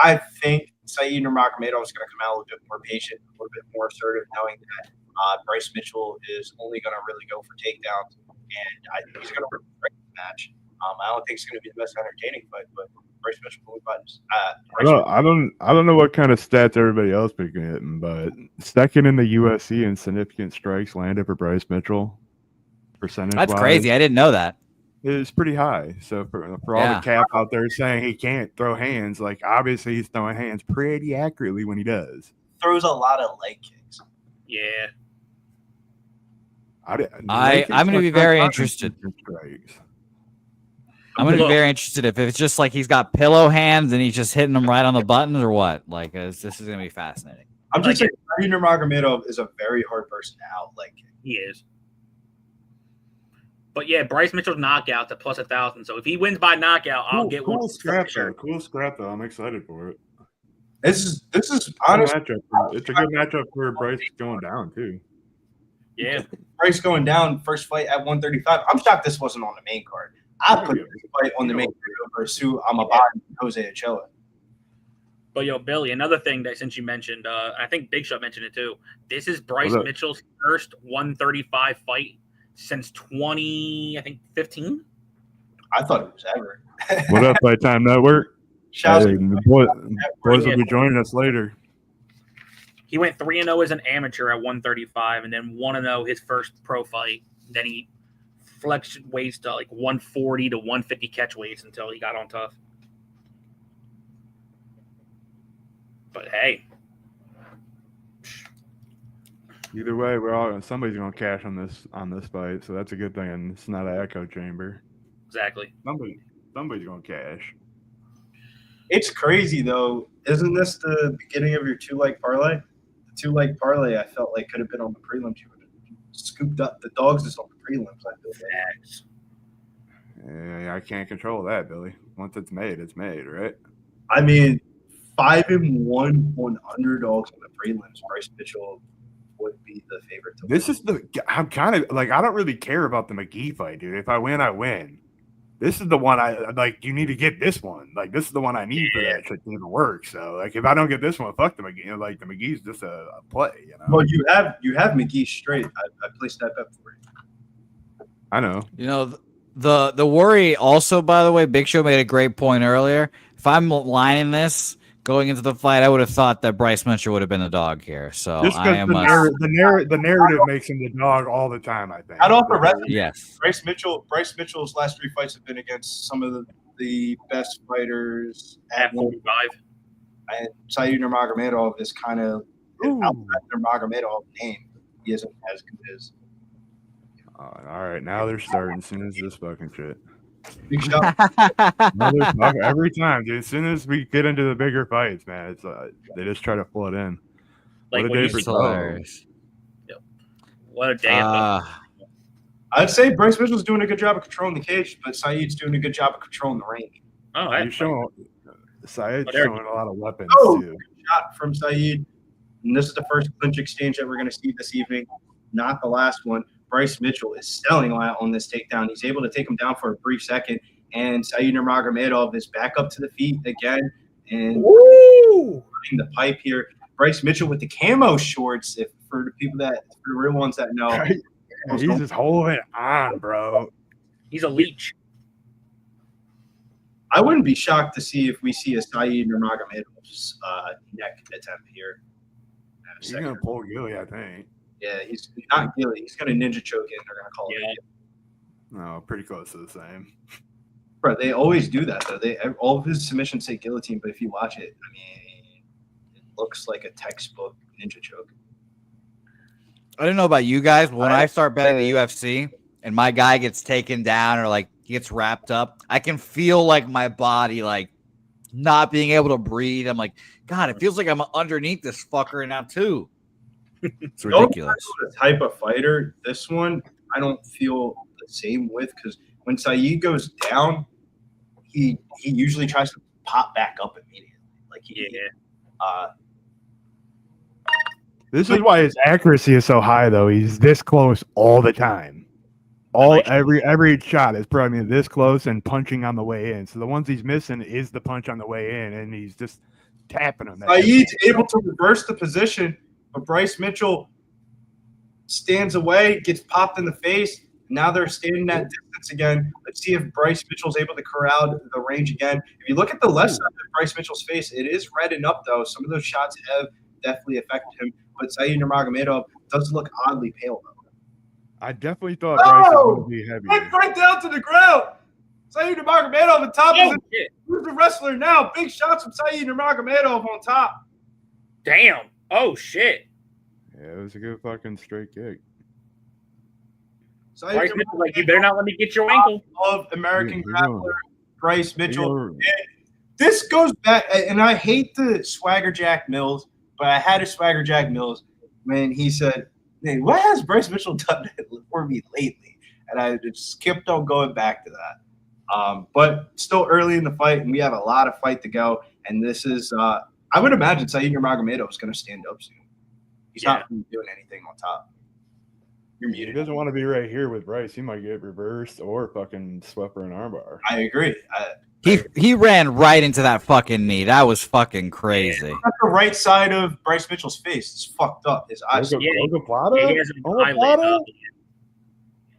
I think Saeed Nurmagomedov is going to come out a little bit more patient, a little bit more assertive, knowing that Bryce Mitchell is only going to really go for takedowns, and I think he's going to win the match. I don't think it's going to be the most entertaining fight, but Bryce Mitchell will buttons. I don't know what kind of stats everybody else been getting, but second in the UFC in significant strikes landed for Bryce Mitchell. Percentage. that's crazy. I didn't know that. It's pretty high. So for all the cap out there saying he can't throw hands, like obviously he's throwing hands pretty accurately when he does. Throws a lot of leg kicks. Yeah. I'm going to be very interested. Strikes. I'm going to be very interested if it's just like he's got pillow hands and he's just hitting them right on the buttons or what. Like this is going to be fascinating. I'm just saying, Saeed Nurmagomedov is a very hard person to out leg kick. He is. But yeah, Bryce Mitchell's knockout to plus 1,000. So if he wins by knockout, I'll get one. Cool scrap though. Cool scrap though. I'm excited for it. This is honestly It's a good matchup for Bryce going down too. Yeah. Bryce going down first fight at 135. I'm shocked this wasn't on the main card. I put this fight on the main card over Sue Almabayev and Jose Ochoa. But yo, Billy, another thing that since you mentioned, I think Big Shot mentioned it too. This is Bryce Mitchell's first 135 fight since 15. I thought it was ever. What up, Fight Time Network? Shouts Hey, the boys will be joining us later. He went 3-0 as an amateur at 135, and then 1-0 his first pro fight. Then he flexed weights to like 140 to 150 catch weights until he got on tough. But hey, Either way, somebody's gonna cash on this fight, so that's a good thing. And it's not an echo chamber. exactly. Somebody's gonna cash. It's crazy though. Isn't this the beginning of your 2-leg parlay? The 2-leg parlay I felt like could have been on the prelims. You would have scooped up the dogs just on the prelims. I feel like. Yeah, I can't control that, Billy. Once it's made, right? I mean, 5-1 on underdogs on the prelims. Bryce Mitchell would be the favorite to win. I'm kind of like I don't really care about the McGhee fight, dude. If I win, I win. This is the one I like. You need to get this one. Like, this is the one I need for that shit to even work. So, like, if I don't get this one, fuck the McGhee. Like, the McGhee's just a play, you know. Well, you have McGhee straight. I placed that bet for you. I know. You know, the worry also, by the way, Big Show made a great point earlier. If I'm lining this going into the fight, I would have thought that Bryce Mitchell would have been the dog here. So Just I am the narrative makes him the dog all the time, I think. Not off the wrestling. yes. Bryce Mitchell's last 3 fights have been against some of the best fighters At 45. And Saeed Nurmagomedov is kind of outside Nurmagomedov name. He isn't as good as. All right, now they're starting as soon as this fucking shit. Big shot. Every time, dude. As soon as we get into the bigger fights, man, it's they just try to flood in. Like, What a when day you for see- Bo. What a day. I'd say Bryce Mitchell's doing a good job of controlling the cage, but Saeed's doing a good job of controlling the range. Oh, You're that's showing Saeed's But there- showing a lot of weapons too. Shot from Saeed. And this is the first clinch exchange that we're going to see this evening, not the last one. Bryce Mitchell is selling out on this takedown. He's able to take him down for a brief second, and Saeed Nurmagomedov is back up to the feet again and running the pipe here. Bryce Mitchell with the camo shorts, for the real ones that know. He's just holding on, bro. He's a leech. I wouldn't be shocked to see if we see a Saeed Nurmagomedov's neck attempt here. He's gonna pull Gilly, I think. Yeah, he's not Gilly. He's going to ninja choke it, and they're going to call it. No, pretty close to the same. Bro, they always do that, though. All of his submissions say guillotine, but if you watch it, I mean, it looks like a textbook ninja choke. I don't know about you guys, but when I start betting the UFC and my guy gets taken down or like he gets wrapped up, I can feel like my body like not being able to breathe. I'm like, God, it feels like I'm underneath this fucker now too. It's ridiculous. The type of fighter, this one, I don't feel the same with, because when Saeed goes down, he usually tries to pop back up immediately. Like This is why his accuracy is so high, though. He's this close all the time. Every shot is probably this close and punching on the way in. So the ones he's missing is the punch on the way in, and he's just tapping him. Saeed's able to reverse the position, but Bryce Mitchell stands away, gets popped in the face. Now they're standing that distance again. Let's see if Bryce Mitchell's able to corral the range again. If you look at the left side of Bryce Mitchell's face, it is reddened up, though. Some of those shots have definitely affected him. But Saeed Nurmagomedov does look oddly pale, though. I definitely thought Bryce was going to be heavy. Right down to the ground. Saeed Nurmagomedov on top of it. Who's the wrestler now? Big shots from Saeed Nurmagomedov on top. Damn. Oh, shit. Yeah, it was a good fucking straight kick. Bryce Mitchell, like, you better not let me get your ankle. Of American grappler Bryce Mitchell. This goes back, and I hate the Swagger Jack Mills, but I had a Swagger Jack Mills when he said, "Hey, what has Bryce Mitchell done for me lately?" And I just kept on going back to that. But still early in the fight, and we have a lot of fight to go. And this is, I would imagine Saeed Nurmagomedov is going to stand up soon. He's not doing anything on top. You're He muted. doesn't want to be right here with Bryce. He might get reversed or fucking swept for an armbar. I agree. He ran right into that fucking knee. That was fucking crazy. Look at the right side of Bryce Mitchell's face. It's fucked up. His eyes.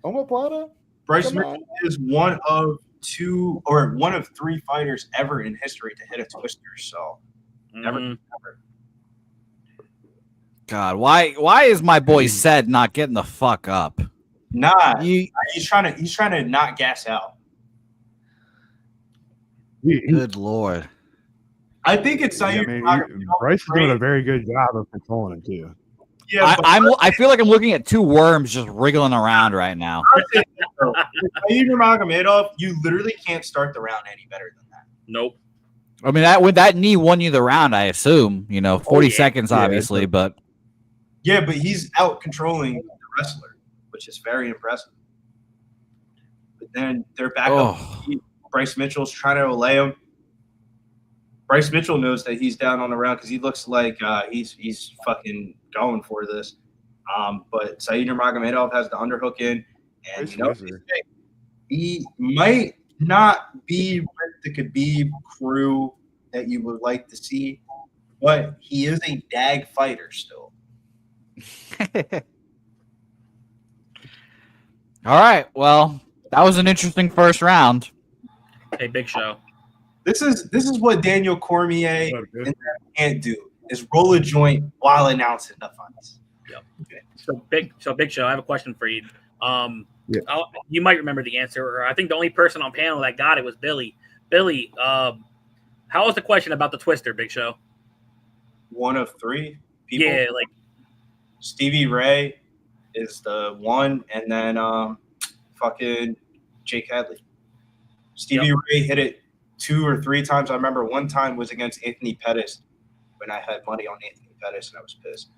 Omoplata? Bryce Mitchell is one of 3 fighters ever in history to hit a twister. So never. God, why is my boy Said not getting the fuck up? Nah, he's trying to not gas out. Good Lord. I think it's Bryce is doing a very good job of controlling him too. Yeah, I feel like I'm looking at two worms just wriggling around right now. Saeed Nurmagomedov, you literally can't start the round any better than that. Nope. I mean, that knee won you the round, I assume. 40 seconds, obviously, but yeah, but he's out controlling the wrestler, which is very impressive. But then they're back up. Bryce Mitchell's trying to allay him. Bryce Mitchell knows that he's down on the round because he looks like he's fucking going for this. But Saeed Nurmagomedov has the underhook in, and he might not be with the Khabib crew that you would like to see, but he is a dag fighter still. All right. Well, that was an interesting first round. Hey, Big Show. This is what Daniel Cormier and them can't do, is roll a joint while announcing the fights. Yep. Okay. So Big Show, I have a question for you. You might remember the answer, or I think the only person on panel that got it was Billy. Billy, how was the question about the twister, Big Show? One of three people. Yeah, like Stevie Ray is the one, and then fucking Jake Hadley. Stevie Ray hit it 2 or 3 times. I remember one time was against Anthony Pettis when I had money on Anthony Pettis, and I was pissed.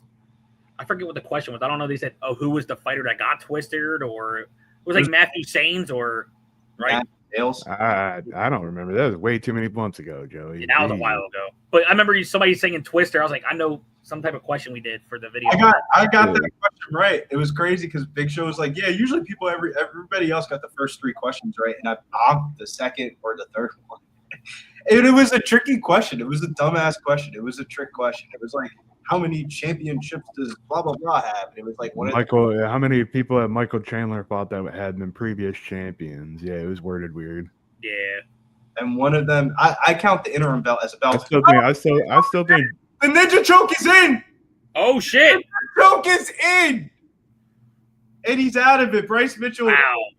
I forget what the question was. I don't know. They said, who was the fighter that got twisted, or it was like Matthew Sains, or right? I don't remember. That was way too many months ago, Joey. Yeah, that was a while ago. But I remember somebody saying twister. I was like, I know some type of question we did for the video. I got that question right. It was crazy because Big Show was like, yeah, usually people, everybody else got the first 3 questions right, and I bombed the second or the third one. And it was a tricky question. It was a dumbass question. It was a trick question. It was like, how many championships does blah blah blah have? And it was like how many people have Michael Chandler fought that had been previous champions? Yeah, it was worded weird. Yeah. And one of them, I count the interim belt as a belt. I still think the ninja choke is in. Oh shit! The choke is in, and he's out of it. Bryce Mitchell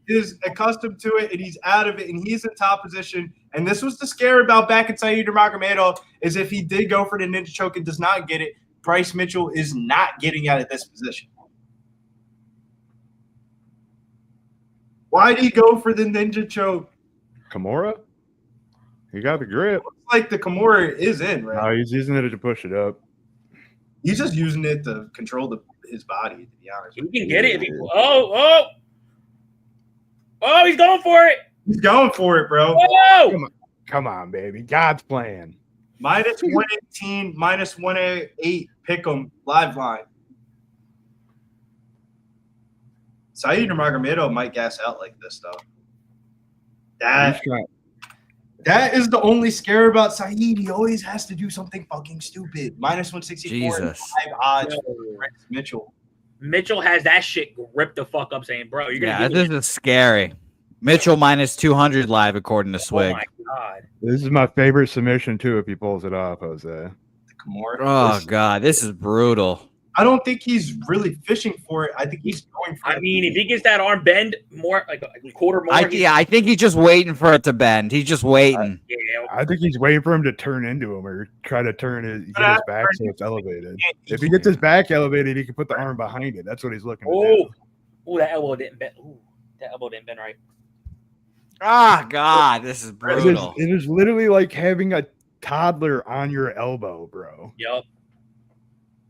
is accustomed to it, and he's out of it, and he's in top position. And this was the scare about back in Saeed Magomedov, is if he did go for the ninja choke and does not get it, Bryce Mitchell is not getting out of this position. Why did he go for the ninja choke? Kimura? He got the grip. Looks like the Kimura is in, right? No, he's using it to push it up. He's just using it to control his body, to be honest. He can get it if he he's going for it. He's going for it, bro. Whoa! Come on, baby. God's plan. Minus 118, minus 108, pick 'em, live line. Saeed Magomedov might gas out like this, though. That is the only scare about Saeed. He always has to do something fucking stupid. Minus 164, Jesus. 5 odds for Bryce Mitchell. Mitchell has that shit gripped the fuck up, saying, bro, you're going to this is scary. Mitchell minus 200 live, according to Swig. Oh, my God. This is my favorite submission, too, if he pulls it off, Jose. The Kimura. Oh, God. This is brutal. I don't think he's really fishing for it. I think he's going for it. I mean, if he gets that arm bend more, like a quarter more. I think he's just waiting for it to bend. He's just waiting. I think he's waiting for him to turn into him or try to get his back so it's elevated. If he gets his back elevated, he can put the arm behind it. That's what he's looking to do. Oh, that elbow didn't bend. Ooh, that elbow didn't bend right. Ah, God, this is brutal. It is literally like having a toddler on your elbow, bro. Yep.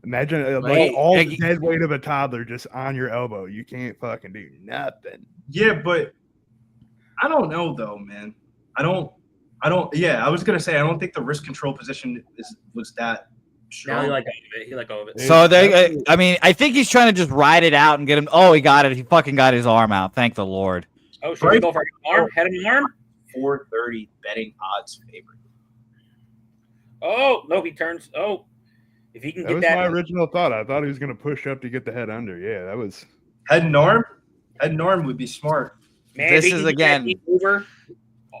Imagine the dead weight of a toddler just on your elbow. You can't fucking do nothing. Yeah, but I don't know though, man. I don't. Yeah, I was gonna say I don't think the wrist control position was that strong. Now he let go of it. So I think he's trying to just ride it out and get him. Oh, he got it. He fucking got his arm out. Thank the Lord. Oh, should we go for arm? Head of the arm? 430 betting odds favorite. Oh no, he turns. Oh. If he can that get was that, my original thought. I thought he was going to push up to get the head under. Yeah, that was head and arm. Head and arm would be smart. Man, this is again. These are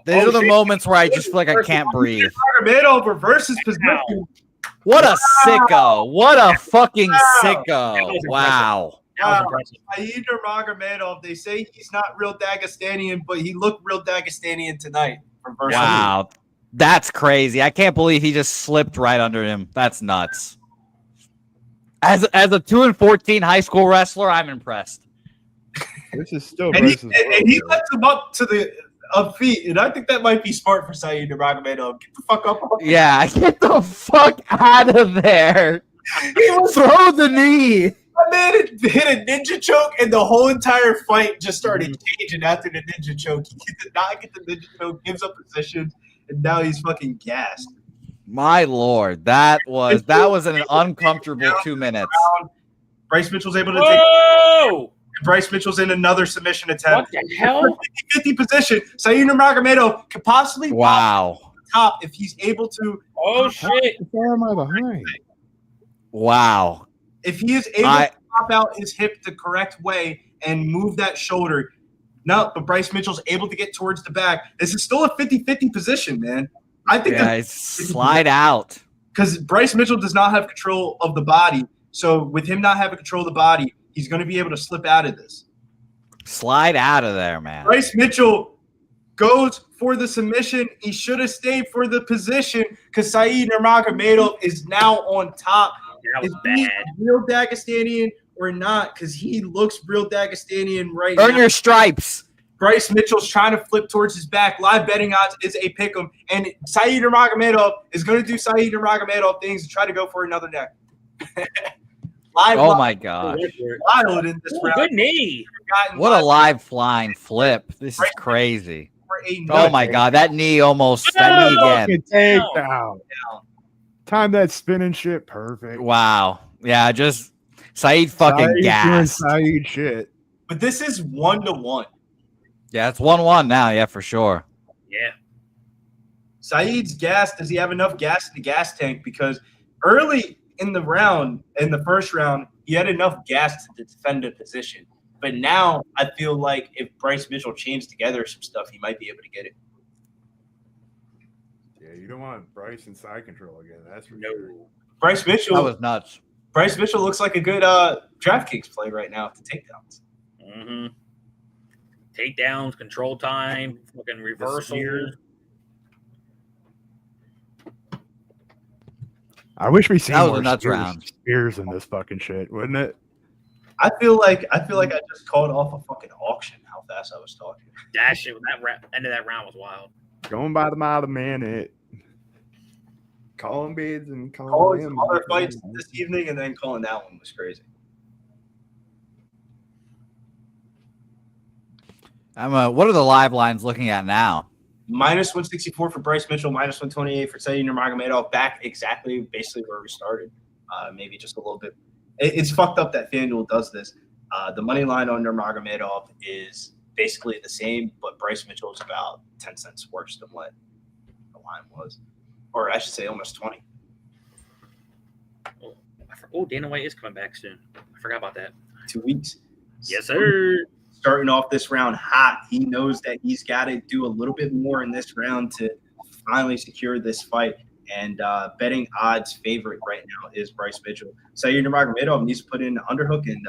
the shit. moments where I just feel like I can't breathe. Magomedov reverses position. What a sicko! What a fucking sicko! Wow. Saeed Magomedov. They say he's not real Dagestanian, but he looked real Dagestanian tonight. Wow. That's crazy. I can't believe he just slipped right under him. That's nuts. As a 2-14 high school wrestler, I'm impressed. This is still and he lets him up to the feet, and I think that might be smart for Saeed Magomedov. Get the fuck up. Yeah, get the fuck out of there. Throw the knee. My man hit a ninja choke, and the whole entire fight just started changing after the ninja choke. He did not get the ninja choke, gives up position, and now he's fucking gassed. My Lord, that was an uncomfortable 2 minutes. Bryce Mitchell's able to take Bryce Mitchell's in another submission attempt. What the hell? 50 position. Saeed Nurmagomedov could possibly Wow. top if he's able to. Oh shit! Where am I behind? Wow. If he is able to pop out his hip the correct way and move that shoulder. No, but Bryce Mitchell's able to get towards the back. This is still a 50-50 position, man. I think Slide out. because Bryce Mitchell does not have control of the body. So with him not having control of the body, he's going to be able to slip out of this. Slide out of there, man. Bryce Mitchell goes for the submission. He should have stayed for the position because Saeed Nurmagomedov is now on top. That was Is he bad. real Dagestanian or not? Because he looks real Dagestanian right now. Earn your stripes. Bryce Mitchell's trying to flip towards his back. Live betting odds is a pick'em. And Saeed Nurmagomedov is going to do Saeed Nurmagomedov things and try to go for another neck. Oh, my God. Wild in this Ooh, round. good knee. What a live flying flip. This is crazy. Oh, my God. That knee almost. That knee again. Takedown. Time that spinning shit perfect. Wow. Yeah, just Saeed fucking Saeed gassed. doing Saeed shit. But this is 1-1. Yeah, it's 1-1 now. Yeah, for sure. Yeah. Saeed's gas. Does he have enough gas in the gas tank? Because early in the round, in the first round, he had enough gas to defend a position. But now I feel like if Bryce Mitchell chains together some stuff, he might be able to get it. Yeah, you don't want Bryce in side control again. That's for sure. Bryce Mitchell. That was nuts. Bryce Mitchell looks like a good DraftKings play right now to takedowns. Mm-hmm. Takedowns, control time, fucking reversals. I wish we seen That was more a nuts round. spears in this fucking shit, wouldn't it? I feel like I just called off a fucking auction. How fast I was talking. That shit, end of that round was wild. Going by the mile a minute. Calling bids and Calling calling some them. other fights this evening and then calling that one was crazy. What are the live lines looking at now? Minus 164 for Bryce Mitchell, minus 128 for Saeed Nurmagomedov. Back exactly, basically where we started. Maybe just a little bit. It's fucked up that FanDuel does this. The money line on Nurmagomedov is basically the same, but Bryce Mitchell is about 10 cents worse than what the line was, or I should say, almost 20. Oh, Dana White is coming back soon. I forgot about that. 2 weeks. Yes, sir. Starting off this round hot, he knows that he's got to do a little bit more in this round to finally secure this fight. And betting odds favorite right now is Bryce Mitchell. Saeed Nurmagomedov needs to put in an underhook and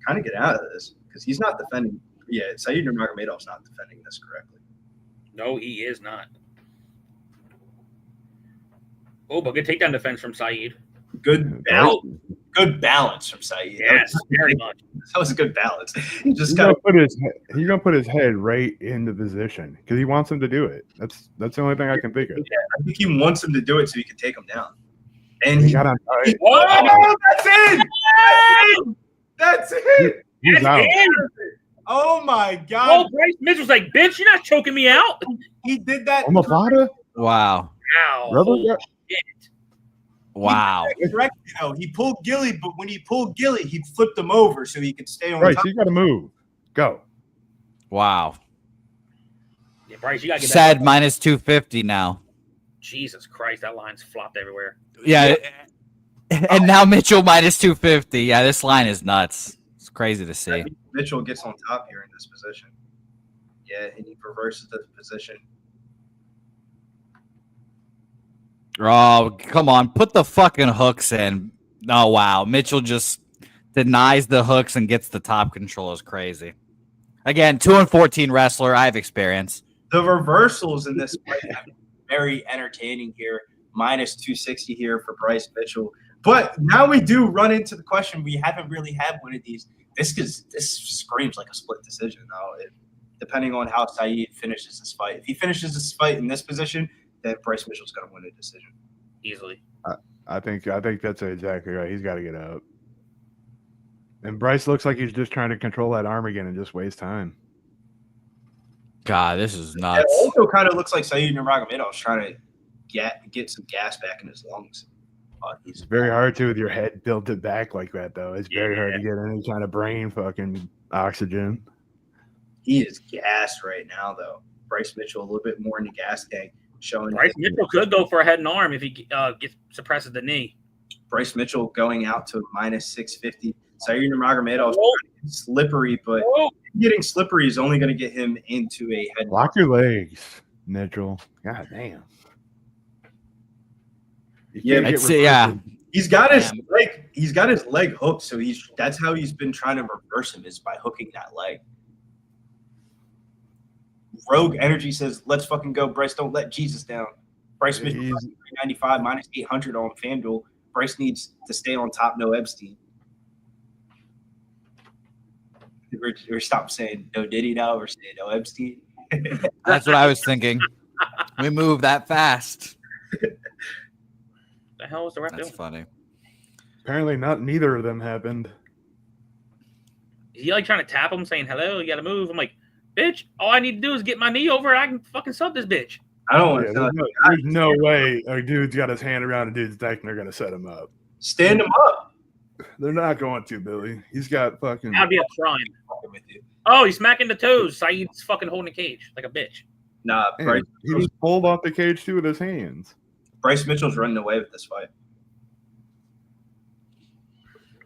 kind of get out of this because he's not defending. Yeah, Saeed Nurmagomedov's not defending this correctly. No, he is not. Oh, but good takedown defense from Saeed. Good balance from Saeed. Yes, very much. That was a good balance. He just He's got gonna put his head right in the position because he wants him to do it. That's the only thing I can think of. Yeah, I think he wants him to do it so he can take him down. And he got on. Oh, that's it! That's it! He's That's out. it. Oh my Oh, God! Bryce Mitchell's like, bitch, you're not choking me out. He did that. Omafada? Wow. Ow. Rubber? Holy shit. Wow. Correctly, though. He pulled Gilly, but when he pulled Gilly, he flipped him over so he could stay on Right, top. so you got to move. Go. Wow. Yeah, Bryce, you got to get Said that. minus 250 now. Jesus Christ, that line's flopped everywhere. Yeah. And now Mitchell minus 250. Yeah, this line is nuts. It's crazy to see. Mitchell gets on top here in this position. Yeah, and he reverses the position. Oh, come on. Put the fucking hooks in. Oh, wow. Mitchell just denies the hooks and gets the top control. Is crazy. Again, 2-14 wrestler. I have experience. The reversals in this fight have been very entertaining here. Minus 260 here for Bryce Mitchell. But now we do run into the question. We haven't really had one of these. This screams like a split decision, though. Depending on how Saeed finishes this fight. If he finishes this fight in this position, then Bryce Mitchell's going to win a decision. Easily. I think that's exactly right. He's got to get up. And Bryce looks like he's just trying to control that arm again and just waste time. God, this is It nuts. also kind of looks like Saeed Nurmagomedov is trying to get some gas back in his lungs. He's It's very hard to with your head tilted back like that, though. It's very hard to get any kind of brain fucking oxygen. He is gassed right now, though. Bryce Mitchell a little bit more in the gas tank, showing Bryce Mitchell could go for a head and arm if he suppresses the knee. Bryce Mitchell going out to minus 650. Saeed Nurmagomedov slippery, but getting slippery is only going to get him into a head. Lock your legs, Mitchell. God damn. Yeah. He's got his leg. He's got his leg hooked, so that's how he's been trying to reverse him, is by hooking that leg. Rogue Energy says, "Let's fucking go, Bryce. Don't let Jesus down." Bryce Mitchell 395 minus 800 on FanDuel. Bryce needs to stay on top. No Epstein. We're stop saying no Diddy now. We're saying no Epstein. That's what I was thinking. We move that fast. The hell was the ref That's doing? funny. Apparently, neither of them happened. Is he like trying to tap him, saying hello? You got to move. I'm like, bitch. All I need to do is get my knee over, and I can fucking sub this bitch. I don't want to. There's no way a dude's got his hand around a dude's neck and they're gonna set him up. Stand him up. They're not going to, Billy. He's got fucking. That'd be a crime. Oh, he's smacking the toes. Saeed's fucking holding a cage like a bitch. Nah, Man, he just pulled off the cage too with his hands. Bryce Mitchell's running away with this fight.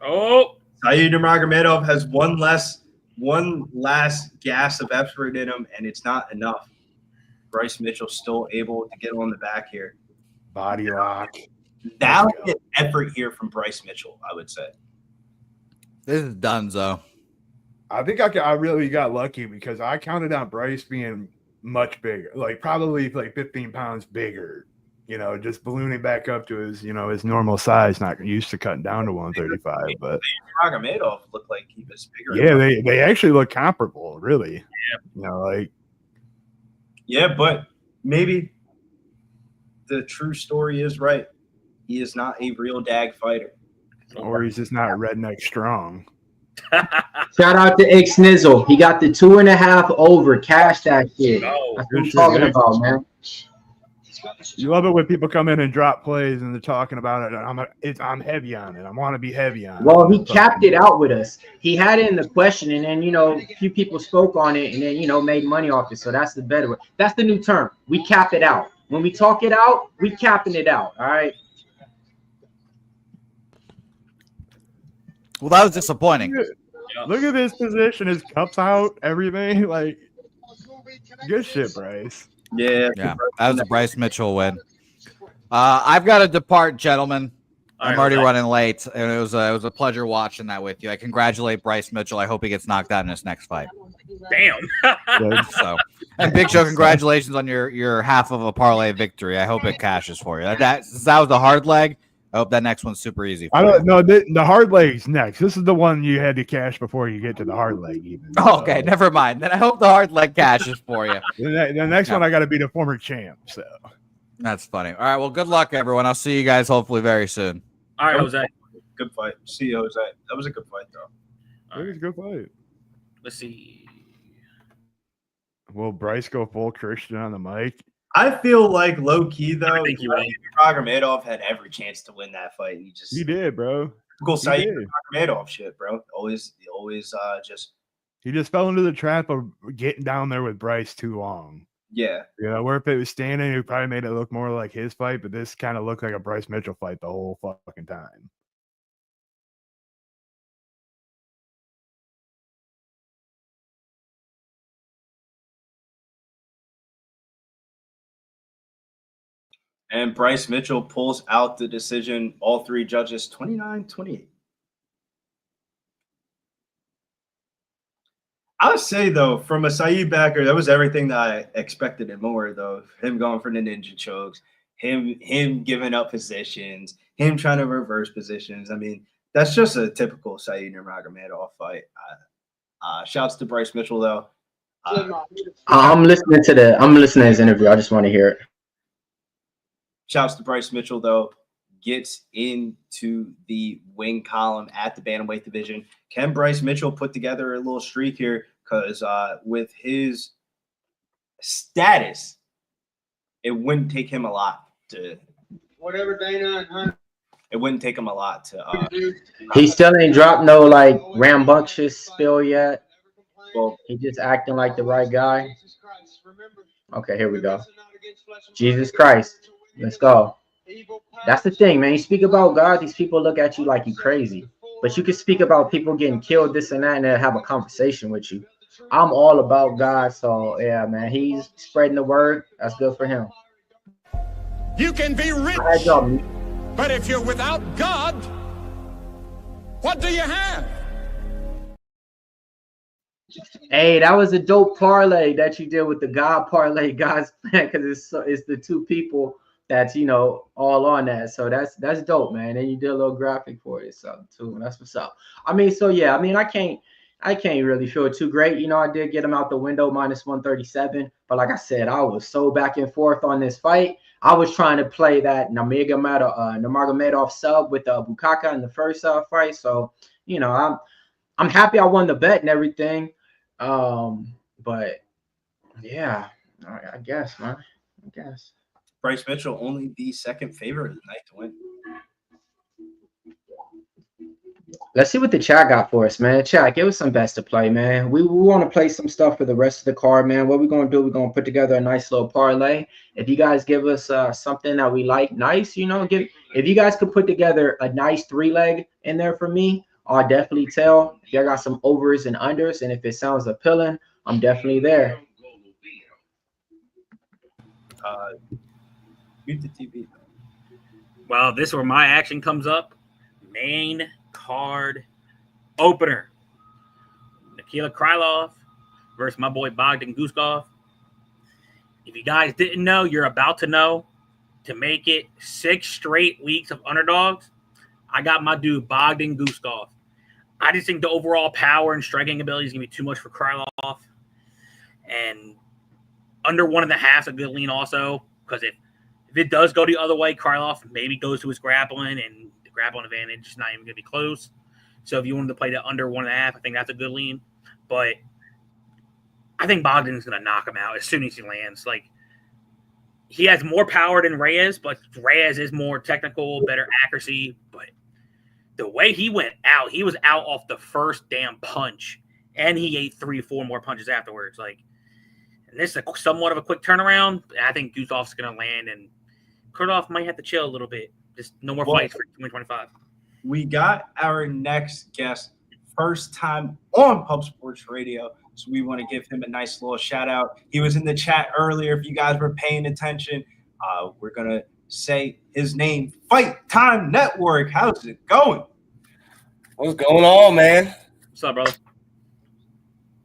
Oh, Saeed Nurmagomedov has one last gas of effort in him, and it's not enough. Bryce Mitchell still able to get on the back here. Body lock. Valiant effort here from Bryce Mitchell, I would say. This is Dunzo. I think I really got lucky because I counted on Bryce being much bigger, like probably like 15 pounds bigger. You know, just ballooning back up to his, his normal size. Not used to cutting down to 135, but Magomedov looked like he was bigger. Yeah, they actually look comparable, really. Yeah. Yeah, but maybe the true story is right. He is not a real dag fighter. Or he's just not redneck strong. Shout out to X Nizzle. He got the 2.5 over. Cash that shit. That's what I'm talking about, man. You love it when people come in and drop plays and they're talking about it. I'm heavy on it. I want to be heavy on it. Well, he capped it out with us. He had it in the question, and then a few people spoke on it, and then made money off it. So that's the better way. That's the new term. We cap it out. When we talk it out, we capping it out. All right. Well, that was disappointing. Look at his position. His cups out. Everything. Like, good shit, Bryce. Yeah. That was a Bryce Mitchell win. I've got to depart, gentlemen. I'm already running late, and it was a pleasure watching that with you. I congratulate Bryce Mitchell. I hope he gets knocked out in his next fight. Damn. And Big Show, congratulations on your half of a parlay victory. I hope it cashes for you. That was the hard leg. I hope that next one's super easy. I don't know. The hard leg's next. This is the one you had to cash before you get to the hard leg. Even. Okay, never mind. Then I hope the hard leg cashes for you. The next one I got to be the former champ. So That's funny. All right. Well, good luck, everyone. I'll see you guys hopefully very soon. All right, Jose. Good fight. See you, Jose. That was a good fight, though. It was a good fight. Let's see. Will Bryce go full Christian on the mic? I feel like low key though. I think he will. Magomedov had every chance to win that fight. He did, bro. Go say Magomedov shit, bro. Always just. He just fell into the trap of getting down there with Bryce too long. Yeah. You know, where if it was standing, it probably made it look more like his fight, but this kind of looked like a Bryce Mitchell fight the whole fucking time. And Bryce Mitchell pulls out the decision. All three judges 29-28. I would say, though, from a Saeed backer, that was everything that I expected and more, though. Him going for the ninja chokes, him giving up positions, him trying to reverse positions. I mean, that's just a typical Saeed Nurmagomedov fight. Shouts to Bryce Mitchell, though. I'm listening to his interview. I just want to hear it. Shouts to Bryce Mitchell, though. Gets into the wing column at the bantamweight division. Can Bryce Mitchell put together a little streak here? Because with his status, it wouldn't take him a lot to. Whatever Dana and Hunt. It wouldn't take him a lot to. He still ain't dropped no like rambunctious spill yet. Well, He just acting like the right guy. Okay, here we go. Jesus Christ. Let's go. That's the thing, man. You speak about God, these people look at you like you crazy. But you can speak about people getting killed, this and that, and they'll have a conversation with you. I'm all about God, so yeah, man. He's spreading the word. That's good for him. You can be rich, All right, y'all. but if you're without God, what do you have? Hey, that was a dope parlay that you did with the God parlay, God's plan, because it's the two people that's all on that. So that's dope, man. And you did a little graphic for it, so too. That's what's up. I mean, so yeah, I mean, I can't really feel too great. I did get him out the window -137, but like I said, I was so back and forth on this fight. I was trying to play that Magomedov sub with Bukaka in the first fight. So I'm happy I won the bet and everything. But yeah, I guess, man. I guess. Bryce Mitchell only the second favorite of the night to win. Let's see what the chat got for us, man. Chat, give us some best to play, man. We want to play some stuff for the rest of the card, man. What we're going to do, we're going to put together a nice little parlay. If you guys give us something that we like, nice, if you guys could put together a nice 3-leg in there for me, I'll definitely tell. If y'all got some overs and unders, and if it sounds appealing, I'm definitely there. Mute the TV. Well, this is where my action comes up. Main card opener. Nikita Krylov versus my boy Bogdan Guskov. If you guys didn't know, you're about to know. To make it 6 straight weeks of underdogs, I got my dude Bogdan Guskov. I just think the overall power and striking ability is going to be too much for Krylov. And under 1.5 is a good lean also, because if it does go the other way, Krylov maybe goes to his grappling, and the grappling advantage is not even going to be close. So if you wanted to play the under 1.5, I think that's a good lean. But I think Bogdan's going to knock him out as soon as he lands. Like, he has more power than Reyes, but Reyes is more technical, better accuracy. But the way he went out, he was out off the first damn punch, and he ate 3-4 more punches afterwards. Like, and this is somewhat of a quick turnaround. I think Guskov's going to land, and Krylov might have to chill a little bit. Just no more fights for 2025. We got our next guest first time on Pub Sports Radio, so we want to give him a nice little shout out. He was in the chat earlier. If you guys were paying attention, we're going to say his name. Fight Time Network. How's it going? What's going on, man? What's up, brother?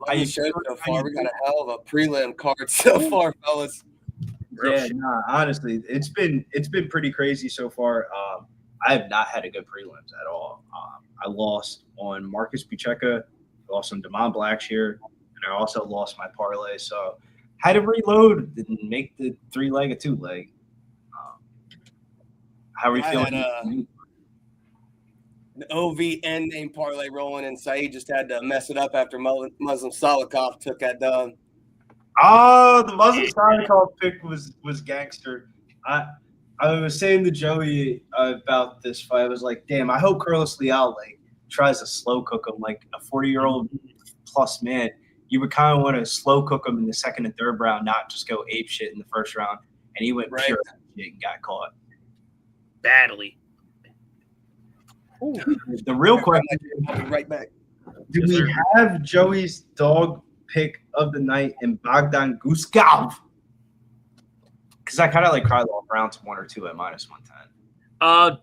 How you show so far? We got a hell of a prelim card so far, fellas. Yeah, nah, honestly, it's been pretty crazy so far. I have not had a good prelims at all. I lost on Marcus Picheka, lost on Damon Blackshear, and I also lost my parlay. So had to reload and make the 3-leg a 2-leg. How are you feeling? The OVN name parlay rolling, and Saeed just had to mess it up after Muslim Salikhov took that done. Oh, the Muslim Salikhov pick was gangster. I was saying to Joey about this fight. I was like, damn, I hope Carlos Leal tries to slow cook him like a 40-year-old plus man. You would kind of want to slow cook him in the second and third round, not just go ape shit in the first round. And he went pure shit and got caught badly. The real question I'll be right back. Do we have Joey's dog pick of the night in Bogdan Guskov? Because I kind of like Krylov rounds 1 or 2 at -110.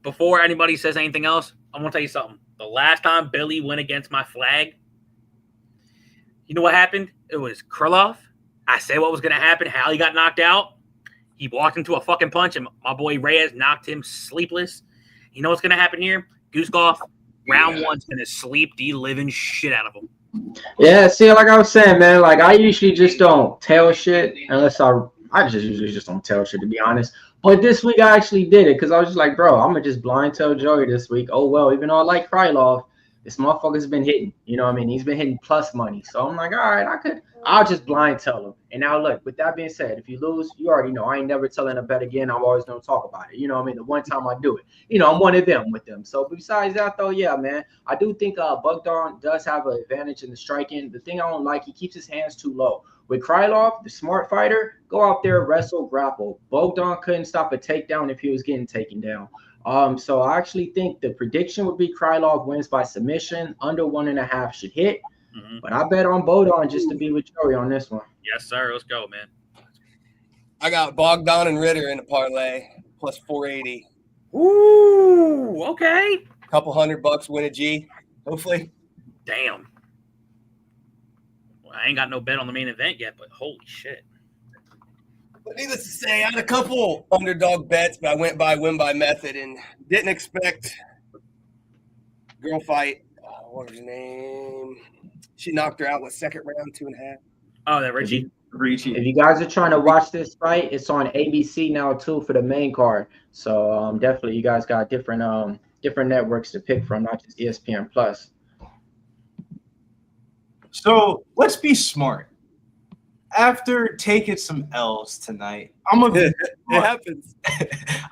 Before anybody says anything else, I want to tell you something. The last time Billy went against my flag, you know what happened? It was Krylov. I said what was going to happen, how he got knocked out. He walked into a fucking punch, and my boy Reyes knocked him sleepless. You know what's going to happen here? Guskov, round 1's going to sleep the living shit out of him. Yeah, see, like I was saying, man, like I usually just don't tell shit unless I just usually just don't tell shit, to be honest. But this week I actually did it because I was just like, bro, I'm going to just blind tell Joey this week. Oh, well, even though I like Krylov, This motherfucker's been hitting. You know what I mean? He's been hitting plus money. So I'm like, all right, I'll just blind tell him. And now look, with that being said, if you lose, you already know I ain't never telling a bet again. I'm always gonna talk about it. You know what I mean? The one time I do it, you know, I'm one of them with them. So besides that though, yeah, man, I do think Bogdan does have an advantage in the striking. The thing I don't like, he keeps his hands too low. With Krylov, the smart fighter, go out there, wrestle, grapple. Bogdan couldn't stop a takedown if he was getting taken down. So I actually think the prediction would be Krylov wins by submission. Under 1.5 should hit. Mhm. But I bet on Bogdan just to be with Joey on this one. Yes, sir. Let's go, man. I got Bogdan and Ritter in a parlay plus 480. Ooh, okay. Couple $100 win a G, hopefully. Damn. Well, I ain't got no bet on the main event yet, but holy shit. But needless to say, I had a couple underdog bets, but I went by win by method and didn't expect girl fight. What was her name? She knocked her out with second round, 2.5. Oh, that Ricci. If you guys are trying to watch this fight, it's on ABC now too for the main card. So definitely you guys got different networks to pick from, not just ESPN Plus. So let's be smart. After taking some L's tonight, I'm gonna be It happens.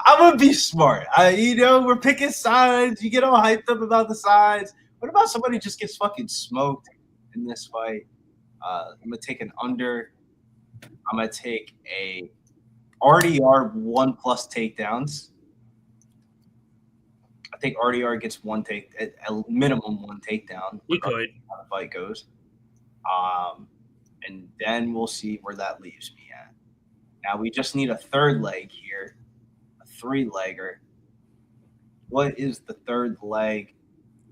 I'm gonna be smart. We're picking sides. You get all hyped up about the sides. What about somebody just gets fucking smoked in this fight? I'm gonna take an under. I'm gonna take a RDR 1+ takedowns. I think RDR gets a minimum one takedown. We could. How the fight goes. And then we'll see where that leaves me at. Now we just need a third leg here, a 3-legger. What is the third leg?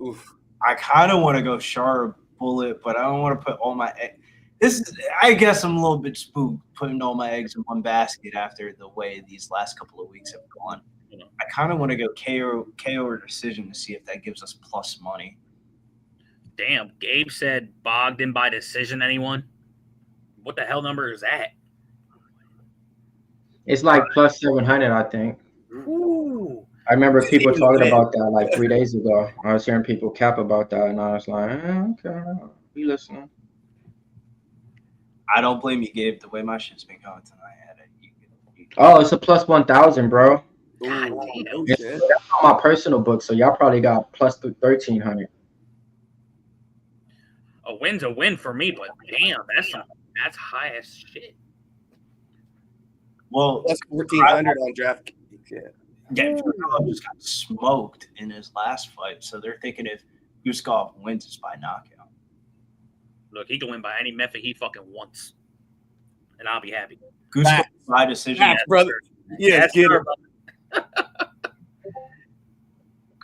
Oof. I kind of want to go Sharabutdin, but I don't want to put all my I guess I'm a little bit spooked putting all my eggs in one basket after the way these last couple of weeks have gone. I kind of want to go KO or decision to see if that gives us plus money. Damn, Gabe said Bogdan by decision, anyone? What the hell number is that? It's like plus 700, I think. Ooh. I remember people talking about that like 3 days ago. I was hearing people cap about that, and I was like, okay, be listening. I don't blame you, Gabe. The way my shit's been going tonight, Oh, it's a plus 1,000, bro. God damn. That's on my personal book, so y'all probably got plus 1,300. A win's a win for me, but damn, that's high as shit. Well, Plus 1,400 on draft. Yeah, Krylov just got smoked in his last fight, so they're thinking if Guskov wins, it's by knockout. Look, he can win by any method he fucking wants, and I'll be happy. Guskov by decision. Facts, brother. Yeah, Yes, get sir, it.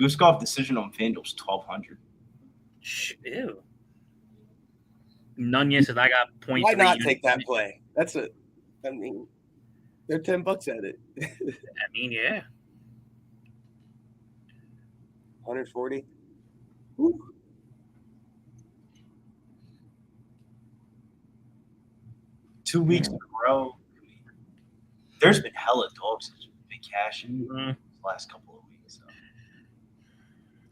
Guskov decision on FanDuel's 1,200. Ew. Nunez says I got points. Why not take that play? I mean, they're $10 at it. I mean, yeah. 140. Woo. Two weeks in a row. There's been hella dogs that's been cashing the last couple of weeks. So.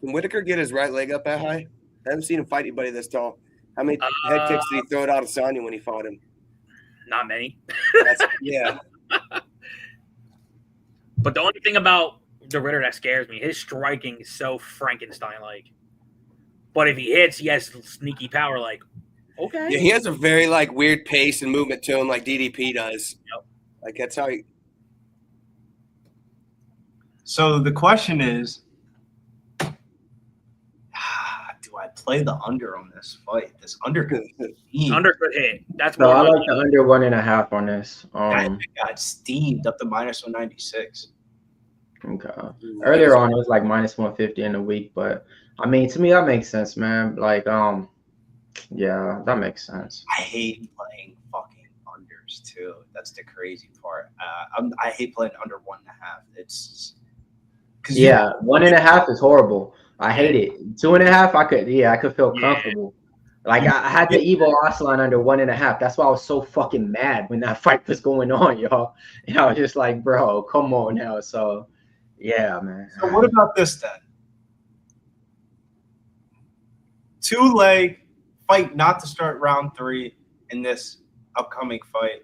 Can Whittaker get his right leg up that high? I haven't seen him fight anybody this tall. How many head kicks did he throw at Adesanya when he fought him? Not many. Yeah. But the only thing about the Ritter that scares me, his striking is so Frankenstein-like. But if he hits, he has sneaky power. Like, okay. Yeah, he has a very weird pace and movement to him, like DDP does. Yep. Like that's how he. So the question is, do I play the under on this fight? This under could Under could hit. That's No, what I like the under 1.5 on this. got steamed up to -196. Okay. Earlier on, it was like minus 150 in the week, but I mean, to me, that makes sense, man. Like, yeah, that makes sense. I hate playing fucking unders too. That's the crazy part. I hate playing under 1.5. It's because 1.5 is horrible. I hate it. 2.5, I could feel comfortable. Like I had the Ibo Aslan under 1.5. That's why I was so fucking mad when that fight was going on, y'all. And I was just like, bro, come on now. So, yeah, man. So what about this then? 2-leg fight not to start round 3 in this upcoming fight,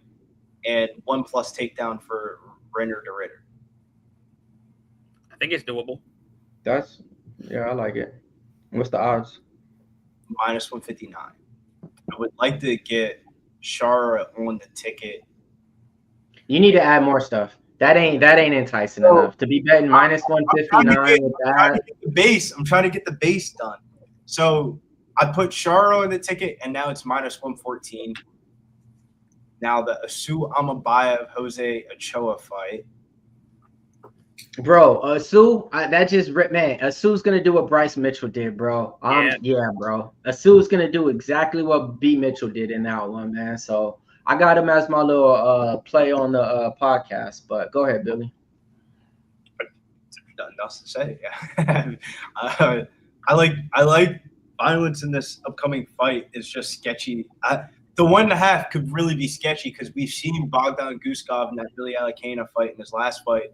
and 1+ takedown for Reinier to Ritter. I think it's doable. I like it. What's the odds? -159. I would like to get Shara on the ticket. You need to add more stuff. That ain't enticing enough to be betting -159 with that. I'm trying to get the base done. So I put Shara on the ticket, and now it's -114. Now the Asu Almabayev Jose Ochoa fight. Bro, Asu's gonna do what Bryce Mitchell did, bro. Bro. Asu's gonna do exactly what B Mitchell did in that one, man. So I got him as my little play on the podcast. But go ahead, Billy. Nothing else to say. Yeah. I like violence in this upcoming fight. It's just sketchy. The 1.5 could really be sketchy because we've seen Bogdan Guskov in that Billy Alikine fight in his last fight.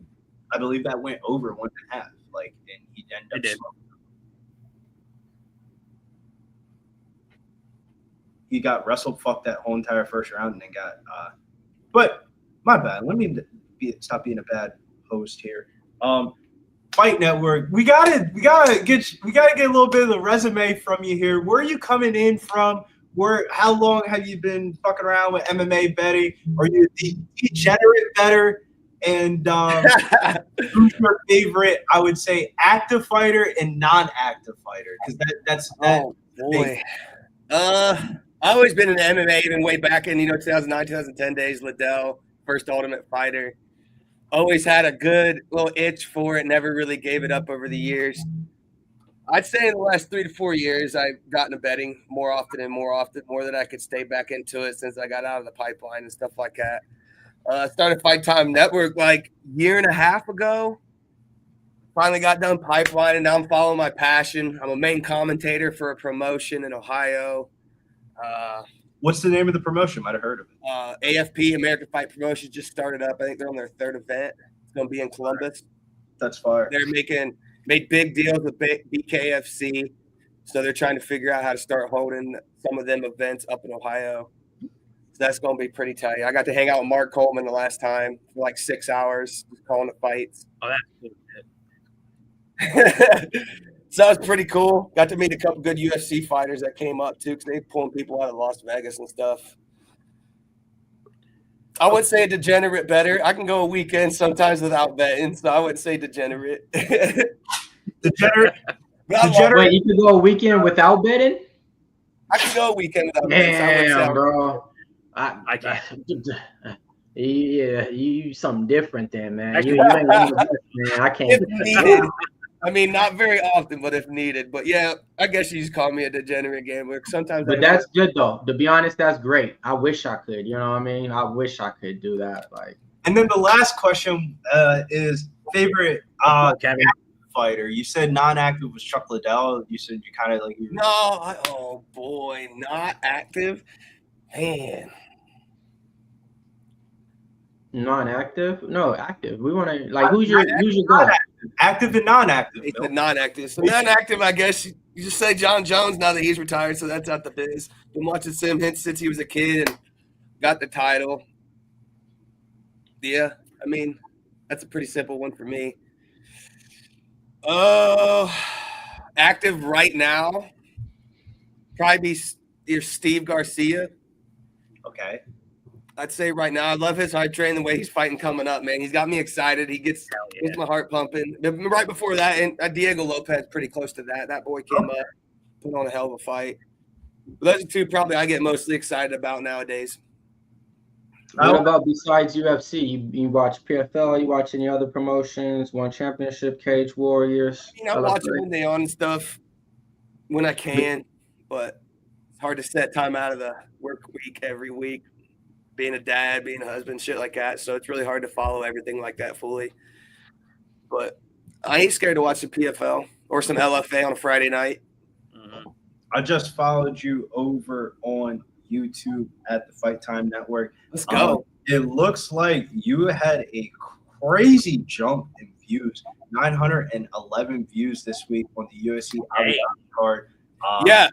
I believe that went over 1.5. And he ended up smoking. He got wrestled fucked that whole entire first round and then got but my bad. Let me stop being a bad host here. Fight Network. We gotta get a little bit of the resume from you here. Where are you coming in from? How long have you been fucking around with MMA betting? Are you a degenerate bettor? And who's your favorite, I would say, active fighter and non-active fighter? Because that's oh boy. I've always been in MMA, even way back in 2009, 2010 days. Liddell, first Ultimate Fighter. Always had a good little itch for it. Never really gave it up over the years. I'd say in the last 3 to 4 years, I've gotten to betting more often, more than I could stay back into it since I got out of the pipeline and stuff like that. Started Fight Time Network like a year and a half ago. Finally got done pipeline, and now I'm following my passion. I'm a main commentator for a promotion in Ohio. What's the name of the promotion? Might have heard of it. AFP, American Fight Promotion, just started up. I think they're on their 3rd event. It's going to be in Columbus. That's fire. They're made big deals with BKFC, so they're trying to figure out how to start holding some of them events up in Ohio. So that's going to be pretty tight. I got to hang out with Mark Coleman the last time for like 6 hours, just calling the fights. Oh, that's good. So that was pretty cool. Got to meet a couple good UFC fighters that came up too, because they pulling people out of Las Vegas and stuff. I wouldn't say degenerate better. I can go a weekend sometimes without betting, so I wouldn't say degenerate. Degenerate. Wait, you can go a weekend without betting? I can go a weekend without betting. Damn, bro. I can't. Yeah, you something different then, man. You ain't one of the best, man. I can't. If needed. I mean, not very often, but if needed. But yeah, I guess you just call me a degenerate gambler. Sometimes. But that's good though. To be honest, that's great. I wish I could. You know what I mean? I wish I could do that. And then the last question is favorite fighter. You said non-active was Chuck Liddell. You said you kind of like. Oh boy, not active, man. Non-active? No, active. We want to who's your guy? Active and non-active. It's the non-active. So non-active, I guess you just say John Jones now that he's retired, so that's out the biz. Been watching Sim Hint since he was a kid and got the title. Yeah, I mean, that's a pretty simple one for me. Active right now, probably be your Steve Garcia. Okay. I'd say right now, I love his hype train, the way he's fighting coming up, man. He's got me excited. He gets my heart pumping. Right before that, and Diego Lopez, pretty close to that. That boy came up, put on a hell of a fight. But those are two probably I get mostly excited about nowadays. What about besides UFC? You watch PFL? You watch any other promotions? One Championship, Cage Warriors? I watch when they on and stuff when I can, but it's hard to set time out of the work week every week. Being a dad, being a husband, shit like that. So it's really hard to follow everything like that fully. But I ain't scared to watch some PFL or some LFA on a Friday night. Mm-hmm. I just followed you over on YouTube at the Fight Time Network. Let's go. It looks like you had a crazy jump in views. 911 views this week on the UFC card. Yeah.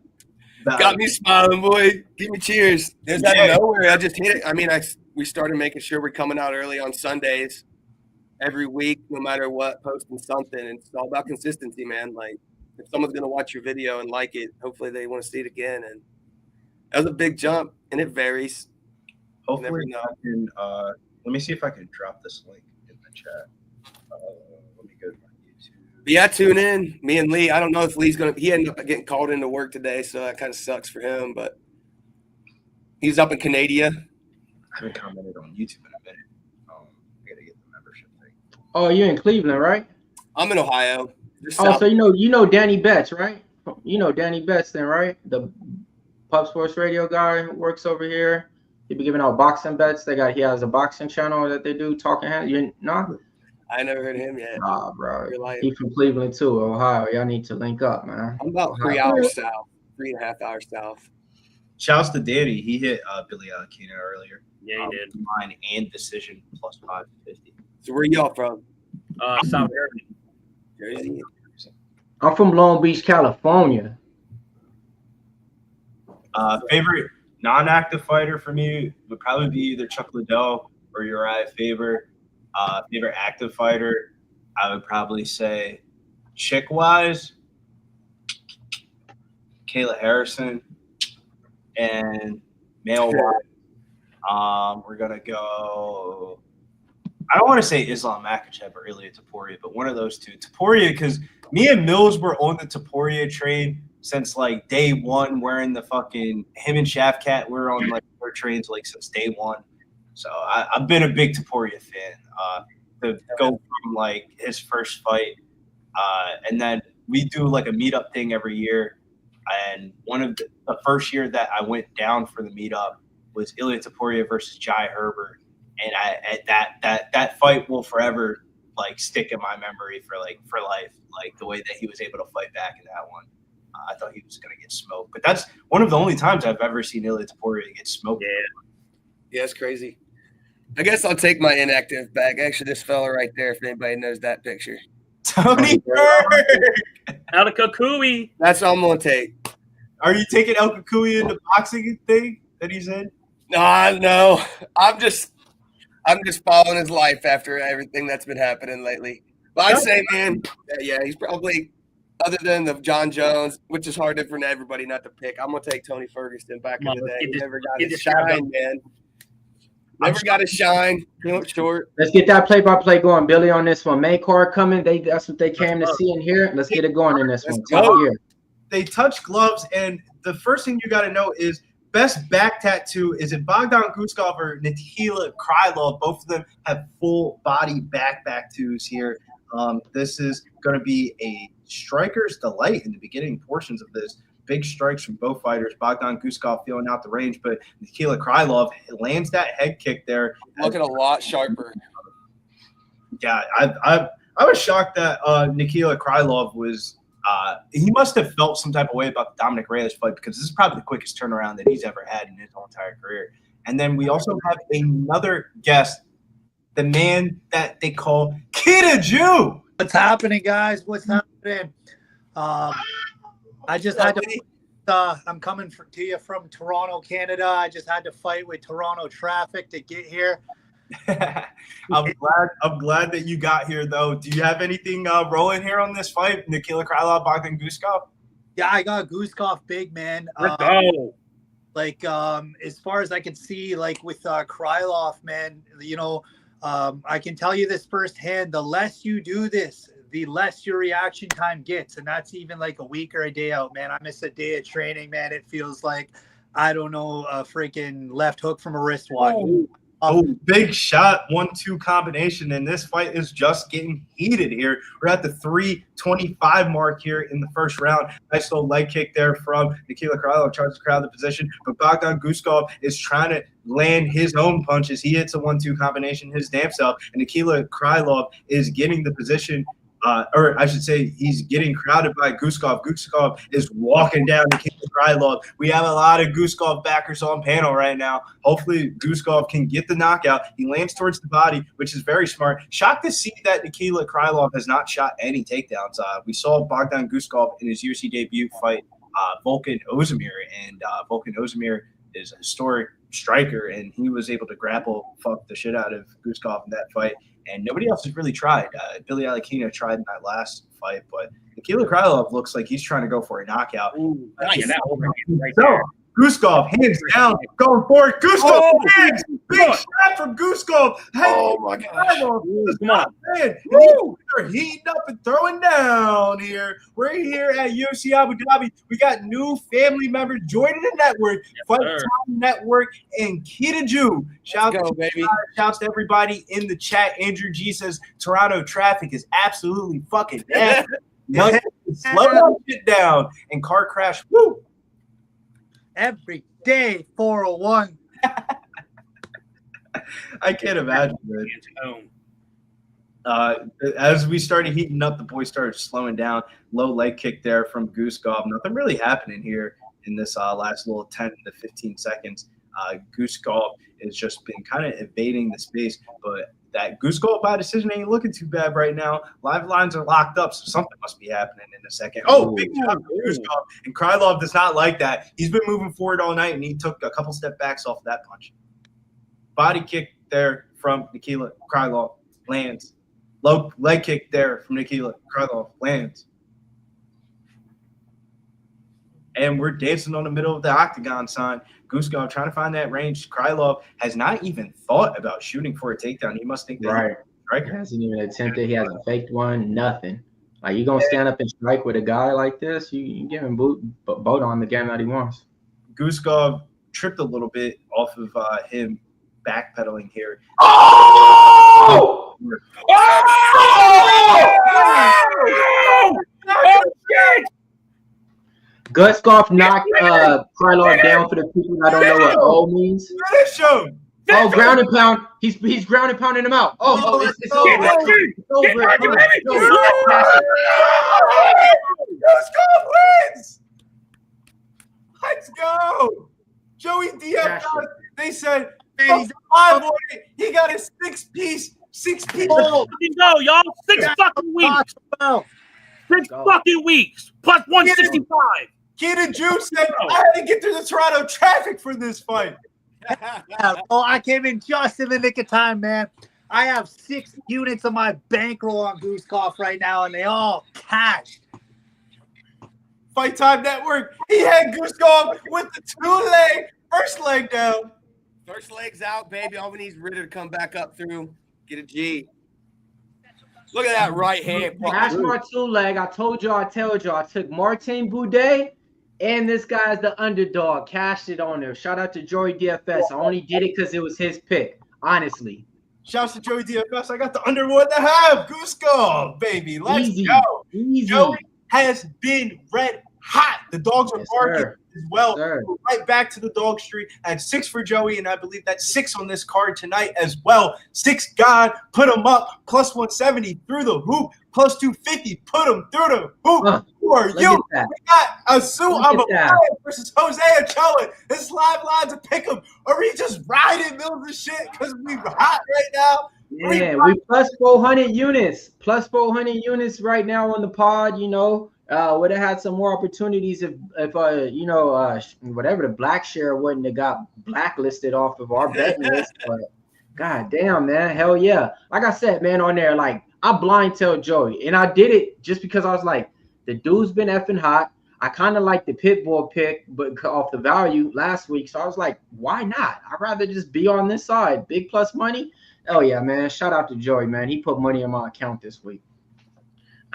Got me smiling, boy. Give me cheers. There's out of nowhere. I just hit it. I mean, we started making sure we're coming out early on Sundays every week, no matter what, posting something. And it's all about consistency, man. Like, if someone's going to watch your video and like it, hopefully they want to see it again. And that was a big jump, and it varies. Hopefully, I can, let me see if I can drop this link in the chat. Let me go to my YouTube. But yeah, tune in. Me and Lee. I don't know if Lee's going to – he ended up getting called into work today, so that kind of sucks for him. But he's up in Canada. I haven't commented on YouTube in a minute. I got to get the membership thing. Oh, you're in Cleveland, right? I'm in Ohio. Oh, so you know Danny Betts, right? You know Danny Betts then, right? The Pub Sports Radio guy who works over here. He be giving out boxing bets. He has a boxing channel that they do talking. You know? I never heard of him yet. Nah, bro. He's from Cleveland too, Ohio. Y'all need to link up, man. I'm about 3 hours south, 3.5 hours south. Shouts to Danny. He hit Billy Alikine earlier. Yeah, he did. Mine and decision plus 550. So where y'all from? South Jersey. Jersey. I'm from Long Beach, California. Favorite non-active fighter for me would probably be either Chuck Liddell or Uriah Faber. Favorite active fighter, I would probably say chick-wise, Kayla Harrison, and male-wise, we're going to go – I don't want to say Islam Makhachev or Ilia Topuria, but one of those two. Topuria, because me and Mills were on the Topuria train since like day one, wearing the fucking him and Shafkat were on like their trains like since day one. So I've been a big Topuria fan. To go from like his first fight, and then we do like a meetup thing every year. And one of the first year that I went down for the meetup was Ilia Topuria versus Jai Herbert. And that fight will forever like stick in my memory for life. Like the way that he was able to fight back in that one, I thought he was gonna get smoked. But that's one of the only times I've ever seen Ilia Topuria get smoked. Yeah, it's crazy. I guess I'll take my inactive back. Actually, this fella right there, if anybody knows that picture, Tony Berg. El Kukui. That's what I'm gonna take. Are you taking El Kukui in the boxing thing that he's in? No. I'm just following his life after everything that's been happening lately. But I'd say, man, yeah, he's probably, other than the John Jones, which is hard for everybody not to pick, I'm going to take Tony Ferguson back in the day. He never got his shine, man. Never got his shine. Came up short. Let's get that play-by-play going, Billy, on this one. Main card coming. That's what they came to see and hear. Let's get it going in this one. They touch gloves, and the first thing you got to know is best back tattoo. Is it Bogdan Guskov or Nikita Krylov? Both of them have full body back tattoos here. This is going to be a striker's delight in the beginning portions of this. Big strikes from both fighters. Bogdan Guskov feeling out the range, but Nikita Krylov lands that head kick there. Looking a lot sharper. Yeah, I was shocked that Nikita Krylov was he must have felt some type of way about the Dominic Reyes fight, because this is probably the quickest turnaround that he's ever had in his whole entire career. And then we also have another guest, the man that they call Kita Jew. What's happening, guys? What's happening? I just had to. I'm coming to you from Toronto, Canada. I just had to fight with Toronto traffic to get here. I'm glad that you got here, though. Do you have anything rolling here on this fight, Nikita Krylov, Bogdan Guskov? Yeah, I got Guskov big, man. Let's go. Like, as far as I can see, like with Krylov, man, you know, I can tell you this firsthand. The less you do this, the less your reaction time gets. And that's even like a week or a day out, man. I miss a day of training, man. It feels like, I don't know, a freaking left hook from a wristwatch. Oh, big shot, 1-2 combination, and this fight is just getting heated here. We're at the 3:25 mark here in the first round. Nice little leg kick there from Nikita Krylov, tries to crowd the position, but Bogdan Guskov is trying to land his own punches. He hits a 1-2 combination his damn self, and Nikita Krylov is getting the position, or I should say he's getting crowded by Guskov. Guskov is walking down Nikita Krylov. We have a lot of Guskov backers on panel right now. Hopefully Guskov can get the knockout. He lands towards the body, which is very smart. Shocked to see that Nikita Krylov has not shot any takedowns. We saw Bogdan Guskov in his UFC debut fight Volkan Oezdemir, and Volkan Oezdemir is a historic striker, and he was able to fuck the shit out of Guskov in that fight, and nobody else has really tried. Billy Alikine tried in that last fight, but Nikita Krylov looks like he's trying to go for a knockout. Ooh, that overhand right So, there. Guskov, hands down, going forward. Guskov, hands, big shot from Guskov. Oh my gosh. Come on. Man, they're heating up and throwing down here. We're here at UFC Abu Dhabi. We got new family members joining the network, Fight sir. Time Network, and Kita Ju. Shout Let's go, out baby. Shouts to everybody in the chat. Andrew G says Toronto traffic is absolutely fucking nasty. Slow that shit down. And car crash. Woo! Every day, 401. I can't imagine, man. As we started heating up, the boys started slowing down. Low leg kick there from Guskov. Nothing really happening here in this last little 10 to 15 seconds. Guskov has just been kind of evading the space, but that Guskov by decision ain't looking too bad right now. Live lines are locked up, so something must be happening in a second. Oh, big shot from Guskov. And Krylov does not like that. He's been moving forward all night, and he took a couple step backs off of that punch. Body kick there from Nikita Krylov lands. Low leg kick there from Nikita Krylov lands. And we're dancing on the middle of the octagon sign. Guskov trying to find that range. Krylov has not even thought about shooting for a takedown. He must think that Right. striker. He hasn't even attempted. He hasn't faked one. Nothing. Like, you gonna stand up and strike with a guy like this? You give him boat on the game that he wants. Guskov tripped a little bit off of him backpedaling here. Oh! Oh, shit! Guskov knocked Krylov down for the people that don't know what O means. Finish him! Oh, ground and pound. He's ground and pounding him out. It's over. It's over. Guskov wins! Let's go! Joey DF, they said, he got a six-piece. Go, y'all. 6 fucking weeks. 6 fucking weeks. Plus 165. Kita Ju said, I had to get through the Toronto traffic for this fight. I came in just in the nick of time, man. I have 6 units of my bankroll on Guskov right now, and they all cashed. Fight Time Network. He had Guskov with the 2-leg, first leg down. First leg's out, baby. All we need is Ritter to come back up through. Get a G. Look at that right hand. Cash my 2-leg. I told y'all. I took Martin Buday and this guy's the underdog. Cashed it on there. Shout out to Joey DFS. I only did it because it was his pick, honestly. Shouts to Joey DFS. I got the under 1.5. Guskov, baby. Let's go. Easy. Joey has been red hot. The dogs are barking as well. Right back to the dog street. I had 6 for Joey, and I believe that's 6 on this card tonight as well. 6 God, put him up, plus 170 through the hoop, plus 250, put him through the hoop. Who are you? We got Almabayev versus Jose Ochoa. This live line's a pick 'em. Are we just riding middle of the shit because we hot right now? Yeah, we plus 400 units. Plus 400 units right now on the pod, you know. Would have had some more opportunities if whatever the Blackshear wouldn't have got blacklisted off of our betting list. But god damn, man, hell yeah! Like I said, man, on there, like I blind tell Joey, and I did it just because I was like, the dude's been effing hot. I kind of like the Pitbull pick, but off the value last week, so I was like, why not? I'd rather just be on this side, big plus money. Oh yeah, man! Shout out to Joey, man. He put money in my account this week.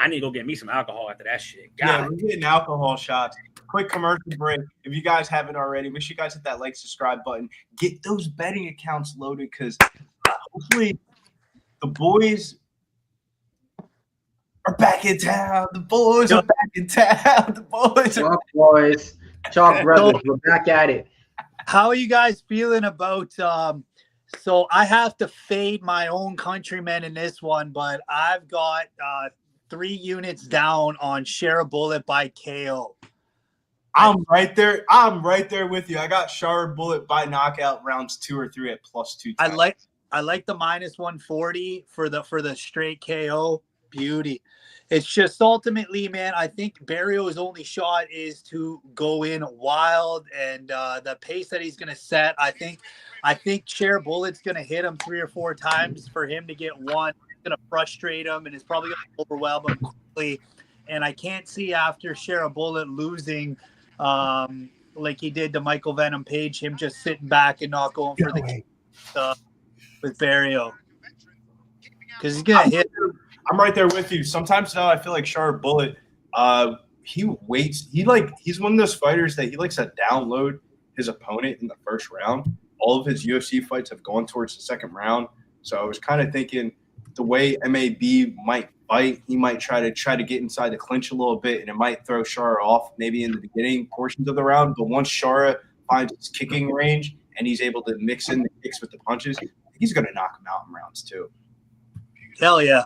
I need to go get me some alcohol after that shit. Yeah, we're getting alcohol shots. Quick commercial break. If you guys haven't already, make sure you guys hit that like, subscribe button. Get those betting accounts loaded because hopefully the boys are back in town. The boys are back in town. The boys are Chalk brothers, we're back at it. How are you guys feeling about so I have to fade my own countrymen in this one, but I've got 3 units down on Share a Bullet by KO. I'm right there. I'm right there with you. I got Sharabutdin by knockout rounds 2 or 3 at plus 210. I like the minus 140 for the straight KO. Beauty. It's just ultimately, man, I think Barriault's only shot is to go in wild, and the pace that he's going to set, I think Sharabutdin's going to hit him 3 or 4 times for him to get one. It's going to frustrate him, and it's probably going to overwhelm him quickly. And I can't see after Sharabutdin losing like he did to Michael Venom Page, him just sitting back and not going for the with Barriault. Because he's going to hit. I'm right there with you. Sometimes I feel like Sharabutdin, he waits. He's one of those fighters that he likes to download his opponent in the first round. All of his UFC fights have gone towards the second round. So I was kind of thinking the way MAB might fight, he might try to get inside the clinch a little bit, and it might throw Shara off maybe in the beginning portions of the round. But once Shara finds his kicking range and he's able to mix in the kicks with the punches, he's going to knock him out in rounds too. Hell yeah.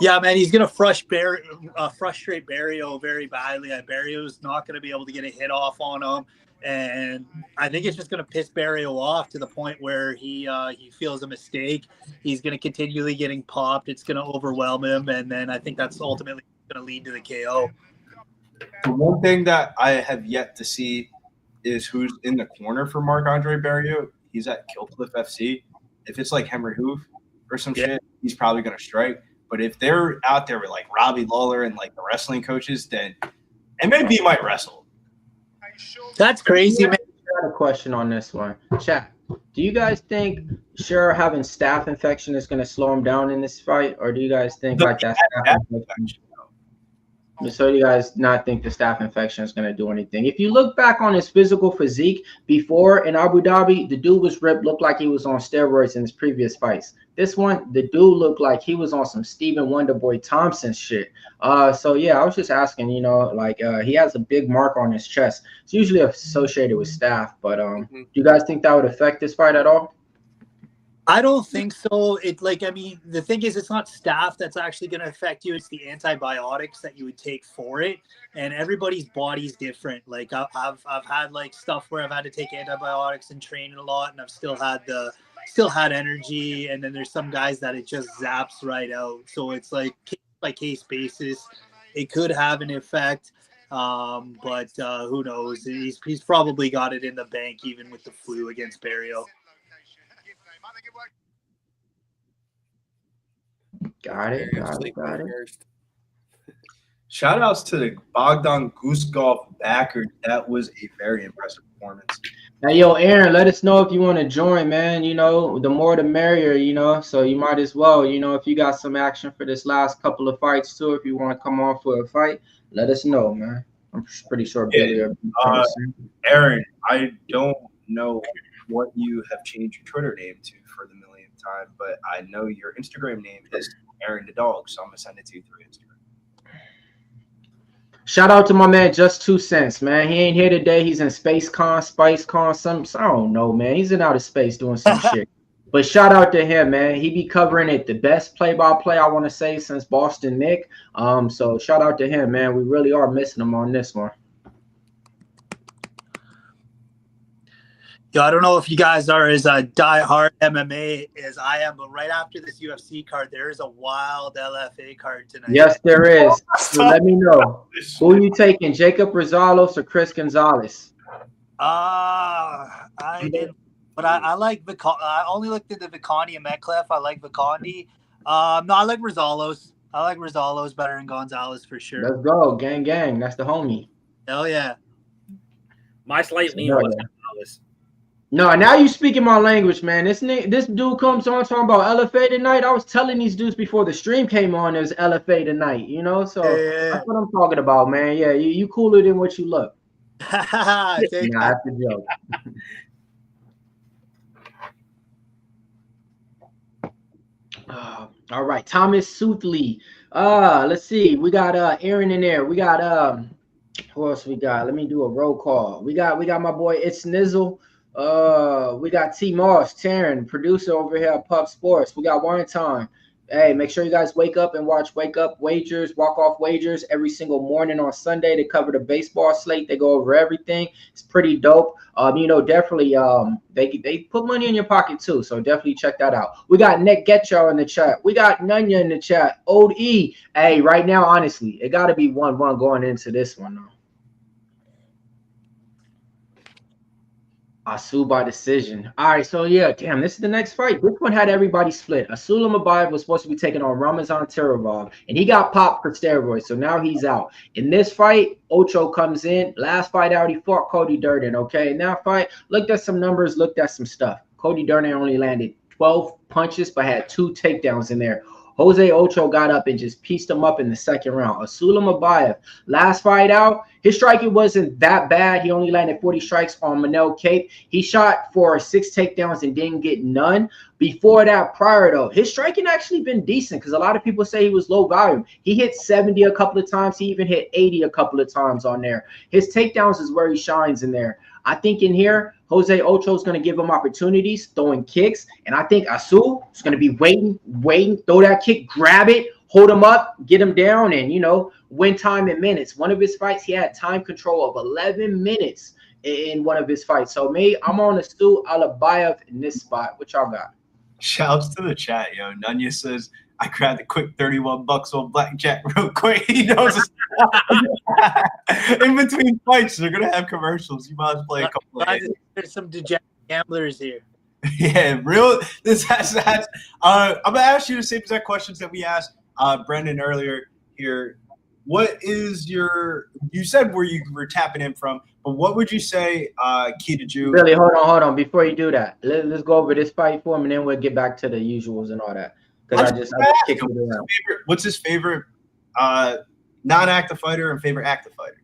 Yeah, man, he's going to frustrate Barriault very badly. Barriault's not going to be able to get a hit off on him. And I think it's just going to piss Barriault off to the point where he feels a mistake. He's going to continually getting popped. It's going to overwhelm him. And then I think that's ultimately going to lead to the KO. The one thing that I have yet to see is who's in the corner for Marc-André Barriault. He's at Killcliff FC. If it's like Henry Hoof or some shit, he's probably going to strike. But if they're out there with like Robbie Lawler and like the wrestling coaches, then MAB might wrestle. That's crazy, man. I got a question on this one. Chat. Do you guys think having staph infection is going to slow him down in this fight? Or do you guys think like that staph infection? So you guys not think the staph infection is going to do anything? If you look back on his physical physique before in Abu Dhabi, the dude was ripped, looked like he was on steroids in his previous fights. This one, the dude looked like he was on some Stephen Wonderboy Thompson shit. So yeah, I was just asking, he has a big mark on his chest. It's usually associated with staph, but do you guys think that would affect this fight at all? I don't think so. The thing is, it's not staph that's actually going to affect you. It's the antibiotics that you would take for it. And everybody's body's different. Like I've had like stuff where I've had to take antibiotics and train a lot, and I've still had energy. And then there's some guys that it just zaps right out. So it's like case by case basis. It could have an effect. But who knows? He's probably got it in the bank, even with the flu against Barriault. Got it. Shout outs to the Bogdan Guskov backer. That was a very impressive performance. Now, yo, Aaron, let us know if you want to join, man. The more the merrier, so you might as well, if you got some action for this last couple of fights too, if you want to come on for a fight, let us know, man. I'm pretty sure Billy. Aaron, I don't know what you have changed your Twitter name to for the millionth time, but I know your Instagram name is Aaron the Dog, so I'm gonna send it to you through Instagram. Shout out to my man Just 2 Cents, man. He ain't here today. He's in SpaceCon, some I don't know, man. He's in outer space doing some shit. But shout out to him, man. He be covering it the best play-by-play, I want to say, since Boston Nick. So shout out to him, man. We really are missing him on this one. Yo, I don't know if you guys are as die-hard MMA as I am, but right after this UFC card, there is a wild LFA card tonight. Yes, there is. So let me know. Who are you taking, Jacob Rosales or Chris Gonzalez? I didn't, but I like I only looked at the Vicani and Metcalf. I like Vicani. No, I like Rosales. I like Rosales better than Gonzalez for sure. Let's go, gang. That's the homie. Hell yeah. My slight lean was Gonzalez. No, now you speaking my language, man. This dude comes on talking about LFA tonight. I was telling these dudes before the stream came on there's LFA tonight, So that's what I'm talking about, man. Yeah, you cooler than what you look. Nah, that's a joke. All right, Thomas Southley. Let's see. We got Aaron in there. We got who else we got? Let me do a roll call. We got my boy It's Nizzle. We got T Moss, Taryn, producer over here at Pub Sports. We got One Time, Hey, make sure you guys wake up and watch Wake Up Wagers, Walk Off Wagers every single morning on Sunday. They cover the baseball slate. They go over everything. It's pretty dope. Definitely they put money in your pocket too. So definitely check that out. We got Nick Getcho in the chat. We got Nunya in the chat. Old E. Hey, right now, honestly, it gotta be 1-1 going into this one though. Asu by decision. All right, so yeah, damn, this is the next fight. This one had everybody split. Almabayev was supposed to be taking on Ramazan Tiraval, and he got popped for steroids, so now he's out. In this fight, Ochoa comes in. Last fight out, he fought Cody Durden, okay? In that fight, looked at some numbers, looked at some stuff. Cody Durden only landed 12 punches, but had 2 takedowns in there. Jose Ochoa got up and just pieced him up in the second round. Almabayev, last fight out, his striking wasn't that bad. He only landed 40 strikes on Manel Cape. He shot for 6 takedowns and didn't get none. Before that, prior though, his striking actually been decent because a lot of people say he was low volume. He hit 70 a couple of times. He even hit 80 a couple of times on there. His takedowns is where he shines in there. I think in here, Jose Ochoa is going to give him opportunities, throwing kicks. And I think Asu is going to be waiting, throw that kick, grab it, hold him up, get him down, and, win time in minutes. One of his fights, he had time control of 11 minutes in one of his fights. So, I'm on Asu Almabayev in this spot. What y'all got? Shouts to the chat, yo. Nunya says, I grabbed a quick $31 on blackjack real quick. He knows in between fights, they're gonna have commercials. You might as well play a couple of There's some degenerate gamblers here. Yeah, real. I'm gonna ask you the same exact questions that we asked Brendan earlier here. What is you said where you were tapping in from, but what would you say key to Jew? Really, hold on. Before you do that, let's go over this fight for him, and then we'll get back to the usuals and all that. Because I just kicked it around. What's his favorite non-active fighter and favorite active fighter?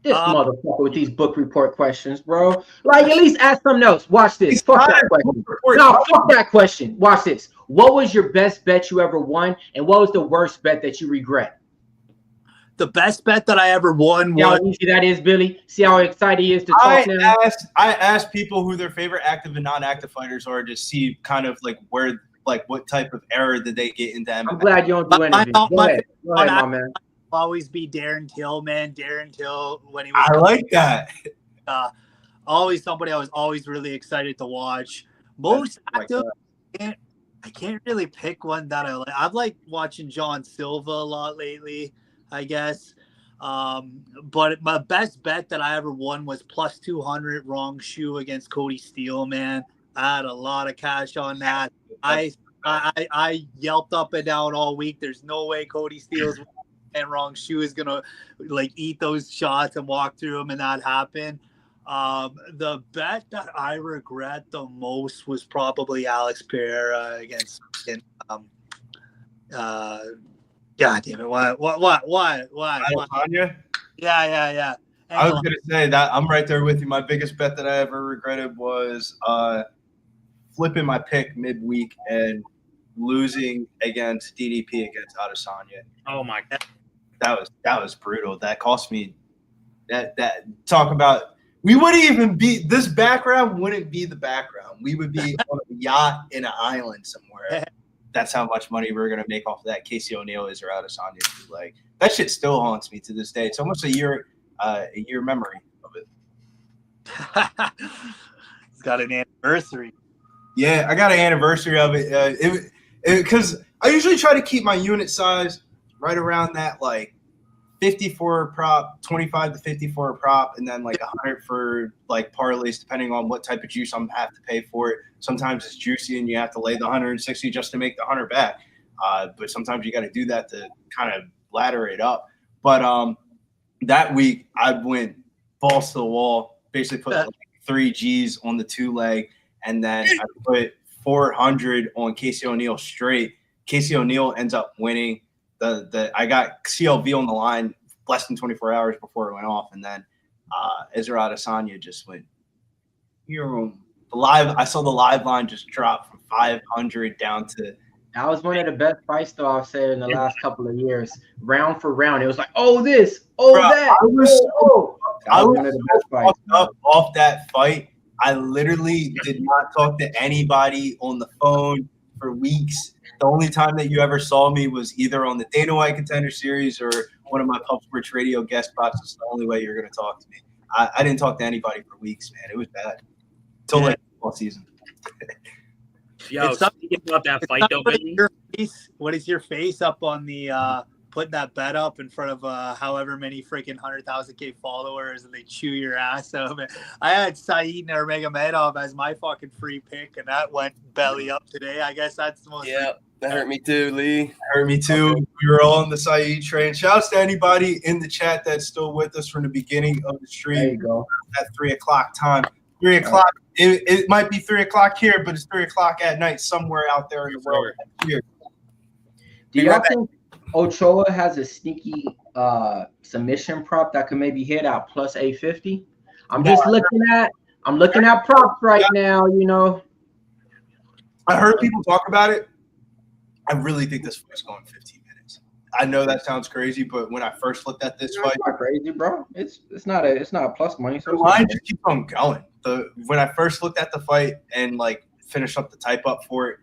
This motherfucker with these book report questions, bro. Like, at least ask something else. Watch this. Fuck that question. No, fuck that question. Watch this. What was your best bet you ever won, and what was the worst bet that you regret? The best bet that I ever won was. See how easy that is, Billy? See how excited he is to talk now? I asked people who their favorite active and non-active fighters are to see kind of like where, like what type of error did they get into MMA. I'm glad you don't do anything. Go ahead, my man. Always be Darren Till, man. Darren Till when he was. I like that. Always somebody I was always really excited to watch. Most active, I can't really pick one that I like. I've liked watching John Silva a lot lately, I guess. But my best bet that I ever won was plus 200 wrong shoe against Cody Steele, man. I had a lot of cash on that. I yelped up and down all week. There's no way Cody Steele's and wrong shoe is gonna like eat those shots and walk through them and not happen. The bet that I regret the most was probably Alex Pereira against God damn it! Why? Tanya? Yeah. I was gonna say that I'm right there with you. My biggest bet that I ever regretted was flipping my pick midweek and losing against DDP against Adesanya. Oh my god, that was brutal. That cost me. That talk about. We wouldn't even be this background. Wouldn't be the background. We would be on a yacht in an island somewhere. That's how much money we're gonna make off of that. Casey O'Neill is or Adesanya. Like that shit still haunts me to this day. It's almost a year memory of it. It's got an anniversary. Yeah, I got an anniversary of it. Because I usually try to keep my unit size right around that, like 54 prop, 25 to 54 prop, and then like 100 for like parlays, depending on what type of juice I'm have to pay for it. Sometimes it's juicy and you have to lay the 160 just to make the 100 back. But sometimes you got to do that to kind of ladder it up. But that week I went balls to the wall, basically put like 3 G's on the 2 leg, and then I put 400 on Casey O'Neill straight. Casey O'Neill ends up winning. I got CLV on the line less than 24 hours before it went off, and then Israel Adesanya just went. I saw the live line just drop from 500 down to. That was one of the best fights, though, I've said in the last couple of years. Round for round, it was like, oh this, oh bro, that. I was one of the best fights. Off that fight. I literally did not talk to anybody on the phone for weeks. The only time that you ever saw me was either on the Dana White Contender Series or one of my Pub Sports Radio guest spots. It's the only way you're going to talk to me. I didn't talk to anybody for weeks, man. It was bad. Until like football season. Yo, speaking about that fight, though, what is your face up on the putting that bet up in front of however many freaking 100,000 followers and they chew your ass out? I had Saeed or Magomedov as my fucking free pick, and that went belly up today. I guess that's the most. Yeah, that hurt me too, Lee. Hurt me too. Okay. We were all on the Saeed train. Shouts to anybody in the chat that's still with us from the beginning of the stream. There you go. At 3 o'clock time. 3 o'clock. It might be 3 o'clock here, but it's 3 o'clock at night somewhere out there in the world. Here. Do y'all think Ochoa has a sneaky submission prop that could maybe hit out plus 850? I'm looking at props right now, you know. I heard people talk about it. I really think this fight's going 15 minutes. I know that sounds crazy, but when I first looked at this fight, it's not crazy, bro. It's not a plus money. So the line just keeps on going. When I first looked at the fight and like finished up the type up for it,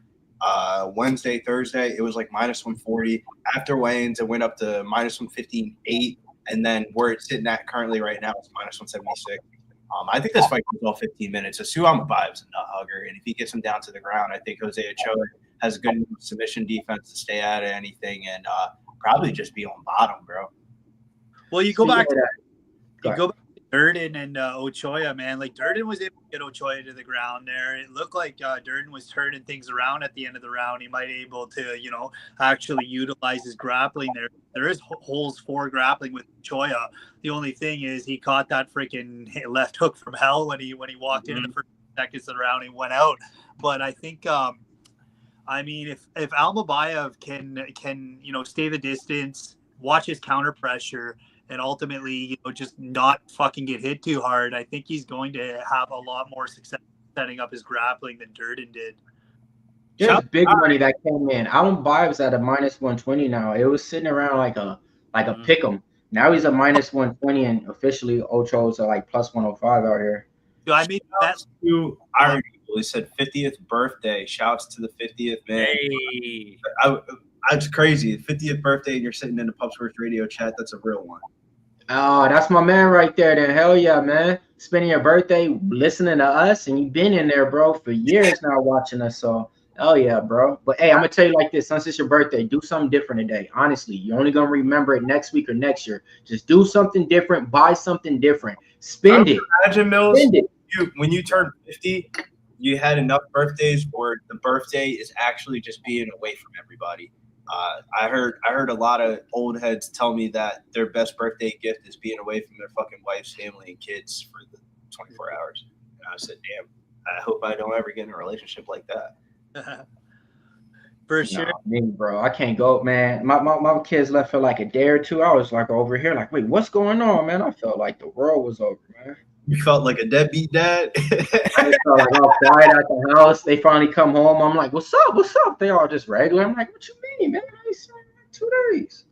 Wednesday, Thursday, it was like minus 140. After weigh-ins, it went up to minus 115.8, and then where it's sitting at currently right now is minus 176. I think this fight goes all 15 minutes. So Alikine is a nut hugger, and if he gets him down to the ground, I think Ochoa has a good submission defense to stay out of anything and probably just be on bottom, bro. Well, you go back to Durden and Ochoa, man. Like Durden was able to get Ochoa to the ground there. It looked like Durden was turning things around at the end of the round. He might be able to, actually utilize his grappling there. There is holes for grappling with Ochoa. The only thing is he caught that freaking left hook from hell when he walked in the first seconds of the round. He went out. But I think, if Almabayev can stay the distance, watch his counter pressure, and ultimately, just not fucking get hit too hard, I think he's going to have a lot more success setting up his grappling than Durden did. There's big money that came in. Almabayev's at a minus 120 now. It was sitting around like a pick'em. Now he's a minus 120, and officially Ochoa's are like plus 105 out here. I mean, that's who I already said 50th birthday. Shouts to the 50th, man. Hey. That's crazy. 50th birthday, and you're sitting in the Pub Sports Radio chat. That's a real one. Oh, that's my man right there. Then hell yeah, man. Spending your birthday listening to us, and you've been in there, bro, for years now watching us. So hell yeah, bro. But hey, I'm gonna tell you like this: since it's your birthday, do something different today. Honestly, you're only gonna remember it next week or next year. Just do something different. Buy something different. Spend it. Imagine, Mills, Spend it. when you turn 50, you had enough birthdays where the birthday is actually just being away from everybody. I heard a lot of old heads tell me that their best birthday gift is being away from their fucking wife's family and kids for the 24 hours. And I said, damn, I hope I don't ever get in a relationship like that. For sure. Me, bro. I can't go, man. My kids left for like a day or two. I was like over here, like, wait, what's going on, man? I felt like the world was over, man. You felt like a deadbeat dad? I just felt like all quiet at the house. They finally come home. I'm like, what's up? What's up? They all just regular. I'm like, what you mean, man? I ain't seen you in 2 days.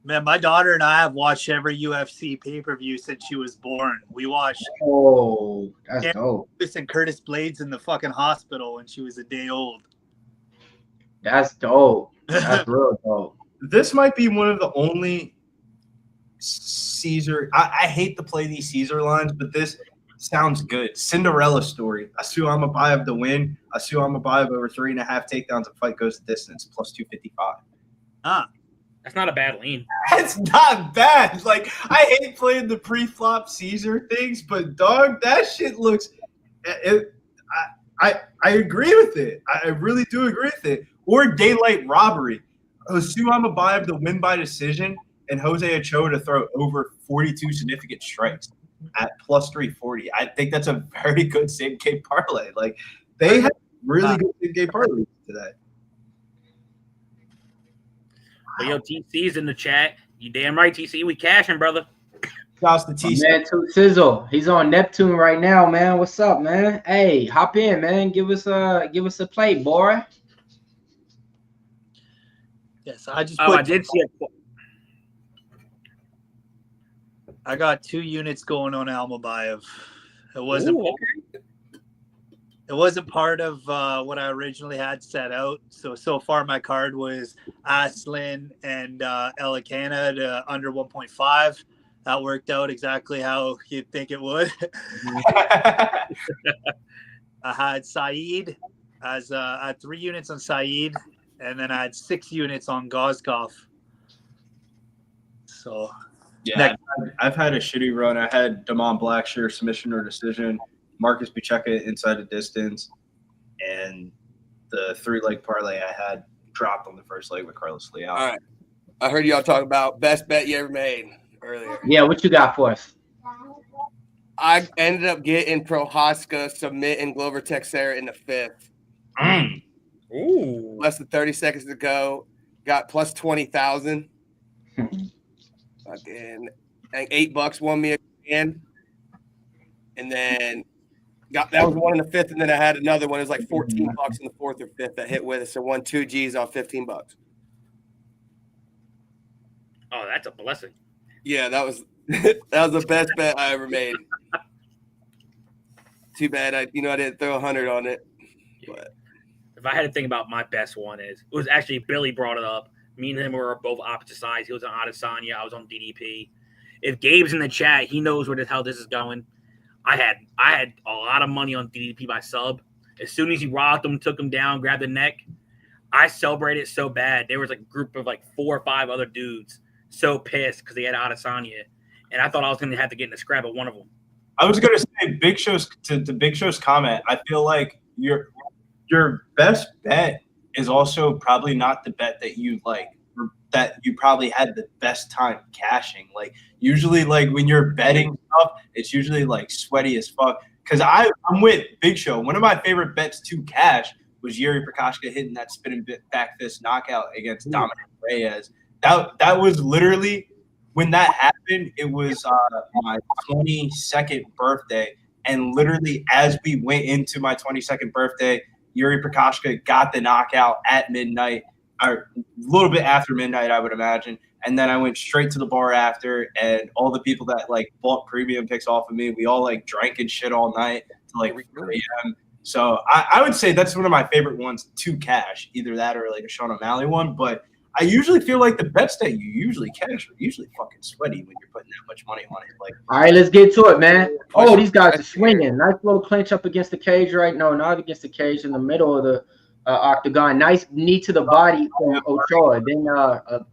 Man, my daughter and I have watched every UFC pay-per-view since she was born. We watched that's dope. And Curtis Blades in the fucking hospital when she was a day old. That's dope. That's real dope. This might be one of the only Caesar. I hate to play these Caesar lines, but this sounds good. Cinderella story. Asu Almabayev to win. Asu Almabayev over 3.5 takedowns. A fight goes the distance. Plus 255. That's not a bad lean. That's not bad. Like, I hate playing the pre-flop Caesar things, but dog, that shit looks. I agree with it. I really do agree with it. Or daylight robbery. Asu Almabayev to win by decision, and Jose Ochoa to throw over 42 significant strikes at plus 340. I think that's a very good same game parlay. Like, they have really good same game parlay today. Well, yo, TC's in the chat. You damn right, TC. We cashing, brother. Shouts to TC. Man, Sizzle. He's on Neptune right now, man. What's up, man? Hey, hop in, man. Give us a play, boy. Yes, I just. I did see it. I got 2 units going on Almabayev. It wasn't. Ooh, okay. It wasn't part of what I originally had set out. So far my card was Aslan and Alikine to under 1.5. That worked out exactly how you'd think it would. I had Saeed I had 3 units on Saeed, and then I had 6 units on Gozkov. So yeah, I've had a shitty run. I had Damon Blackshear submission or decision, Marcus Picheka inside the distance, and the 3-leg parlay I had dropped on the first leg with Carlos Leal. All right. I heard y'all talk about best bet you ever made earlier. Yeah, what you got for us? I ended up getting Prohaska submitting Glover Teixeira in the 5th. Ooh. Less than 30 seconds to go. Got plus 20,000. Fucking $8 won me again. And then that was one in the 5th, and then I had another one. It was like $14 in the 4th or 5th that hit with us. So won 2 G's off $15. Oh, that's a blessing. Yeah, that was the best bet I ever made. Too bad I didn't throw 100 on it. But if I had to think about my best one, it was actually Billy brought it up. Me and him were both opposite sides. He was on Adesanya. I was on DDP. If Gabe's in the chat, he knows where the hell this is going. I had a lot of money on DDP by sub. As soon as he rocked him, took him down, grabbed the neck, I celebrated so bad. There was a group of like 4 or 5 other dudes so pissed because they had Adesanya, and I thought I was going to have to get in a scrap at one of them. I was going to say Big Show's comment. I feel like your best bet is also probably not the bet that you like, or that you probably had the best time cashing. Like usually, like when you're betting stuff, it's usually like sweaty as fuck. Because I'm with Big Show. One of my favorite bets to cash was Yuri Prochazka hitting that spinning back fist knockout against Dominic Reyes. That was literally when that happened. It was my 22nd birthday, and literally as we went into my 22nd birthday, Yuri Prochazka got the knockout at midnight, or a little bit after midnight, I would imagine. And then I went straight to the bar after, and all the people that like bought premium picks off of me, we all like drank and shit all night to like 3 a.m. So I would say that's one of my favorite ones to cash, either that or like a Sean O'Malley one. But I usually feel like the bets that you usually cash are usually fucking sweaty when you're putting that much money on it. Like, all right, let's get to it, man. Oh, these guys are swinging. Nice little clinch up against the cage right now. Not against the cage, in the middle of the octagon. Nice knee to the body from Ochoa. Then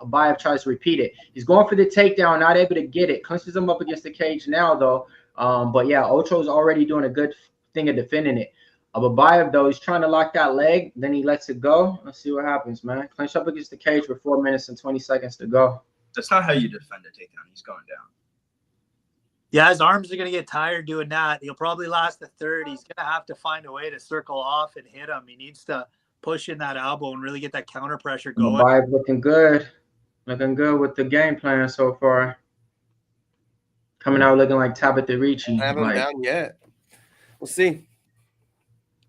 Abayev tries to repeat it. He's going for the takedown, not able to get it. Clinches him up against the cage now, though. But yeah, Ochoa's already doing a good thing of defending it. Abayev, though, he's trying to lock that leg. Then he lets it go. Let's see what happens, man. Clinch up against the cage with 4 minutes and 20 seconds to go. that's not how you defend a takedown. He's going down. Yeah, his arms are going to get tired doing that. He'll probably last the third. He's going to have to find a way to circle off and hit him. He needs to push in that elbow and really get that counter pressure going. Abayev looking good. Looking good with the game plan so far. Coming out looking like Tabitha Ricci. I haven't down yet. We'll see.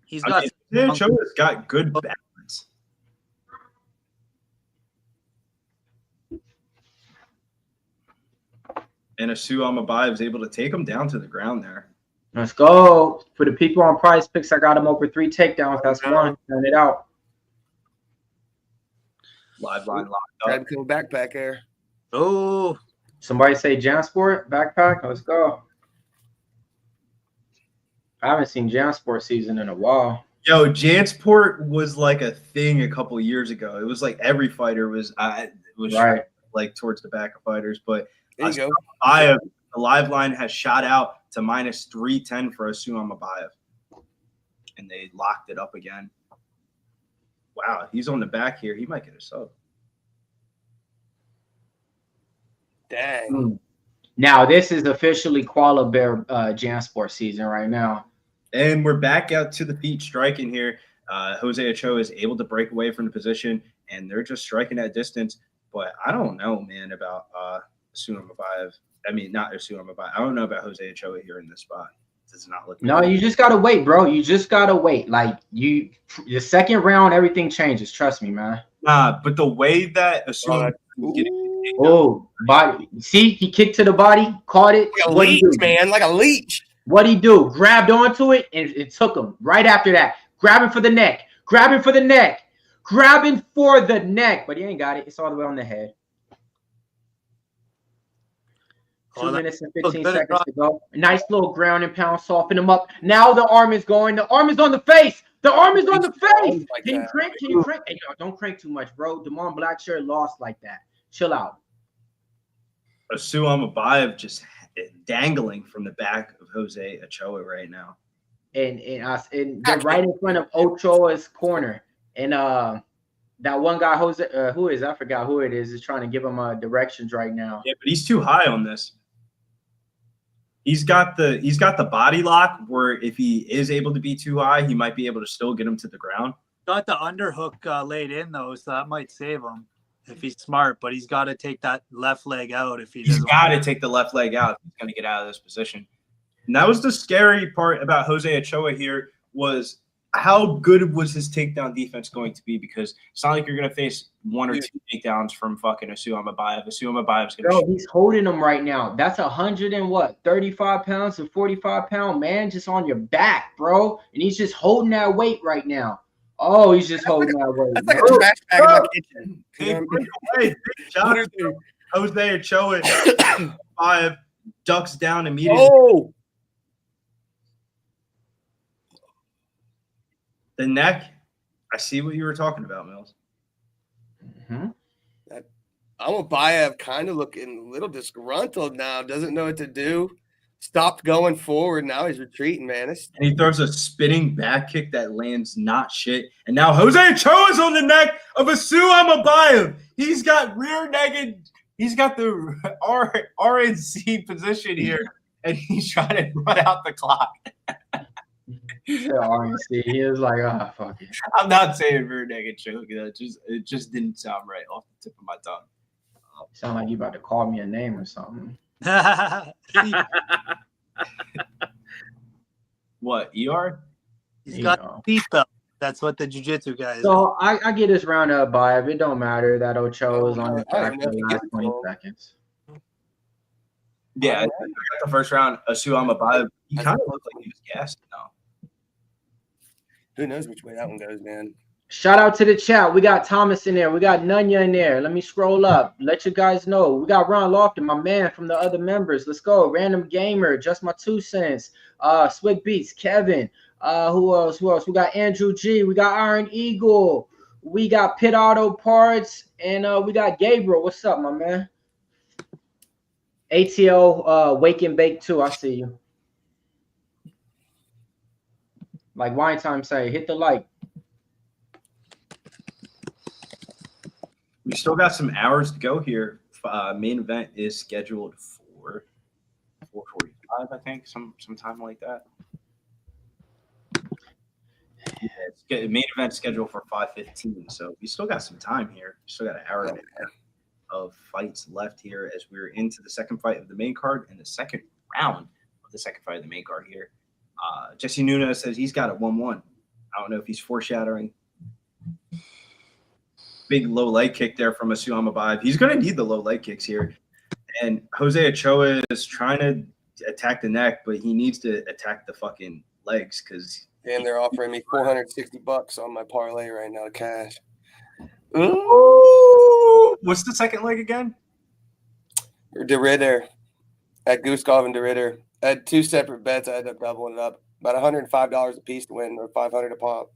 He's got Ochoa's got good balance. And Almabayev is able to take him down to the ground there. Let's go. For the people on Prize Picks, I got him over 3 takedowns. That's one. Turn it out. Live line locked Try up. to become a backpack air. Oh, Somebody say Jansport backpack. Let's go. I haven't seen Jansport season in a while. Yo, Jansport was like a thing a couple years ago. It was like every fighter was Right. like towards the back of fighters. But There you go. Abayev, the live line has shot out to minus 310 for Abayev. And they locked it up again. Wow, he's on the back here. He might get a sub. Dang. Now, this is officially Koala Bear Jansport season right now. And we're back out to the feet striking here. Jose Ochoa is able to break away from the position, and they're just striking at distance. But I don't know, man, about Abayev. I mean, not Abayev. I don't know about Jose Ochoa here in this spot. Does not look No, good. you just gotta wait, bro. You just gotta wait. Like the second round, everything changes. Trust me, man. Nah, but the way that Abayev is getting Oh, body. See, he kicked to the body, caught it. Like a What do you leech, do? man. Like a leech. What'd he do? Grabbed onto it and it took him right after that. Grabbing for the neck. Grabbing for the neck. Grabbing for the neck. But he ain't got it. It's all the way on the head. 2 minutes and 15 seconds to go. Nice little ground and pound. Soften him up. Now the arm is going. The arm is on the face. The arm is on the face. Can you crank? Can you crank? Hey, don't crank too much, bro. Damon Blackshear lost like that. Chill out. Asu Almabayev just dangling from the back of Jose Ochoa right now. And they're right in front of Ochoa's corner. And that one guy, Jose, who is, I forgot who it is trying to give him directions right now. Yeah, but he's too high on this. He's got the body lock where if he is able to be too high, he might be able to still get him to the ground. Got the underhook laid in though, so that might save him if he's smart. But he's got to take that left leg out if he. He's got to take the left leg out if he's going to get out of this position. And that was the scary part about Jose Ochoa here, was how good was his takedown defense going to be? Because it's not like you're going to face one or two takedowns from fucking Asu Almabayev. Asu Almabayev's going to. Bro, he's holding him right now. That's 35 pounds to 45-pound man just on your back, bro. And he's just holding that weight right now. Oh, he's just holding that weight. That's like a trash bag in my kitchen. Hey, big shot. Jose Ochoa 5 ducks down immediately. Oh. The neck, I see what you were talking about, Mills. Almabayev kind of looking a little disgruntled now. Doesn't know what to do. Stopped going forward. Now he's retreating, man. And he throws a spinning back kick that lands not shit. And now Jose Ochoa's on the neck of Asu Almabayev. He's got rear naked. He's got the RNC position here, and he's trying to run out the clock. RNC. He was like, oh, fuck it. I'm not saying rear naked choke. It just didn't sound right off the tip of my tongue. Sound like you about to call me a name or something. What, ER? He's got a seatbelt. That's what the jiu-jitsu guys. So I get this round up by it don't matter that Ochoa was on the back for the last 20 seconds. Yeah, I got the first round. Asu Almabayev, he kind of looked like he was gassed now. Who knows which way that one goes, man. Shout out to the chat. We got Thomas in there. We got Nunya in there. Let me scroll up. Let you guys know. We got Ron Lofton, my man from the other members. Let's go. Random Gamer, Just My 2 Cents. Swig Beats, Kevin. Who else? We got Andrew G. We got Iron Eagle. We got Pit Auto Parts. And we got Gabriel. What's up, my man? ATL Wake and Bake 2. I see you. Like Wine Time say, hit the like. We still got some hours to go here. Main event is scheduled for 4:45, I think, sometime like that. Yeah, main event scheduled for 5:15, so we still got some time here. We still got an hour and a half of fights left here as we're into the second fight of the main card and the second round of the second fight of the main card here. Jesse Nunes says he's got a 1-1. I don't know if he's foreshadowing. Big low leg kick there from Asu Almabayev. He's going to need the low leg kicks here. And Jose Ochoa is trying to attack the neck, but he needs to attack the fucking legs because. And they're offering me $460 on my parlay right now, cash. Ooh. What's the second leg again? De Ridder at Guskov and De Ridder. I had 2 separate bets. I ended up doubling it up. About $105 a piece to win, or $500 a pop.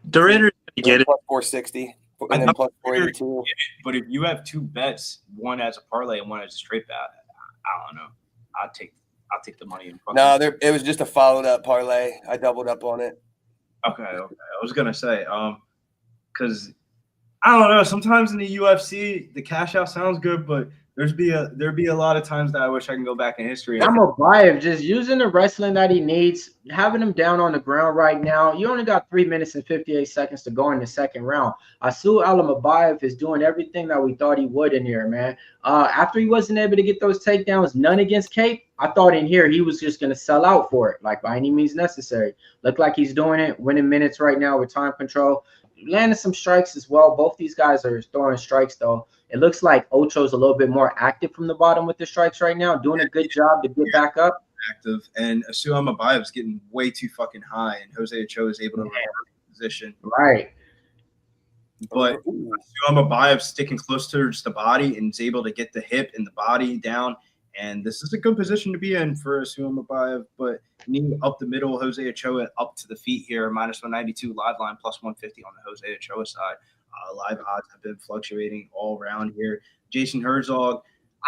De Ridder, get it. Plus 460. And then plus 482. But if you have 2 bets, one as a parlay and one as a straight bet, I don't know. I'll take the money. No, it was just a followed up parlay. I doubled up on it. Okay. I was gonna say, because I don't know. Sometimes in the UFC, the cash out sounds good, but there'd be a lot of times that I wish I can go back in history. Almabayev just using the wrestling that he needs, having him down on the ground right now. You only got 3 minutes and 58 seconds to go in the second round. Asu Almabayev is doing everything that we thought he would in here, man. After he wasn't able to get those takedowns, none against Cape, I thought in here he was just going to sell out for it, like by any means necessary. Looked like he's doing it, winning minutes right now with time control. Landing some strikes as well. Both these guys are throwing strikes, though. It looks like Ocho's a little bit more active from the bottom with the strikes right now, doing a good job to get back up. active, and Asu Almabayev is getting way too fucking high, and Jose Ochoa is able to reverse the position. Right. But Asu Almabayev sticking close towards the body and is able to get the hip and the body down. And this is a good position to be in for Asu Almabayev, but knee up the middle, Jose Ochoa up to the feet here, minus 192 live line, plus 150 on the Jose Ochoa side. Live odds have been fluctuating all around here. Jason Herzog,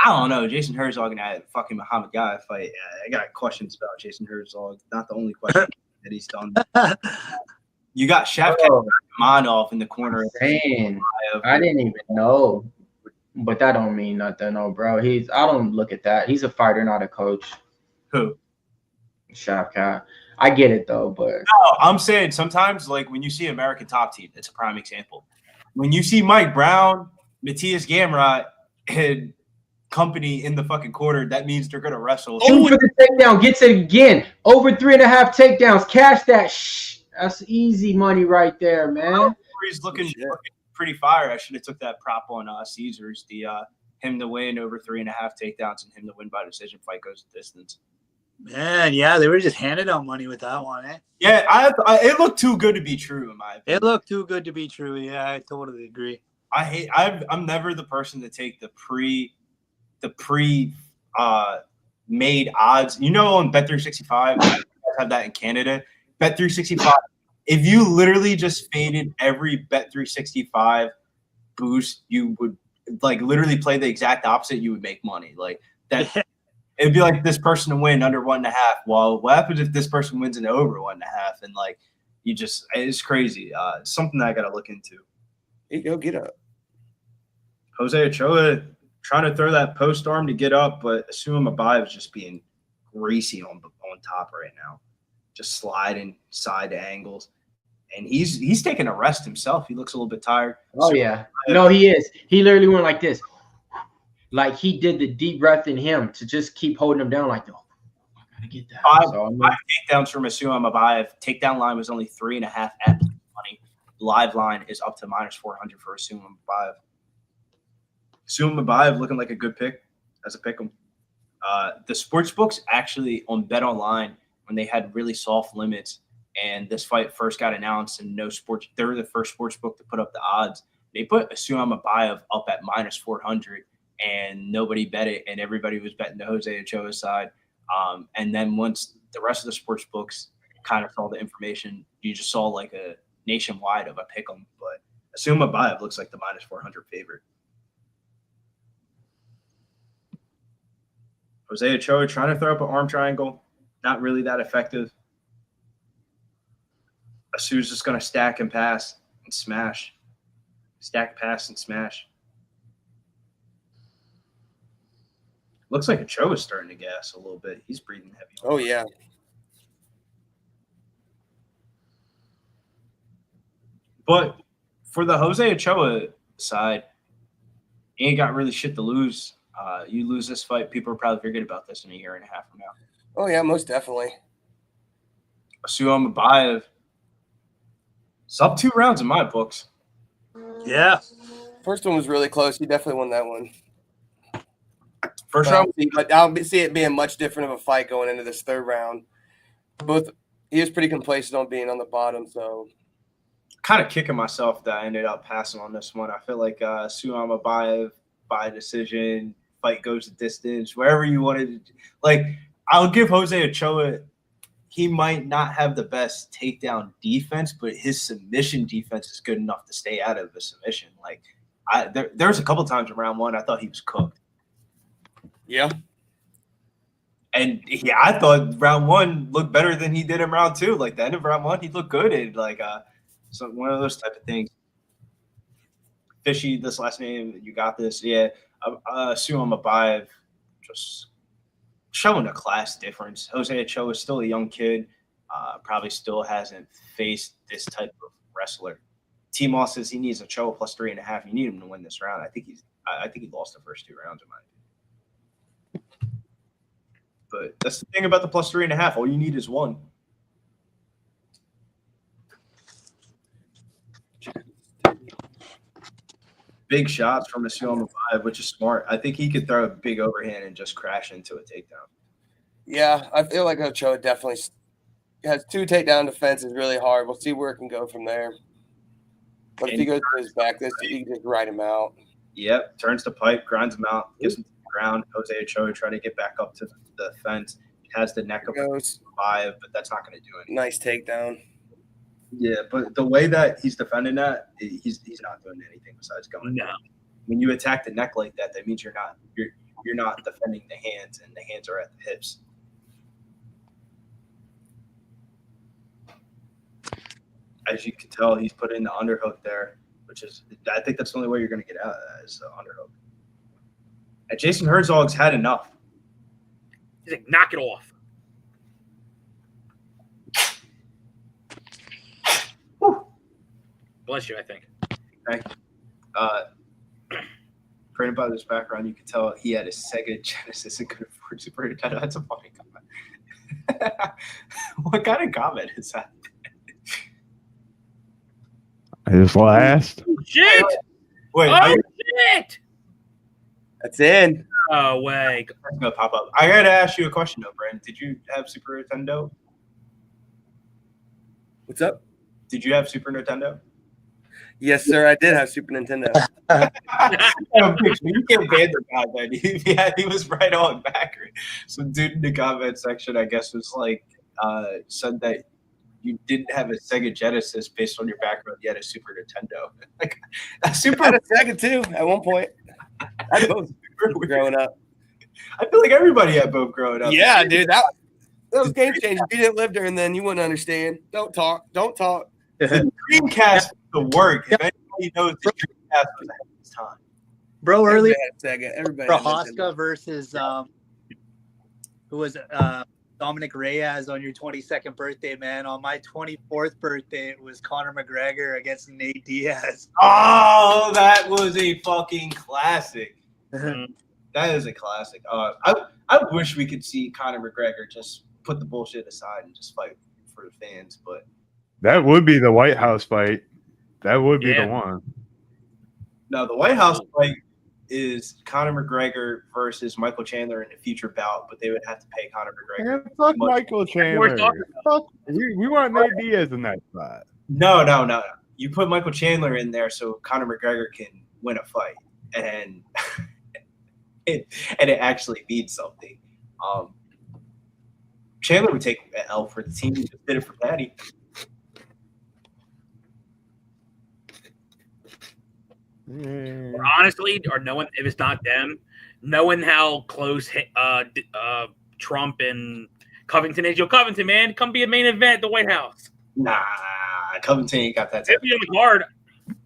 I don't know. Jason Herzog and that fucking Muhammad Guy fight. I got questions about Jason Herzog. Not the only question that he's done. You got Shavkat Rakhmonov in the corner. Man, I didn't even know. But that don't mean nothing, no, bro. I don't look at that. He's a fighter, not a coach. Who? Shavkat. I get it though, but no, I'm saying sometimes, like when you see American Top Team, it's a prime example. When you see Mike Brown, Matthias Gamrot, and company in the fucking quarter, that means they're gonna wrestle. Shoot for the takedown, gets it again. Over 3.5 takedowns. Cash that. That's easy money right there, man. He's looking pretty fire. I should have took that prop on Caesars. Him to win over 3.5 takedowns and him to win by decision. Fight goes the distance. Man, yeah, they were just handing out money with that one, eh? Yeah, it looked too good to be true in my opinion. It looked too good to be true. Yeah, I totally agree. I'm never the person to take the pre made odds. You know, on Bet365, I have that in Canada. Bet365. If you literally just faded every Bet365 boost, you would like literally play the exact opposite. You would make money like that. It'd be like this person to win under 1.5. Well, what happens if this person wins an over 1.5? And like, it's crazy. It's something that I got to look into. Hey, go get up. Jose Ochoa trying to throw that post arm to get up, but Asu Almabayev is just being greasy on top right now, just sliding side angles. And he's taking a rest himself. He looks a little bit tired. Oh, yeah. No, he is. He literally went like this. Like he did the deep breath in him to just keep holding him down like, oh, I got to get that. Five takedowns from Asu Almabayev. Takedown line was only 3.5 at money. Live line is up to minus 400 for Asu Almabayev. Asu Almabayev looking like a good pick as a pick 'em. The sports books actually on Bet Online, when they had really soft limits and this fight first got announced and no sports, they were the first sports book to put up the odds. They put Asu Almabayev up at minus 400 and nobody bet it, and everybody was betting the Jose Ochoa side. And then once the rest of the sports books kind of saw the information, you just saw like a nationwide of a pick 'em. But Asu Almabayev looks like the minus 400 favorite. Jose Ochoa trying to throw up an arm triangle, not really that effective. Asu's just going to stack and pass and smash. Stack, pass, and smash. Looks like Ochoa's starting to gas a little bit. He's breathing heavy. Oh, yeah. But for the Jose Ochoa side, he ain't got really shit to lose. You lose this fight, people are probably forget about this in a year and a half from now. Oh, yeah, most definitely. Asu Almabayev, it's up 2 rounds in my books. Yeah. First one was really close. He definitely won that one. First round. But I'll see it being much different of a fight going into this third round. He was pretty complacent on being on the bottom, so. Kind of kicking myself that I ended up passing on this one. I feel like Asu Almabayev by decision, fight goes the distance, wherever you wanted to. Like, I'll give Jose Ochoa, he might not have the best takedown defense, but his submission defense is good enough to stay out of the submission. Like, there was a couple times in round 1 I thought he was cooked. Yeah. And yeah, I thought round 1 looked better than he did in round 2. Like the end of round 1, he looked good. And like so one of those type of things. Fishy, this last name, you got this. Yeah. Asu Almabayev just showing a class difference. Jose Ochoa is still a young kid. Probably still hasn't faced this type of wrestler. T-Moss says he needs Ochoa plus 3.5. You need him to win this round. I think he lost the first 2 rounds in my opinion. But that's the thing about the plus 3.5. All you need is 1. Big shots from Asu Almabayev, which is smart. I think he could throw a big overhand and just crash into a takedown. Yeah, I feel like Ochoa definitely has 2 takedown defense is really hard. We'll see where it can go from there. But if he goes to his back, he can just ride him out. Yep, turns the pipe, grinds him out, gets him to the ground. Jose Ochoa trying to get back up to the fence. Has the neck up Goes 5, but that's not going to do it. nice takedown. Yeah, but the way that he's defending that, he's not doing anything besides going. No. When you attack the neck like that, that means you're not defending the hands, and the hands are at the hips. As you can tell, he's put in the underhook there, which is, I think that's the only way you're going to get out of that is the underhook. And Jason Herzog's had enough. He's like, knock it off. Whew. Bless you, I think. Thank you. Printed by this background, you can tell he had a Sega Genesis and could afford Super Nintendo. That's a funny comment. What kind of comment is that? I just laughed. Shit! Wait, Oh, shit! That's in. Oh, way. it's gonna pop up. I gotta ask you a question though, Brandon. Did you have Super Nintendo? What's up? Did you have Super Nintendo? Yes, sir. I did have Super Nintendo. You can't ban the guy, man. He was right on backer. Some dude in the comment section, I guess, was like, said that you didn't have a Sega Genesis based on your background. You had a Super Nintendo. Like a Super. I had a Sega too at one point. I had both growing up. I feel like everybody had both growing up. Yeah, dude. That was game changing. If you didn't live during then, you wouldn't understand. Don't talk. The Dreamcast was the work. If anybody knows, the Dreamcast was ahead of its time. Bro, earlier Everybody had Sega. Everybody had Prohaska Nintendo. versus who was it? Dominic Reyes on your 22nd birthday, man. On my 24th birthday, it was Conor McGregor against Nate Diaz. Oh, that was a fucking classic. That is a classic. I wish we could see Conor McGregor just put the bullshit aside and just fight for the fans, but That would be the White House fight. That would be Yeah. the one. no, the White House fight is Conor McGregor versus Michael Chandler in a future bout, but they would have to pay Conor McGregor. Man, fuck much- Michael Chandler. Fuck, we want Nate Diaz in that spot. No. You put Michael Chandler in there so Conor McGregor can win a fight, and it actually means something. Chandler would take an L for the team. He just did it for Patty. Or honestly, or knowing if it's not them, knowing how close Trump and Covington is. Yo, Covington, man, come be a main event at the White House. Nah, Covington ain't got that. It'll be on the card.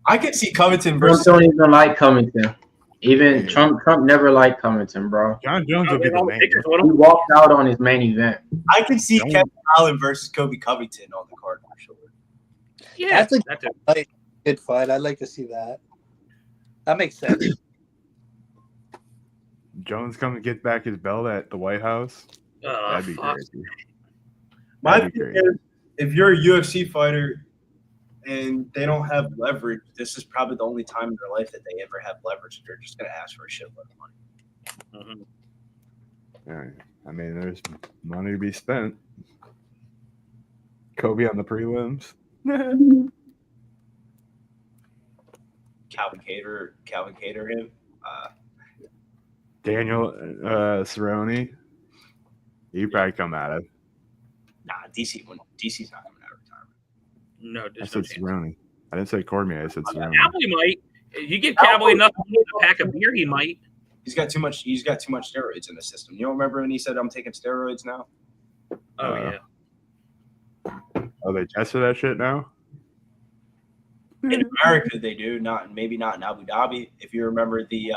I could see Covington Trump versus. don't even like Covington. Even Trump never liked Covington, bro. John Jones will be the main. He walked out on his main event. I could see Kevin Allen versus Kobe Covington on the card for sure. Yeah, That's that's it. good fight. I'd like to see that. That makes sense. Jones come to get back his belt at the White House. That'd be Fuck. crazy. My That'd be thing crazy. is, if you're a UFC fighter and they don't have leverage, this is probably the only time in their life that they ever have leverage. They're just going to ask for a shitload of money. Yeah, I mean, there's money to be spent. Kobe on the prelims. Calvin Cater him. Daniel Cerrone. He'd probably come out of. Nah, DC's not coming out of retirement. No, I there's no said chance. Cerrone. I didn't say Cormier. I said Cerrone. Cowboy might. If you give Cowboy enough money to pack a beer, he might. He's got too much steroids in the system. You don't remember when he said, "I'm taking steroids now"? Oh yeah. Oh, they tested that shit now? In America, they do. Maybe not in Abu Dhabi. If you remember the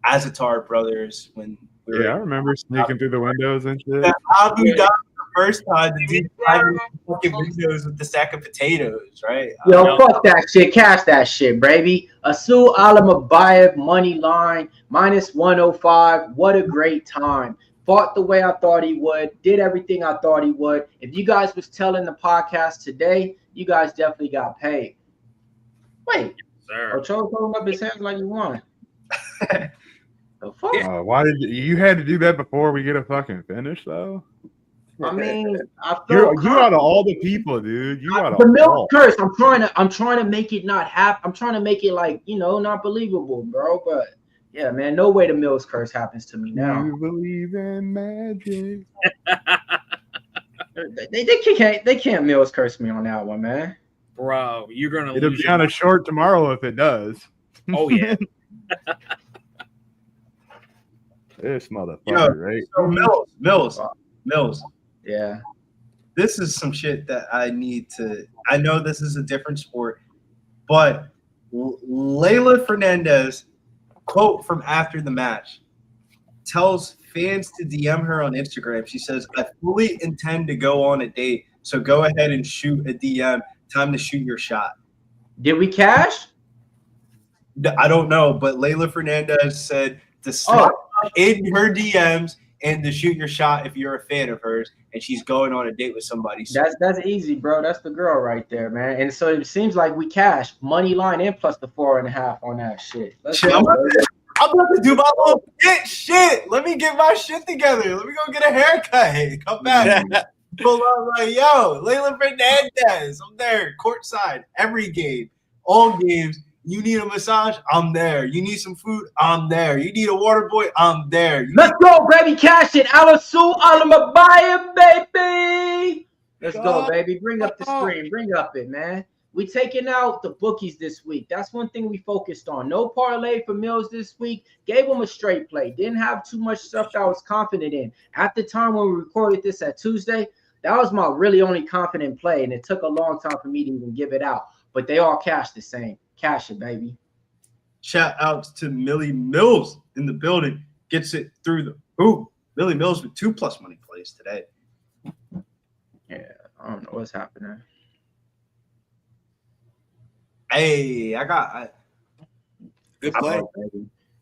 Azatar brothers when we were Yeah, I remember sneaking through the windows and shit. in Abu Dhabi the first time, the dude climbing the fucking windows with the sack of potatoes, right? Yo, fuck that shit. Cash that shit, baby. Asul Almabayev money line -105. What a great time. Fought the way I thought he would. Did everything I thought he would. If you guys was telling the podcast today, you guys definitely got paid. Wait. Sir. Ochoa throwing up his hands like he won. The fuck? Why did you had to do that before we get a fucking finish though? I mean, I You feel out of all the people, dude. You out of the milk all. curse. I'm trying to make it not happen. I'm trying to make it like, not believable, bro. But yeah, man, no way the Mills curse happens to me now. You believe in magic. They can't Mills curse me on that one, man. Bro, you're gonna It'll lose be on a short tomorrow if it does. Oh yeah. This motherfucker, right? So Mills. Yeah. This is some shit that I need to. I know this is a different sport, but Leylah Fernandez, quote from after the match, tells fans to DM her on Instagram. She says, "I fully intend to go on a date, so go ahead and shoot a DM. Time to shoot your shot." Did we cash? I don't know, but Leylah Fernandez said to slide in her DMs and to shoot your shot if you're a fan of hers, and she's going on a date with somebody. So That's easy, bro. That's the girl right there, man. And so it seems like we cash money line and plus the 4.5 on that shit. I'm about to do my little shit. Let me get my shit together. Let me go get a haircut. Come back. Pull up like, yo, Leylah Fernandez. I'm there, courtside, every game, all games. You need a massage? I'm there. You need some food? I'm there. You need a water boy? I'm there. Let's go, baby. Cash it. Alasu Almabayev, baby. Let's go, baby. Bring up the screen. Bring up it, man. We taking out the bookies this week. That's one thing we focused on. No parlay for Mills this week. Gave him a straight play. Didn't have too much stuff that I was confident in. At the time when we recorded this at Tuesday, that was my really only confident play, and it took a long time for me to even give it out. But they all cashed the same. Cash it, baby. Shout outs to Millie Mills in the building. Gets it through the hoop. Millie Mills with 2+ money plays today. Yeah, I don't know what's happening. Hey, Good play.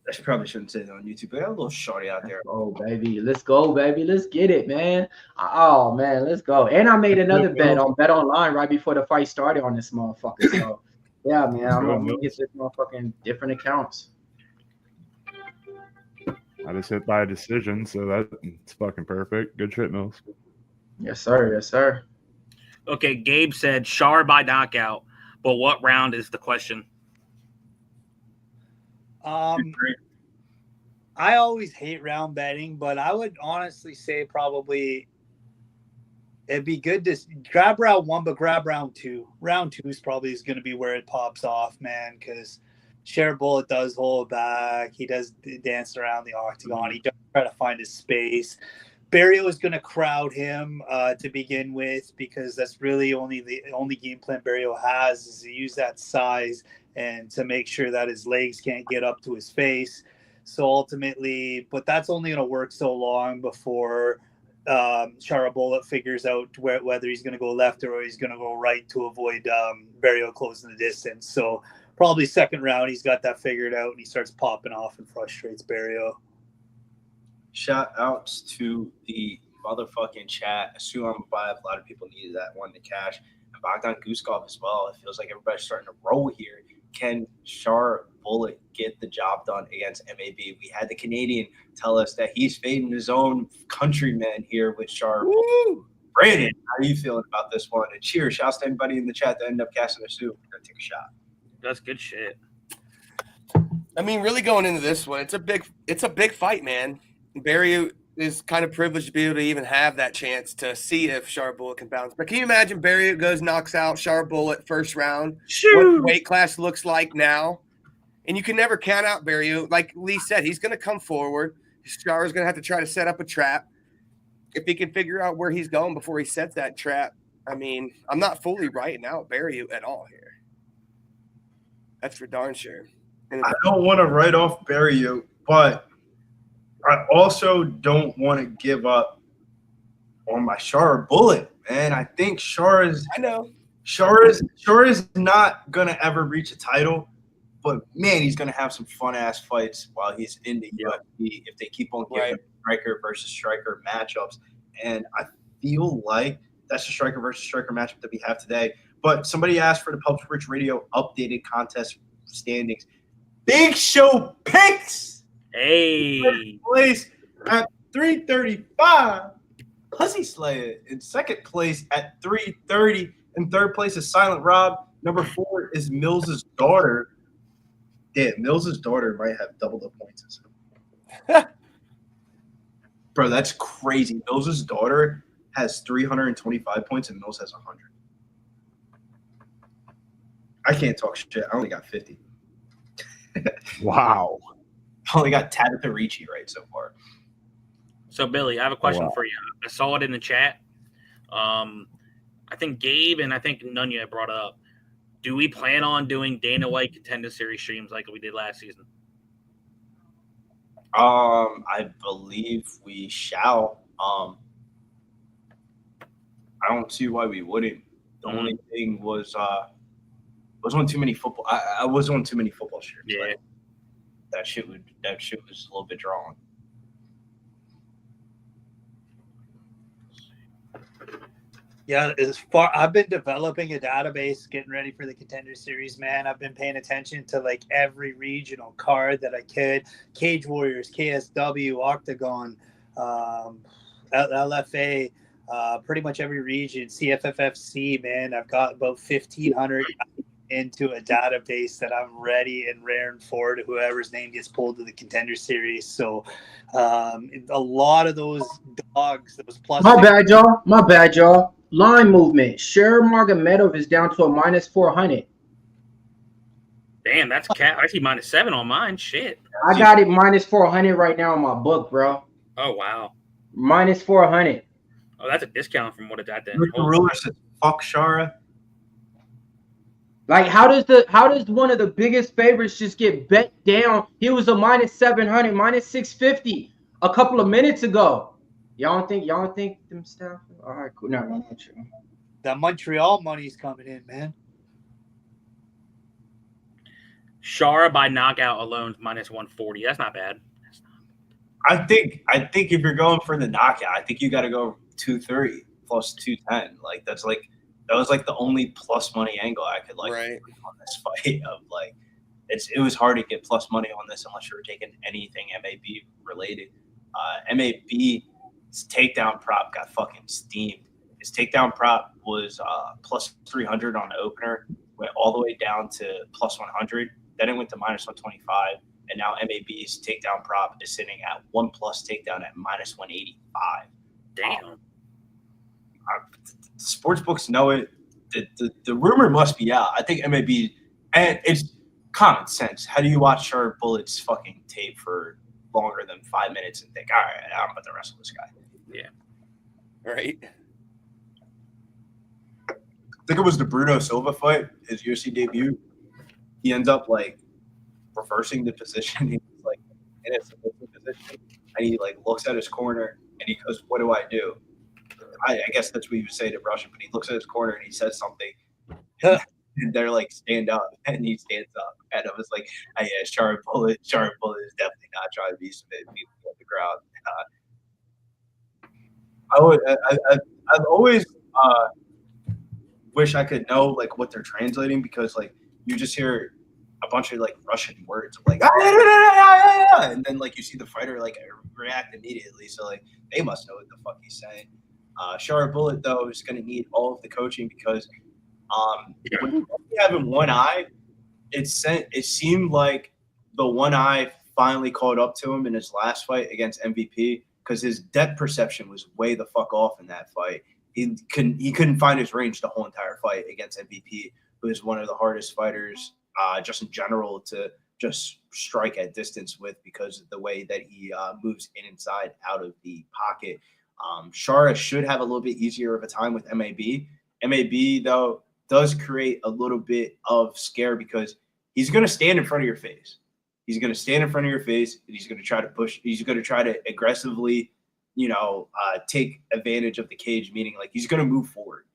I probably shouldn't say that on YouTube, but I got a little shorty out there. Oh, baby. Let's go, baby. Let's get it, man. Oh, man. Let's go. And I made another bet on Bet Online right before the fight started on this motherfucker. So, yeah, man. I'm going to get this motherfucking different accounts. I just hit by a decision, so that's fucking perfect. Good shit, Mills. Yes, sir. Yes, sir. Okay, Gabe said Shar by knockout, but what round is the question? I always hate round betting, but I would honestly say probably it'd be good to grab round 1, but grab round 2. Round 2 is probably going to be where it pops off, man, because Sharabutdin does hold back. He does dance around the octagon. He does try to find his space. Barriault is going to crowd him to begin with, because that's really the only game plan Barriault has is to use that size and to make sure that his legs can't get up to his face. So ultimately, but that's only going to work so long before Sharabutdin figures out whether he's going to go left or he's going to go right to avoid Barriault closing the distance. So probably second round, he's got that figured out, and he starts popping off and frustrates Barriault. Shout outs to the motherfucking chat. Almabayev, a lot of people needed that one to cash. And Bogdan Guskov as well. It feels like everybody's starting to roll here. Can Sharabutdin get the job done against MAB? We had the Canadian tell us that he's fading his own countryman here with Sharabutdin. Brandon, how are you feeling about this one? And cheers. Shouts to anybody in the chat that ended up casting a suit. We're going to take a shot. That's good shit. I mean, really going into this one, it's a big fight, man. Barriault is kind of privileged to be able to even have that chance to see if Sharabutdin can bounce. But can you imagine Barriault goes, knocks out Sharabutdin first round? What the weight class looks like now? And you can never count out Barriault. Like Lee said, he's going to come forward. Char is going to have to try to set up a trap. If he can figure out where he's going before he sets that trap, I mean, I'm not fully writing out Barriault at all here. That's for darn sure. I don't want to write off Barriault, but I also don't want to give up on my Sharabutdin, man. I think Shar is not gonna ever reach a title, but man, he's gonna have some fun ass fights while he's in the UFC if they keep on giving striker versus striker matchups. And I feel like that's the striker versus striker matchup that we have today. But somebody asked for the Pub Sports Radio updated contest standings. Big Show picks Hey. Place at 335. Pussy Slayer in second place at 330. In third place is Silent Rob. Number 4 is Mills's daughter. Damn, Mills's daughter might have double the points as him. Bro, that's crazy. Mills's daughter has 325 points and Mills has 100. I can't talk shit. I only got 50. Wow. I only got Tabitha Ricci right so far. So, Billy, I have a question for you. I saw it in the chat. I think Gabe and I think Nunya brought it up. Do we plan on doing Dana White Contender Series streams like we did last season? I believe we shall. I don't see why we wouldn't. The only thing was was on too many football. I was on too many football streams. Yeah, like, that shit was a little bit drawn. Yeah, as far I've been developing a database, getting ready for the Contender Series, man. I've been paying attention to like every regional card that I could. Cage Warriors, KSW, Octagon, LFA, pretty much every region, CFFFC, man. I've got about 1,500 into a database that I'm ready and raring for to whoever's name gets pulled to the Contender Series. So a lot of those dogs, those plus. My bad, y'all. Line movement. Sure, Magomedov is down to a minus 400. Damn, that's cat. I see -7 on mine. Shit. I got it minus 400 right now in my book, bro. Oh, wow. Minus 400. Oh, that's a discount from what it's at then. The ruler says, fuck Shara. Like, how does one of the biggest favorites just get bet down? He was a minus 700, minus 650 a couple of minutes ago. Y'all don't think them stuff? All right, cool. No, not true. That Montreal money's coming in, man. Shara by knockout alone is -140. That's not bad. I think if you're going for the knockout, I think you got to go 230 plus 210. Like that was like the only plus money angle I could like on this fight. Of like, it was hard to get plus money on this unless you were taking anything MAB related. MAB's takedown prop got fucking steamed. His takedown prop was plus 300 on the opener, went all the way down to plus 100. Then it went to minus 125, and now MAB's takedown prop is sitting at 1+ takedown at minus 185. Damn. Sports books know it. The rumor must be out. I think MAB, and it's common sense. How do you watch Sharabutdin's fucking tape for longer than 5 minutes and think, all right, I'm about to wrestle this guy? Yeah. Right. I think it was the Bruno Silva fight, his UFC debut. He ends up like reversing the position. He's like in a submissive position, and he like looks at his corner and he goes, "What do I do?" I guess that's what he would say to Russian, but he looks at his corner and he says something. And they're like, "Stand up," and he stands up. And I was like, "Oh, yeah, Sharabutdin is definitely not trying to be submitted on the ground." I've always wish I could know like what they're translating, because like you just hear a bunch of like Russian words like and then like you see the fighter like react immediately, so like they must know what the fuck he's saying. Sharabutdin though is going to need all of the coaching, because when you have in one eye, it seemed like the one eye finally caught up to him in his last fight against MVP, because his depth perception was way the fuck off in that fight. He couldn't find his range the whole entire fight against MVP, who is one of the hardest fighters just in general to just strike at distance with, because of the way that he moves in inside out of the pocket. Shara should have a little bit easier of a time with MAB. MAB, though, does create a little bit of scare, because he's going to stand in front of your face. He's going to stand in front of your face, and he's going to try to push. He's going to try to aggressively, take advantage of the cage, meaning like he's going to move forward.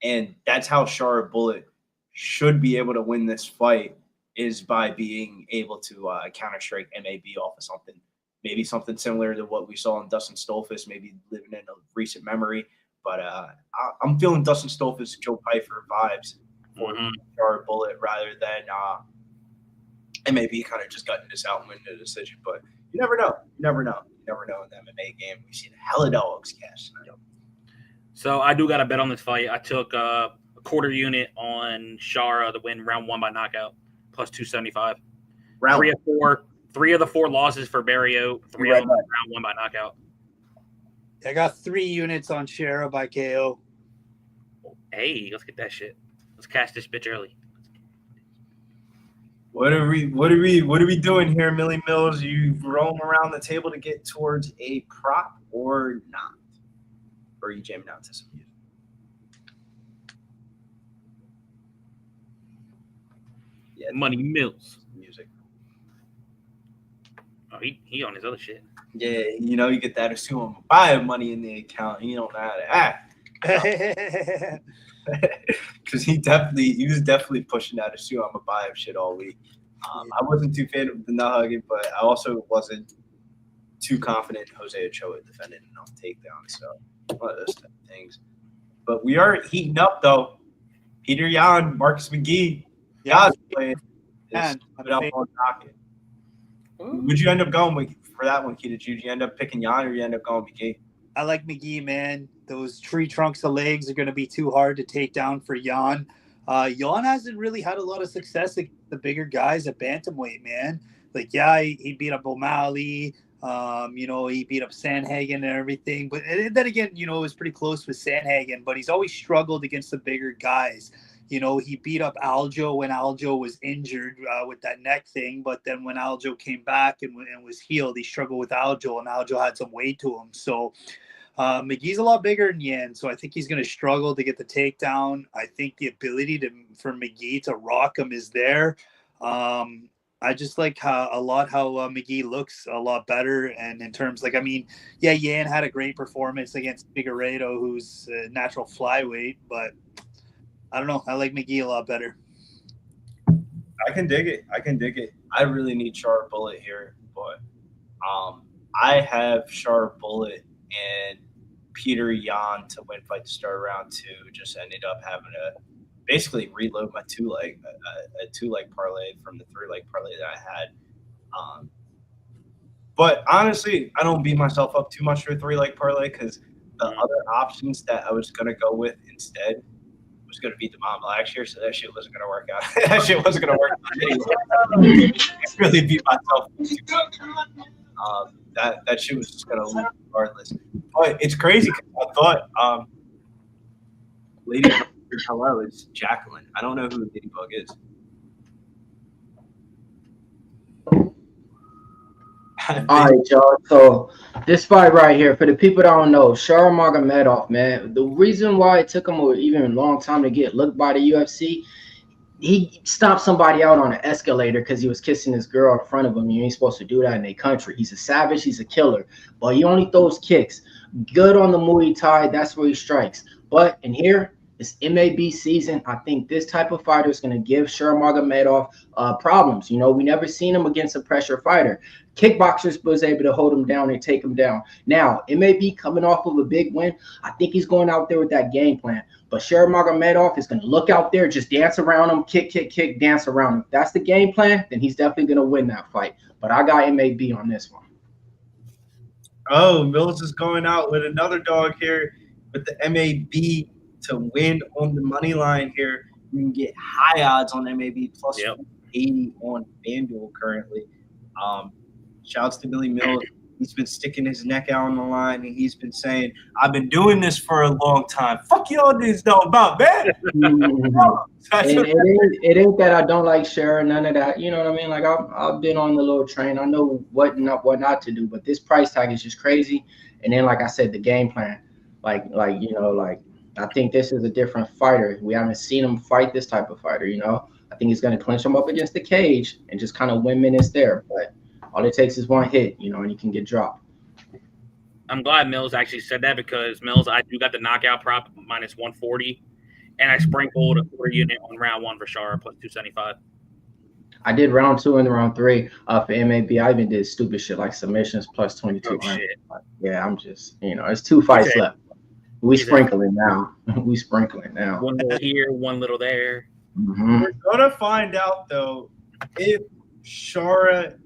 And that's how Sharabutdin should be able to win this fight, is by being able to counter-strike MAB off of something. Maybe something similar to what we saw in Dustin Stolfus, maybe living in a recent memory. But I'm feeling Dustin Stolfus, Joe Pyfer vibes for Sharabutdin rather than MAB kind of just gutting this out and winning the decision. But You never know. You never know. You never know in the MMA game. We've seen hella dogs cash tonight. So I do got a bet on this fight. I took a quarter unit on Shara to win round 1 by knockout, plus 275. Three of the 4 losses for Barriault. 3 of them round 1 by knockout. I got 3 units on Shara by KO. Hey, let's get that shit. Let's cash this bitch early. What are we doing here, Millie Mills? You roam around the table to get towards a prop or not? Or are you jamming out to some music? Yeah, Money Mills. Music. Oh, he on his other shit. Yeah, you know, you get that assume buy money in the account. And you don't know how to act. Because he was definitely pushing that assume I'm a buy of shit all week. I wasn't too fan of the nut hugging, but I also wasn't too confident Jose Ochoa defended enough takedowns. So one of those things. But we are heating up though. Petr Yan, Marcus McGhee. Ya's playing. Would you end up going with for that one, Keita? Did you end up picking Yan or you end up going McGhee? I like McGhee, man. Those tree trunks of legs are going to be too hard to take down for Yan. Yan hasn't really had a lot of success against the bigger guys at bantamweight, man. Like, yeah, he beat up O'Malley. You know, he beat up Sandhagen and everything. But then again, you know, it was pretty close with Sandhagen. But he's always struggled against the bigger guys. You know, he beat up Aljo when Aljo was injured with that neck thing. But then when Aljo came back and was healed, he struggled with Aljo, and Aljo had some weight to him. So McGee's a lot bigger than Yan, so I think he's going to struggle to get the takedown. I think the ability for McGhee to rock him is there. I just like how McGhee looks a lot better. And in terms, like, I mean, yeah, Yan had a great performance against Figueiredo, who's a natural flyweight, but I don't know. I like McGhee a lot better. I can dig it. I really need Sharp Bullet here, but I have Sharp Bullet and Petr Yan to win fight to start round 2. Just ended up having to basically reload my 2-leg parlay from the 3-leg parlay that I had. But honestly, I don't beat myself up too much for a 3-leg parlay because the other options that I was going to go with instead was going to beat the mom Blackshear, so that shit wasn't going to work out. That shit wasn't going to work out anyway. I really beat myself up. That shit was just going to lose regardless. But it's crazy because I thought Ladybug hello is Jacqueline. I don't know who Ladybug is. All right, y'all. So this fight right here, for the people that don't know, Sharabutdin, man, the reason why it took him even a long time to get looked by the UFC, he stopped somebody out on an escalator because he was kissing this girl in front of him. You ain't supposed to do that in their country. He's a savage. He's a killer. But he only throws kicks. Good on the Muay Thai. That's where he strikes. But in here, it's MAB season. I think this type of fighter is going to give Sharabutdin problems. You know, we never seen him against a pressure fighter. Kickboxers was able to hold him down and take him down. Now, MAB coming off of a big win. I think he's going out there with that game plan. But Sharabutdin is going to look out there, just dance around him, kick, dance around him. If that's the game plan, then he's definitely going to win that fight. But I got MAB on this one. Oh, Mills is going out with another dog here with the MAB to win on the money line here. You can get high odds on MAB plus 80 on FanDuel currently. Shouts to Billy Mills. He's been sticking his neck out on the line, and he's been saying, I've been doing this for a long time. Fuck y'all dudes know about, man. It ain't that I don't like Shara, none of that. You know what I mean? Like, I've been on the little train. I know what not to do, but this price tag is just crazy. And then, like I said, the game plan. Like I think this is a different fighter. We haven't seen him fight this type of fighter, you know? I think he's going to clinch him up against the cage and just kind of win minutes there. But all it takes is one hit, you know, and you can get dropped. I'm glad Mills actually said that because, Mills, I do got the knockout prop minus 140, and I sprinkled a quarter unit on round 1 for Shara plus 275. I did round 2 and round 3 for MAB. I even did stupid shit like submissions plus 22. Yeah, I'm just, you know, it's 2 fights left. We sprinkling now. We sprinkling now. One little here, one little there. We're going to find out, though, if Shara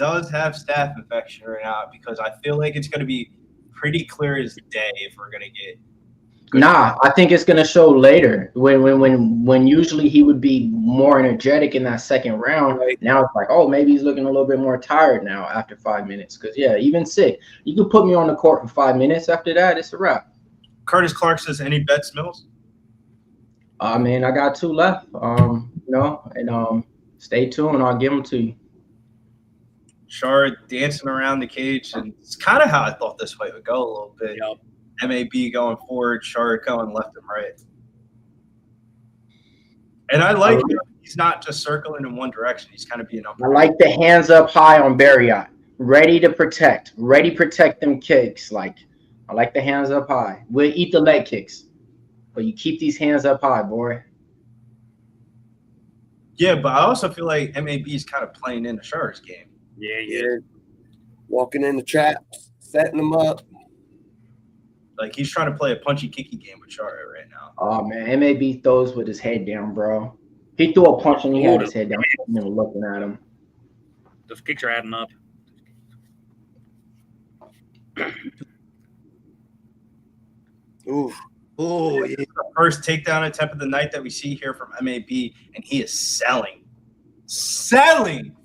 does have staph infection or not, because I feel like it's going to be pretty clear as day if we're going to get. Nah, I think it's gonna show later when usually he would be more energetic in that second round. Right. Now it's like, oh, maybe he's looking a little bit more tired now after 5 minutes. Because yeah, even sick, you could put me on the court for 5 minutes. After that, it's a wrap. Curtis Clark says, any bets, Mills? Man, I got 2 left. Stay tuned. I'll give them to you. Shard dancing around the cage, and it's kind of how I thought this fight would go a little bit. Yep. MAB going forward, Shard going left and right. And I like he's not just circling in one direction. He's kind of being up. I like the hands up high on Barriault. Ready to protect. Ready to protect them kicks. Like, I like the hands up high. We'll eat the leg kicks. But you keep these hands up high, boy. Yeah, but I also feel like MAB is kind of playing into Shard's game. Yeah. Walking in the traps, setting them up. Like, he's trying to play a punchy kicky game with Shard right now. Oh, man. MAB throws with his head down, bro. He threw a punch and he had his head down. I wasn't even looking at him. Those kicks are adding up. Ooh. Oh, yeah. The first takedown attempt of the night that we see here from MAB, and he is selling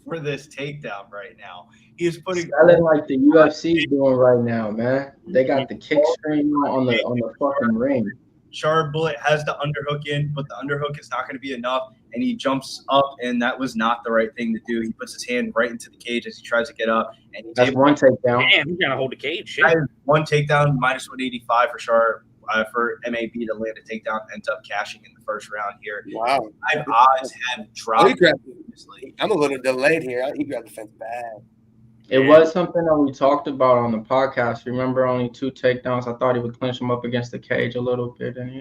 for this takedown right now. He is putting selling like the UFC is doing right now, man. They got the kick screen on the fucking ring. Sharabutdin has the underhook in, but the underhook is not going to be enough, and he jumps up, and that was not the right thing to do. He puts his hand right into the cage as he tries to get up, and that's one takedown. Damn, he's gotta hold the cage. Shit. That is one takedown, minus 185 for for MAB to land a takedown, ends up cashing in the first round here. Wow. My odds have dropped. I'm a little delayed here. He grabbed the fence bad. It was something that we talked about on the podcast. Remember, only 2 takedowns. I thought he would clinch him up against the cage a little bit, and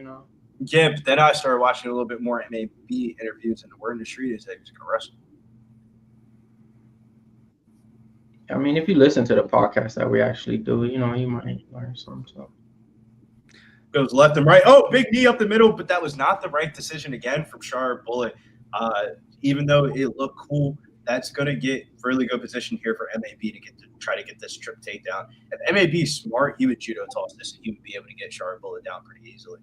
Yeah, but then I started watching a little bit more MAB interviews, and the word in the street is that he was going to wrestle. I mean, if you listen to the podcast that we actually do, you might learn something. So. Goes left and right. Oh, big knee up the middle, but that was not the right decision again from Sharabutdin. Even though it looked cool, that's going to get really good position here for MAB to try to get this trip takedown. If MAB is smart, he would judo toss this, and he would be able to get Sharabutdin down pretty easily.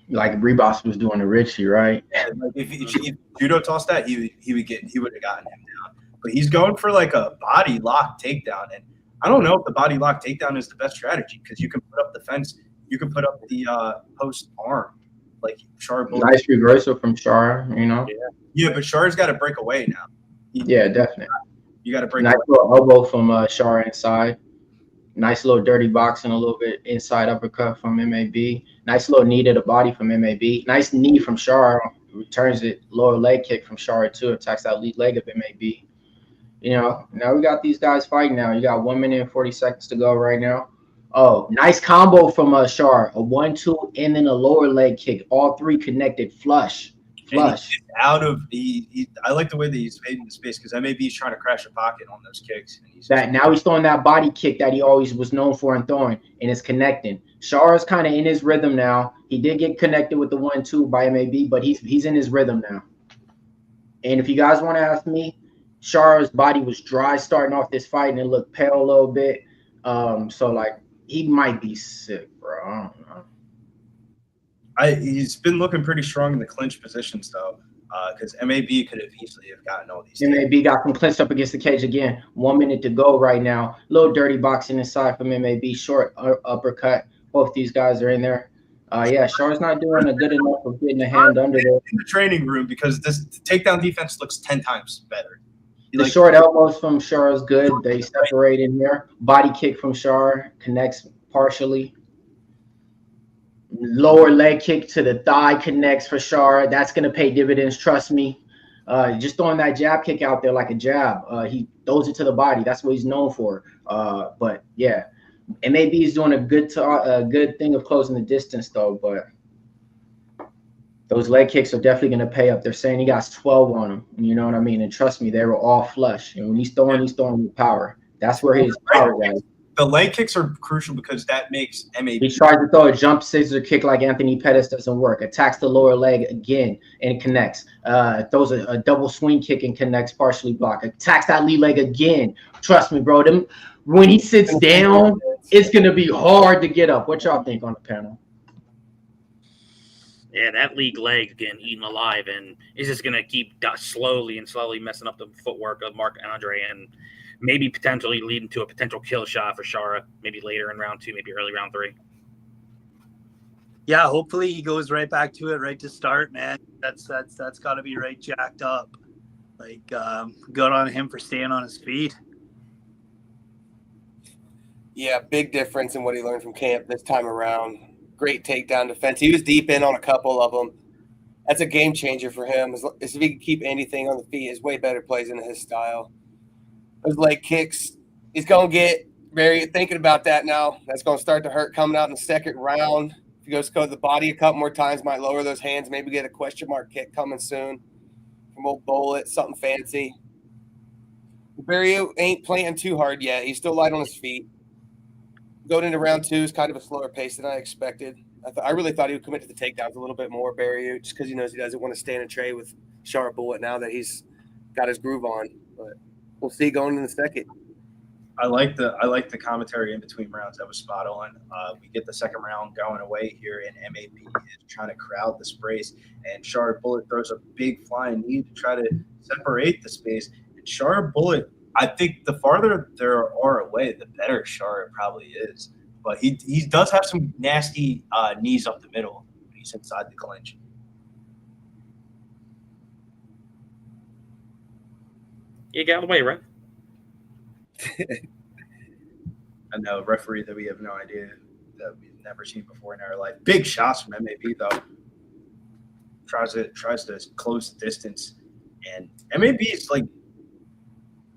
Like Ribas was doing to Ricci, right? Yeah, like if he judo tossed that, he would have gotten him down. But he's going for like a body lock takedown, and I don't know if the body lock takedown is the best strategy, because you can put up the fence, you can put up the post arm, like Sharabutdin. Nice reversal from Shar, Yeah, but Shar's got to break away now. Yeah, definitely. You got to break nice away. Little elbow from Shar inside. Nice little dirty boxing, a little bit inside uppercut from MAB. Nice little knee to the body from MAB. Nice knee from Shar. Returns it. Lower leg kick from Shar too. Attacks that lead leg of MAB. Now we got these guys fighting now. You got 1 minute and 40 seconds to go right now. Oh, nice combo from Shar. A 1-2 and then a lower leg kick. All 3 connected. Flush. Out of I like the way that he's made in the space, because MAB is trying to crash a pocket on those kicks. And now he's throwing that body kick that he always was known for and throwing, and it's connecting. Shar is kind of in his rhythm now. He did get connected with the 1-2 by MAB, but he's in his rhythm now. And if you guys want to ask me, Shar's body was dry starting off this fight, and it looked pale a little bit. So like he might be sick, bro. I don't know. He's been looking pretty strong in the clinch positions, though, because MAB could have easily gotten all these. MAB got him clinched up against the cage again. 1 minute to go right now. Little dirty boxing inside from MAB. Short uppercut. Both these guys are in there. Yeah, Shar's not doing a good enough of getting a hand under there. In the training room, because this takedown defense looks 10 times better. The short elbows from Shar is good. They separate in here. Body kick from Shar connects partially. Lower leg kick to the thigh connects for Shar. That's going to pay dividends, trust me. Just throwing that jab kick out there like a jab. He throws it to the body. That's what he's known for. But, yeah, MAB is doing a good thing of closing the distance, though. But those leg kicks are definitely going to pay up. They're saying he got 12 on him. You know what I mean? And trust me, they were all flush. And when he's throwing with power. That's where his power guys. the leg kicks are crucial because that makes MAB. He tries to throw a jump scissor kick like Anthony Pettis, doesn't work. Attacks the lower leg again and connects. Throws a double swing kick and connects, partially blocked. Attacks that lead leg again. Trust me, bro. When he sits down, it's going to be hard to get up. What y'all think on the panel? Yeah, that league leg getting eaten alive, and is just going to keep slowly messing up the footwork of Marc-André and maybe potentially leading to a potential kill shot for Shara, maybe later in round 2, maybe early round 3. Yeah, hopefully he goes right back to it right to start, man. That's got to be right jacked up. Like, good on him for staying on his feet. Yeah, big difference in what he learned from camp this time around. Great takedown defense. He was deep in on a couple of them. That's a game changer for him. As if he can keep anything on the feet, his way better plays into his style. Those leg kicks, he's going to get very thinking about that now. That's going to start to hurt coming out in the second round. If he goes to the body a couple more times, might lower those hands, maybe get a question mark kick coming soon from old Bullet, something fancy. Barriault ain't playing too hard yet. He's still light on his feet. Going into round 2 is kind of a slower pace than I expected. I really thought he would commit to the takedowns a little bit more, Barriault, just because he knows he doesn't want to stay in a tray with Sharabutdin now that he's got his groove on. But we'll see going in the second. I like the commentary in between rounds. That was spot on. We get the second round going away here, and MAB is trying to crowd the space, and Sharabutdin throws a big flying knee to try to separate the space. And Sharabutdin, I think the farther there are away, the better Shara probably is. But he does have some nasty knees up the middle when he's inside the clinch. You got away, right? I know, a referee that we have no idea, that we've never seen before in our life. Big shots from MAB though. Tries to close the distance, and MAB is like,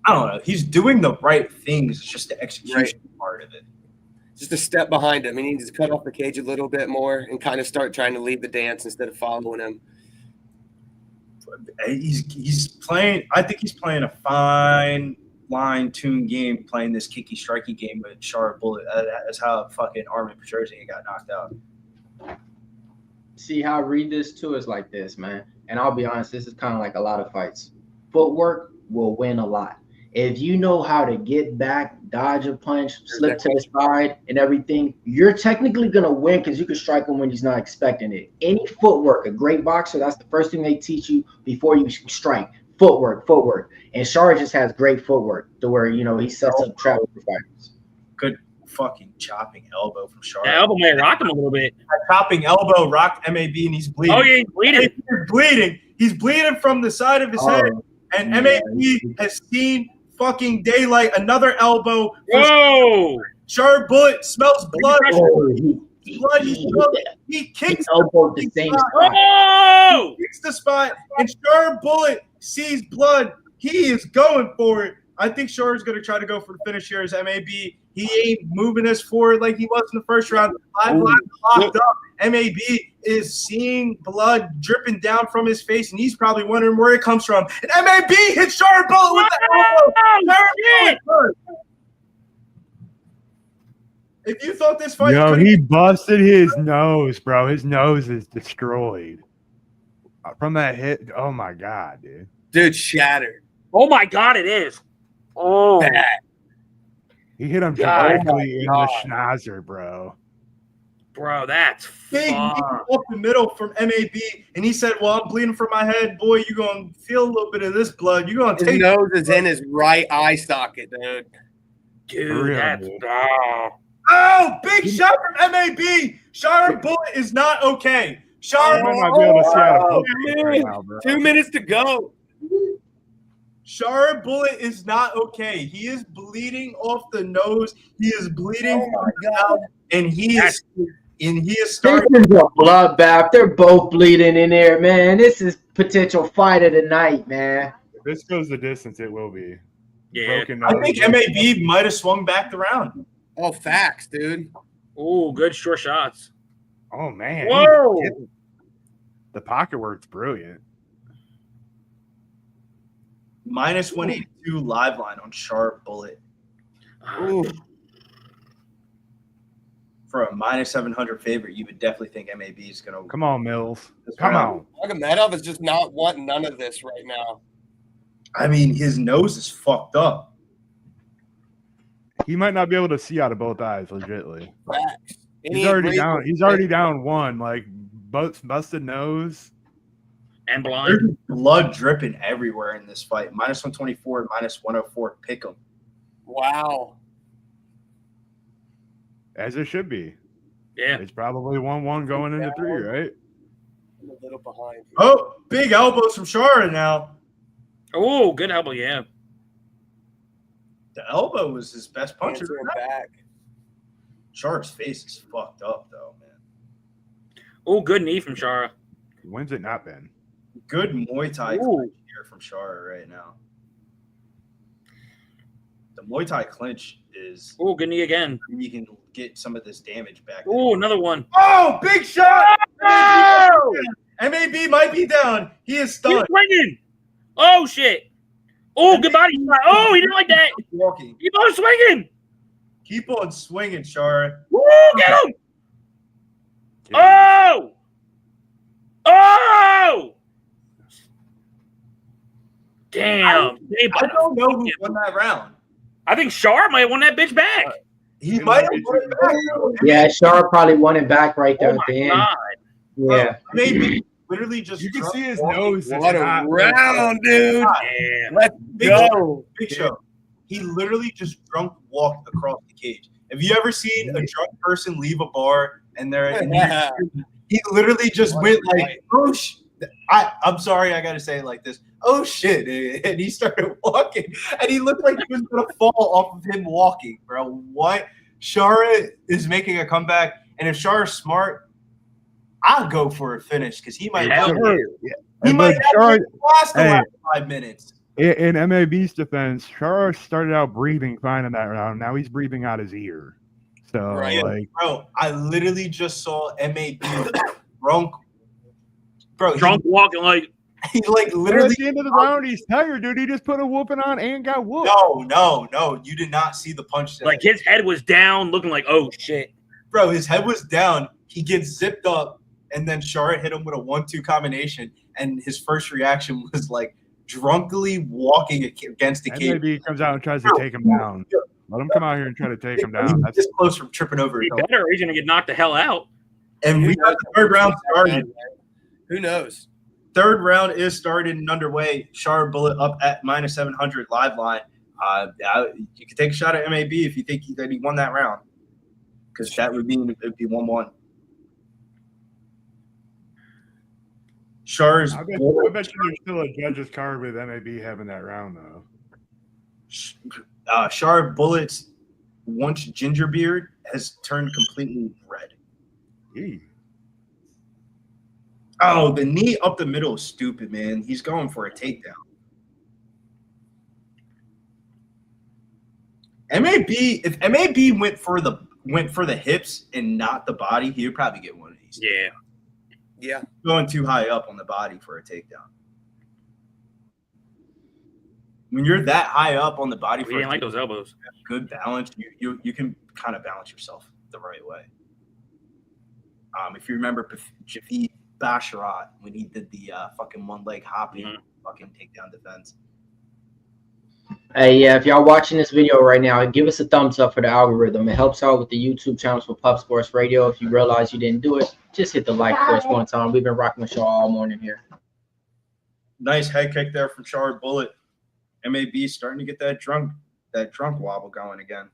I don't know. He's doing the right things. It's just the execution part of it. Just a step behind him. He needs to cut off the cage a little bit more and kind of start trying to lead the dance instead of following him. He's playing. I think he's playing a fine line tune game, playing this kicky strikey game with Sharabutdin. That's how fucking Armin Petrosian got knocked out. See how I read this too is like this, man. And I'll be honest, this is kind of like a lot of fights. Footwork will win a lot. If you know how to get back, dodge a punch, slip to the side, and everything, you're technically going to win because you can strike him when he's not expecting it. Any footwork, a great boxer, that's the first thing they teach you before you strike. Footwork. And Shara just has great footwork to where, he sets up traps for fighters. Good fucking chopping elbow from Shara. The elbow may rock him a little bit. That chopping elbow rocked MAB, and he's bleeding. Oh, yeah, he's bleeding. He's bleeding. He's bleeding from the side of his head. And MAB has seen fucking daylight. Another elbow. Whoa! Sharabutdin smells blood. He kicks the same spot. Oh! He kicks the spot, and Sharabutdin sees blood. He is going for it. I think Shara's going to try to go for the finish here as MAB. He ain't moving us forward like he was in the first round. Locked up. MAB is seeing blood dripping down from his face, and he's probably wondering where it comes from. And MAB hits Sharabutdin with the elbow. If you thought this fight, he busted his nose, bro. His nose is destroyed from that hit. Oh my god, dude. Dude, shattered. Oh my god, it is. Oh, bad. He hit him directly in the schnauzer, bro. Bro, that's big up the middle from MAB, and he said, "Well, I'm bleeding from my head, boy. You're gonna feel a little bit of this blood. You're gonna take." His nose is in his right eye socket, dude. Dude, that's Oh, big shot from MAB. Sharabutdin is not okay. Sharabutdin, 2 minutes to go. Sharabutdin is not okay. He is bleeding off the nose. He is bleeding from the mouth, and he is starting. This is a bloodbath. They're both bleeding in there, man. This is potential fight of the night, man. If this goes the distance, it will be. Yeah. I think MAB might have swung back the round. Oh, facts, dude. Oh, good short shots. Oh, man. Whoa. The pocket work's brilliant. -182 live line on Sharabutdin. Ooh. for a minus 700 favorite, you would definitely think MAB is going to Come on, Mills. Come on. Magomedov is just not wanting none of this right now. I mean, his nose is fucked up. He might not be able to see out of both eyes, legitly. Facts. He's already down. He's already down one. Like busted nose and blind. There's blood dripping everywhere in this fight. Minus 124, minus 104. Pick him. Wow. as it should be. Yeah, it's probably 1-1 going into 3, right? I'm a little behind. Oh, big elbows from Shara now. Oh, good elbow, yeah. The elbow was his best puncher. Back. Shara's face is fucked up, though, man. Oh, good knee from Shara. When's it not been? Good Muay Thai clinch here from Shara right now. The Muay Thai clinch is... Oh, good knee again. You can get some of this damage back. Oh, another one. Oh, big shot! Oh! MAB might be down. He is stunned. He's swinging. Oh, shit. Oh, good body shot. Oh, he didn't like that. Walking. Keep on swinging. Keep on swinging, Shara. Woo, get him. Oh! Oh! Damn. I don't know who won that round. I think Shar might have won that bitch back. He might have won it back. Yeah, Shar probably won it back right there at the end. God. Yeah. Maybe literally just you can see his nose. What a round, dude. Yeah. Let's go. Big Show. He literally just drunk walked across the cage. Have you ever seen a drunk person leave a bar and he literally just went like, oh, I'm sorry, I got to say it like this. Oh, shit. And he started walking. And he looked like he was going to fall off of him walking, bro. What? Shara is making a comeback. And if Shara's smart, I'll go for a finish because he might have last 5 minutes. In MAB's defense, Shara started out breathing fine in that round. Now he's breathing out his ear. So, bro, I literally just saw MAB drunk. Bro, drunk walking like he literally at the end of the round. He's tired, dude. He just put a whooping on and got whooped. No. You did not see the punch. Like his head was down, looking like, oh shit. Bro, his head was down. He gets zipped up, and then Shara hit him with a 1-2 combination, and his first reaction was like drunkenly walking against the cage. Maybe he comes out and tries to take him down. Let him come out here and try to take him down. That's just close from tripping over. He better, or he's gonna get knocked the hell out. And we got the third round started. Who knows? Third round is started and underway. Sharabutdin up at minus 700 live line. You can take a shot at MAB if you think that he won that round, because that would be 1-1. Shar's. I bet you there's still a judge's card with MAB having that round though. Sharabutdin's once ginger beard has turned completely red. Eee. Oh, the knee up the middle is stupid, man. He's going for a takedown. If MAB went for the hips and not the body, he would probably get one of these. Yeah. Going too high up on the body for a takedown. When you're that high up on the body, We didn't like those elbows. Good balance. You can kind of balance yourself the right way. If you remember Javid Basharat when he did the fucking one leg hopping fucking takedown defense. Hey, yeah, if y'all watching this video right now, give us a thumbs up for the algorithm. It helps out with the YouTube channels for Pub Sports Radio. If you realize you didn't do it, just hit the like for us one time. We've been rocking with y'all all morning here. Nice head kick there from Sharabutdin. MAB starting to get that drunk wobble going again.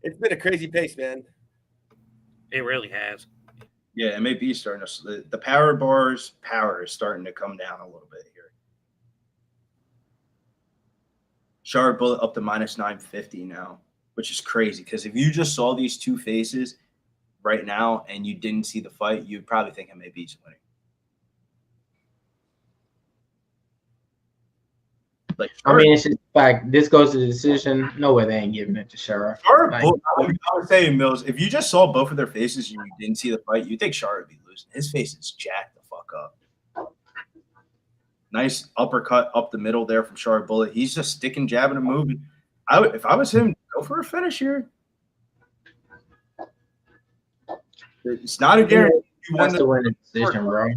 It's been a crazy pace, man. It really has. Yeah, MAB starting to the power bars power is starting to come down a little bit here. Sharabutdin up to minus 950 now, which is crazy because if you just saw these two faces right now and you didn't see the fight, you'd probably think MAB's winning. I mean, it's just fact. This goes to the decision. No way they ain't giving it to Shara. I was saying, Mills, if you just saw both of their faces and you didn't see the fight, you'd think Shara would be losing. His face is jacked the fuck up. Nice uppercut up the middle there from Sharabutdin. He's just sticking, jabbing, and moving. If I was him, go for a finish here. It's not a guarantee. You won That's the winning decision, bro.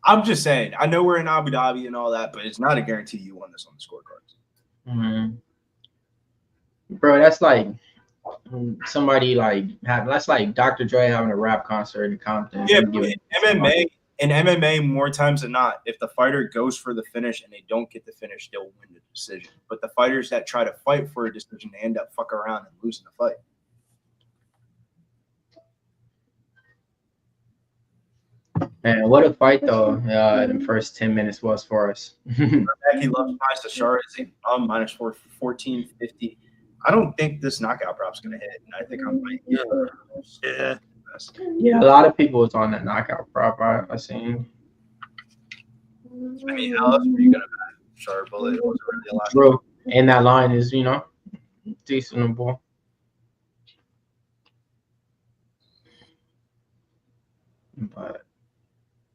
I'm just saying. I know we're in Abu Dhabi and all that, but it's not a guarantee you won this on the scorecards. Bro, that's like somebody that's like Dr. Dre having a rap concert in Compton. Yeah, in MMA, more times than not, if the fighter goes for the finish and they don't get the finish, they'll win the decision. But the fighters that try to fight for a decision, they end up fuck around and losing the fight. Man, what a fight though! The first 10 minutes was for us. He loves nice to Shar is minus 1450. I don't think this knockout prop's gonna hit, and I think I'm like, yeah. A lot of people was on that knockout prop. I seen. I mean, that's pretty good about Shar Bullet. It wasn't really a lot. Bro, and that line is decentable. But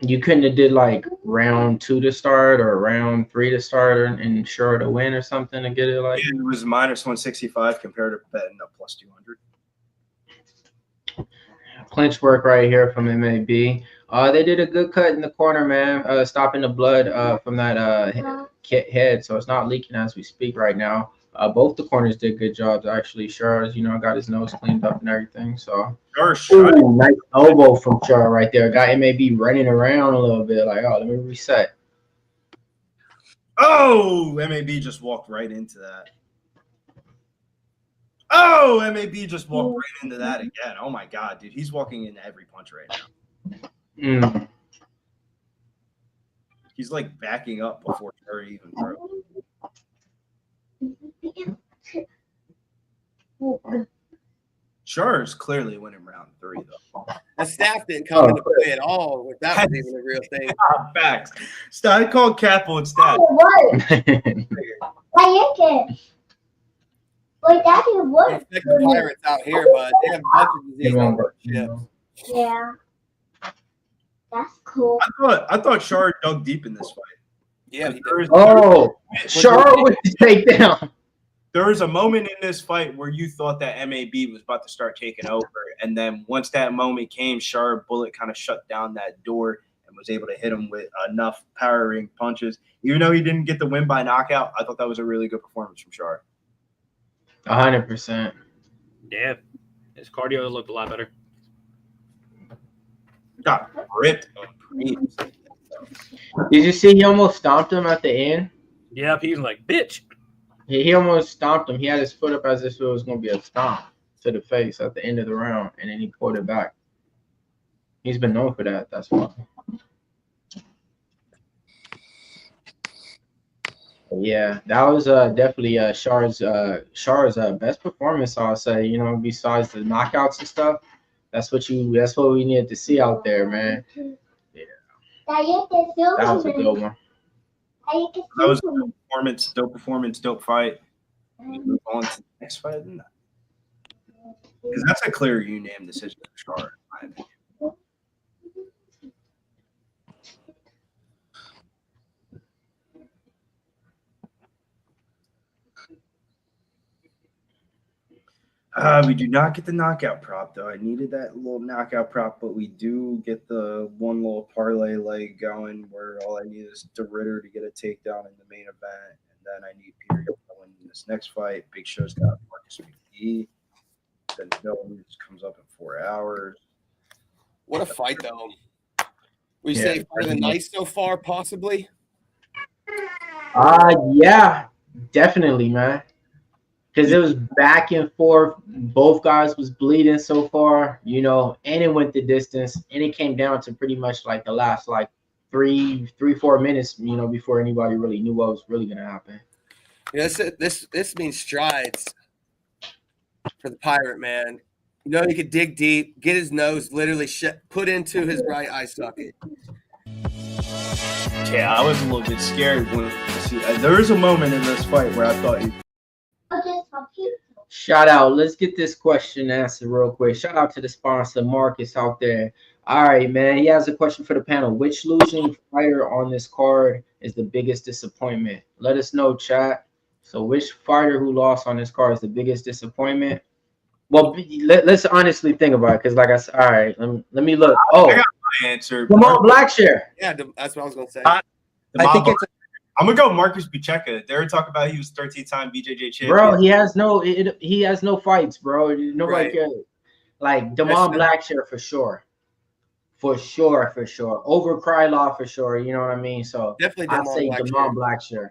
you couldn't have did like round 2 to start or round 3 to start and Shar to win or something to get it like. Yeah, it was minus 165 compared to betting a plus 200. Clinch work right here from MAB. They did a good cut in the corner, man, stopping the blood from that head, so it's not leaking as we speak right now. Both the corners did good jobs, actually. Char's, got his nose cleaned up and everything. So, nice elbow from Char right there. Got MAB running around a little bit, like, oh, let me reset. Oh, MAB just walked right into that. Oh, MAB just walked right into that again. Oh my God, dude, he's walking into every punch right now. He's like backing up before Char even throws. Char is clearly winning round 3, though. The staff didn't come into play at all. If that was even a real thing. Facts. I called Capo and staff. What? Wait, that is what? The Pirates out here, but they have a bunch of disease on their ships. Yeah. That's cool. I thought Char dug deep in this fight. Yeah. Char with the takedown. There was a moment in this fight where you thought that MAB was about to start taking over, and then once that moment came, Sharabutdin kind of shut down that door and was able to hit him with enough powering punches. Even though he didn't get the win by knockout, I thought that was a really good performance from Char. 100%. Yeah, his cardio looked a lot better. Got ripped. Did you see he almost stomped him at the end? Yep, he was like, bitch. He almost stomped him. He had his foot up as if it was going to be a stomp to the face at the end of the round, and then he pulled it back. He's been known for that. That's why. Yeah, that was definitely Char's best performance, I'll say. Besides the knockouts and stuff, that's what we needed to see out there, man. Yeah, that was a good one. That was a performance, dope fight. We move on to the next fight, because that's a clear unanimous decision for Char, in my opinion. We do not get the knockout prop, though. I needed that little knockout prop, but we do get the one little parlay leg going where all I need is the Ritter to get a takedown in the main event, and then I need Peter to win this next fight. Big Show's got Marcus McGhee. Then no news comes up in 4 hours. What a fight, though. We say fight of the night so far, possibly? Yeah, definitely, man. Because it was back and forth. Both guys was bleeding so far, and it went the distance. And it came down to pretty much like the last 3-4 minutes, before anybody really knew what was really going to happen. This means strides for the Pirate, man. He could dig deep, get his nose literally put into his right eye socket. Yeah, I was a little bit scared when there was a moment in this fight where I thought Shout out. Let's get this question answered real quick. Shout out to the sponsor, Marcus, out there. All right, man. He has a question for the panel. Which losing fighter on this card is the biggest disappointment? Let us know, chat. So which fighter who lost on this card is the biggest disappointment? Well, let's honestly think about it, because like I said, all right, let me look. Oh, I got my answer. Jamal Blackshear. Yeah, that's what I was gonna say. I think it's I'm gonna go Marcus Picheka. They were talking about he was 13-time BJJ champion. Bro, he has no fights, bro. Nobody cares. Like Jamal Blackshear for sure. For sure. Over Krylov for sure. You know what I mean? So Definitely I'd say Jamal Blackshear.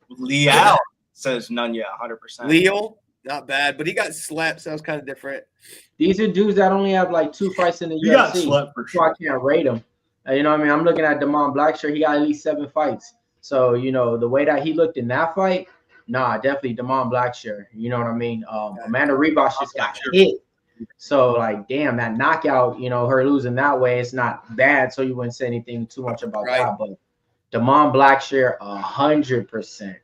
Leal says none yet, 100%. Leal, not bad, but he got slept, so that was kind of different. These are dudes that only have like 2 fights in the UFC. Got slept for sure. I can't rate him. You know what I mean? I'm looking at Jamal Blackshear. He got at least 7 fights. So, you know, the way that he looked in that fight, nah, definitely Jamal Blackshear. You know what I mean? Amanda Ribas just got hit. So, like, damn, that knockout, you know, her losing that way, it's not bad. So you wouldn't say anything too much about that. But Jamal Blackshear, 100%.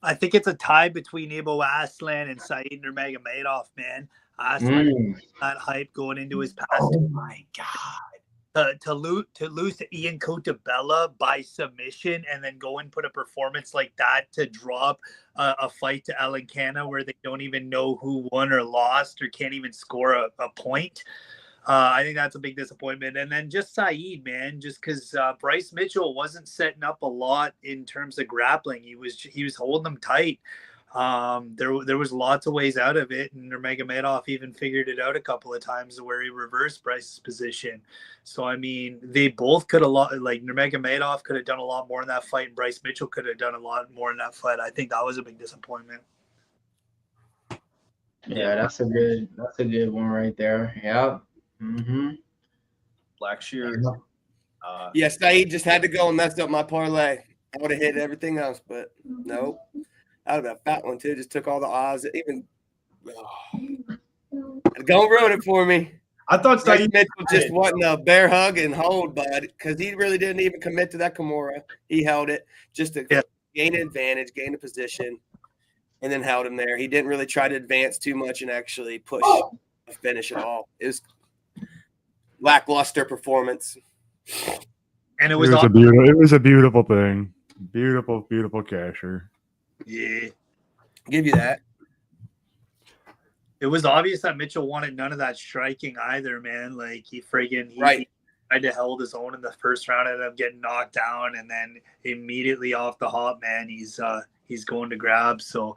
I think it's a tie between Ibo Aslan and Said Nurmagomedov, man. Aslan that hype going into his past. Oh my god! To lose to Ian Cotabella by submission and then go and put a performance like that to drop a fight to Alikine where they don't even know who won or lost or can't even score a point. I think that's a big disappointment. And then just Said, man, just because Bryce Mitchell wasn't setting up a lot in terms of grappling. He was holding them tight. There was lots of ways out of it, and Nurmagomedov even figured it out a couple of times where he reversed Bryce's position. So I mean, they both could have like Nurmagomedov could have done a lot more in that fight, and Bryce Mitchell could have done a lot more in that fight. I think that was a big disappointment. Yeah, that's a good one right there. Yeah. Blackshear. Yes, Said just had to go and messed up my parlay. I would have hit everything else, but no. That would have been a fat one too. Just took all the odds. Even don't ruin it for me. I thought Bryce Mitchell just wasn't a bear hug and hold, bud, because he really didn't even commit to that Kimura. He held it just to gain an advantage, gain a position, and then held him there. He didn't really try to advance too much and actually push a finish at all. It was lackluster performance. And it was a beautiful thing. Beautiful casher. Yeah. Give you that. It was obvious that Mitchell wanted none of that striking either, man. Like he tried to hold his own in the first round, ended up getting knocked down, and then immediately off the hop, man, he's going to grab. So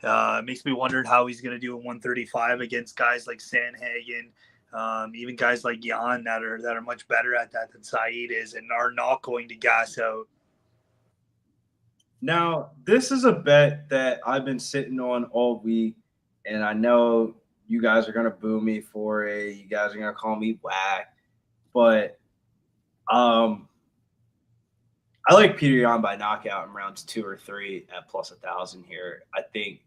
it makes me wonder how he's going to do at 135 against guys like Sandhagen, even guys like Yan that are much better at that than Said is and are not going to gas out. Now, this is a bet that I've been sitting on all week, and I know you guys are going to boo me for it. You guys are going to call me whack. But I like Petr Yan by knockout in rounds 2 or 3 at plus 1,000 here. I think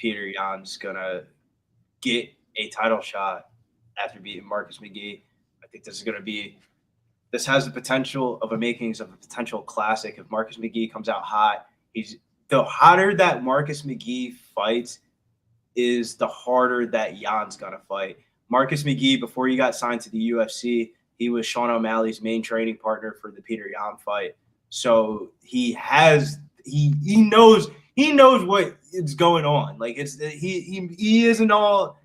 Petr Yan's going to get a title shot after beating Marcus McGhee. I think this has the potential of a makings of a potential classic. If Marcus McGhee comes out hot, the hotter that Marcus McGhee fights is the harder that Yan's gonna fight. Marcus McGhee, before he got signed to the UFC, he was Sean O'Malley's main training partner for the Petr Yan fight. So he knows what is going on. Like he isn't all.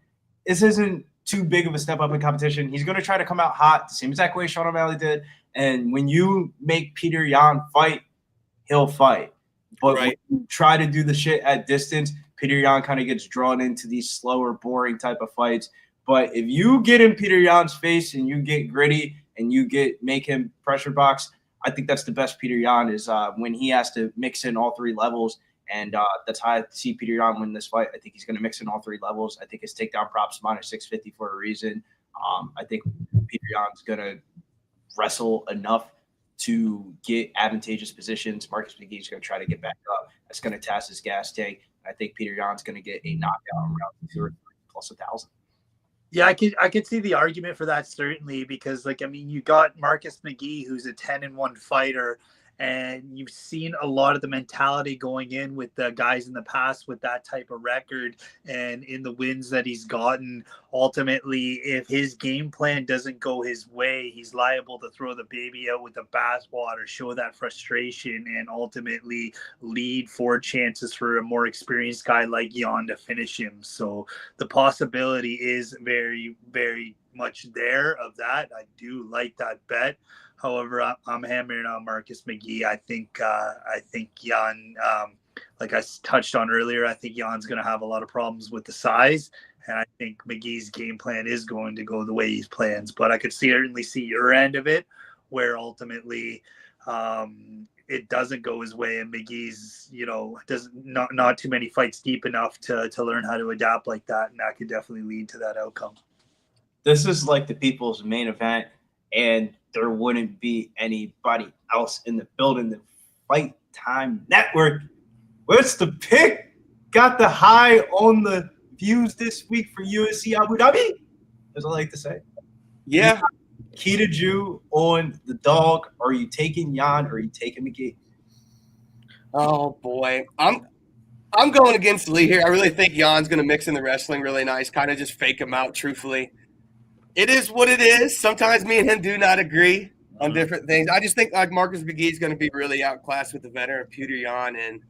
This isn't too big of a step up in competition. He's going to try to come out hot, the same exact way Sean O'Malley did. And when you make Petr Yan fight, he'll fight. But when you try to do the shit at distance, Petr Yan kind of gets drawn into these slower, boring type of fights. But if you get in Petr Yan's face and you get gritty and you make him pressure box, I think that's the best Petr Yan is when he has to mix in all 3 levels. And that's how I see Petr Yan win this fight. I think he's going to mix in all 3 levels. I think his takedown props minus 650 for a reason. I think Petr Yan's going to wrestle enough to get advantageous positions. Marcus McGhee's going to try to get back up. That's going to test his gas tank. I think Petr Yan's going to get a knockout in round 2 or 3 plus 1,000. Yeah, I could see the argument for that certainly because, like, I mean, you got Marcus McGhee, who's a 10-1 fighter, And you've seen a lot of the mentality going in with the guys in the past with that type of record and in the wins that he's gotten. Ultimately, if his game plan doesn't go his way, he's liable to throw the baby out with the bathwater, show that frustration, and ultimately lead 4 chances for a more experienced guy like Yan to finish him. So the possibility is very, very much there of that. I do like that bet. However, I'm hammering on Marcus McGhee. I think Yan, like I touched on earlier, I think Yan's going to have a lot of problems with the size, and I think McGee's game plan is going to go the way he plans. But I could certainly see your end of it, where ultimately it doesn't go his way, and McGee's, not too many fights deep enough to learn how to adapt like that, and that could definitely lead to that outcome. This is like the people's main event, and there wouldn't be anybody else in the building. The Fight Time Network. What's the pick? Got the high on the views this week for UFC Abu Dhabi, as I like to say. Yeah. Kita Jew on the dog. Are you taking Yan or are you taking McGhee? Oh boy, I'm going against Lee here. I really think Jan's going to mix in the wrestling really nice, kind of just fake him out. Truthfully, it is what it is. Sometimes me and him do not agree on different things. I just think like Marcus McGhee is going to be really outclassed with the veteran Petr Yan, and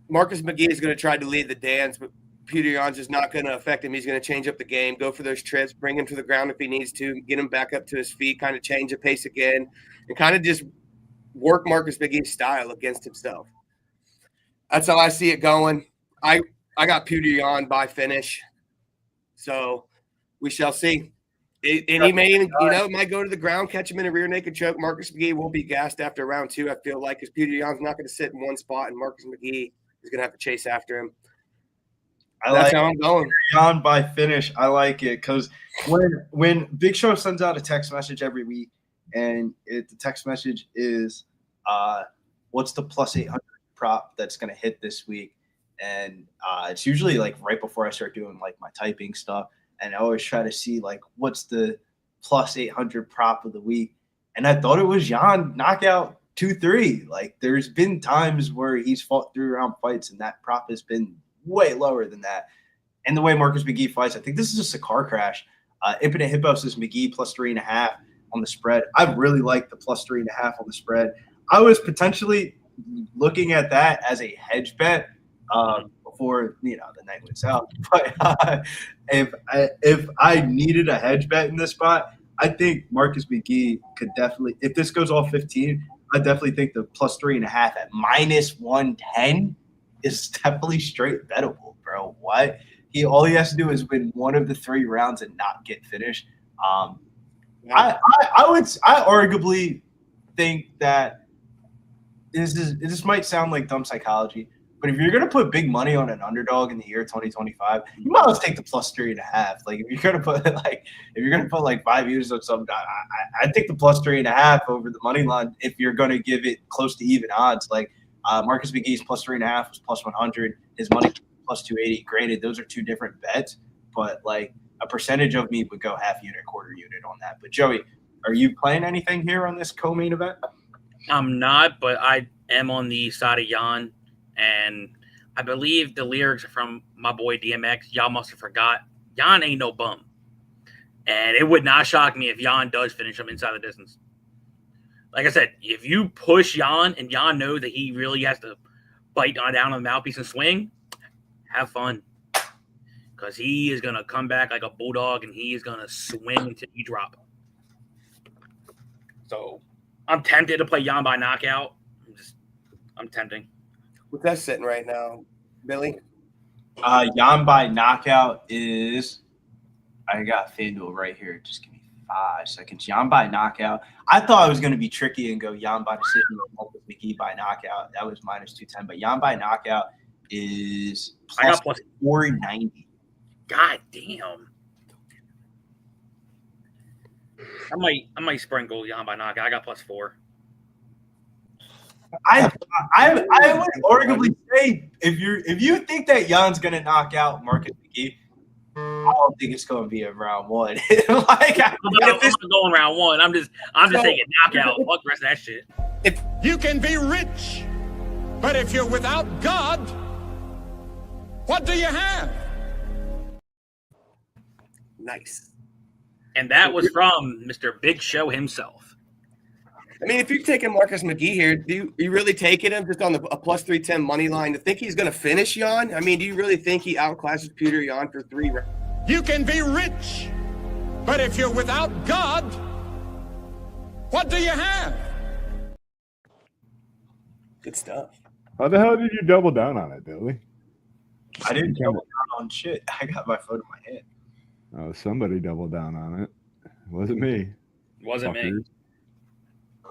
Marcus McGhee is going to try to lead the dance, but Petr Yan's just not going to affect him. He's going to change up the game, go for those trips, bring him to the ground if he needs to, get him back up to his feet, kind of change the pace again, and kind of just work Marcus McGee's style against himself. That's how I see it going. I got Petr Yan by finish, so we shall see. And he may even, might go to the ground, catch him in a rear naked choke. Marcus McGhee will be gassed after round 2, I feel like, because Petr Yan's not going to sit in one spot, and Marcus McGhee is going to have to chase after him. That's how I'm going. Yan by finish. I like it because when Big Show sends out a text message every week, and the text message is, what's the plus 800 prop that's going to hit this week? And it's usually like right before I start doing like my typing stuff. And I always try to see like what's the plus 800 prop of the week. And I thought it was Yan knockout 2-3. Like there's been times where he's fought 3-round fights and that prop has been way lower than that. And the way Marcus McGhee fights, I think this is just a car crash. Infinite Hippos is McGhee plus 3.5 on the spread. I really like the plus 3.5 on the spread. I was potentially looking at that as a hedge bet before the night went south. But if I needed a hedge bet in this spot, I think Marcus McGhee could definitely, if this goes all 15, I definitely think the plus 3.5 at minus 110 is definitely straight bettable, bro. What? All he has to do is win one of the 3 rounds and not get finished. I arguably think that this might sound like dumb psychology, but if you're gonna put big money on an underdog in the year 2025, you might as well take the plus 3.5. Like if you're gonna put like 5 units on something, I take the plus 3.5 over the money line if you're gonna give it close to even odds. Like Marcus McGee's plus 3.5 was plus 100. His money plus 280. Granted, those are 2 different bets, but like a percentage of me would go half unit, quarter unit on that. But Joey, are you playing anything here on this co-main event? I'm not, but I am on the side of Yan, and I believe the lyrics are from my boy DMX. Y'all must have forgot. Yan ain't no bum. And it would not shock me if Yan does finish him inside the distance. Like I said, if you push Yan and Yan knows that he really has to bite down on the mouthpiece and swing, have fun. Because he is going to come back like a bulldog and he is going to swing until you drop. So I'm tempted to play Yan by knockout. I'm tempting. What's that sitting right now, Billy? Yan by knockout is, I got FanDuel right here. Just give me 5 seconds. Yan by knockout. I thought I was going to be tricky and go Yan by decision with McGhee by knockout. That was minus 210. But Yan by knockout is plus 490. God damn. I might sprinkle Yan by knockout. I got plus 4. I would arguably say if you think that Yan's gonna knock out Marcus McGhee, I don't think it's gonna be a round 1. Like I'm going round 1. I'm just thinking knockout. Fuck the rest of that shit. You can be rich, but if you're without God, what do you have? Nice. And that was from Mr. Big Show himself. I mean, if you're taking Marcus McGhee here, do you really taking him just on a plus 310 money line to think he's going to finish Yan? I mean, do you really think he outclasses Petr Yan for 3 rounds? You can be rich, but if you're without God, what do you have? Good stuff. How the hell did you double down on it, Billy? I didn't double down on shit. I got my phone in my hand. Oh, somebody doubled down on it. It wasn't me. Wasn't me.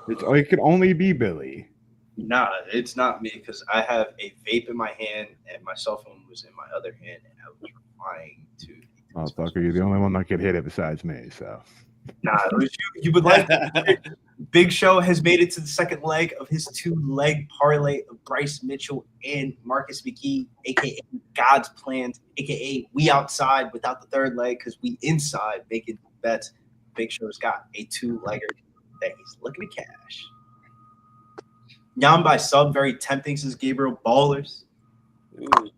It could only be Billy. Nah, it's not me because I have a vape in my hand and my cell phone was in my other hand and I was replying to. Oh, fucker, you're the only one that could hit it besides me, so. Nah, it was you. You would like Big Show has made it to the second leg of his 2-leg parlay of Bryce Mitchell and Marcus McGhee, aka God's plans, aka we outside without the third leg because we inside making bets. Big Show's got a 2-legger that he's looking to cash. Yan by sub, very tempting, says Gabriel. Ballers. Ooh.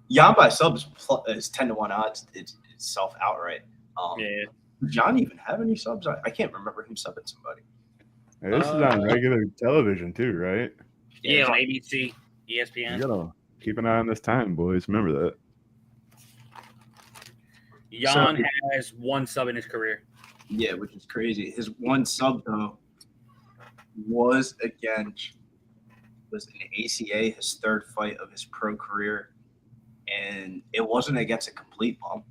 Yan by sub is 10-1 odds itself outright. Yeah. Does Yan even have any subs? I can't remember him subbing somebody. Hey, this is on regular television too, right? Yeah, on ABC, You ESPN. gotta keep an eye on this time, boys. Remember that. Yan has 1 sub in his career. Yeah, which is crazy. His 1 sub though was an ACA, his 3rd fight of his pro career, and it wasn't against a complete bum.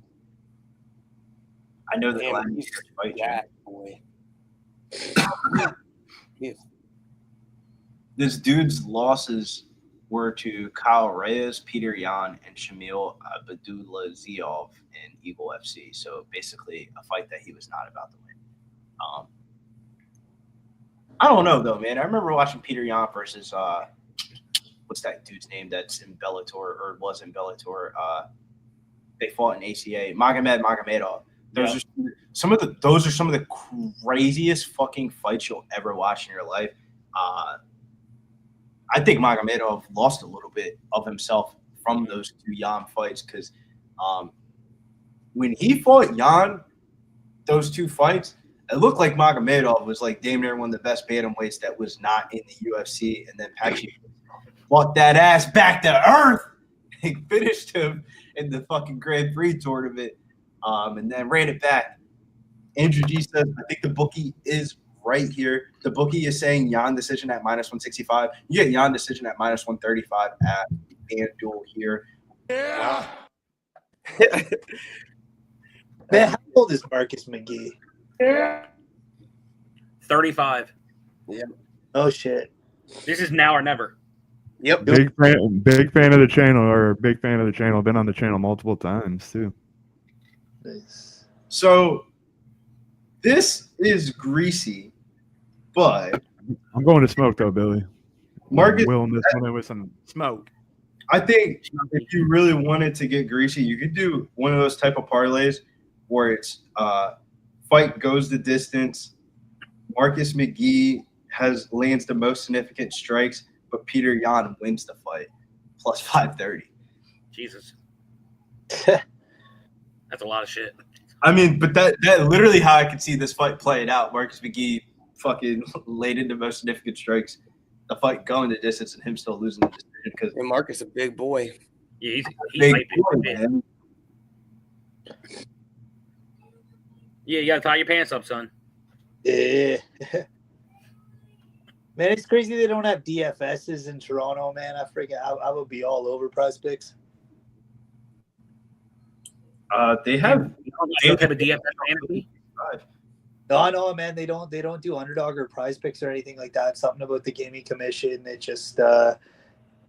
I know that last fight. Jack, boy. This dude's losses were to Kyle Reyes, Petr Yan, and Shamil Abdulaziz in Eagle FC. So basically, a fight that he was not about to win. I don't know though, man. I remember watching Petr Yan versus what's that dude's name that's in Bellator or was in Bellator? They fought in ACA. Magomedov. Those are some of the craziest fucking fights you'll ever watch in your life. I think Magomedov lost a little bit of himself from those 2 Yan fights because when he fought Yan, those 2 fights, it looked like Magomedov was like damn near one of the best bantamweights that was not in the UFC, and then Picheka fought that ass back to earth and finished him in the fucking Grand Prix tournament. And then ran it back. Andrew G says, I think the bookie is right here. The bookie is saying Yan decision at -165. You get Yan decision at -135 at FanDuel here. Yeah. Man, how old is Marcus McGhee? 35. Yeah. Oh shit. This is now or never. Yep. Big fan of the channel, or big fan of the channel. Been on the channel multiple times too. Nice. So this is greasy, but I'm going to smoke though, Billy. Marcus, willing this one with some smoke. I think if you really wanted to get greasy, you could do one of those type of parlays where it's fight goes the distance. Marcus McGhee lands the most significant strikes, but Petr Yan wins the fight plus 530. Jesus. That's a lot of shit. I mean, but that literally how I could see this fight playing out. Marcus McGhee fucking laid into most significant strikes. The fight going the distance and him still losing the decision because Marcus a big boy. Yeah, he's big big boy, man. man. Yeah, you gotta tie your pants up, son. Yeah. Man, it's crazy they don't have DFSs in Toronto, man. I would be all over Prize Picks. They have They don't have a DFS family. No, man, they don't do Underdog or Prize Picks or anything like that. Something about the gaming commission. It just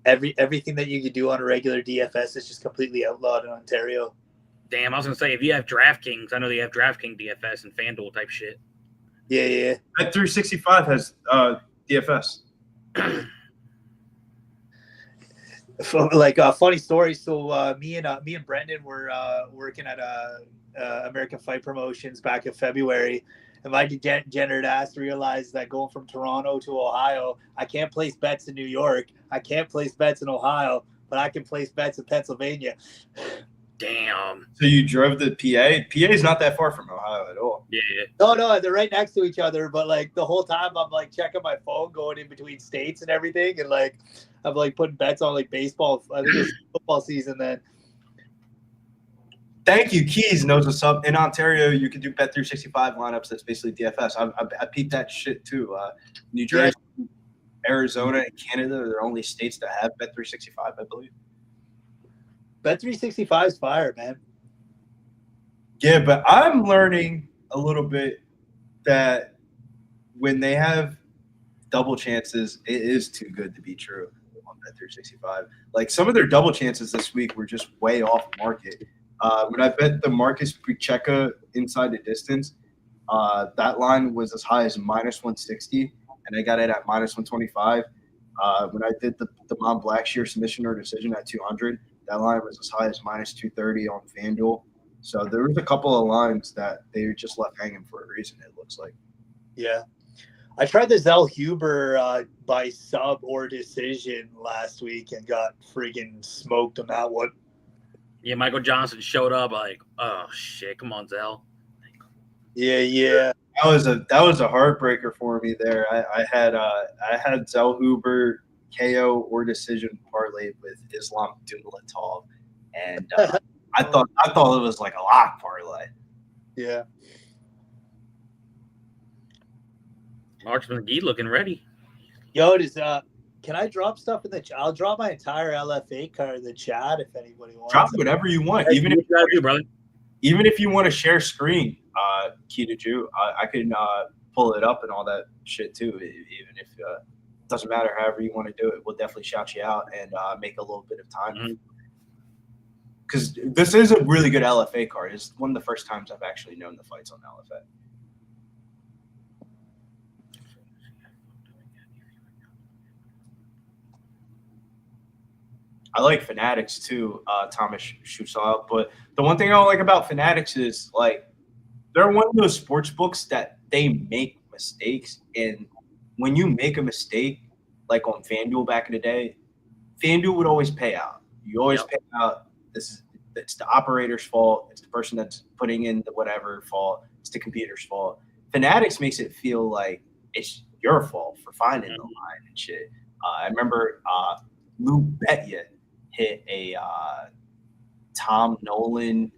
everything that you could do on a regular DFS is just completely outlawed in Ontario. Damn, I was gonna say if you have DraftKings, I know they have DraftKings DFS and FanDuel type shit. Yeah. Bet 365 has DFS. Like a funny story. So me and Brendan were working at American Fight Promotions back in February, and my degenerate ass realized that going from Toronto to Ohio, I can't place bets in New York. I can't place bets in Ohio, but I can place bets in Pennsylvania. Damn. So you drove to PA? PA is not that far from Ohio at all. Yeah. No, they're right next to each other. But like the whole time, I'm like checking my phone, going in between states and everything, and like I'm like putting bets on like baseball. I think it's football season then. Thank you. Keys knows what's up. In Ontario, you can do Bet365 lineups. That's basically DFS. I peeped that shit too. New Jersey, Arizona, and Canada are the only states that have Bet365, I believe. Bet365 is fire, man. Yeah, but I'm learning a little bit that when they have double chances, it is too good to be true on Bet365. Like some of their double chances this week were just way off market. When I bet the Marcus Picheka inside the distance, that line was as high as -160, and I got it at -125. When I did the Blackshear submission or decision at 200, that line was as high as -230 on FanDuel. So there was a couple of lines that they just left hanging for a reason, it looks like. Yeah. I tried the Zell Huber by sub or decision last week and got freaking smoked on that one. Yeah, Michael Johnson showed up like, oh shit, come on, Zell. Yeah. That was a heartbreaker for me there. I had Zell Huber KO or decision parlay with Islam Dumalatov, and I thought it was like a lock parlay. Yeah. McGhee looking ready. Yo, can I drop stuff in the chat? I'll drop my entire LFA card in the chat if anybody wants. Drop whatever you want, even if you want to share screen. Kita Jew, I can pull it up and all that shit too. Even if doesn't matter, however you want to do it, we'll definitely shout you out and make a little bit of time. Because this is a really good LFA card. It's one of the first times I've actually known the fights on LFA. I like Fanatics too, Thomas shoots out. But the one thing I don't like about Fanatics is like they're one of those sports books that they make mistakes. And when you make a mistake, like on FanDuel back in the day, FanDuel would always pay out. You always pay out. It's the operator's fault. It's the person that's putting in the whatever fault. It's the computer's fault. Fanatics makes it feel like it's your fault for finding the line and shit. I remember Lou Betya hit a Tom Nolan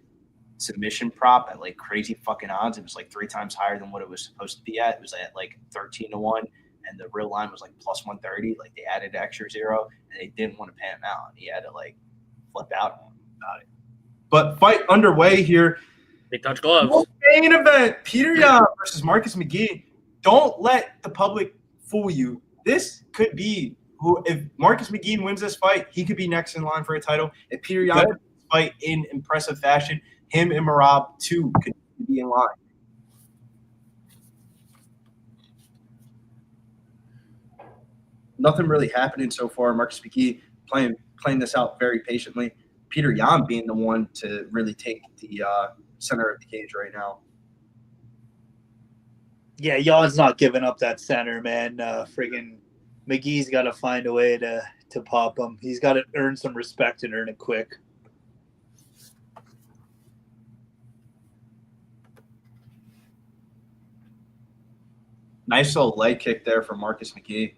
submission prop at like crazy fucking odds. It was like 3 times higher than what it was supposed to be at. It was at like 13-1, and the real line was like +130. Like they added an extra 0, and they didn't want to pay him out. He had to like flip out on him about it. But fight underway here. They touch gloves. Main event: Petr Yan versus Marcus McGhee. Don't let the public fool you. This could be who. If Marcus McGhee wins this fight, he could be next in line for a title. If Petr Yan wins this fight in impressive fashion, him and Merab too could be in line. Nothing really happening so far. Marcus McGhee playing this out very patiently. Petr Yan being the one to really take the center of the cage right now. Yeah, Jan's not giving up that center, man. Friggin' McGee's got to find a way to pop him. He's got to earn some respect and earn it quick. Nice little leg kick there from Marcus McGhee.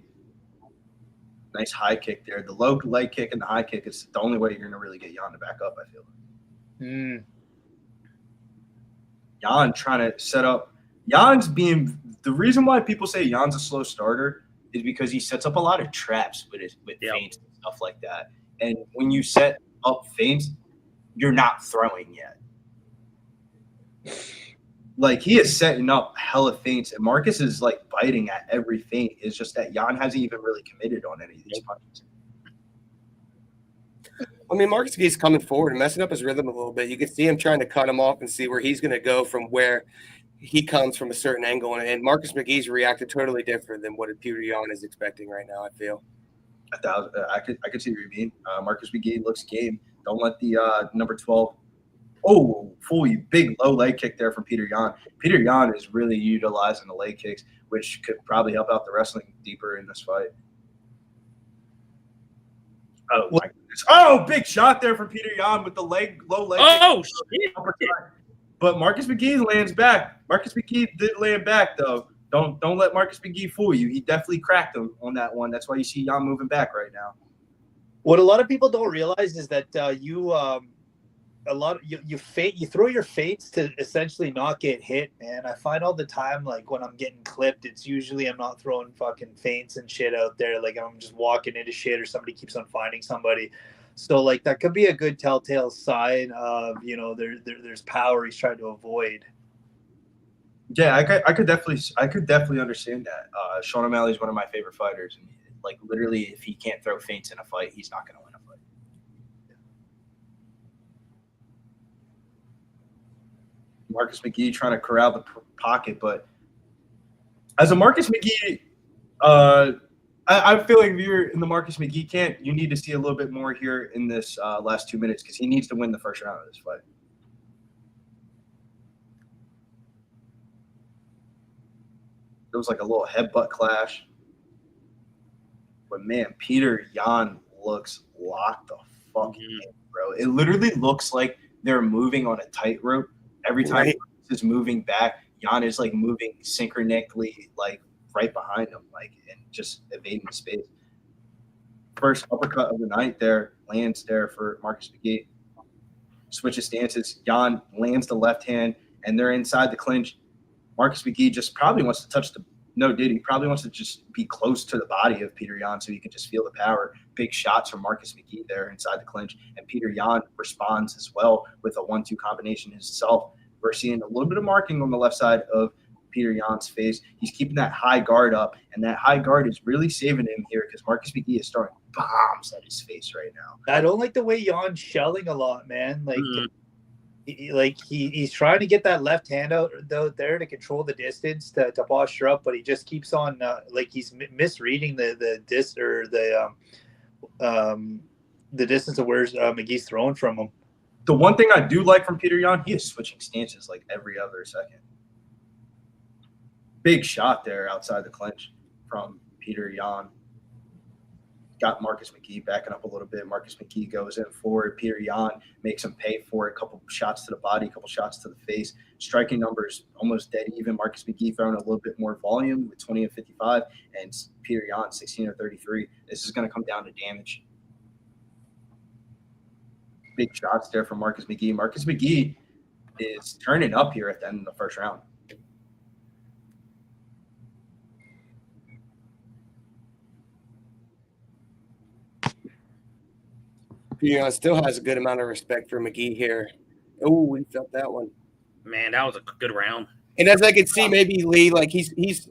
Nice high kick there. The low leg kick and the high kick is the only way you're going to really get Yan to back up, I feel. Yan trying to set up. Jan's being – the reason why people say Jan's a slow starter is because he sets up a lot of traps with feints and stuff like that. And when you set up feints, you're not throwing yet. Like, he is setting up hella feints, and Marcus is, like, biting at every feint. It's just that Yan hasn't even really committed on any of these punches. I mean, Marcus McGhee's coming forward and messing up his rhythm a little bit. You can see him trying to cut him off and see where he's going to go from where he comes from a certain angle. And Marcus McGhee's reacted totally different than what Petr Yan is expecting right now, I feel. I could see what you mean. Marcus McGhee looks game. Don't let the number 12 Oh, fool you. Big low leg kick there from Petr Yan. Petr Yan is really utilizing the leg kicks, which could probably help out the wrestling deeper in this fight. Oh, my goodness. Oh, big shot there from Petr Yan with the low leg Oh, kick. But Marcus McGhee lands back. Marcus McGhee did land back, though. Don't let Marcus McGhee fool you. He definitely cracked him on that one. That's why you see Yan moving back right now. What a lot of people don't realize is that you throw your feints to essentially not get hit, man. I find all the time, like when I'm getting clipped, it's usually I'm not throwing fucking feints and shit out there. Like I'm just walking into shit or somebody keeps on finding somebody. So like that could be a good telltale sign of, you know, there's power he's trying to avoid. Yeah, I could definitely understand that. Sean O'Malley is one of my favorite fighters, and like literally, if he can't throw feints in a fight, he's not going to win a fight. Marcus McGhee trying to corral the pocket, but as a Marcus McGhee, I feel like if you're in the Marcus McGhee camp, you need to see a little bit more here in this last 2 minutes because he needs to win the first round of this fight. There was like a little headbutt clash. But, man, Petr Yan looks locked the fuck in, bro. It literally looks like they're moving on a tightrope. Every time he is moving back, Yan is, like, moving synchronically, like, right behind him, like, and just evading the space. First uppercut of the night there lands there for Marcus McGhee. Switches stances. Yan lands the left hand, and they're inside the clinch. Marcus McGhee just probably wants to touch the – no, did he probably wants to just be close to the body of Petr Yan so he can just feel the power. Big shots from Marcus McGhee there inside the clinch. And Petr Yan responds as well with a 1-2 combination himself. We're seeing a little bit of marking on the left side of Petr Yan's face. He's keeping that high guard up, and that high guard is really saving him here because Marcus McGhee is throwing bombs at his face right now. I don't like the way Yan's shelling a lot, man. Like – he's trying to get that left hand out there to control the distance to posture up, but he just keeps on he's misreading the distance of where McGhee's throwing from him. The one thing I do like from Petr Yan, he is switching stances like every other second. Big shot there outside the clinch from Petr Yan. Got Marcus McGhee backing up a little bit. Marcus McGhee goes in forward. Petr Yan makes him pay for it. A couple shots to the body, a couple shots to the face. Striking numbers almost dead even. Marcus McGhee throwing a little bit more volume with 20 and 55, and Petr Yan 16 or 33. This is going to come down to damage. Big shots there from Marcus McGhee. Marcus McGhee is turning up here at the end of the first round. You know, still has a good amount of respect for McGhee here. Oh, we felt that one. Man, that was a good round. And as I can see, maybe Lee, like he's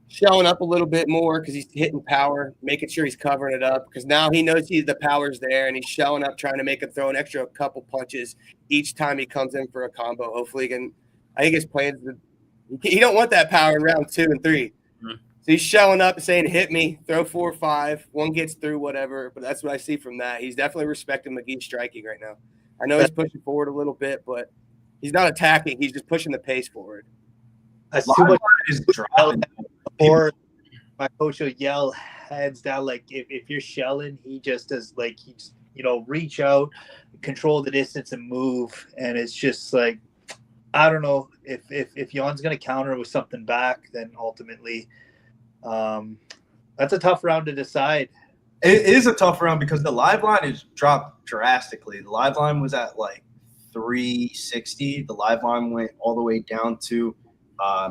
showing up a little bit more because he's hitting power, making sure he's covering it up because now he knows the power's there and he's showing up, trying to make him throw an extra couple punches each time he comes in for a combo. Hopefully he can. I think his plan is he don't want that power in round 2 and 3. Mm-hmm. So he's showing up and saying, hit me, throw 4 or 5, one gets through, whatever. But that's what I see from that. He's definitely respecting McGhee's striking right now. I know he's pushing forward a little bit, but he's not attacking. He's just pushing the pace forward. That's too much is dropping. Or my coach will yell hands down, like if you're shelling, he just does like he's reach out, control the distance and move. And it's just like I don't know if Yan's gonna counter with something back, then ultimately that's a tough round to decide. It is a tough round because the live line is dropped drastically. The live line was at like 360. The live line went all the way down to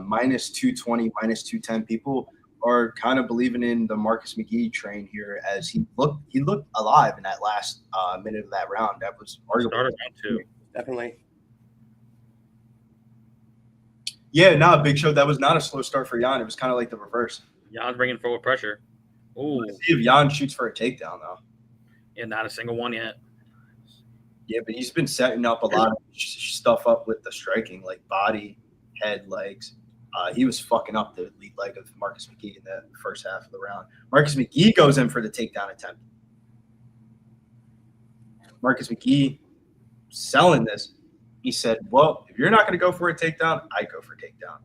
minus 220, minus 210. People are kind of believing in the Marcus McGhee train here as he looked alive in that last minute of that round. That was arguably round 2. Definitely. Yeah, no, Big Show. That was not a slow start for Yan. It was kind of like the reverse. Yan's bringing forward pressure. Ooh. Let's see if Yan shoots for a takedown, though. Yeah, not a single one yet. Yeah, but he's been setting up a lot of stuff up with the striking, like body, head, legs. He was fucking up the lead leg of Marcus McGhee in the first half of the round. Marcus McGhee goes in for the takedown attempt. Marcus McGhee selling this. He said, well, if you're not going to go for a takedown, I go for a takedown.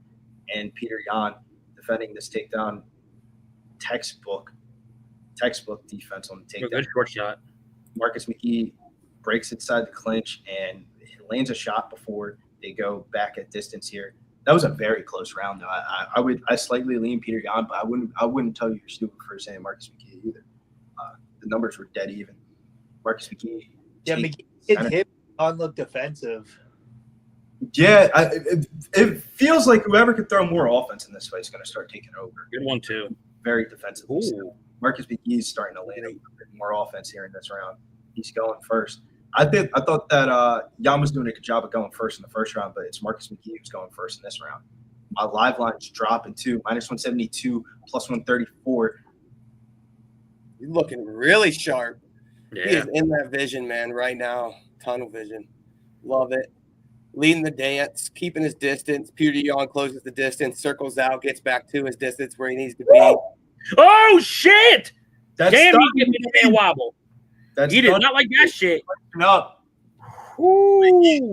And Petr Yan defending this takedown, textbook defense on the takedown. Good short shot. Marcus McGhee breaks inside the clinch and lands a shot before they go back at distance here. That was a very close round, though. I slightly lean Petr Yan, but I wouldn't tell you you're stupid for saying Marcus McGhee either. The numbers were dead even. Marcus McGhee. Yeah, McGhee hit him on look defensive. Yeah, it feels like whoever could throw more offense in this fight is going to start taking over. Good one, too. Very defensive. Ooh. Marcus McGhee is starting to land a little bit more offense here in this round. He's going first. I thought that Yan was doing a good job of going first in the first round, but it's Marcus McGhee who's going first in this round. My live line's dropping too, -172, +134. He's looking really sharp. Yeah. He is in that vision, man, right now. Tunnel vision. Love it. Leading the dance, keeping his distance. Petr Yan closes the distance, circles out, gets back to his distance where he needs to be. Oh, shit! That's Damn, stunning. he gave me the man wobble. That's He did stunning. not like that shit. Up. Ooh.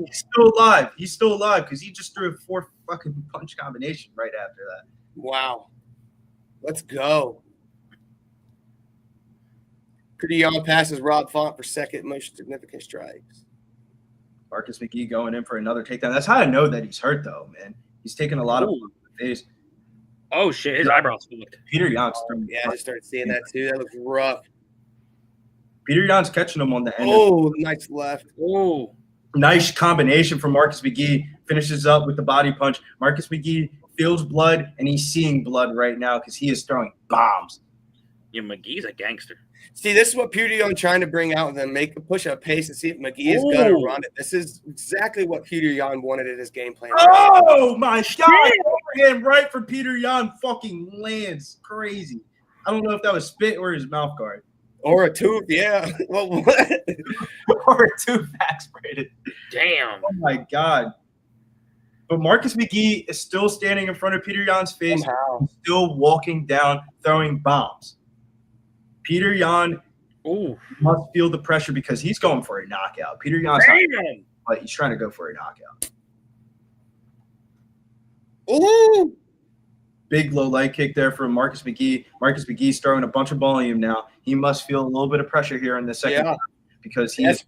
He's still alive. He's still alive because he just threw a 4 fucking punch combination right after that. Wow. Let's go. Petr Yan passes Rob Font for second most significant strikes. Marcus McGhee going in for another takedown. That's how I know that he's hurt, though, man. He's taking a lot of Ooh. blood to the face. Oh, shit. His eyebrows flicked. Petr Yan's Yeah, I just started seeing that too. That looks rough. Petr Yan's catching him on the end. Oh, nice left. Oh. Nice combination from Marcus McGhee. Finishes up with the body punch. Marcus McGhee feels blood, and he's seeing blood right now because he is throwing bombs. Yeah, McGee's a gangster. See, this is what Petr Yan trying to bring out, and then make a push up pace and see if McGhee is going to run it. This is exactly what Petr Yan wanted in his game plan. Oh, my God. Overhand right for Petr Yan fucking lands. Crazy. I don't know if that was spit or his mouth guard. Or a tooth, yeah. Well, what? Or a tooth aspirated. Damn. Oh, my God. But Marcus McGhee is still standing in front of Petr Yan's face, still walking down, throwing bombs. Petr Yan must feel the pressure because he's going for a knockout. Petr Yan's not, but he's trying to go for a knockout. Ooh! Big low leg kick there from Marcus McGhee. Marcus McGee's throwing a bunch of volume now. He must feel a little bit of pressure here in the second round because he's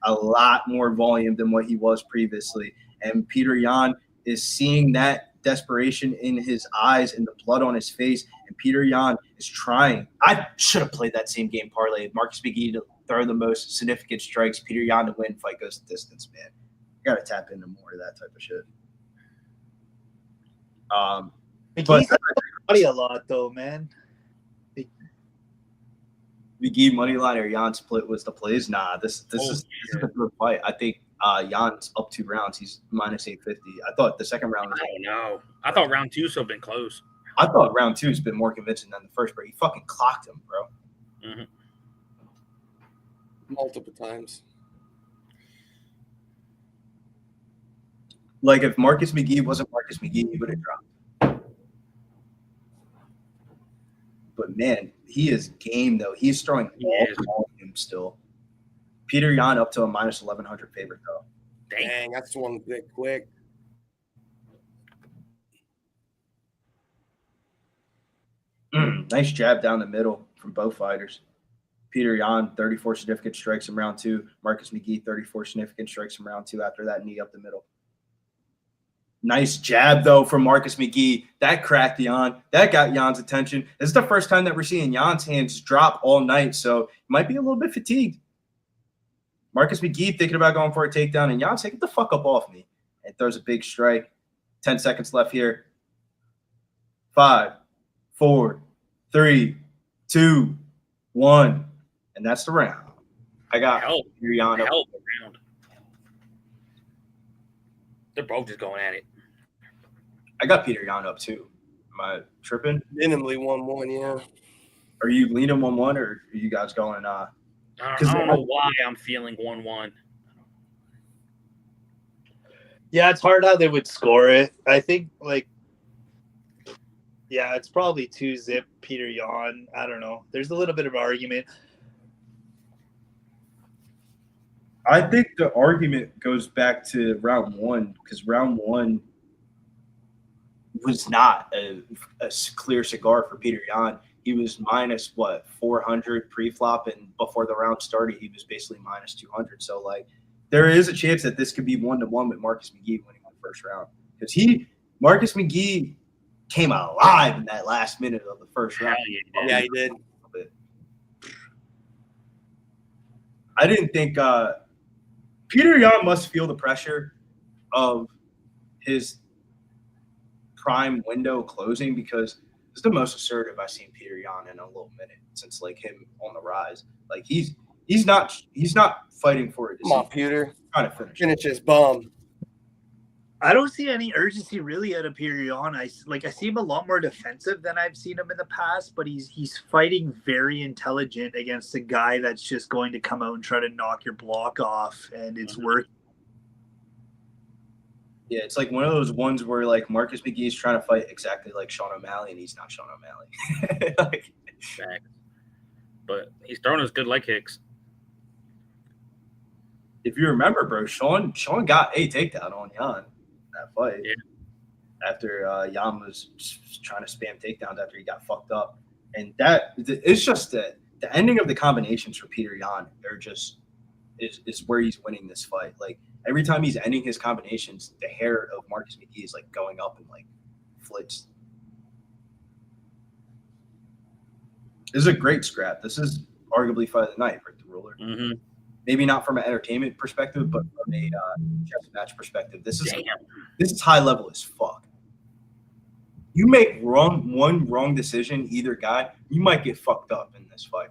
a lot more volume than what he was previously. And Petr Yan is seeing that desperation in his eyes and the blood on his face. And Petr Yan is trying. I should have played that same game parlay. Marcus McGhee to throw the most significant strikes. Petr Yan to win. Fight goes the distance, man. You got to tap into more of that type of shit. McGee's money a lot, though, man. McGhee money line or Yan split was the plays. Nah, this is a good fight. I think Yan's up 2 rounds. He's -850. I thought the second round was. I don't know. I thought round 2 should have been close. I thought round 2 has been more convincing than the first, but he fucking clocked him, bro. Mm-hmm. Multiple times. Like if Marcus McGhee wasn't Marcus McGhee, he would have dropped. But man, he is game though. He's throwing all volume still. Petr Yan up to a -1100 favorite though. Dang, that's one bit quick. Nice jab down the middle from both fighters. Petr Yan, 34 significant strikes in round 2. Marcus McGhee, 34 significant strikes in round 2 after that knee up the middle. Nice jab, though, from Marcus McGhee. That cracked Yan. That got Yan's attention. This is the first time that we're seeing Yan's hands drop all night, so he might be a little bit fatigued. Marcus McGhee thinking about going for a takedown, and Yan saying, get the fuck up off me. And throws a big strike. 10 seconds left here. 5, 4, 3, 2, 1. And that's the round. I got Yan up. Round. They're both just going at it. I got Petr Yan up too. Am I tripping? Minimally 1-1, yeah. Are you leaning 1-1 or are you guys going I don't know why I'm feeling 1-1. Yeah, it's hard how they would score it. I think it's probably 2-zip Petr Yan. I don't know. There's a little bit of argument. I think the argument goes back to round one because round one was not a clear cigar for Petr Yan. He was minus 400 pre-flop, and before the round started, he was basically minus 200. So like, there is a chance that this could be 1-1 with Marcus McGhee winning the first round because Marcus McGhee came alive in that last minute of the first round. Yeah, he did. I didn't think Petr Yan must feel the pressure of his prime window closing because it's the most assertive I've seen Petr Yan in a little minute since like him on the rise. Like he's not fighting for it. Come on, Peter. Trying to finish his bum. I don't see any urgency really out of Petr Yan. I see him a lot more defensive than I've seen him in the past, but he's fighting very intelligent against a guy that's just going to come out and try to knock your block off, and it's working. Yeah, it's like one of those ones where like Marcus McGhee is trying to fight exactly like Sean O'Malley, and he's not Sean O'Malley. Like, but he's throwing his good leg kicks. If you remember, bro, Sean got a takedown on Yan that fight. Yeah. After Yan was trying to spam takedowns after he got fucked up, and it's just that the ending of the combinations for Petr Yan are just is where he's winning this fight. Like every time he's ending his combinations, the hair of Marcus McGhee is like going up and like flits. This is a great scrap. This is arguably fight of the night for the ruler. Mm-hmm. Maybe not from an entertainment perspective, but from a chess match perspective. This is high level as fuck. You make one wrong decision, either guy, you might get fucked up in this fight.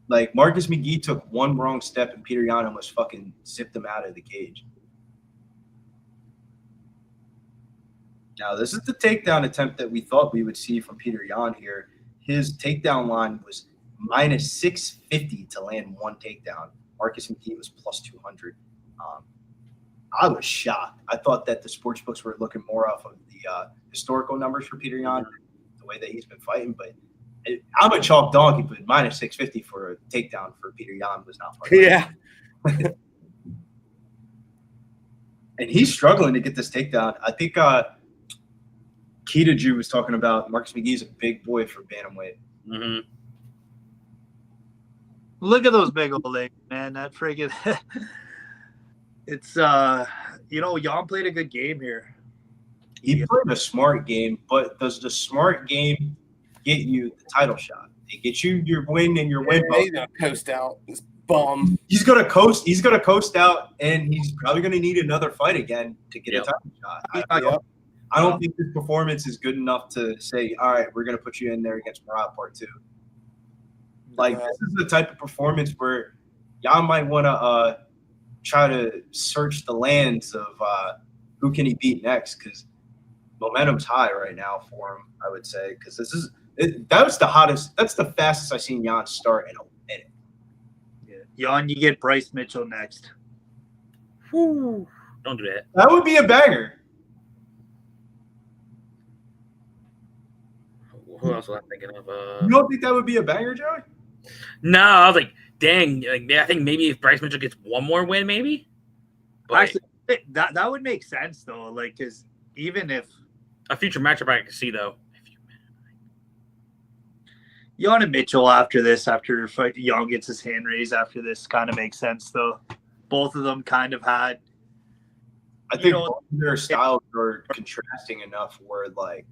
Like Marcus McGhee took one wrong step and Petr Yan almost fucking zipped him out of the cage. Now, this is the takedown attempt that we thought we would see from Petr Yan here. His takedown line was minus 650 to land one takedown. Marcus McGhee was plus 200. I was shocked. I thought that the sports books were looking more off of the historical numbers for Petr Yan, the way that he's been fighting. But I'm a chalk donkey, but minus 650 for a takedown for Petr Yan was not fun. Yeah. And he's struggling to get this takedown. I think Kitaju was talking about Marcus McGhee's a big boy for Bantamweight. Mm-hmm. Look at those big old legs, man. That freaking it's Yan played a good game here. He played a smart game, but does the smart game get you the title shot? It gets you your win and your win. He's gonna coast out. This bum. He's gonna coast. He's gonna coast out, and he's probably gonna need another fight again to get a title shot. I don't think this performance is good enough to say, all right, we're gonna put you in there against Murat Part 2. Like this is the type of performance where y'all might want to try to search the lands of who can he beat next, because momentum's high right now for him. I would say because that was the hottest. That's the fastest I've seen Yan start in a minute. Yeah. Yan, you get Bryce Mitchell next. Whew. Don't do that. That would be a banger. Who else was I thinking of? You don't think that would be a banger, Joey? No, I was like, dang. Like, I think maybe if Bryce Mitchell gets one more win, maybe. But actually, that would make sense though. Like, because even if a future matchup I can see though. Yan and Mitchell after Yan gets his hand raised after this kind of makes sense though. Both of them kind of had. I think their styles are contrasting enough where like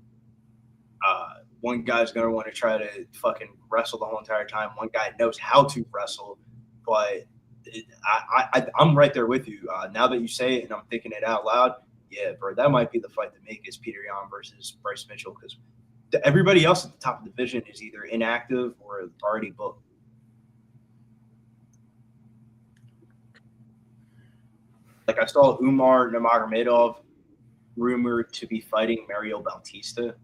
one guy's going to want to try to fucking wrestle the whole entire time. One guy knows how to wrestle, but I'm right there with you. Now that you say it and I'm thinking it out loud, yeah, bro, that might be the fight to make is Petr Yan versus Bryce Mitchell, because everybody else at the top of the division is either inactive or already booked. Like I saw Umar Nurmagomedov rumored to be fighting Mario Bautista.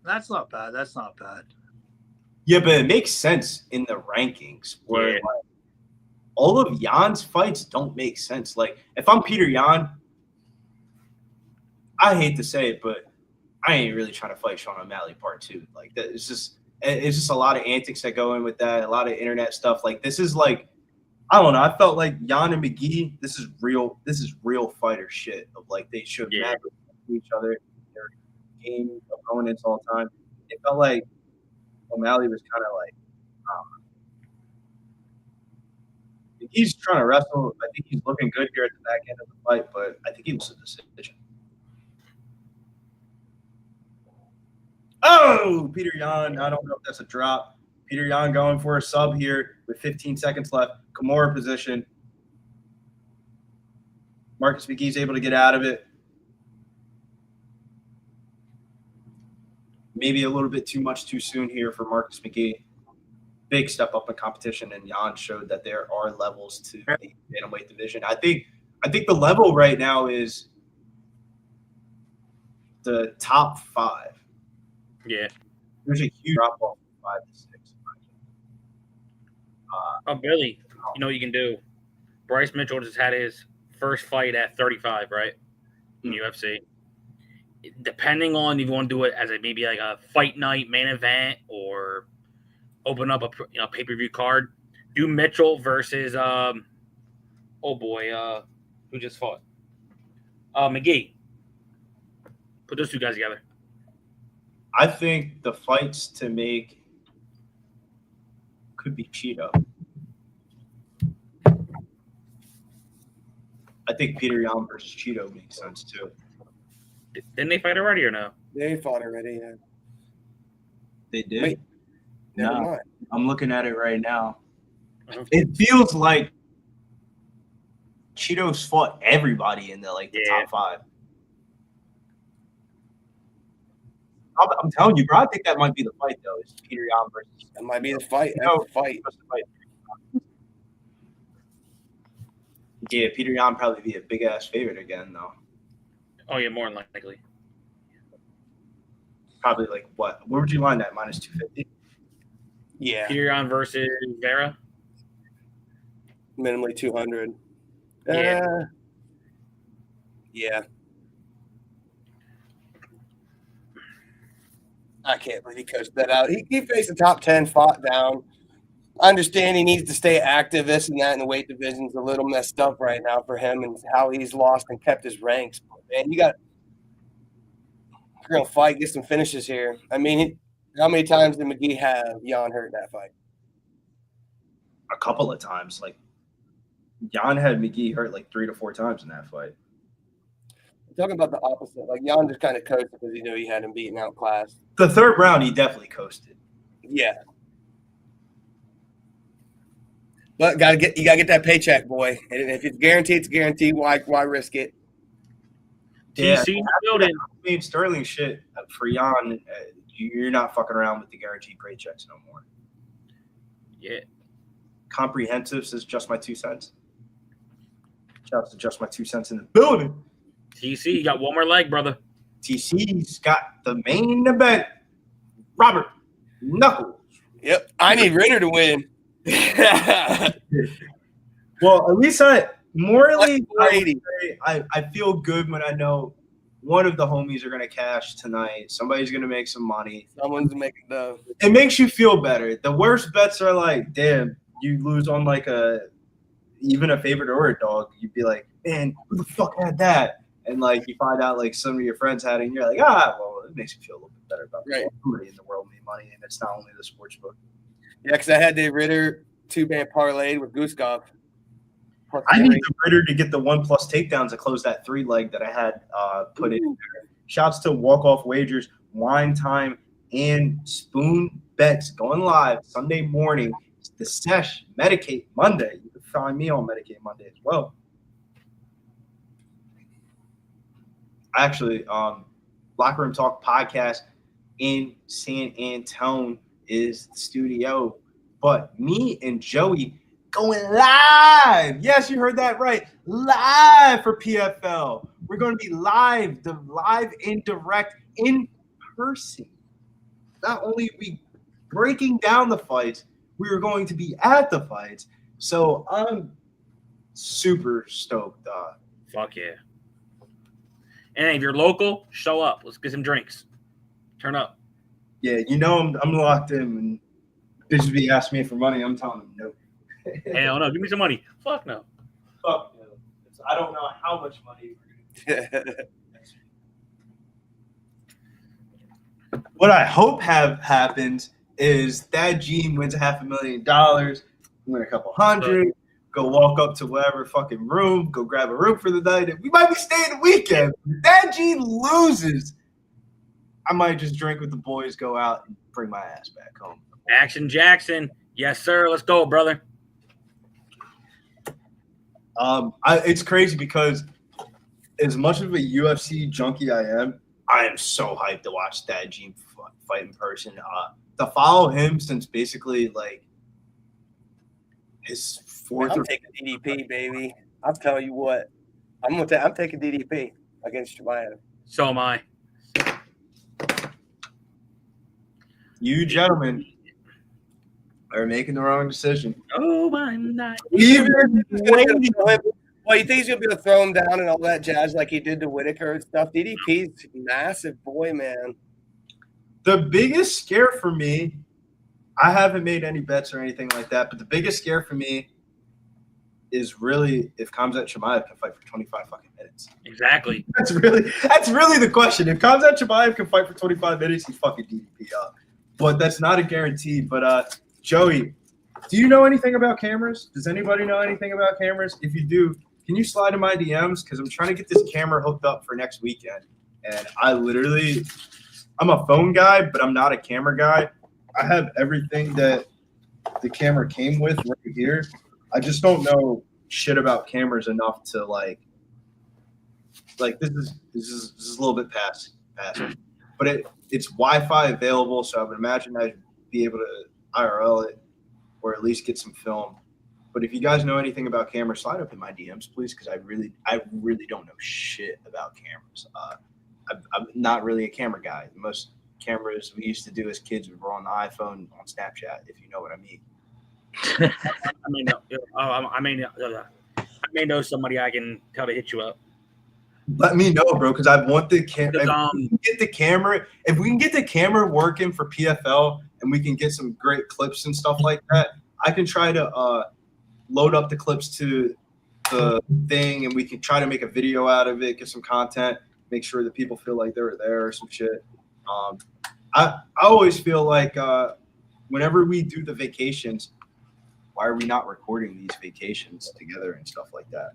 That's not bad. That's not bad. Yeah, but it makes sense in the rankings where like, all of Yan's fights don't make sense. Like if I'm Petr Yan, I hate to say it, but I ain't really trying to fight Sean O'Malley Part 2. Like that, it's just it's just a lot of antics that go in with that, a lot of internet stuff. Like this is like, I don't know. I felt like Yan and McGhee, this is real fighter shit of like they should never to each other. They're game opponents all the time. It felt like O'Malley was kind of like, he's trying to wrestle. I think he's looking good here at the back end of the fight, but I think he was a decision. Oh, Petr Yan. I don't know if that's a drop. Petr Yan going for a sub here with 15 seconds left. Kimura position. Marcus McGhee's able to get out of it. Maybe a little bit too much too soon here for Marcus McGhee. Big step up in competition, and Yan showed that there are levels to the bantamweight division. I think the level right now is the top 5. Yeah. There's a huge drop off from 5 to 6. Oh, Billy, you know what you can do? Bryce Mitchell just had his first fight at 35, right? In UFC. Depending on if you want to do it as maybe like a fight night main event or open up a pay-per-view card, do Mitchell versus who just fought? McGhee. Put those two guys together. I think the fights to make could be Cheeto. I think Petr Yan versus Cheeto makes sense too. Didn't they fight already or no? They fought already, yeah. They did? Wait, never No. mind. I'm looking at it right now. Uh-huh. It feels like Cheeto's fought everybody in the top 5. I'm telling you, bro. I think that might be the fight, though. It's Petr Yan versus. That might be the fight. No, That's the fight. Yeah, Petr Yan probably be a big ass favorite again, though. Oh yeah, more than likely. Probably like what? Where would you line that? Minus 250. Yeah, Petr Yan versus Vera. minimally 200. Yeah. Yeah. I can't believe he coached that out. He faced a top 10, fought down. I understand he needs to stay active, this and that, and the weight division's a little messed up right now for him and how he's lost and kept his ranks. But, man, you're going to fight, get some finishes here. I mean, how many times did McGhee have Yan hurt in that fight? A couple of times. Like, Yan had McGhee hurt like 3 to 4 times in that fight. I'm talking about the opposite. Like, Yan just kind of coached because he knew he had him beaten out class. The 3rd round, he definitely coasted. Yeah. But you gotta get that paycheck, boy. And if it's guaranteed, it's guaranteed. Why risk it? Yeah, TC building. made Sterling shit for Yan. You're not fucking around with the guaranteed paychecks no more. Yeah. Comprehensive says just my 2 cents. Shout out to just my 2 cents in the building. TC, you got one more leg, brother. TC's got the main event. Robert Knuckles. Yep. I need Ritter to win. Well, at least I Brady. I feel good when I know one of the homies are going to cash tonight. Somebody's going to make some money. Someone's making dough. It makes you feel better. The worst bets are like, damn, you lose on like even a favorite or a dog. You'd be like, man, who the fuck had that? And like you find out like some of your friends had it, and you're like, well, it makes you feel a little bit better about somebody in the world made money, and it's not only the sports book. Yeah, because I had the Ritter 2-man parlayed with Guskov. I need the Ritter to get the 1+ takedowns to close that 3 leg that I had put in there. Shouts to walk-off wagers, wine time, and spoon bets going live Sunday morning. It's the Sesh Medicate Monday. You can find me on Medicate Monday as well. Actually, Locker Room Talk podcast in San Antone is the studio, but me and Joey going live. Yes, you heard that right. Live for PFL. We're going to be live and direct in person. Not only are we breaking down the fights, we are going to be at the fights. So I'm super stoked. Fuck yeah. And if you're local, show up. Let's get some drinks. Turn up. Yeah, you know I'm locked in. When bitches be asking me for money, I'm telling them no. Hell no, give me some money. Fuck no. Fuck no. I don't know how much money we're gonna get. What I hope happens is that Gene wins $500,000, win a couple hundred, go walk up to whatever fucking room, go grab a room for the night. We might be staying the weekend. If that Gene loses, I might just drink with the boys, go out, and bring my ass back home. Action Jackson. Yes, sir. Let's go, brother. It's crazy because as much of a UFC junkie I am so hyped to watch that Gene fight in person. To follow him since basically like his fourth. I'm taking DDP, baby. I'll tell you what. I'm taking DDP against Chimaev. So am I. You gentlemen are making the wrong decision. Oh my night. Well, you think he's gonna be able to throw him down and all that jazz like he did to Whittaker and stuff? DDP's massive boy, man. The biggest scare for me, I haven't made any bets or anything like that, but the biggest scare for me is really if Khamzat Chimaev can fight for 25 fucking minutes. Exactly. That's really the question. If Khamzat Chimaev can fight for 25 minutes, he's fucking DDP up. But that's not a guarantee. But Joey, do you know anything about cameras? Does anybody know anything about cameras? If you do, can you slide in my DMs? Because I'm trying to get this camera hooked up for next weekend. And I'm a phone guy, but I'm not a camera guy. I have everything that the camera came with right here. I just don't know shit about cameras enough to like this is a little bit past. But it's Wi-Fi available, so I would imagine I'd be able to IRL it or at least get some film. But if you guys know anything about cameras, slide up in my DMs, please, because I really don't know shit about cameras. I'm not really a camera guy. The most cameras we used to do as kids were on the iPhone on Snapchat, if you know what I mean. I may know somebody I can tell to hit you up. Let me know, bro, because I want the camera. If we can get the camera working for PFL and we can get some great clips and stuff like that, I can try to load up the clips to the thing and we can try to make a video out of it, get some content, make sure that people feel like they were there or some shit. I always feel like whenever we do the vacations, why are we not recording these vacations together and stuff like that?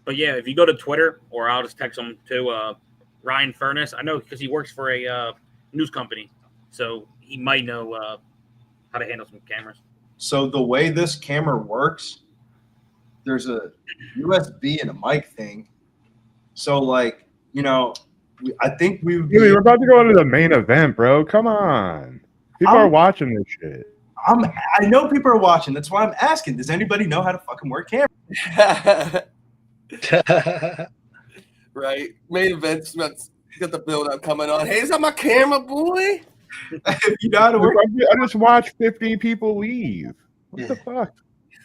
But yeah, if you go to Twitter, or I'll just text him to Ryan Furness. I know because he works for a news company, so he might know how to handle some cameras. So the way this camera works, there's a USB and a mic thing. So like, I think we're about to go into the main event, bro. Come on. People are watching this shit. I know people are watching. That's why I'm asking. Does anybody know how to fucking work camera? Right. Main events. Got the build up coming on. Hey, is that my camera, boy? You know how to work. I just watched 15 people leave. What the fuck?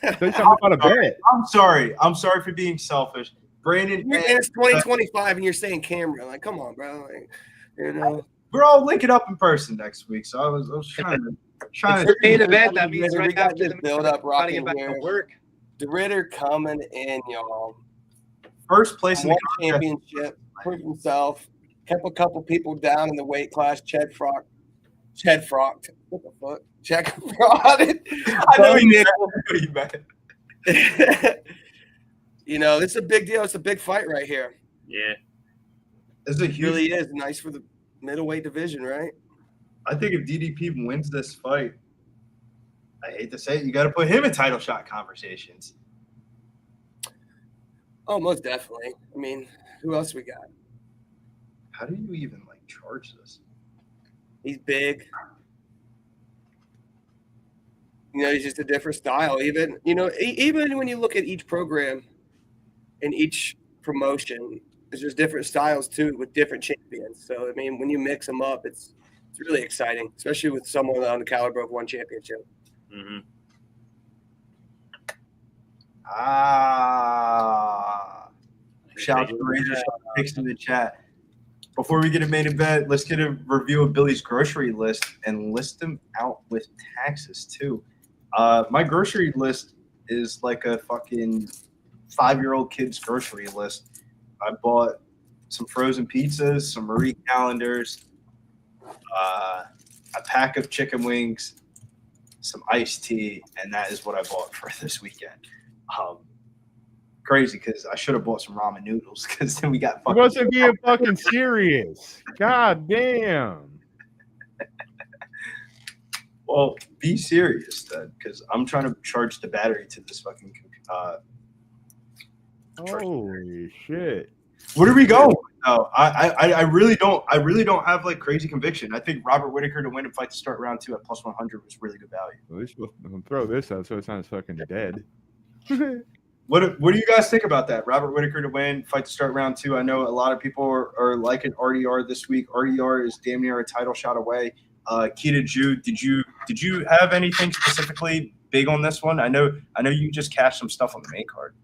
Say something about a bet. I'm sorry. I'm sorry for being selfish. Brandon. And it's 2025 and you're saying camera. Like, come on, bro. Like, We're all linking up in person next week. So I was trying to main event. That means we got this build up rocking back to work. The Ritter coming in, y'all. First place in the championship. Proved himself. Kept a couple people down in the weight class. Ched Frocked. What the fuck? Check fraud. I know he meant. This is a big deal. It's a big fight right here. Yeah. It really is nice for the middleweight division, right? I think if DDP wins this fight, I hate to say it, you got to put him in title shot conversations. Oh, most definitely. I mean, who else we got? How do you even charge this? He's big. He's just a different style. Even when you look at each program and each promotion, there's just different styles too with different champions. So I mean, when you mix them up, it's really exciting, especially with someone on the caliber of one championship. Mm-hmm. Shout out to Razor Picks in the chat. Before we get a main event, let's get a review of Billy's grocery list and list them out with taxes too. My grocery list is like a fucking 5-year-old kid's grocery list. I bought some frozen pizzas, some Marie calendars, a pack of chicken wings, some iced tea, and that is what I bought for this weekend. Crazy because I should have bought some ramen noodles because then we got He wasn't being fucking serious. God damn. Well, be serious then, because I'm trying to charge the battery to this fucking Holy shit. What are we going? No, I really don't have like crazy conviction. I think Robert Whittaker to win and fight to start round 2 at plus 100 was really good value. At least we'll throw this out so it's not fucking dead. What do you guys think about that? Robert Whittaker to win, fight to start round 2. I know a lot of people are liking RDR this week. RDR is damn near a title shot away. Kita Ju, did you have anything specifically big on this one? I know you just cashed some stuff on the main card.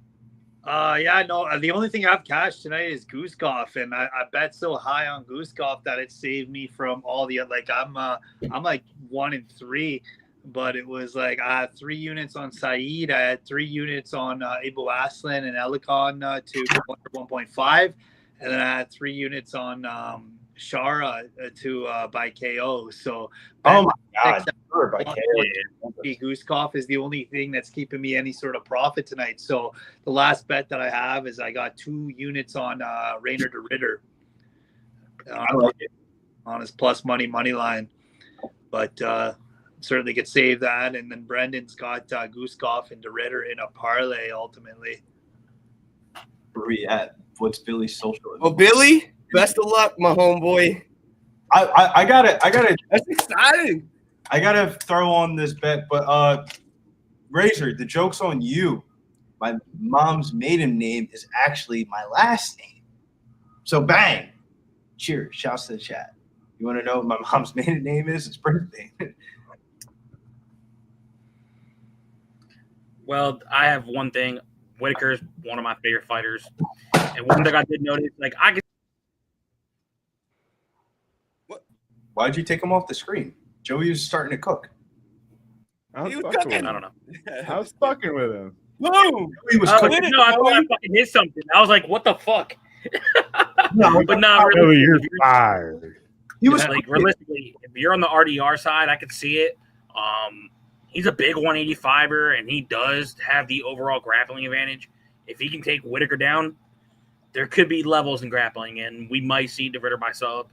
Yeah, no. The only thing I've cashed tonight is Goosecoff, and I bet so high on Goosecoff that it saved me from all the like. I'm like 1-3. But it was like I had 3 units on Saeed. I had 3 units on Ibo Aslan and Alikine to 1.5. And then I had 3 units on Shara to by KO. So, oh my God. By Goosecoff is the only thing that's keeping me any sort of profit tonight. So the last bet that I have is I got 2 units on Reinier to Ritter I like it. on his plus money line. But certainly could save that. And then Brendan's got Goosecoff and Ritter in a parlay ultimately. Where we at? What's Billy's social? Well, Billy, best of luck, my homeboy. I gotta. That's exciting. I gotta throw on this bet, but Razor, the joke's on you. My mom's maiden name is actually my last name. So bang. Cheers. Shouts to the chat. You want to know what my mom's maiden name is? It's birthday. Well, I have one thing. Whittaker's one of my favorite fighters. And one thing I did notice, like I could. Why'd you take him off the screen? Joey was starting to cook. I was He was fucking with cooking. I him. don't know. I was fucking with him. Woo! He was Oh, cooking. no, I thought I fucking hit something. I was like, what the fuck? No, But not Billy, really. you're fired. he was Like cooking. realistically, if you're on the RDR side, I could see it. He's a big 185er, and he does have the overall grappling advantage. If he can take Whittaker down, there could be levels in grappling, and we might see DeRitter by sub.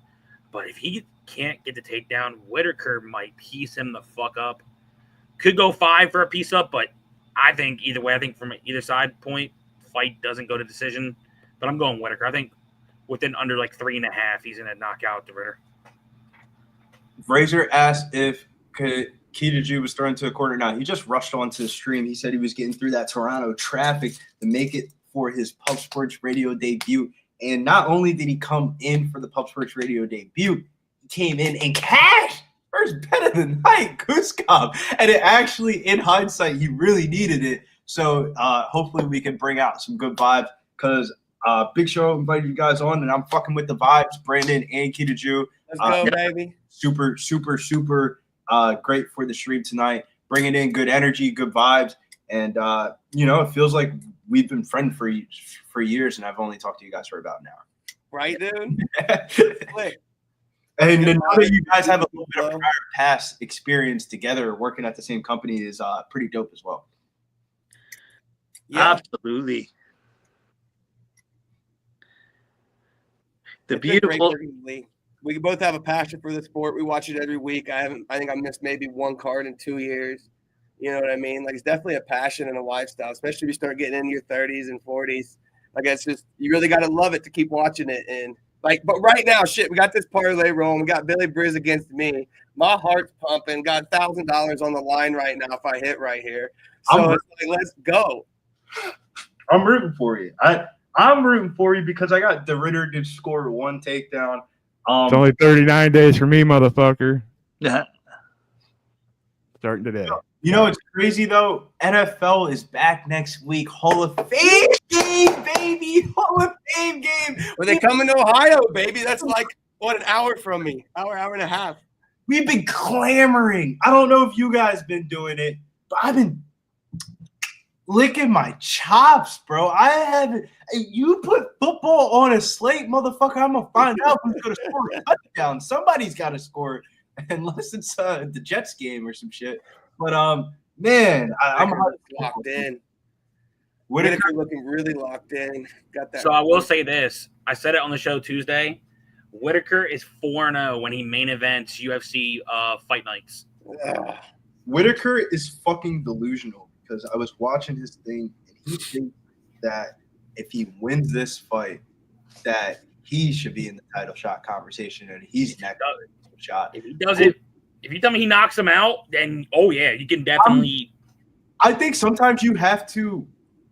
But if he can't get the takedown, Whittaker might piece him the fuck up. Could go 5 for a piece up, but I think either way, I think from either side point, fight doesn't go to decision. But I'm going Whittaker. I think within under like 3.5, he's going to knock out DeRitter. Razor asked if Kita Ju was thrown to a corner. Now, he just rushed onto the stream. He said he was getting through that Toronto traffic to make it for his Pub Sports Radio debut. And not only did he come in for the Pub Sports Radio debut, he came in and cashed first bet of the night, Goosecoff. And it actually, in hindsight, he really needed it. So hopefully we can bring out some good vibes because Big Show invited you guys on, and I'm fucking with the vibes, Brandon and Kita Ju. Let's go, baby. Super great for the stream tonight, bringing in good energy, good vibes, and it feels like we've been friends for years, and I've only talked to you guys for about an hour. Right, dude? Click. And now that you guys have a little bit of prior past experience together working at the same company is pretty dope as well. Yeah. Absolutely. The It's been great beautiful. working with Lee. We both have a passion for the sport. We watch it every week. I think I missed maybe 1 card in 2 years. You know what I mean? Like, it's definitely a passion and a lifestyle, especially if you start getting into your 30s and 40s. Like, it's just, you really got to love it to keep watching it. And like, but right now, shit, we got this parlay rolling. We got Billy Briz against me. My heart's pumping. Got $1,000 on the line right now if I hit right here. So it's like, let's go. I'm rooting for you. I'm rooting for you because I got DeRitter to score 1 takedown. It's only 39 days for me, motherfucker. Yeah. Starting today. You know what's crazy though? NFL is back next week. Hall of Fame game, baby. Hall of Fame game. Well, they come in Ohio, baby. That's like an hour from me. Hour and a half. We've been clamoring. I don't know if you guys been doing it, but I've been licking my chops, bro. I haven't. You put football on a slate, motherfucker. I'm gonna find out who's gonna score a touchdown. Somebody's got to score, unless it's the Jets game or some shit. But man, I'm locked in. Whittaker looking really locked in. Got that. So I will say this. I said it on the show Tuesday. Whittaker is 4-0 when he main events UFC fight nights. Whittaker is fucking delusional because I was watching his thing and he thinks that if he wins this fight, that he should be in the title shot conversation and he's next shot. If he does it, if you tell me he knocks him out, then yeah, you can definitely. I think sometimes you have to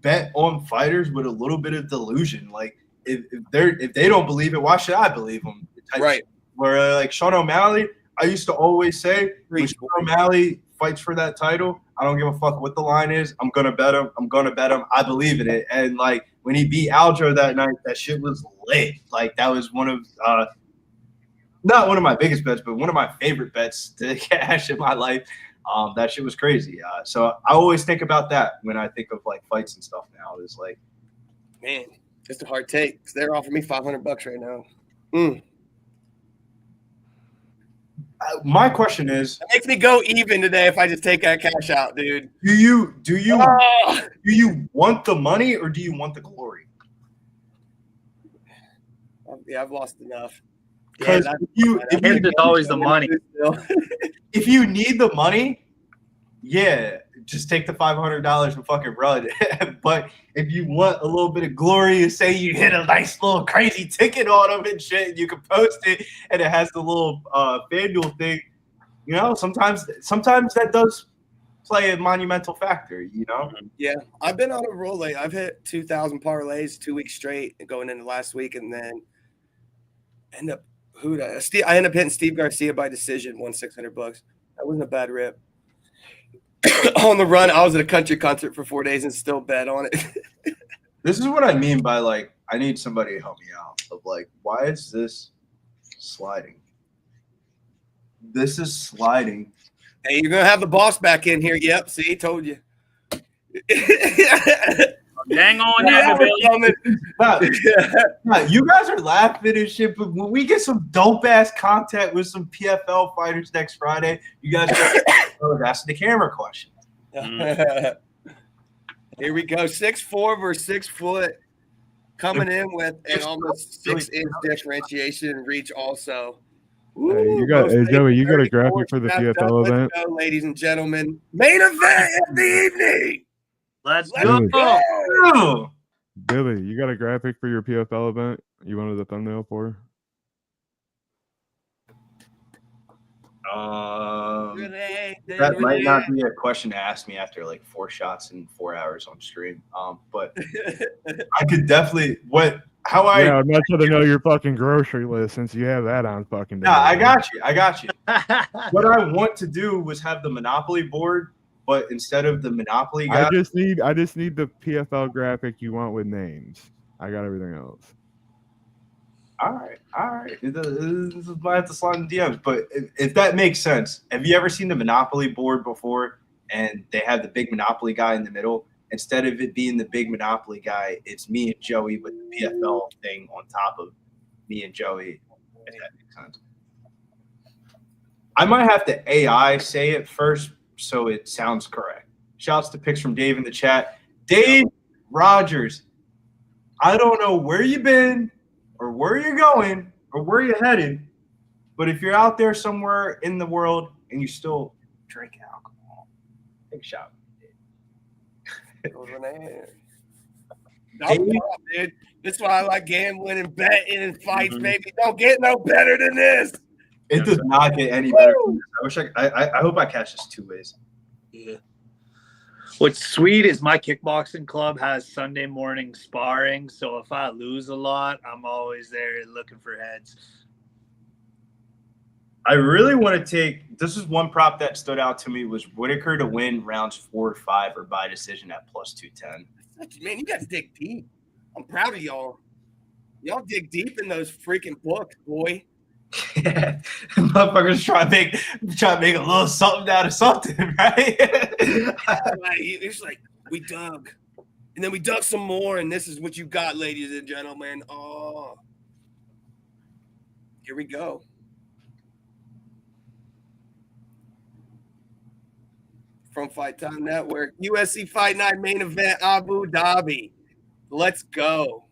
bet on fighters with a little bit of delusion. Like if they don't believe it, why should I believe them? Right. Where like Sean O'Malley, I used to always say, when Sean O'Malley fights for that title, I don't give a fuck what the line is. I'm gonna bet him. I believe in it. And like when he beat Aljo that night, that shit was lit. Like that was one of not one of my biggest bets, but one of my favorite bets to cash in my life. That shit was crazy. So I always think about that when I think of like fights and stuff now. It's like, man, it's a hard take. They're offering me $500 right now. My question is, it makes me go even today if I just take that cash out, dude. Do you want the money or do you want the glory? Yeah, I've lost enough. Because it's always the money. If you need the money, yeah, just take the $500 and fucking run. But if you want a little bit of glory and say you hit a nice little crazy ticket on them and shit, you can post it and it has the little FanDuel thing. You know, sometimes that does play a monumental factor. You know. Yeah, I've been on a roll late. I've hit 2,000 parlays 2 weeks straight going into last week, and then I end up hitting Steve Garcia by decision, won $600. That wasn't a bad rip. On the run, I was at a country concert for 4 days and still bet on it. This is what I mean by like, I need somebody to help me out. Of like, why is this sliding? This is sliding. Hey, you're gonna have the boss back in here. Yep, see, told you. Dang on that, Billy. You guys are laughing and shit, but when we get some dope ass content with some PFL fighters next Friday, you guys are asking the camera question. Here we go. 6'4" versus 6 foot, coming in with an almost 6-inch differentiation and reach also. Hey, Joey, you got a graphic for the PFL event? Let's go, ladies and gentlemen. Main event of the evening. Let's go. Billy, you got a graphic for your PFL event you wanted the thumbnail for? That might not be a question to ask me after like 4 shots in 4 hours on stream. But I could definitely I'm not trying to know your fucking grocery list since you have that on fucking. No, I got you. What I want to do was have the Monopoly board, but instead of the Monopoly guy, I just need the PFL graphic you want with names. I got everything else. All right. This might have to slide in DMs, but if that makes sense, have you ever seen the Monopoly board before? And they have the big Monopoly guy in the middle. Instead of it being the big Monopoly guy, it's me and Joey with the PFL thing on top of me and Joey. If that makes sense. I might have to AI say it first so it sounds correct. Shouts to pics from Dave in the chat. Dave Rogers, I don't know where you've been or where you're going or where you're headed, but if you're out there somewhere in the world and you still drink alcohol, take a shot. Dude. That's why I like gambling and betting and fights, baby. Don't get no better than this. It does not get any better than this. I hope I catch this 2 ways. Yeah. What's sweet is my kickboxing club has Sunday morning sparring, so if I lose a lot, I'm always there looking for heads. I really want to take. This is one prop that stood out to me was Whittaker to win rounds 4 or 5 or by decision at +210. Man, you guys dig deep. I'm proud of y'all. Y'all dig deep in those freaking books, boy. Yeah, motherfuckers try to make a little something out of something, right? It's like we dug, and then we dug some more, and this is what you got, ladies and gentlemen. Oh, here we go. From Fight Time Network, UFC Fight Night main event, Abu Dhabi. Let's go.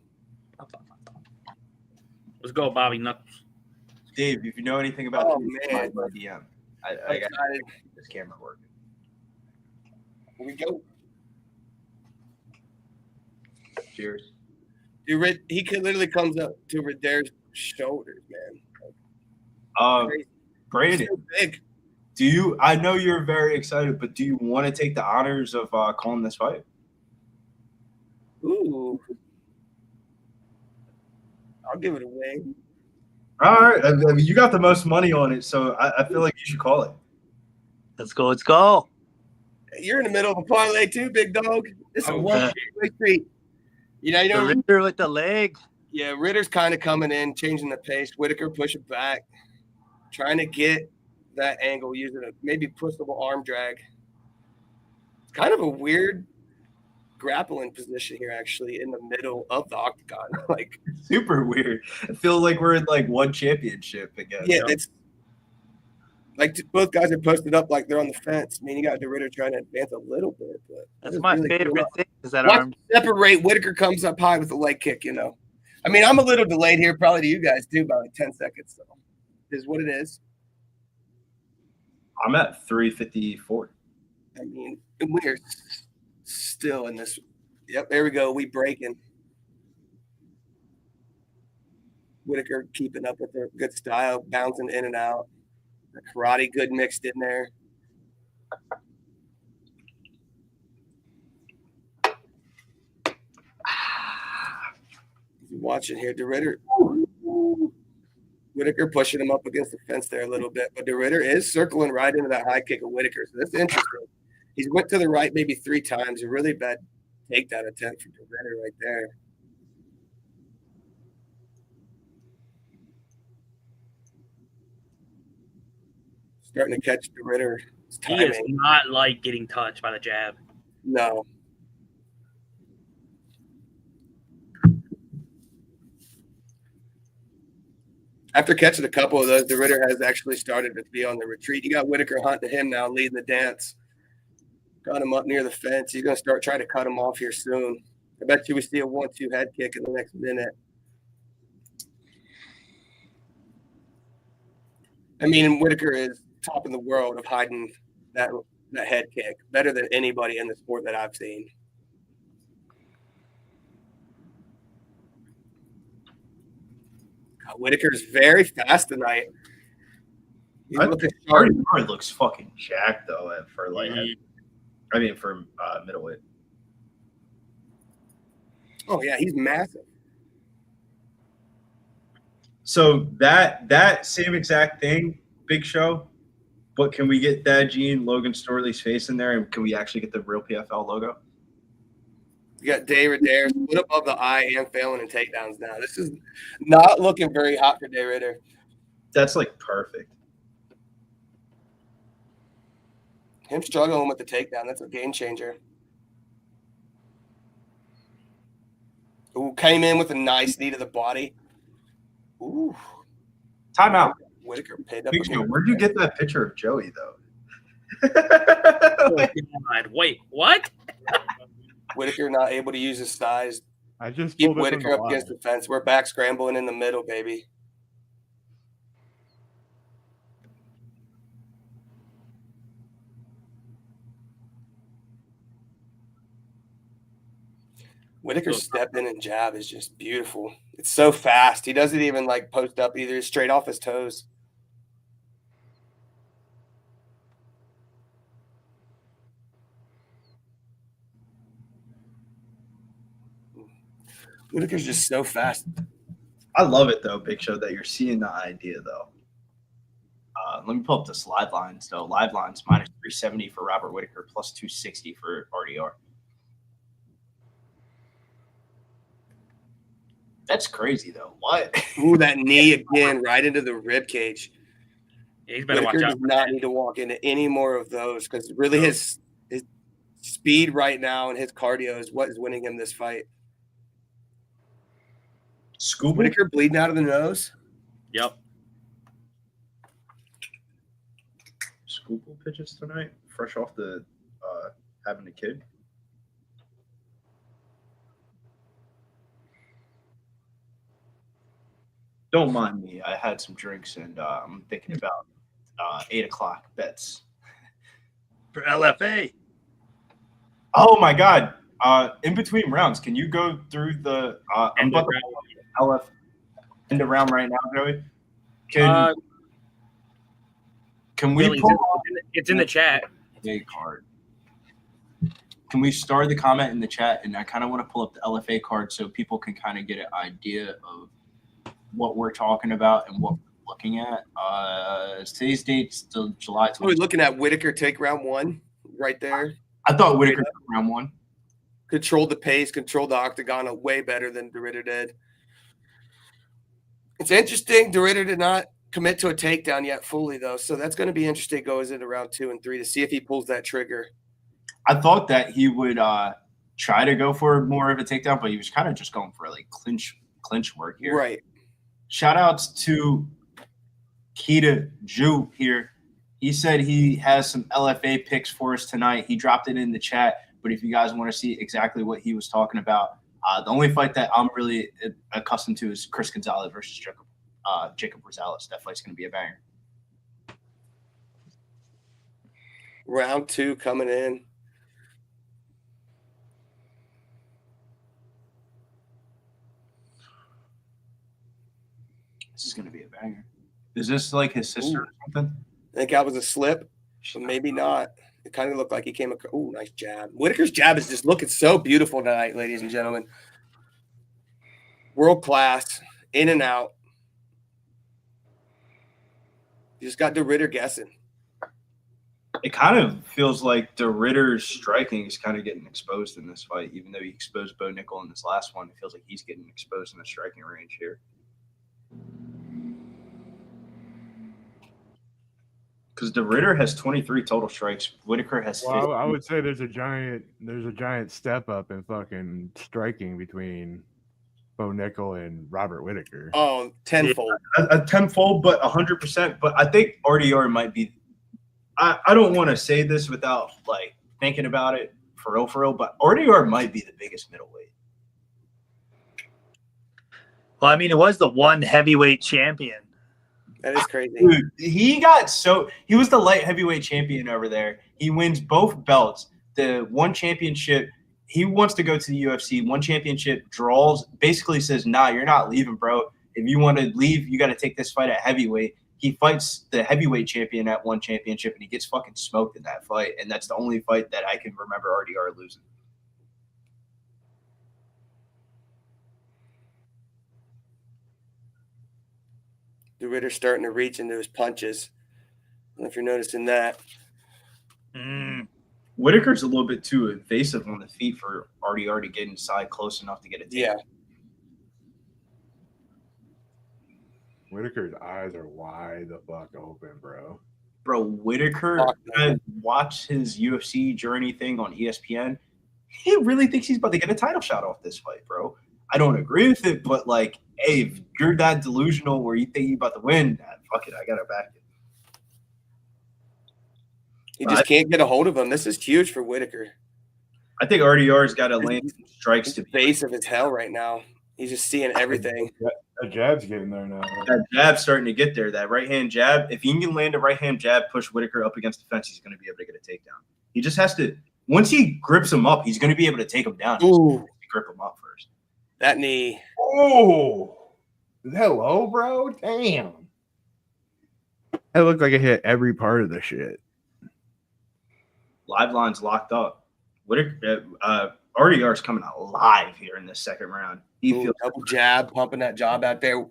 Let's go, Bobby Nuts. Dave, if you know anything about man. my DM, I got this camera working. Here we go. Cheers. Dude, he literally comes up to Reidier's shoulders, man. Brandon, So big. do you? I know you're very excited, but do you want to take the honors of calling this fight? Ooh. I'll give it away. All right. I mean, you got the most money on it, so I feel like you should call it. Let's go. Let's go. You're in the middle of a parlay too, big dog. This is a one-way street. You know, Ritter with the leg. Yeah, Ritter's kind of coming in, changing the pace. Whittaker pushing back, trying to get that angle, using a maybe pushable arm drag. It's kind of a weird grappling position here, actually, in the middle of the octagon. Like super weird. I feel like we're in like one championship again. Yeah, it's like both guys are posted up like they're on the fence. I mean, you got the Ritter trying to advance a little bit, but that's my really favorite cool. thing is that Watch arm. Separate. Whittaker comes up high with a leg kick. You know, I mean, I'm a little delayed here, probably to you guys too, by like 10 seconds. So, is what it is. I'm at 354. I mean, we're still in this. Yep, there we go. We breaking. Whittaker keeping up with their good style, bouncing in and out. The karate good mixed in there. Watching here, DeRitter. Whittaker pushing him up against the fence there a little bit, but DeRitter is circling right into that high kick of Whittaker. So that's interesting. He's went to the right maybe 3 times. A really bad takedown attempt from DeRitter right there. Starting to catch DeRitter. He is not like getting touched by the jab. No. After catching a couple of those, DeRitter has actually started to be on the retreat. You got Whittaker hunting him now, leading the dance. Got him up near the fence. He's going to start trying to cut him off here soon. I bet you we see a 1-2 head kick in the next minute. I mean, Whittaker is top in the world of hiding that head kick. Better than anybody in the sport that I've seen. Whittaker's very fast tonight. He's looking sharp. Hard looks fucking jacked though for light heavy. I mean for middleweight. Oh yeah, he's massive. So that same exact thing, Big Show. But can we get Thad Gene, Logan Storley's face in there, and can we actually get the real PFL logo? You got Reinier split above the eye and failing in takedowns now. This is not looking very hot for Reinier. That's like perfect. Him struggling with the takedown, that's a game changer. Ooh, came in with a nice knee to the body. Ooh. Timeout. Whittaker paid up. Big Show, where'd you get that picture of Joey though? Oh, God. Wait, what? Whittaker not able to use his size. I just Keep pulled it from Whittaker the up line. against the fence. We're back scrambling in the middle, baby. Whittaker's step in and jab is just beautiful. It's so fast. He doesn't even like post up either. He's straight off his toes. Whittaker's just so fast. I love it though, Big Show, that you're seeing the idea though. let me pull up this live lines though. Live lines minus 370 for Robert Whittaker, plus 260 for RDR. That's crazy though. What? Ooh, that knee again, right into the rib cage. Yeah, he's better watch Whittaker out. does not need to walk into any more of those because really his speed right now and his cardio is what is winning him this fight. Scoop Whittaker bleeding out of the nose. Yep. Scoopable pitches tonight, fresh off the having a kid. Don't mind me. I had some drinks and I'm thinking about 8 o'clock bets. For LFA. Oh my God. In between rounds, can you go through the End of LF end of round right now, Joey? Can we Billy, pull it's in the chat. a card? Can we start the comment in the chat? And I kind of want to pull up the LFA card so people can kind of get an idea of what we're talking about and what we're looking at. Today's date still July 20th. Oh, we're looking at Whittaker take round 1 right there. I thought Whittaker took round 1. Controlled the pace, controlled the octagon way better than DeRitter did. It's interesting. DeRitter did not commit to a takedown yet fully, though. So that's going to be interesting goes into round 2 and 3 to see if he pulls that trigger. I thought that he would try to go for more of a takedown, but he was kind of just going for like clinch work here. Right. Shout outs to Kita Ju here. He said he has some LFA picks for us tonight. He dropped it in the chat, but if you guys want to see exactly what he was talking about, the only fight that I'm really accustomed to is Chris Gonzalez versus Jacob Rosales. That fight's going to be a banger. Round 2 coming in. This is going to be a banger. Is this like his sister or something? I think that was a slip, but maybe not. It kind of looked like he came across. Oh, nice jab. Whittaker's jab is just looking so beautiful tonight, ladies and gentlemen. World class, in and out. You just got DeRitter guessing. It kind of feels like DeRitter's striking is kind of getting exposed in this fight, even though he exposed Bo Nickel in this last one. It feels like he's getting exposed in the striking range here. Because DeRitter has 23 total strikes. Whittaker has 50. Well, I would say there's a giant step up in fucking striking between Bo Nickel and Robert Whittaker. Oh, tenfold. A tenfold, but 100%. But I think RDR might be – I don't want to say this without, like, thinking about it for real, but RDR might be the biggest middleweight. Well, I mean, it was the one heavyweight champion. That is crazy. Dude, he was the light heavyweight champion over there. He wins both belts. The one championship, he wants to go to the UFC. One championship draws, basically says, nah, you're not leaving, bro. If you want to leave, you got to take this fight at heavyweight. He fights the heavyweight champion at one championship, and he gets fucking smoked in that fight. And that's the only fight that I can remember RDR losing. DeRitter's starting to reach into his punches. I don't know if you're noticing that. Whittaker's a little bit too evasive on the feet for RDR to get inside close enough to get a takedown. Yeah. Whittaker's eyes are wide the fuck open, bro. Bro, Whittaker, I watched his UFC journey thing on ESPN. He really thinks he's about to get a title shot off this fight, bro. I don't agree with it, but like, hey, if you're that delusional where you think you're about to win, fuck it, I got to back it. He just can't get a hold of him. This is huge for Whittaker. I think RDR's got to land some strikes to base of his hell right now. He's just seeing everything. That jab's getting there now. That jab's starting to get there. That right-hand jab, if he can land a right-hand jab, push Whittaker up against the fence, he's going to be able to get a takedown. He just has to – once he grips him up, he's going to be able to take him down. Ooh. Grip him up first. That knee. Oh, is that low, bro? Damn. That looked like it hit every part of the shit. Live line's locked up. Whittaker, RDR's coming alive here in this second round. He feels double jab, pumping that job out there.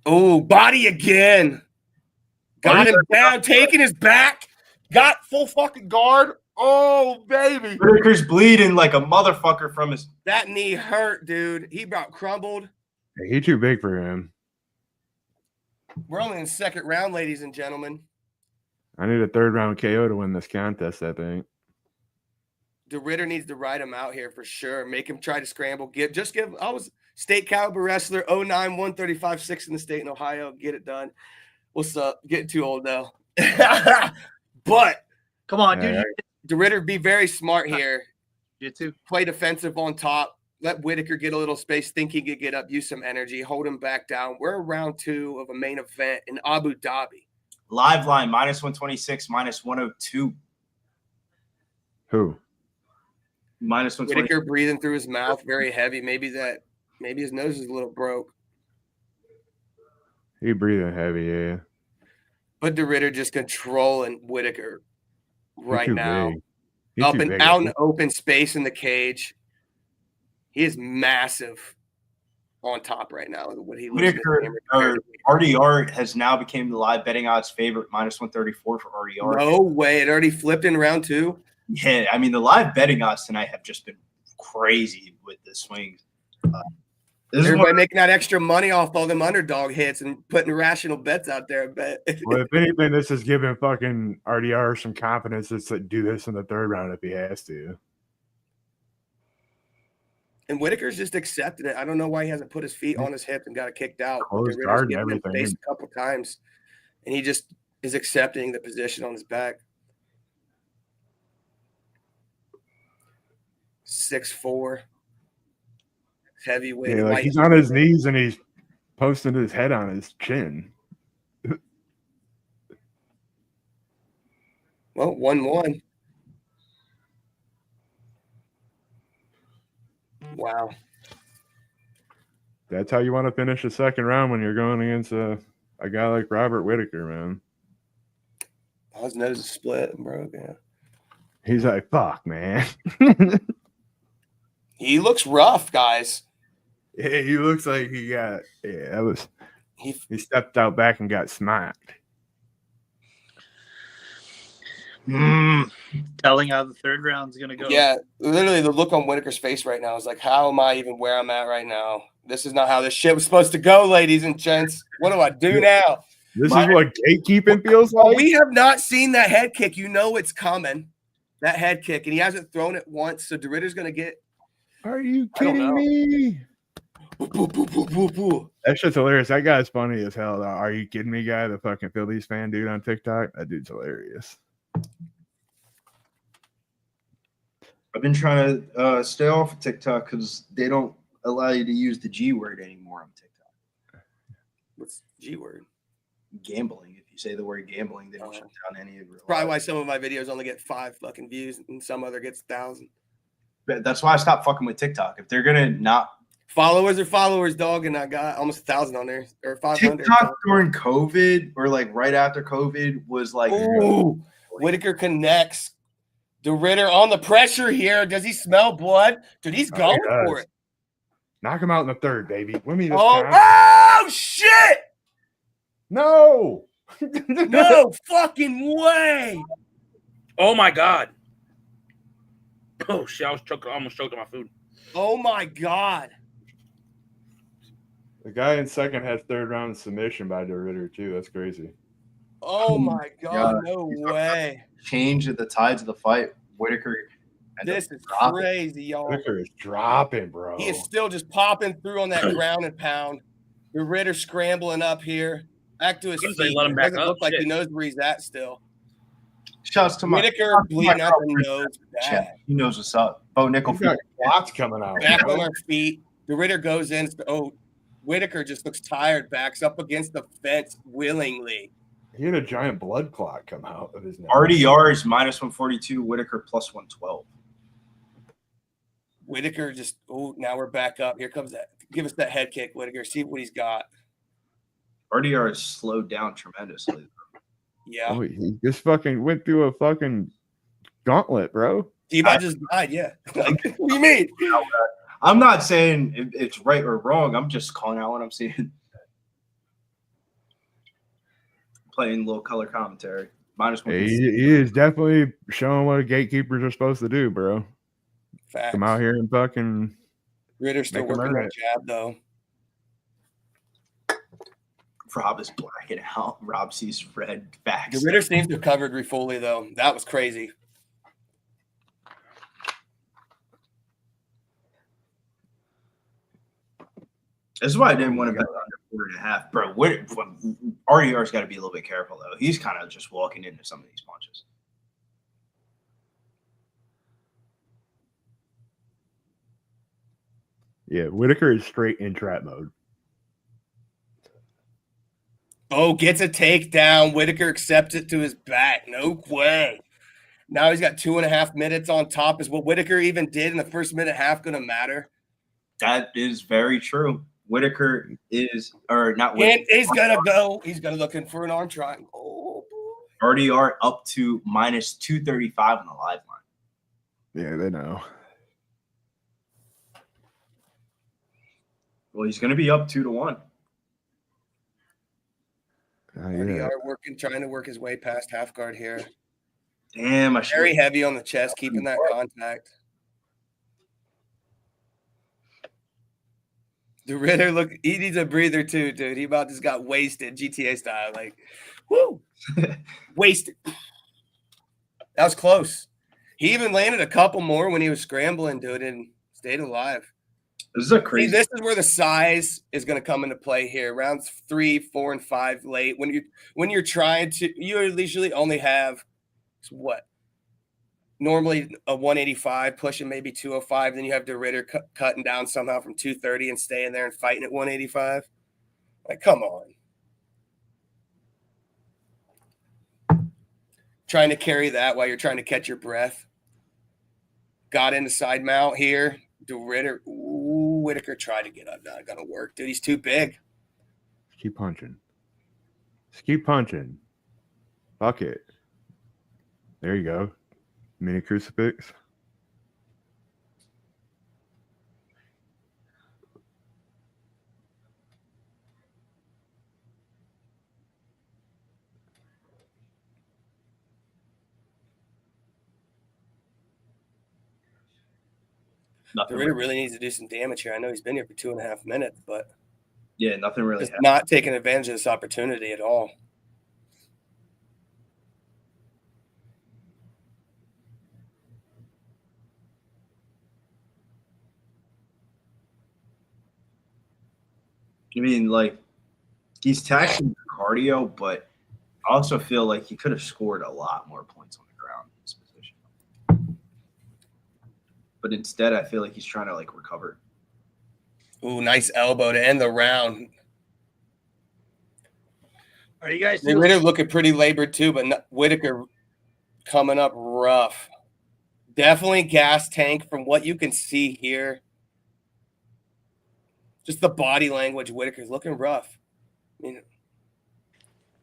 Oh, body again. Got him down, taking his back. Got full fucking guard. Oh, baby. Whittaker's bleeding like a motherfucker from his. That knee hurt, dude. He about crumbled. Hey, he's too big for him. We're only in second round, ladies and gentlemen. I need a third round KO to win this contest, I think. The Ritter needs to ride him out here for sure. Make him try to scramble. I was state caliber wrestler, 09, 135, 6 in the state in Ohio. Get it done. What's up? Getting too old now. But come on, dude. The Ritter be very smart here. You too. Play defensive on top. Let Whittaker get a little space. Think he could get up. Use some energy. Hold him back down. We're round 2 of a main event in Abu Dhabi. Live line -126, -102. Who? -120. Whittaker breathing through his mouth, very heavy. Maybe his nose is a little broke. He breathing heavy, yeah. But the Ritter just controlling Whittaker right now. He's Up too and big. out in open space in the cage. He is massive on top right now. What he looks Whittaker or RDR has now become the live betting odds favorite, -134 for RDR. No way. It already flipped in round 2. Yeah, I mean, the live betting odds tonight have just been crazy with the swings. Everybody making that extra money off all them underdog hits and putting irrational bets out there, I bet. Well, if anything, this is giving fucking RDR some confidence to do this in the third round if he has to. And Whittaker's just accepted it. I don't know why he hasn't put his feet on his hip and got it kicked out. Closed guard and everything. Faced a couple times, and he just is accepting the position on his back. 6'4", heavyweight. Yeah, like he's on his knees and he's posting his head on his chin. Well, 1-1. Wow. That's how you want to finish the second round when you're going against a guy like Robert Whittaker, man. His nose is split and broke, yeah. He's like, fuck, man. He looks rough, guys. Yeah, he looks like he got he stepped out back and got smacked. Telling how the third round's gonna go. Yeah, literally the look on Whittaker's face right now is like, how am I even where I'm at right now? This is not how this shit was supposed to go, ladies and gents. What do I do now? This is what gatekeeping feels like. We have not seen that head kick. You know it's coming. That head kick, and he hasn't thrown it once. So DeRitter's gonna get. Are you kidding me? That shit's hilarious. That guy's funny as hell. Though. Are you kidding me, guy? The fucking Phillies fan dude on TikTok. That dude's hilarious. I've been trying to stay off of TikTok because they don't allow you to use the G word anymore on TikTok. What's G word? Gambling. If you say the word gambling, they don't shut down any of your. Probably why some of my videos only get 5 fucking views and some other gets 1,000. But that's why I stopped fucking with TikTok. If they're gonna not followers are followers, dog, and I got almost 1,000 on there or 500. TikTok during COVID or like right after COVID was like. Ooh, Whittaker connects. DeRitter on the pressure here. Does he smell blood? Dude, he's going for it. Knock him out in the third, baby. Win me this time. Oh, shit! No! No fucking way! Oh, my God. Oh, shit. I almost choked on my food. Oh, my God. The guy in second has third round submission by DeRitter, too. That's crazy. Oh, my God. No way. Change of the tides of the fight. Whittaker. This is crazy, y'all. Whittaker is dropping, bro. He is still just popping through on that ground and pound. DeRitter scrambling up here. Back to his feet. Let him back doesn't up. look like he knows where he's at still. Shouts to Whittaker bleeding out the nose. Bad. He knows what's up. Bo Nickel. Got clots coming out. Back on our feet. DeRitter goes in. Whittaker just looks tired. Backs up against the fence willingly. He had a giant blood clot come out of his nose. RDR is -142. Whittaker +112. Whittaker just. Oh, now we're back up. Here comes that. Give us that head kick, Whittaker. See what he's got. RDR has slowed down tremendously. Yeah. Oh, he just fucking went through a fucking gauntlet, bro. T-Bot just died, yeah. Like, what do you mean? I'm not saying it's right or wrong. I'm just calling out what I'm seeing. playing a little color commentary. He is definitely showing what gatekeepers are supposed to do, bro. Facts. Come out here and fucking. Ritter's still working that jab, though. Rob is blacking out. Rob sees red facts. The Ritter seems to have covered Foley, though. That was crazy. This is why I didn't want to bet under 4.5. Bro, RDR's got to be a little bit careful, though. He's kind of just walking into some of these punches. Yeah, Whittaker is straight in trap mode. Oh, gets a takedown. Whittaker accepts it to his back. No way. Now he's got 2.5 minutes on top. Is what Whittaker even did in the first minute and a half going to matter? That is very true. Whittaker is, or not Whittaker. And he's going to go. He's going to looking for an arm triangle. Oh, RDR up to minus 235 on the live line. Yeah, they know. Well, he's going to be up 2-1. RDR working, trying to work his way past half guard here. Damn, very heavy on the chest, keeping that contact. The Ritter, look, he needs a breather too, dude. He about just got wasted, GTA style. Like, whoo, wasted. That was close. He even landed a couple more when he was scrambling, dude, and stayed alive. This is a crazy. See, this is where the size is going to come into play here. Rounds 3, 4, and 5 late. When you're trying to, you usually only have what? Normally a 185, pushing maybe 205. Then you have the Ritter cutting down somehow from 230 and staying there and fighting at 185. Like, come on. Trying to carry that while you're trying to catch your breath. Got into side mount here. The Ritter, Whittaker tried to get up. Not gonna work, dude. He's too big. Just keep punching. Just keep punching. Fuck it. There you go. Mini crucifix. The Ritter really needs to do some damage here. I know he's been here for 2.5 minutes, but yeah, nothing really. Just not taking advantage of this opportunity at all. I mean, like, he's taxing cardio, but I also feel like he could have scored a lot more points on the ground in this position. But instead, I feel like he's trying to, like, recover. Ooh, nice elbow to end the round. Are you guys the Ritter looking pretty labored too, but Whittaker coming up rough. Definitely gas tank from what you can see here. Just the body language, Whittaker's looking rough. I mean,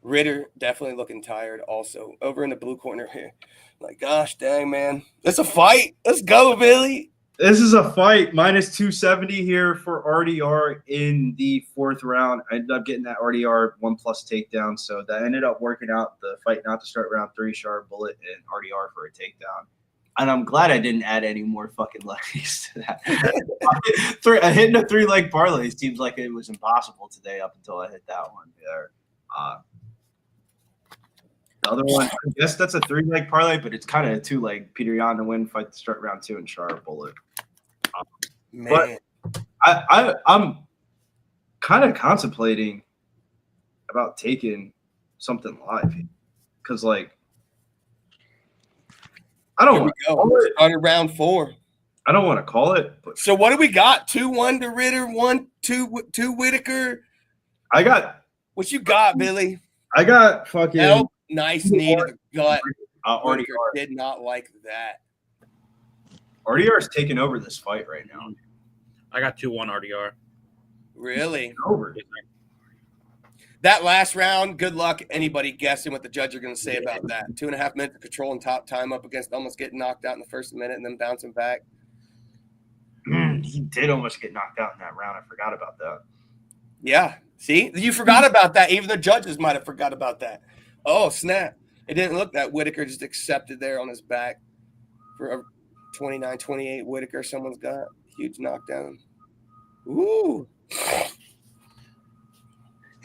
Ritter definitely looking tired also. Over in the blue corner here. Like, gosh dang, man. It's a fight. Let's go, Billy. This is a fight. Minus 270 here for RDR in the 4th round. I ended up getting that RDR 1+ takedown, so that ended up working out the fight not to start round 3, Sharp Bullet and RDR for a takedown. And I'm glad I didn't add any more fucking legs to that. Hitting a 3-leg parlay seems like it was impossible today up until I hit that one there. The other one, I guess that's a 3-leg parlay, but it's kind of a 2-leg. Petr Yan to win, fight to start round 2, and Sharp Bullet. But I'm kind of contemplating about taking something live because, like, I don't want to call it on round 4. I don't want to call it. But so what do we got? 2-1 to Ritter, 1-2 Whittaker. I got what you got, Billy. I got fucking nice knee to the gut. RDR did not like that. RDR is taking over this fight right now. I got 2-1 RDR. Really? Over. That last round, good luck anybody guessing what the judge are going to say about that. 2.5 minutes of control and top time up against almost getting knocked out in the first minute and then bouncing back. He did almost get knocked out in that round. I forgot about that. Yeah. See? You forgot about that. Even the judges might have forgot about that. Oh, snap. It didn't look that Whittaker just accepted there on his back for a 29-28 Whittaker. Someone's got huge knockdown. Ooh.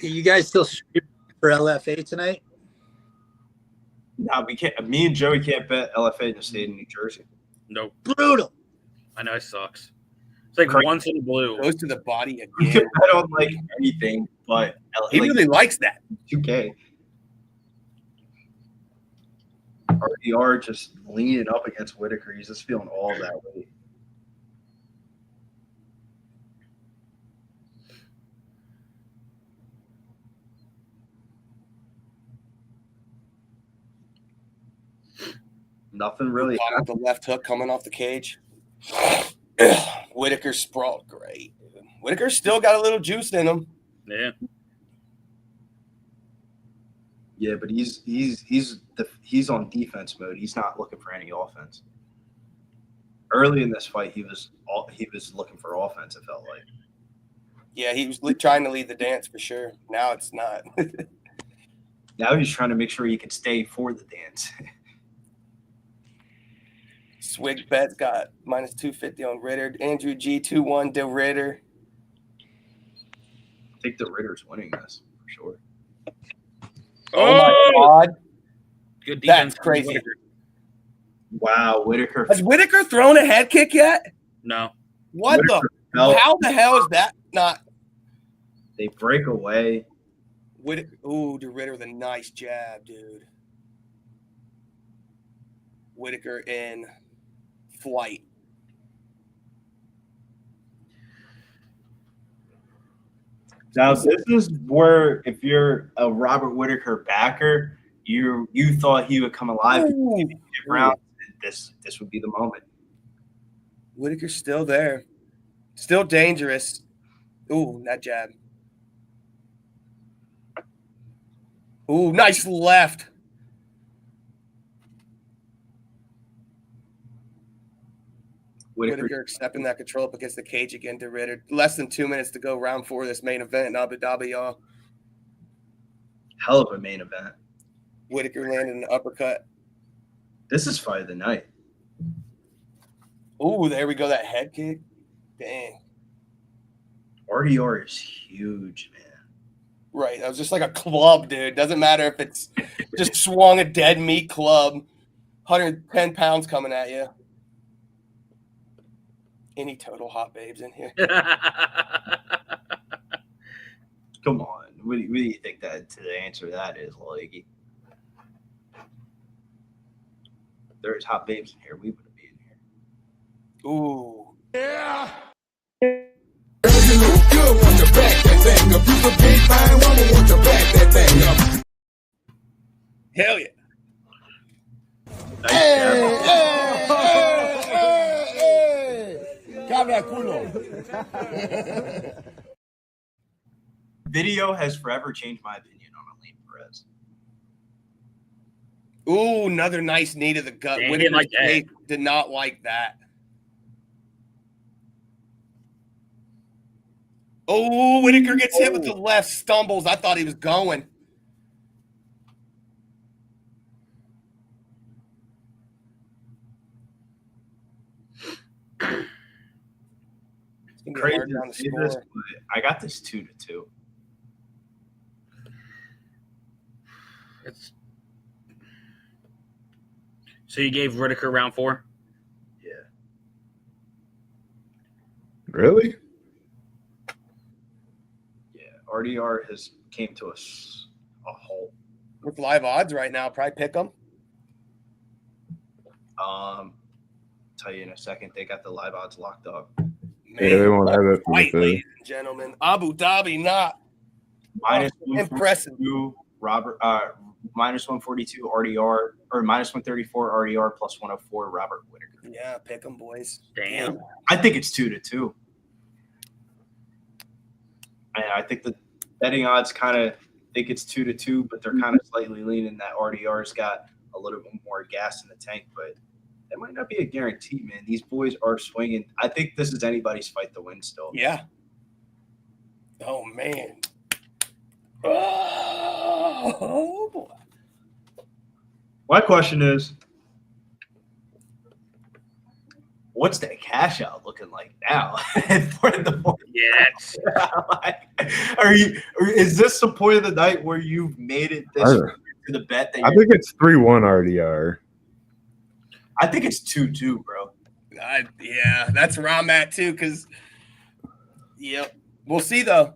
You guys still streaming for LFA tonight? No, we can't. Me and Joey can't bet LFA in the state of New Jersey. Nope. Brutal. I know it sucks. It's like Crazy. once in the blue. Goes to the body We again. can bet on like anything, but He really likes that. 2K. RDR just leaning up against Whittaker. He's just feeling all that weight. Nothing really. Caught with the left hook coming off the cage. Whittaker sprawled great. Dude. Whittaker's still got a little juice in him. Yeah. Yeah, but he's on defense mode. He's not looking for any offense. Early in this fight, he was looking for offense. It felt like. Yeah, he was trying to lead the dance for sure. Now it's not. Now he's trying to make sure he can stay for the dance. Swig bet's got minus 250 on Ritter. Andrew G 2-1 De Ritter. I think the Ritter's winning this for sure. Oh my God. Good defense. That's crazy. Whittaker. Wow, Whittaker. Has Whittaker thrown a head kick yet? No. What Whittaker the? fell. How the hell is that not? They break away. Whittaker. Ooh, De Ritter with a nice jab, dude. Whittaker in flight. Now this is where, if you're a Robert Whittaker backer, you thought he would come alive in the round. This would be the moment. Whittaker's still there, still dangerous. Ooh, that jab. Ooh, nice left. Whittaker accepting that control up against the cage again to Ritter. Less than 2 minutes to go, round 4 of this main event in Abu Dhabi, y'all. Hell of a main event. Whittaker landed an uppercut. This is fight of the night. Ooh, there we go. That head kick. Dang. RDR is huge, man. Right. That was just like a club, dude. Doesn't matter if it's just swung a dead meat club. 110 pounds coming at you. Any total hot babes in here? Come on. What do you think that the answer to that is, Leggy? If there's hot babes in here, we wouldn't be in here. Ooh. Yeah. You look good when you back that thing up. You's a big fine woman when you back that thing up. Hell yeah. Cabra culo. Video has forever changed my opinion on Elaine Perez. Ooh, another nice knee to the gut. Dang, Whittaker's like that. face did not like that. Oh, Whittaker gets hit with the left, stumbles. I thought he was going. It's gonna be Crazy hard down to the see this, score. but I got this 2-2. It's so you gave Whittaker round 4? Yeah. Really? Yeah. RDR has came to us a halt. With live odds right now, probably pick them. Tell you in a second. They got the live odds locked up. Yeah, they won't have it for the Fight, third. ladies and gentlemen. Abu Dhabi, not Minus impressive. 142 Robert. Minus 142 RDR or minus 134 RDR plus 104 Robert Whittaker. Yeah, pick them, boys. Damn. I think it's 2-2. And I think the betting odds kind of think it's 2-2, but they're kind of slightly leaning that RDR's got a little bit more gas in the tank, but that might not be a guarantee, man. These boys are swinging. I think this is anybody's fight to win still. Yeah. Oh, man. Oh, boy. My question is, what's that cash out looking like now? Is this the point of the night where you've made it this to the bet that I think it's 3-1 RDR. I think it's 2-2, bro. Yeah, that's where I'm at too. Because, we'll see though.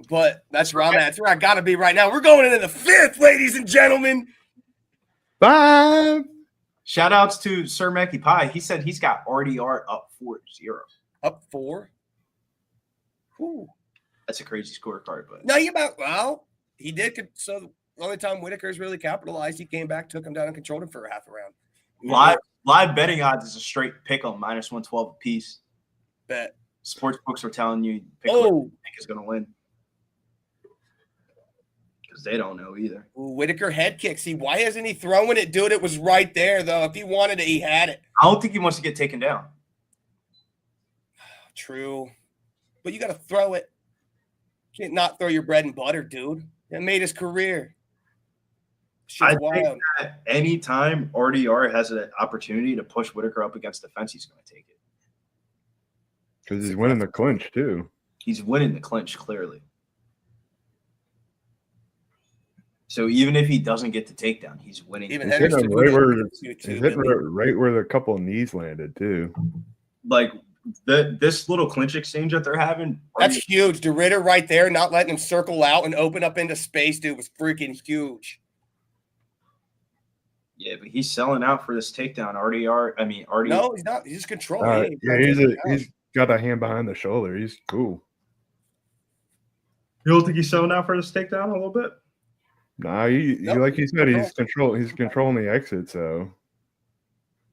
But that's where I'm at. That's where I gotta be right now. We're going into the 5th, ladies and gentlemen. 5. Shout outs to Sir Mackie Pie. He said he's got RDR up 4-0. Up 4. Ooh. That's a crazy scorecard, but no, he did. So the only time Whittaker's really capitalized, he came back, took him down, and controlled him for a half a round. Live betting odds is a straight pick on -112 a piece. Bet. Sports books are telling you pick who you think is going to win. Because they don't know either. Ooh, Whittaker head kick. See, why isn't he throwing it, dude? It was right there, though. If he wanted it, he had it. I don't think he wants to get taken down. True. But you got to throw it. You can't not throw your bread and butter, dude. That made his career. I think that anytime RDR has an opportunity to push Whittaker up against the fence, he's going to take it. Because he's winning the clinch, too. He's winning the clinch, clearly. So even if he doesn't get the takedown, he's winning. He's hitting him right where the couple of knees landed, too. Like, this little clinch exchange that they're having. That's huge. The Ritter right there, not letting him circle out and open up into space, dude, was freaking huge. Yeah, but he's selling out for this takedown. RDR. No, he's not. He's just controlling. He's got a hand behind the shoulder. He's cool. You don't think he's selling out for this takedown a little bit? Nah, like you said, he's controlling the exit. So,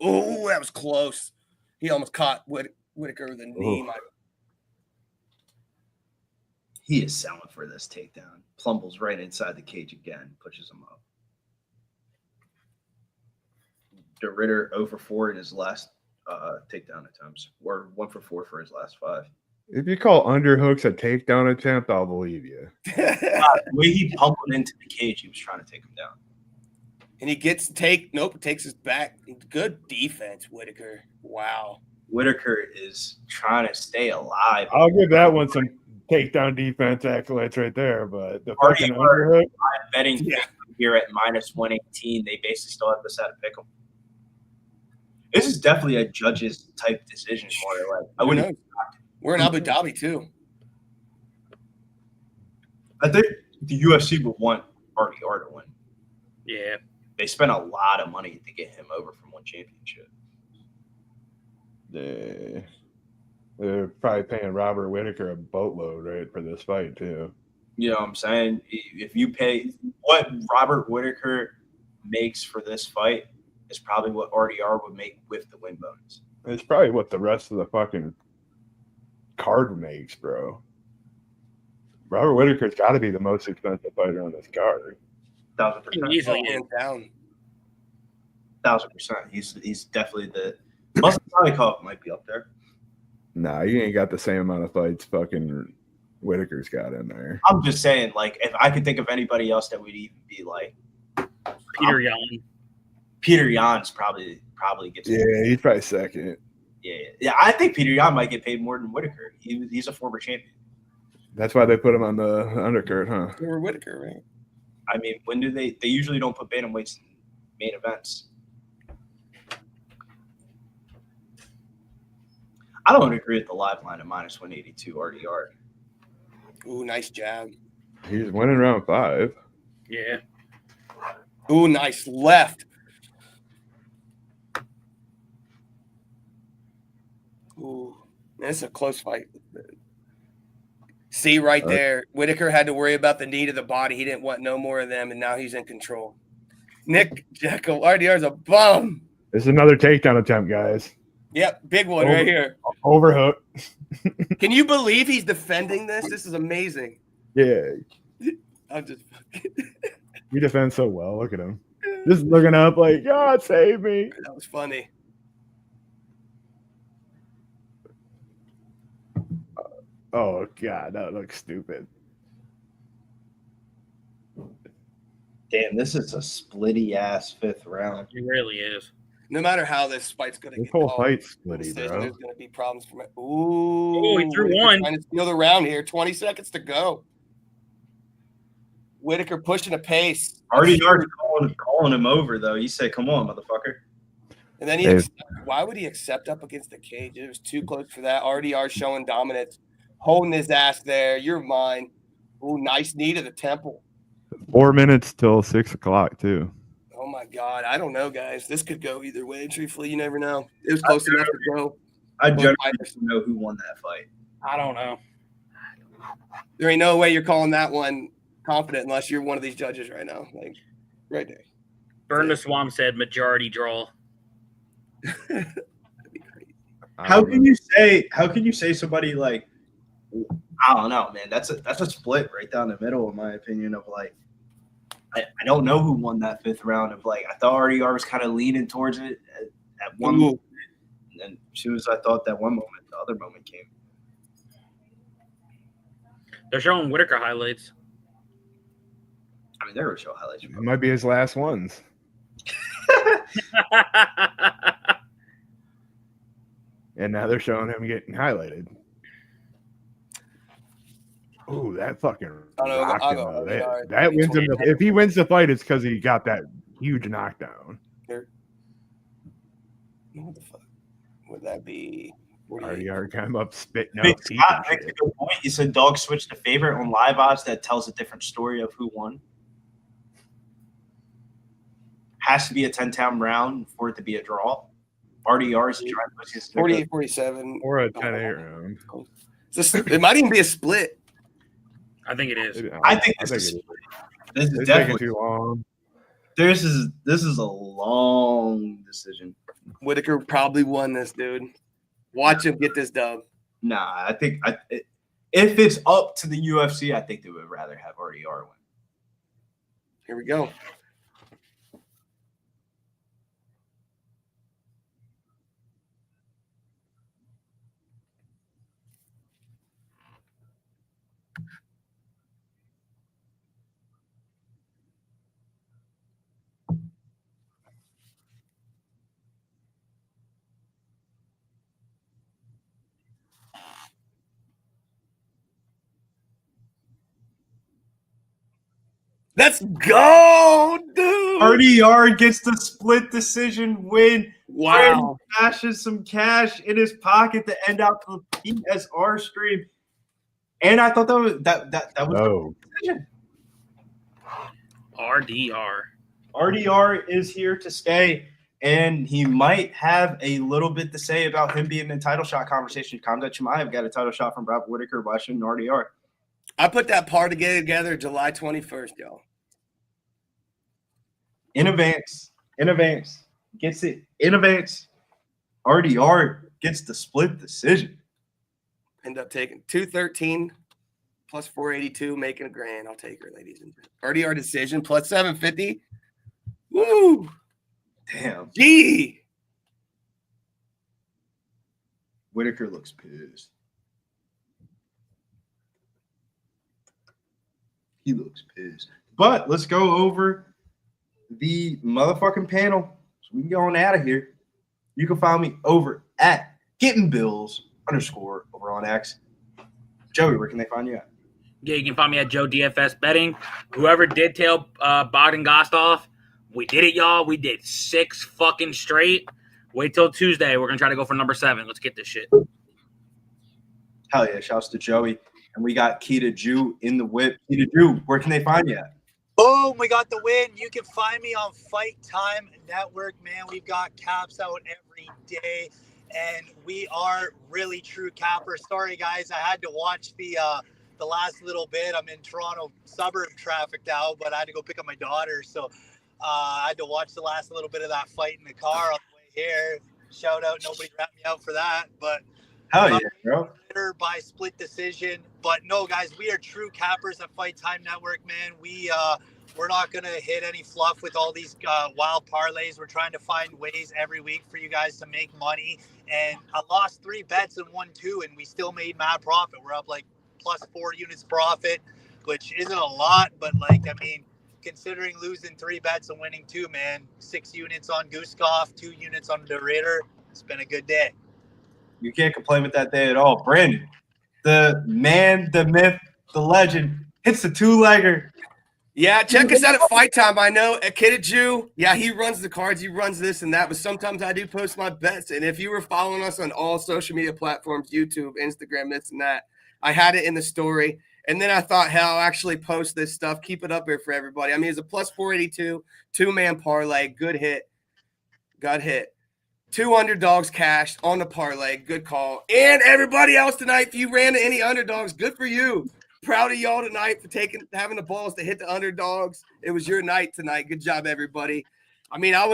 oh, that was close. He almost caught Whittaker with a knee. He is selling for this takedown. Plumbles right inside the cage again, pushes him up. The Ritter 0-for-4 in his last takedown attempts, or 1-for-4 for his last 5. If you call underhooks a takedown attempt, I'll believe you. The way he pummeled into the cage, he was trying to take him down. And he gets takes his back. Good defense, Whittaker. Wow. Whittaker is trying to stay alive. I'll give that one some takedown defense accolades right there, but the fucking underhook. I'm betting here at -118. They basically still have this at a pick 'em. This is definitely a judge's type decision. More like I wouldn't. We're in Abu Dhabi too. I think the UFC would want RDR to win. Yeah. They spent a lot of money to get him over from one championship. Yeah. They're probably paying Robert Whittaker a boatload, right, for this fight, too. You know what I'm saying? If you pay what Robert Whittaker makes for this fight is probably what RDR would make with the win bonus. It's probably what the rest of the fucking card makes, bro. Robert Whittaker's got to be the most expensive fighter on this card. 1,000%. Easily hands down. 1,000%. He's definitely the. Plus, Salikhov might be up there. Nah, you ain't got the same amount of fights fucking Whittaker's got in there. I'm just saying, like, if I could think of anybody else that would even be like Petr Yan. Petr Yan's probably gets. Yeah, he's probably second. Yeah. I think Petr Yan might get paid more than Whittaker. He's a former champion. That's why they put him on the undercard, huh? They were Whittaker, right? I mean, when do they usually don't put bantamweights in main events? I don't agree with the live line at -182 RDR. Ooh, nice jab. He's winning round 5. Yeah. Ooh, nice left. Ooh, this is a close fight. See right there, Whittaker had to worry about the knee to the body. He didn't want no more of them, and now he's in control. Nick Jekyll, RDR's a bum. This is another takedown attempt, guys. Yep, big one right here. Overhook. Can you believe he's defending this? This is amazing. Yeah. I'm just He defends so well. Look at him. Just looking up like, God, save me. That was funny. Oh, God, that looks stupid. Damn, this is a splitty ass 5th round. It really is. No matter how this fight's going to This get whole called, fight's splitty, there's bro. going to be problems for me. Ooh, Oh, he threw Whittaker one. trying to steal the round here. 20 seconds to go. Whittaker pushing a pace. RDR calling him over, though. He said, come on, motherfucker. And then why would he accept up against the cage? It was too close for that. RDR showing dominance, holding his ass there. You're mine. Ooh, nice knee to the temple. 4 minutes till 6 o'clock, too. Oh, my God. I don't know, guys. This could go either way. Truthfully, you never know. It was close enough to go. I generally know who won that fight. I don't know. There ain't no way you're calling that one confident unless you're one of these judges right now. Like, right there. Burn the Swamp said majority draw. That'd be crazy. How can you say somebody like, I don't know, man. That's a split right down the middle, in my opinion, of like, I don't know who won that 5th round of like, I thought RDR was kind of leaning towards it at one moment. And then as soon as I thought that one moment, the other moment came. They're showing Whittaker highlights. I mean, they were show highlights. It might be his last ones. And now they're showing him getting highlighted. Ooh, that fucking rocked him, though. That wins him. If he wins the fight, it's because he got that huge knockdown. What the fuck would that be? RDR came up spitting Big out. Scott makes a good point. He said dog switched to favorite on live odds. That tells a different story of who won. Has to be a 10-10 round for it to be a draw. RDR's trying to push his 48-47. Or a 10-8 round. It might even be a split. I think it is. I think this is It's definitely taking too long. This is a long decision. Whittaker probably won this, dude. Watch him get this dub. Nah, I think if it's up to the UFC, I think they would rather have RDR win. Here we go. Let's go, dude. RDR gets the split decision win. Wow. Stashes some cash in his pocket to end out the PSR stream. And I thought that was the decision. RDR. RDR is here to stay, and he might have a little bit to say about him being in title shot conversation. Kamzat Chimaev got a title shot from Brad Whittaker. Why shouldn't RDR? I put that par together July 21st, y'all. In advance. Gets it in advance. RDR gets the split decision. End up taking 213 plus 482, making a grand. I'll take her, ladies and gentlemen. RDR decision plus 750. Woo! Damn. Gee! Whittaker looks pissed. He looks pissed. But let's go over the motherfucking panel so we can go on out of here. You can find me over at GettingBills _ over on X. Joey, where can they find you at? Yeah, you can find me at Joe DFS Betting. Whoever did tail Bogdan Gostov, we did it, y'all. We did 6 fucking straight. Wait till Tuesday. We're going to try to go for number 7. Let's get this shit. Hell yeah. Shouts to Joey. And we got Keita Jew in the whip. Keita Jew, where can they find you at? Boom, we got the win. You can find me on Fight Time Network, man. We've got caps out every day, and we are really true cappers. Sorry, guys, I had to watch the last little bit. I'm in Toronto suburb traffic now, but I had to go pick up my daughter, so I had to watch the last little bit of that fight in the car on the way here. Shout out, nobody wrapped me out for that, but hell yeah, bro. By split decision. But no, guys, we are true cappers at Fight Time Network, man. We're not gonna hit any fluff with all these wild parlays. We're trying to find ways every week for you guys to make money. And I lost 3 bets and won 2, and we still made mad profit. We're up like plus 4 units profit, which isn't a lot, but like, I mean, considering losing 3 bets and winning 2, man. 6 units on Guskov, 2 units on the Raider. It's been a good day. You can't complain with that day at all. Brandon, the man, the myth, the legend, hits the 2-legger. Yeah, check us out at Fight Time. I know a Kid Jew. Yeah, he runs the cards. He runs this and that. But sometimes I do post my bets. And if you were following us on all social media platforms, YouTube, Instagram, this and that, I had it in the story. And then I thought, hell, I'll actually post this stuff. Keep it up here for everybody. I mean, it's a plus 482, 2-man parlay. Good hit. Got hit. 2 underdogs cashed on the parlay. Good call. And everybody else tonight, if you ran to any underdogs, good for you. Proud of y'all tonight for having the balls to hit the underdogs. It was your night tonight. Good job, everybody. I mean, I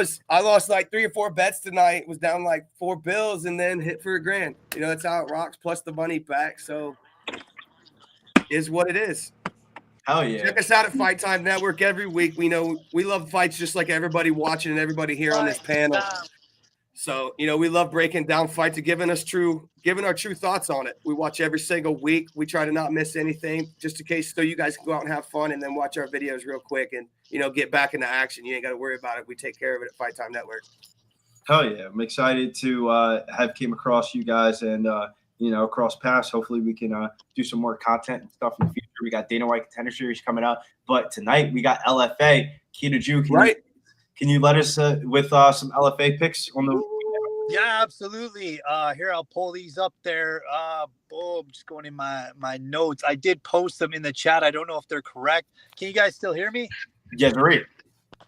lost like 3 or 4 bets tonight. Was down like 4 bills and then hit for $1,000. You know, that's how it rocks. Plus the money back. So, is what it is. Hell yeah! Check us out at Fight Time Network every week. We know we love fights just like everybody watching and everybody here on this panel. So, you know, we love breaking down fights and giving our true thoughts on it. We watch every single week. We try to not miss anything just in case so you guys can go out and have fun and then watch our videos real quick and, you know, get back into action. You ain't got to worry about it. We take care of it at Fight Time Network. Hell yeah. I'm excited to have came across you guys and, you know, cross paths. Hopefully we can do some more content and stuff in the future. We got Dana White Contender Series coming up. But tonight we got LFA. Kita Jew, can you let us with some LFA picks on the – Yeah, absolutely. Here, I'll pull these up there. Boom, just going in my notes. I did post them in the chat. I don't know if they're correct. Can you guys still hear me? Yes, great.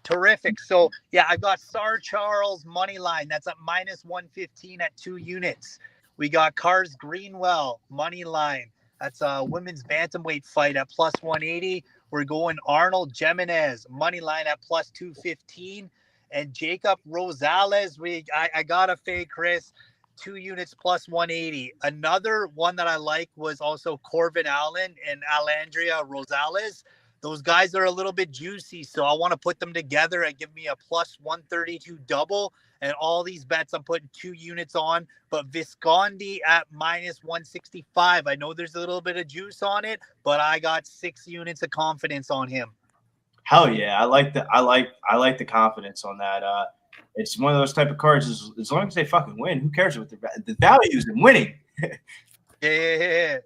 Terrific. So, yeah, I got Sar Charles money line. That's at minus 115 at 2 units. We got Cars Greenwell money line. That's a women's bantamweight fight at plus 180. We're going Arnold Jimenez money line at plus 215. And Jacob Rosales, I got a fade, Chris, 2 units plus 180. Another one that I like was also Corbin Allen and Alandria Rosales. Those guys are a little bit juicy, so I want to put them together and give me a plus 132 double. And all these bets I'm putting 2 units on. But Visconti at minus 165. I know there's a little bit of juice on it, but I got 6 units of confidence on him. Hell yeah, I like the confidence on that. It's one of those type of cards. As long as they fucking win, who cares what the value is in winning? Yeah.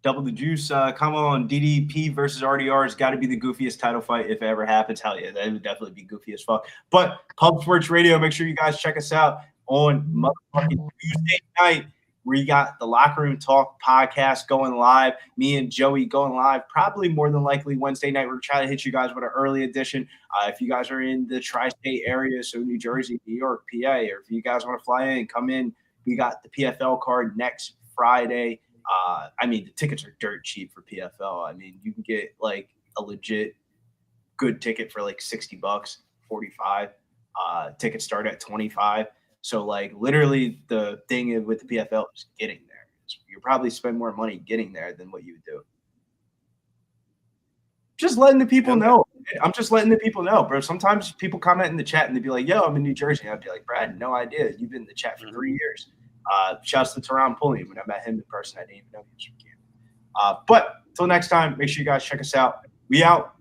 Double the juice. Come on, DDP versus RDR has got to be the goofiest title fight if it ever happens. Hell yeah, that would definitely be goofy as fuck. But Pub Sports Radio, make sure you guys check us out on motherfucking Tuesday night. We got the Locker Room Talk podcast going live. Me and Joey going live probably more than likely Wednesday night. We're trying to hit you guys with an early edition. If you guys are in the tri-state area, so New Jersey, New York, PA, or if you guys want to fly in, come in. We got the PFL card next Friday. I mean, the tickets are dirt cheap for PFL. I mean, you can get like a legit good ticket for like $60, 45. Tickets start at 25. So, like, literally the thing with the PFL is getting there. You probably spend more money getting there than what you would do. Just letting the people know. I'm just letting the people know, bro. Sometimes people comment in the chat and they'd be like, yo, I'm in New Jersey. I'd be like, Brad, no idea. You've been in the chat for 3 years. Shouts to Teron Pulley. When I met him in person, I didn't even know he was from Canada. But until next time, make sure you guys check us out. We out.